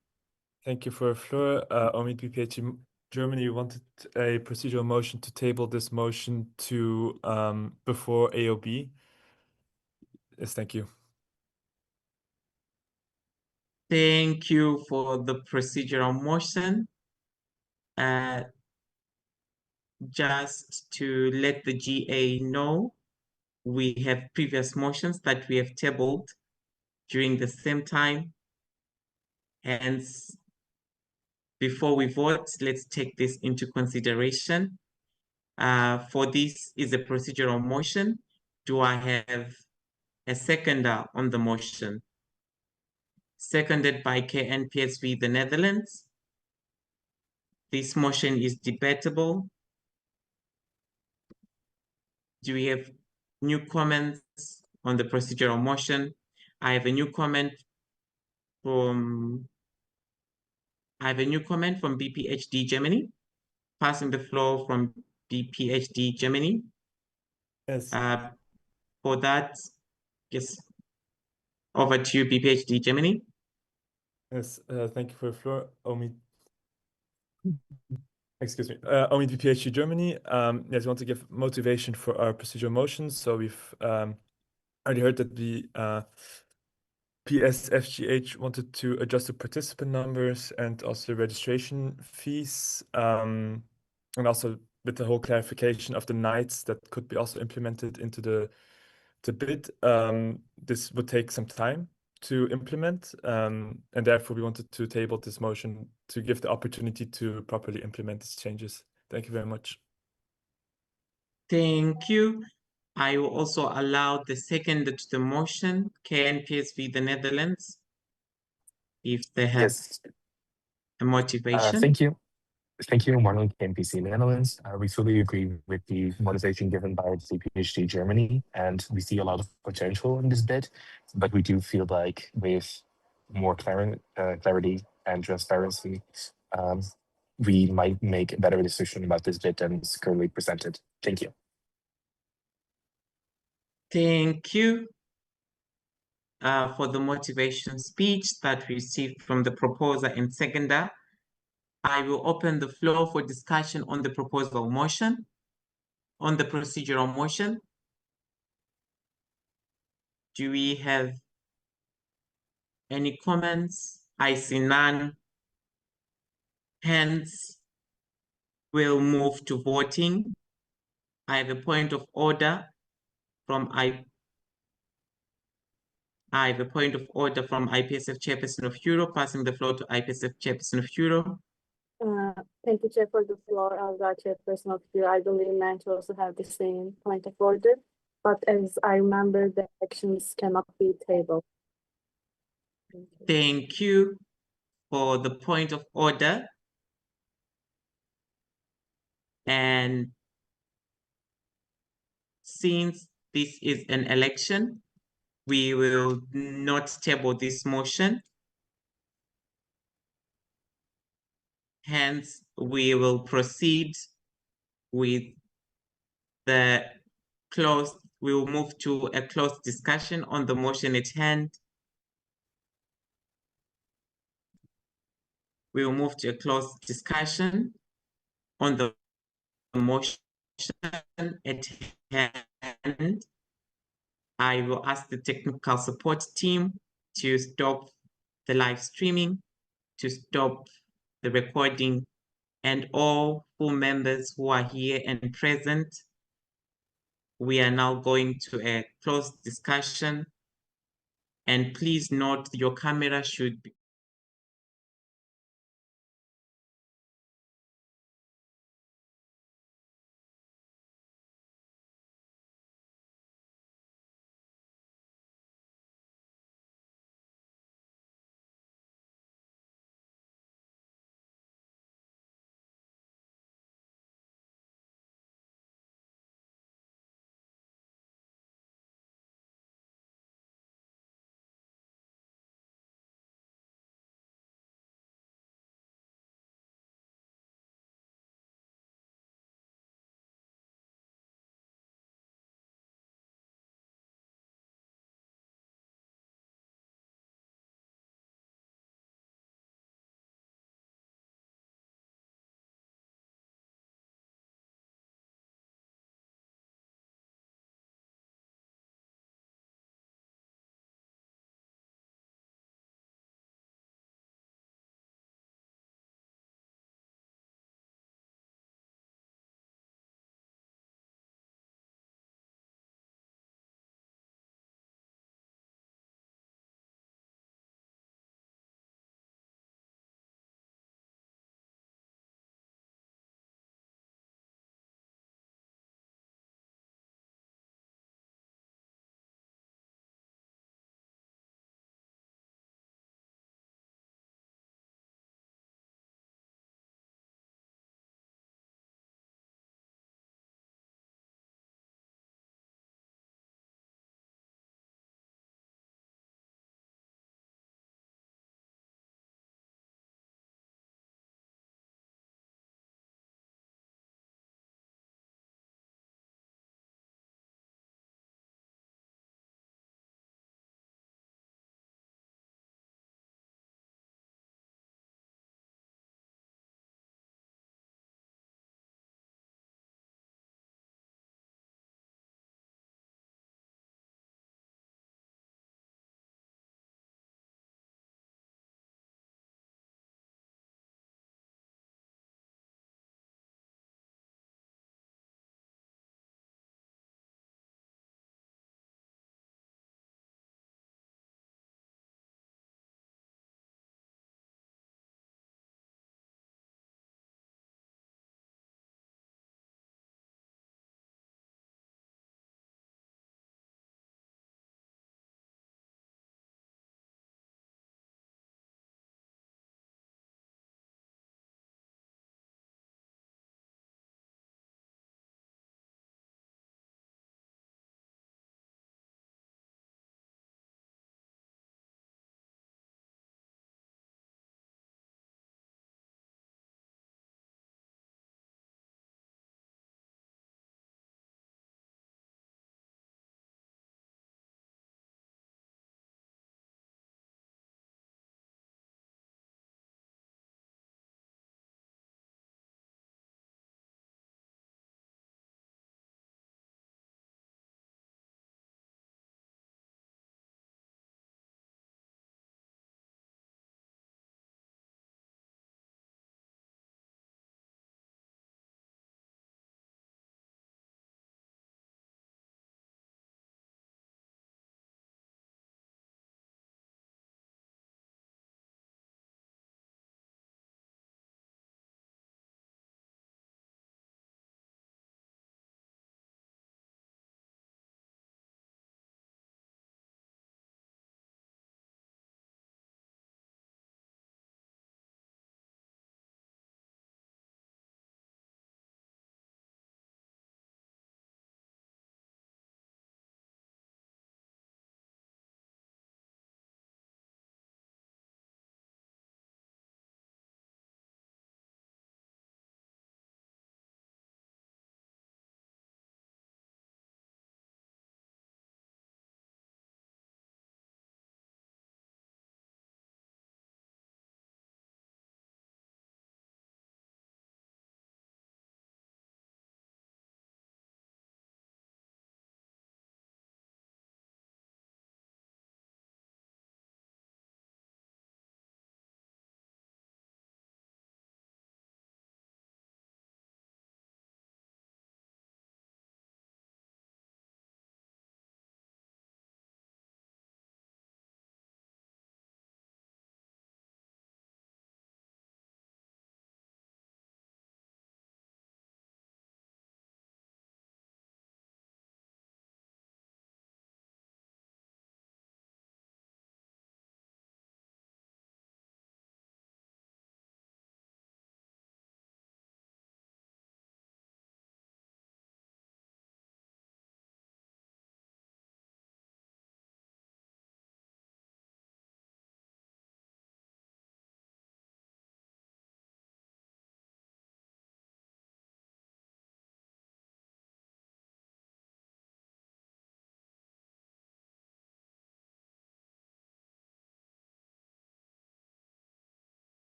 Thank you for the floor. Omid BPHD Germany wanted a procedural motion to table this motion to before AOB. Yes, thank you. Thank you for the procedural motion. Just to let the GA know, we have previous motions that we have tabled during the same time. Hence, before we vote, let's take this into consideration. For this is a procedural motion. Do I have a seconder on the motion? Seconded by KNPSV, the Netherlands. This motion is debatable. Do we have new comments on the procedural motion? I have a new comment from BPHD Germany. Passing the floor from BPHD Germany. Yes. For that, yes, over to you, BPHD Germany. Yes, thank you for the floor, Omid. Excuse me, Omid BPHD Germany. Yes, we want to give motivation for our procedural motions. So we've already heard that the PSFGH wanted to adjust the participant numbers and also registration fees, and also with the whole clarification of the nights that could be also implemented into the bid. This would take some time to implement, and therefore we wanted to table this motion to give the opportunity to properly implement these changes. Thank you very much. Thank you. I will also allow the seconder to the motion, KNPSV, the Netherlands, if they have a motivation. Thank you. Thank you, Marlon KNPC Netherlands. We fully agree with the motivation given by CPHD Germany, and we see a lot of potential in this bid, but we do feel like with more clarity and transparency, we might make a better decision about this bid than is currently presented. Thank you. Thank you for the motivation speech that we received from the proposer and seconder. I will open the floor for discussion on the proposal motion, on the procedural motion. Do we have any comments? I see none. Hence, we'll move to voting. I have a point of order from IPSF Chairperson of Europe, passing the floor to IPSF Chairperson of Europe. Thank you, Chair, for the floor. As our Chairperson of Europe, I believe meant to also have the same point of order, but as I remember, the actions cannot be tabled. Thank you for the point of order. And since this is an election, we will not table this motion. Hence, we will proceed with the we will move to a closed discussion on the motion at hand. we will move to a closed discussion on the motion at hand. I will ask the technical support team to stop the live streaming, to stop the recording, and all full members who are here and present. We are now going to a closed discussion. And please note your camera should be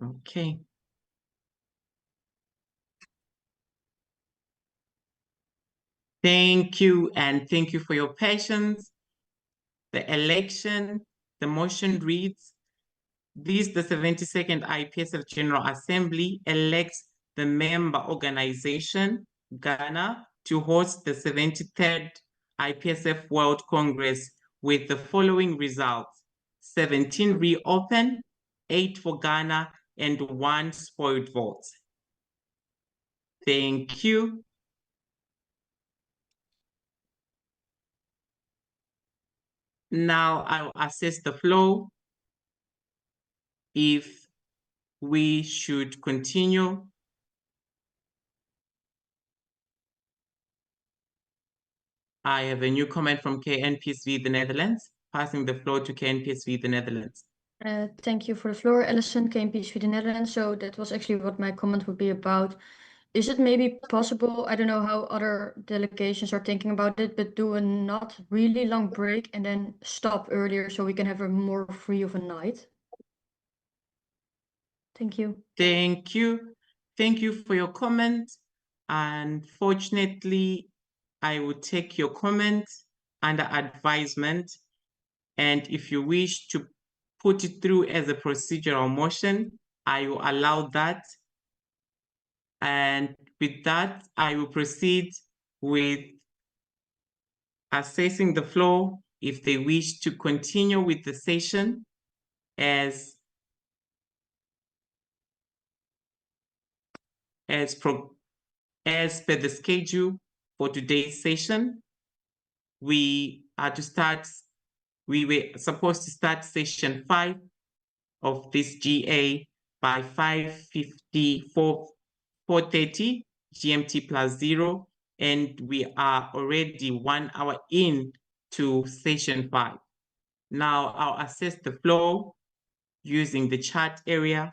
Okay. Thank you, and thank you for your patience. The motion reads, the 72nd IPSF General Assembly elects the member organization, Ghana, to host the 73rd IPSF World Congress with the following results: 17 reopened, 8 for Ghana, and 1 spoiled vote. Thank you. Now I'll assess the flow. If we should continue. I have a new comment from KNPSV, the Netherlands. Passing the floor to KNPSV, the Netherlands. Thank you for the floor, Alison, KNPSV, the Netherlands. So that was actually what my comment would be about. Is it maybe possible, I don't know how other delegations are thinking about it, but do a not really long break and then stop earlier so we can have a more free of a night? Thank you. Thank you. Thank you for your comment. Unfortunately, I will take your comment under advisement. And if you wish to put it through as a procedural motion, I will allow that. And with that, I will proceed with assessing the floor if they wish to continue with the session as per the schedule for today's session. We were supposed to start session 5 of this GA by 4:30 GMT +0, and we are already 1 hour in to session 5. Now I'll assess the flow using the chat area.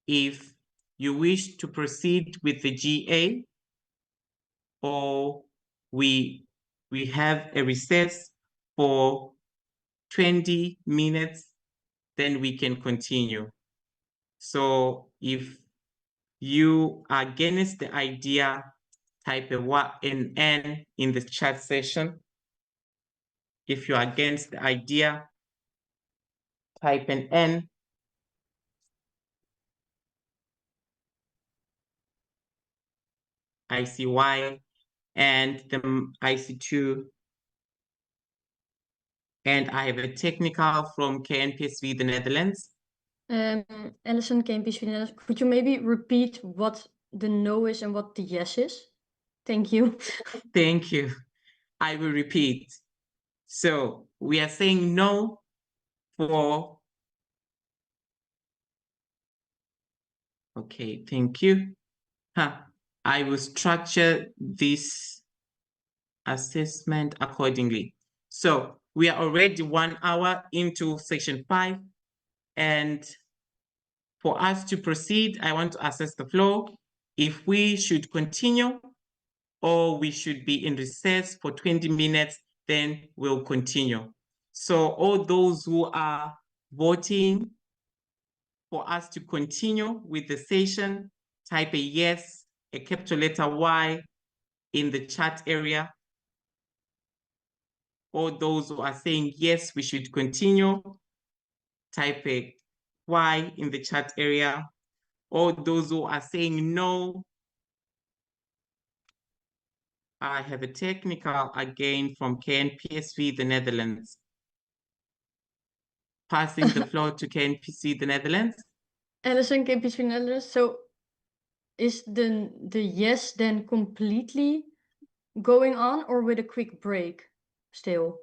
If you wish to proceed with the GA, or we have a recess for 20 minutes, then we can continue. So if you are against the idea, type an N in the chat session. If you're against the idea, type an N. I see Y, and I see 2. And I have a technical from KNPSV, the Netherlands. Alison, KNPSV, the Netherlands. Could you maybe repeat what the no is and what the yes is? Thank you. Thank you. I will repeat. So we are saying no for. Okay, thank you. I will structure this assessment accordingly. So we are already 1 hour into session 5. And for us to proceed, I want to assess the flow. If we should continue or we should be in recess for 20 minutes, then we'll continue. So all those who are voting for us to continue with the session, type a yes, a capital letter Y in the chat area. All those who are saying yes, we should continue, type a Y in the chat area. All those who are saying no, I have a technical again from KNPSV, the Netherlands. Passing the floor to KNPSV, the Netherlands. Alison, KNPSV, Netherlands. So is the yes then completely going on or with a quick break still?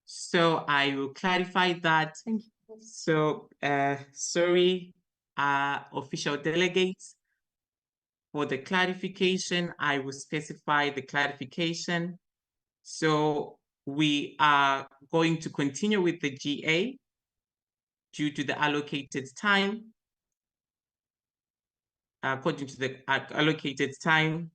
So I will clarify that. Thank you. So sorry, official delegates. For the clarification, I will specify the clarification. So we are going to continue with the GA due to the allocated time. According to the allocated time.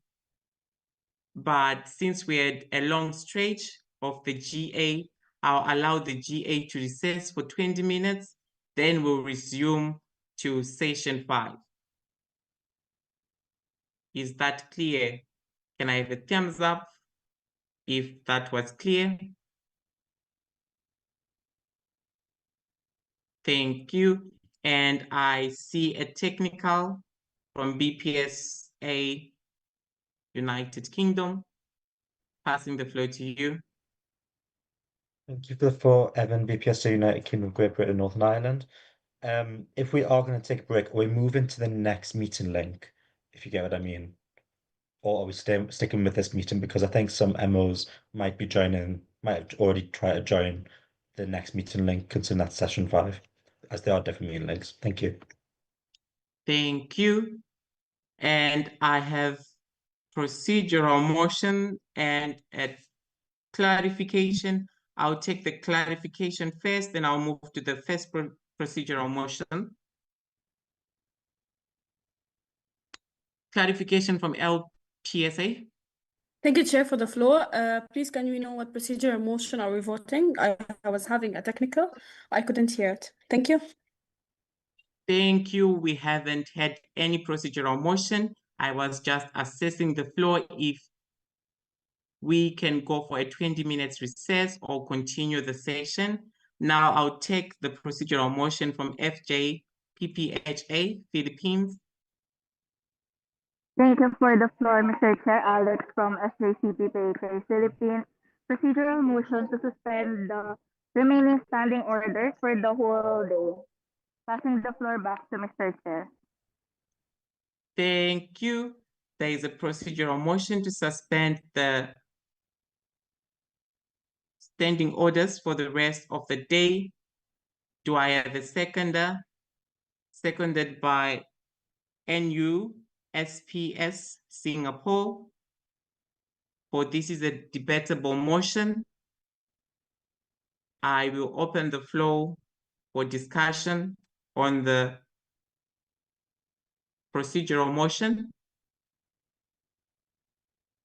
But since we had a long stretch of the GA, I'll allow the GA to recess for 20 minutes. Then we'll resume to session 5. Is that clear? Can I have a thumbs up if that was clear? Thank you. And I see a technical from BPSA United Kingdom. Passing the floor to you. Thank you for Evan, BPSA United Kingdom, Great Britain, Northern Ireland. If we are going to take a break, are we moving to the next meeting link, if you get what I mean? Or are we sticking with this meeting? Because I think some MOs might have already tried to join the next meeting link, considering that's session 5, as there are different meeting links. Thank you. Thank you. And I have procedural motion and a clarification. I'll take the clarification first, then I'll move to the first procedural motion. Clarification from LPSA. Thank you, Chair, for the floor. Please, can we know what procedural motion are we voting? I was having a technical. I couldn't hear it. Thank you. Thank you. We haven't had any procedural motion. I was just assessing the floor if we can go for a 20 minutes recess or continue the session. Now I'll take the procedural motion from FJ PPHA Philippines. Thank you for the floor, Mr. Chair. Alex from SJCPPHA Philippines. Procedural motion to suspend the remaining standing orders for the whole day. Passing the floor back to Mr. Chair. Thank you. There is a procedural motion to suspend the standing orders for the rest of the day. Do I have a seconder? Seconded by NU SPS Singapore. For this is a debatable motion. I will open the floor for discussion on the procedural motion.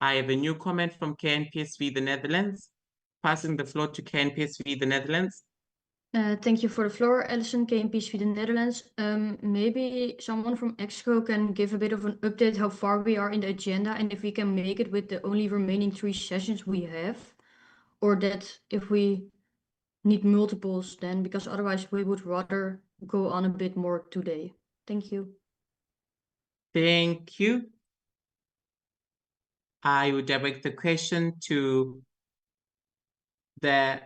I have a new comment from KNPSV the Netherlands. Passing the floor to KNPSV the Netherlands. Thank you for the floor, Alison, KNPSV the Netherlands. Maybe someone from EXCO can give a bit of an update how far we are in the agenda and if we can make it with the only remaining 3 sessions we have, or that if we need multiples then, because otherwise we would rather go on a bit more today. Thank you. Thank you. I will direct the question to the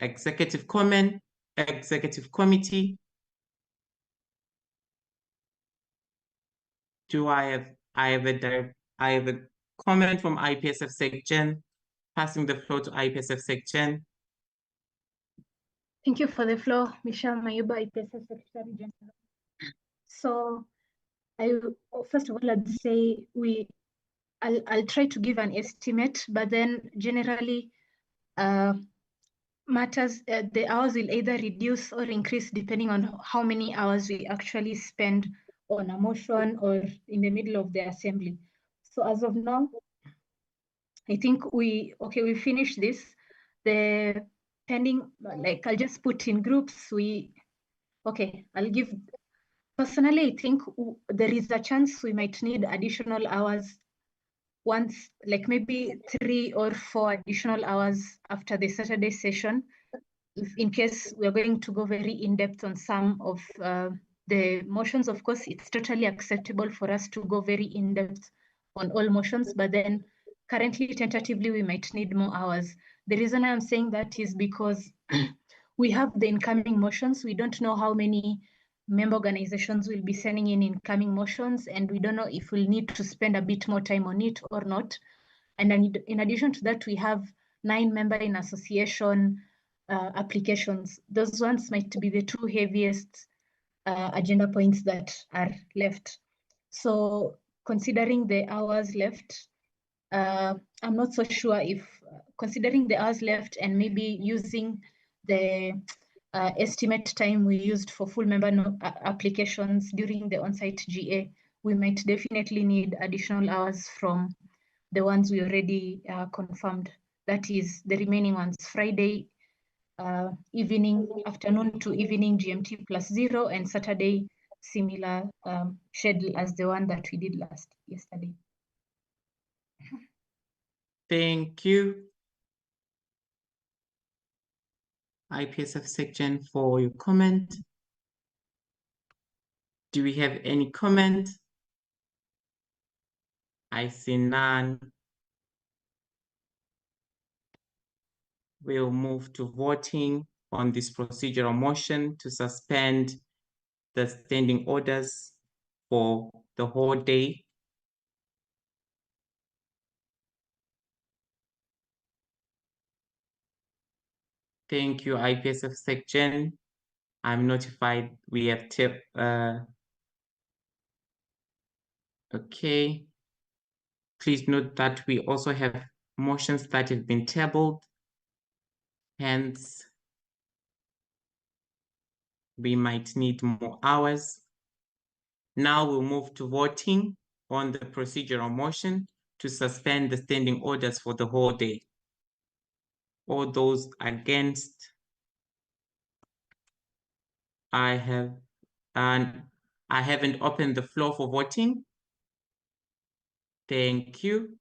executive committee. Do I have a comment from IPSF SecGen. Passing the floor to IPSF SecGen. Thank you for the floor, Michelle Mayuba, IPSF Secretary General. So first of all, I'd say I'll try to give an estimate, but then generally matters, the hours will either reduce or increase depending on how many hours we actually spend on a motion or in the middle of the assembly. So as of now, I think we finished this. The pending, like I'll just put in groups. Personally, I think there is a chance we might need additional hours once, like maybe 3 or 4 additional hours after the Saturday session, if in case we are going to go very in-depth on some of the motions. Of course, it's totally acceptable for us to go very in-depth on all motions, but then currently, tentatively, we might need more hours. The reason I'm saying that is because we have the incoming motions. We don't know how many member organizations will be sending in incoming motions, and we don't know if we'll need to spend a bit more time on it or not. And then in addition to that, we have 9 member in association applications. Those ones might be the 2 heaviest agenda points that are left. So considering the hours left, I'm not so sure if considering the hours left and maybe using the estimate time we used for full member applications during the on-site GA, we might definitely need additional hours from the ones we already confirmed. That is the remaining ones, Friday afternoon to evening GMT +0 and Saturday similar schedule as the one that we did yesterday. Thank you, IPSF section, for your comment. Do we have any comment? I see none. We'll move to voting on this procedural motion to suspend the standing orders for the whole day. Thank you, IPSF section. I'm notified we have okay. Please note that we also have motions that have been tabled. Hence, we might need more hours. Now we'll move to voting on the procedural motion to suspend the standing orders for the whole day. All those against, I haven't opened the floor for voting. Thank you.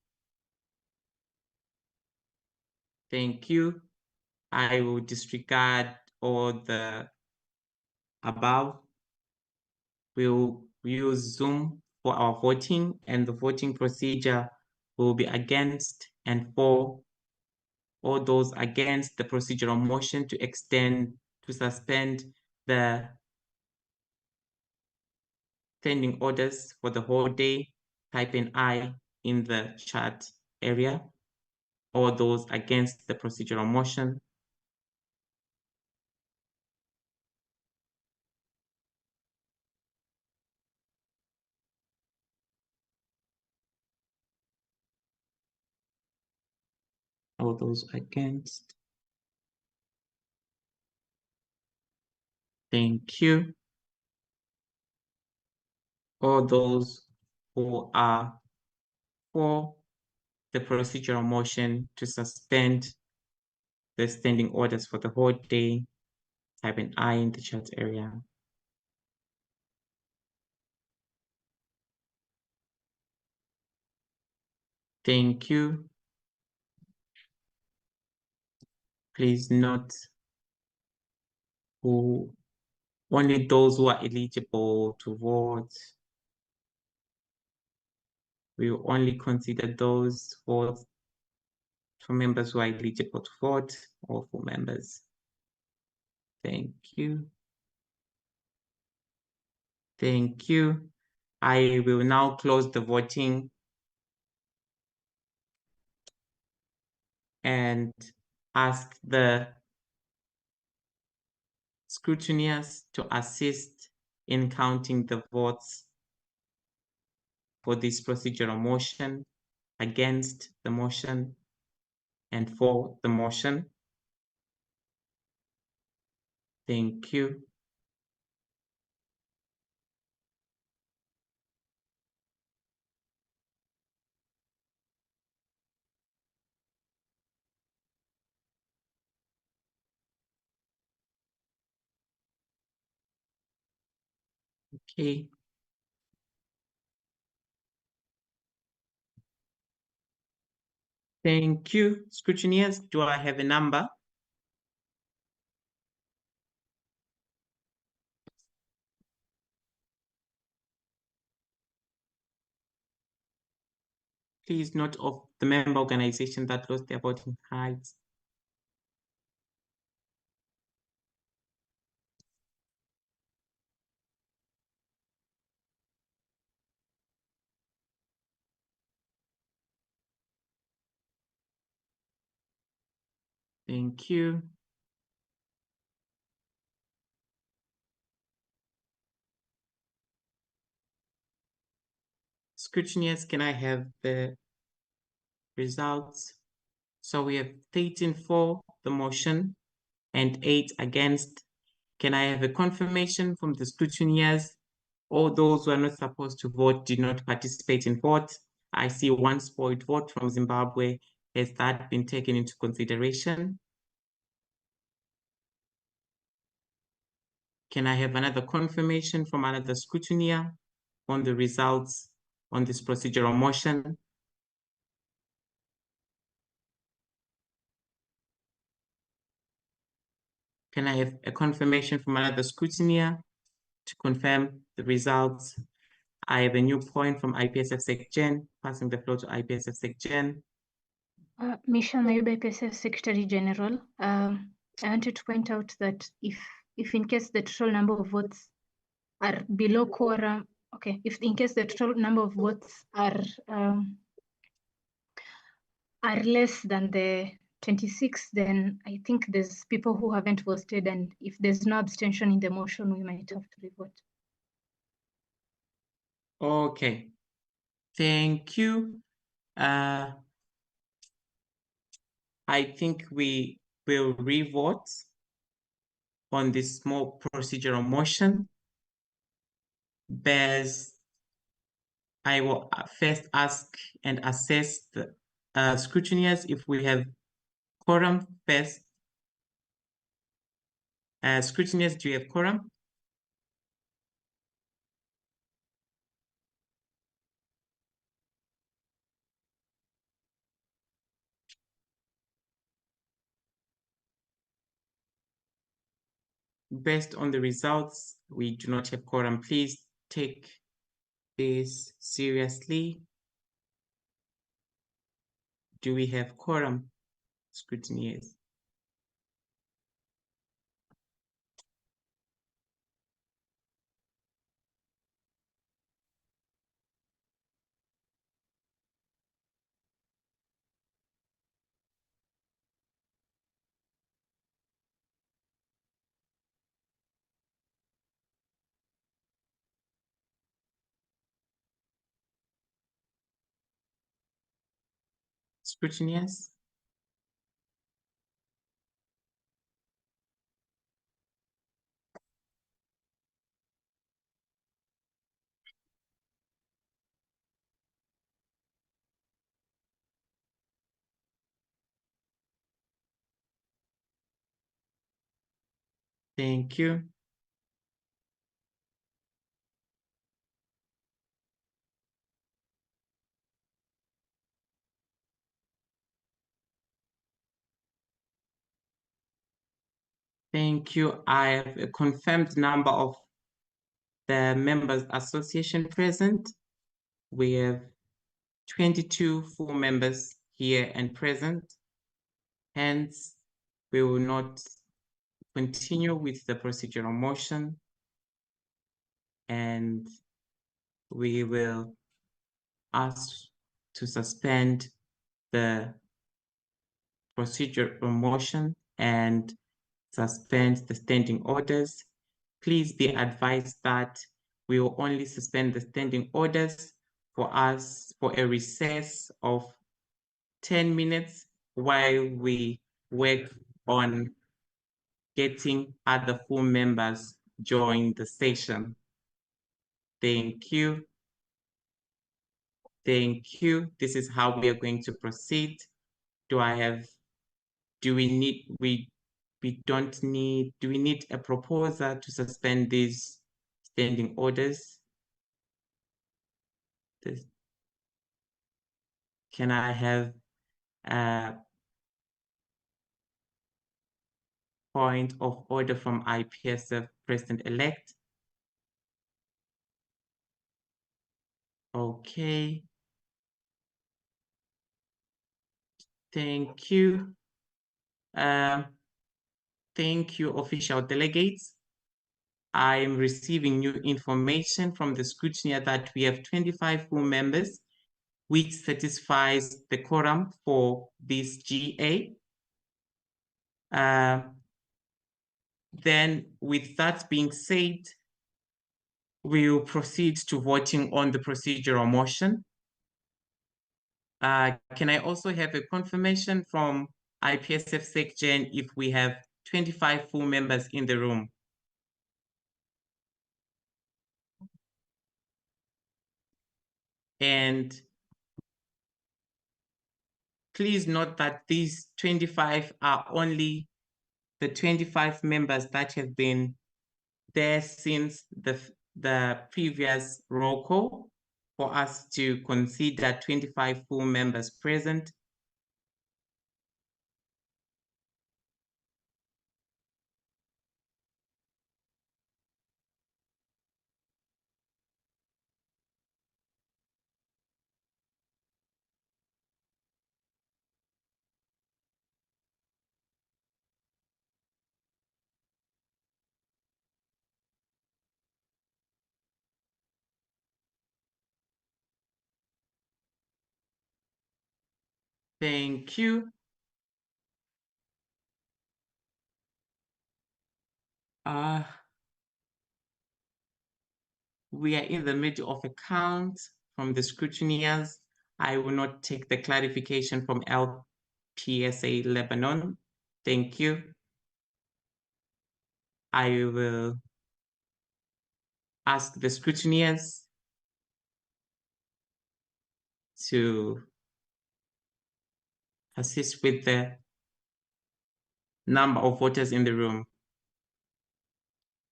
Thank you. I will disregard all the above. We'll use Zoom for our voting, and the voting procedure will be against and for. All those against the procedural motion to suspend the standing orders for the whole day, type in I in the chat area. All those against the procedural motion. All those against. Thank you. All those who are for the procedural motion to suspend the standing orders for the whole day, type in I in the chat area. Thank you. Please note only those who are eligible to vote. We will only consider those votes for members who are eligible to vote or for members. Thank you. Thank you. I will now close the voting and ask the scrutineers to assist in counting the votes for this procedural motion, against the motion, and for the motion. Thank you. Okay. Thank you, scrutineers. Do I have a number? Please note of the member organization that lost their voting rights. Thank you. Scrutineers, can I have the results? So we have 13 for the motion and 8 against. Can I have a confirmation from the scrutineers? All those who are not supposed to vote did not participate in vote. I see one spoiled vote from Zimbabwe. Has that been taken into consideration? Can I have another confirmation from another scrutineer on the results on this procedural motion? Can I have a confirmation from another scrutineer to confirm the results? I have a new point from IPSF Sec Gen, passing the floor to IPSF Sec Gen. Michelle Maybe, IPSF Secretary General. I wanted to point out that if in case the total number of votes are below quorum, okay, if in case the total number of votes are less than the 26, then I think there's people who haven't voted, and if there's no abstention in the motion, we might have to revote. Okay, thank you. I think we will revote on this small procedural motion. I will first ask and assess the scrutineers if we have quorum first. Scrutineers, do you have quorum? Based on the results, we do not have quorum. Please take this seriously. Do we have quorum, scrutineers? Scrutineers? Thank you. Thank you. I have a confirmed number of the members association present. We have 22 full members here and present. Hence, we will not continue with the procedural motion, and we will ask to suspend the procedural motion and suspend the standing orders. Please be advised that we will only suspend the standing orders for a recess of 10 minutes while we work on getting other full members join the session. Thank you. Thank you. This is how we are going to proceed. Do we need a proposer to suspend these standing orders? Can I have a point of order from IPSF President-elect? Okay. Thank you. Thank you, official delegates. I am receiving new information from the scrutineer that we have 25 full members, which satisfies the quorum for this GA. Then, with that being said, we will proceed to voting on the procedural motion. Can I also have a confirmation from IPSF Sec Gen if we have 25 full members in the room? And please note that these 25 are only the 25 members that have been there since the previous roll call for us to consider 25 full members present. Thank you. We are in the middle of a count from the scrutineers. I will not take the clarification from LPSA Lebanon. Thank you. I will ask the scrutineers to assist with the number of voters in the room.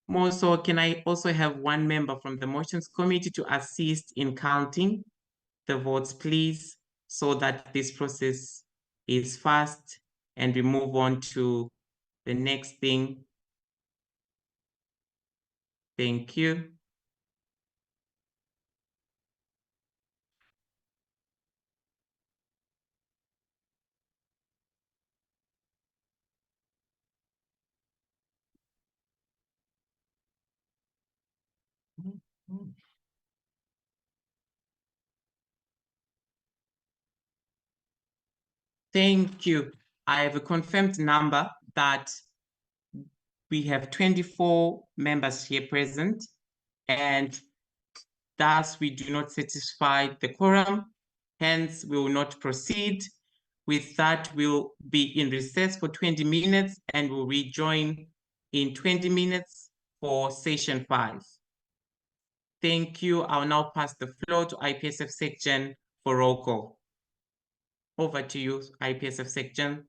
More so, can I also have one member from the motions committee to assist in counting the votes, please, so that this process is fast and we move on to the next thing. Thank you. Thank you. I have a confirmed number that we have 24 members here present, and thus we do not satisfy the quorum. Hence, we will not proceed. With that, we'll be in recess for 20 minutes and we'll rejoin in 20 minutes for session 5. Thank you. I'll now pass the floor to IPSF section for roll call. Over to you, IPSF section.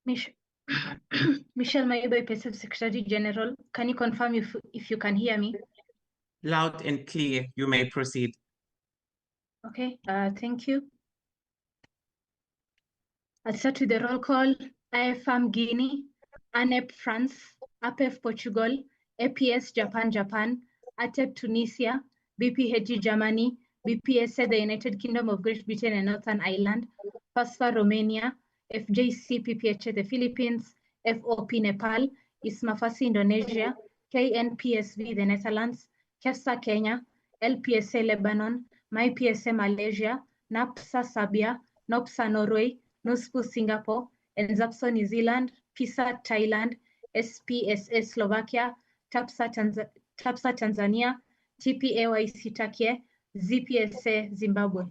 Michelle Maibo, IPSF Secretary General. Can you confirm if you can hear me? Loud and clear, you may proceed. Okay, thank you. I'll start with the roll call. IFM Guinea, ANEP France, APEF Portugal, APS Japan, ATEP Tunisia, BPHG Germany, BPSA the United Kingdom of Great Britain and Northern Ireland, PASFA Romania, FJC PPHA the Philippines, FOP Nepal, ISMAFASI Indonesia, KNPSV the Netherlands, KEFSA Kenya, LPSA Lebanon, MyPSA Malaysia, NAPSA Serbia, NOPSA Norway, NOSPU Singapore, NZAPSO New Zealand, PISA Thailand, SPSA Slovakia, TAPSA Tanzania, TPAYC Turkey, ZPSA Zimbabwe.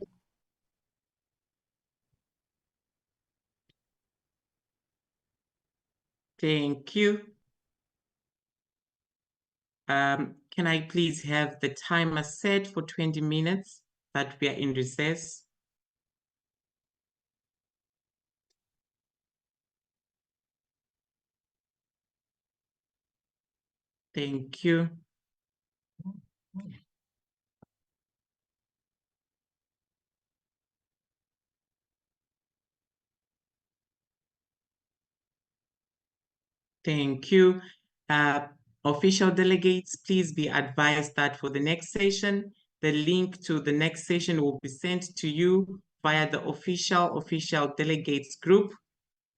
Thank you. Can I please have the timer set for 20 minutes that we are in recess? Thank you. Thank you. Official delegates, please be advised that for the next session, the link to the next session will be sent to you via the official delegates group.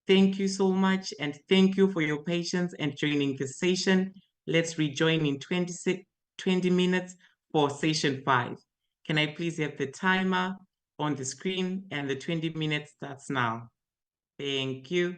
Thank you so much, and thank you for your patience and joining the session. Let's rejoin in 20 minutes for session 5. Can I please have the timer on the screen, and the 20 minutes starts now. Thank you.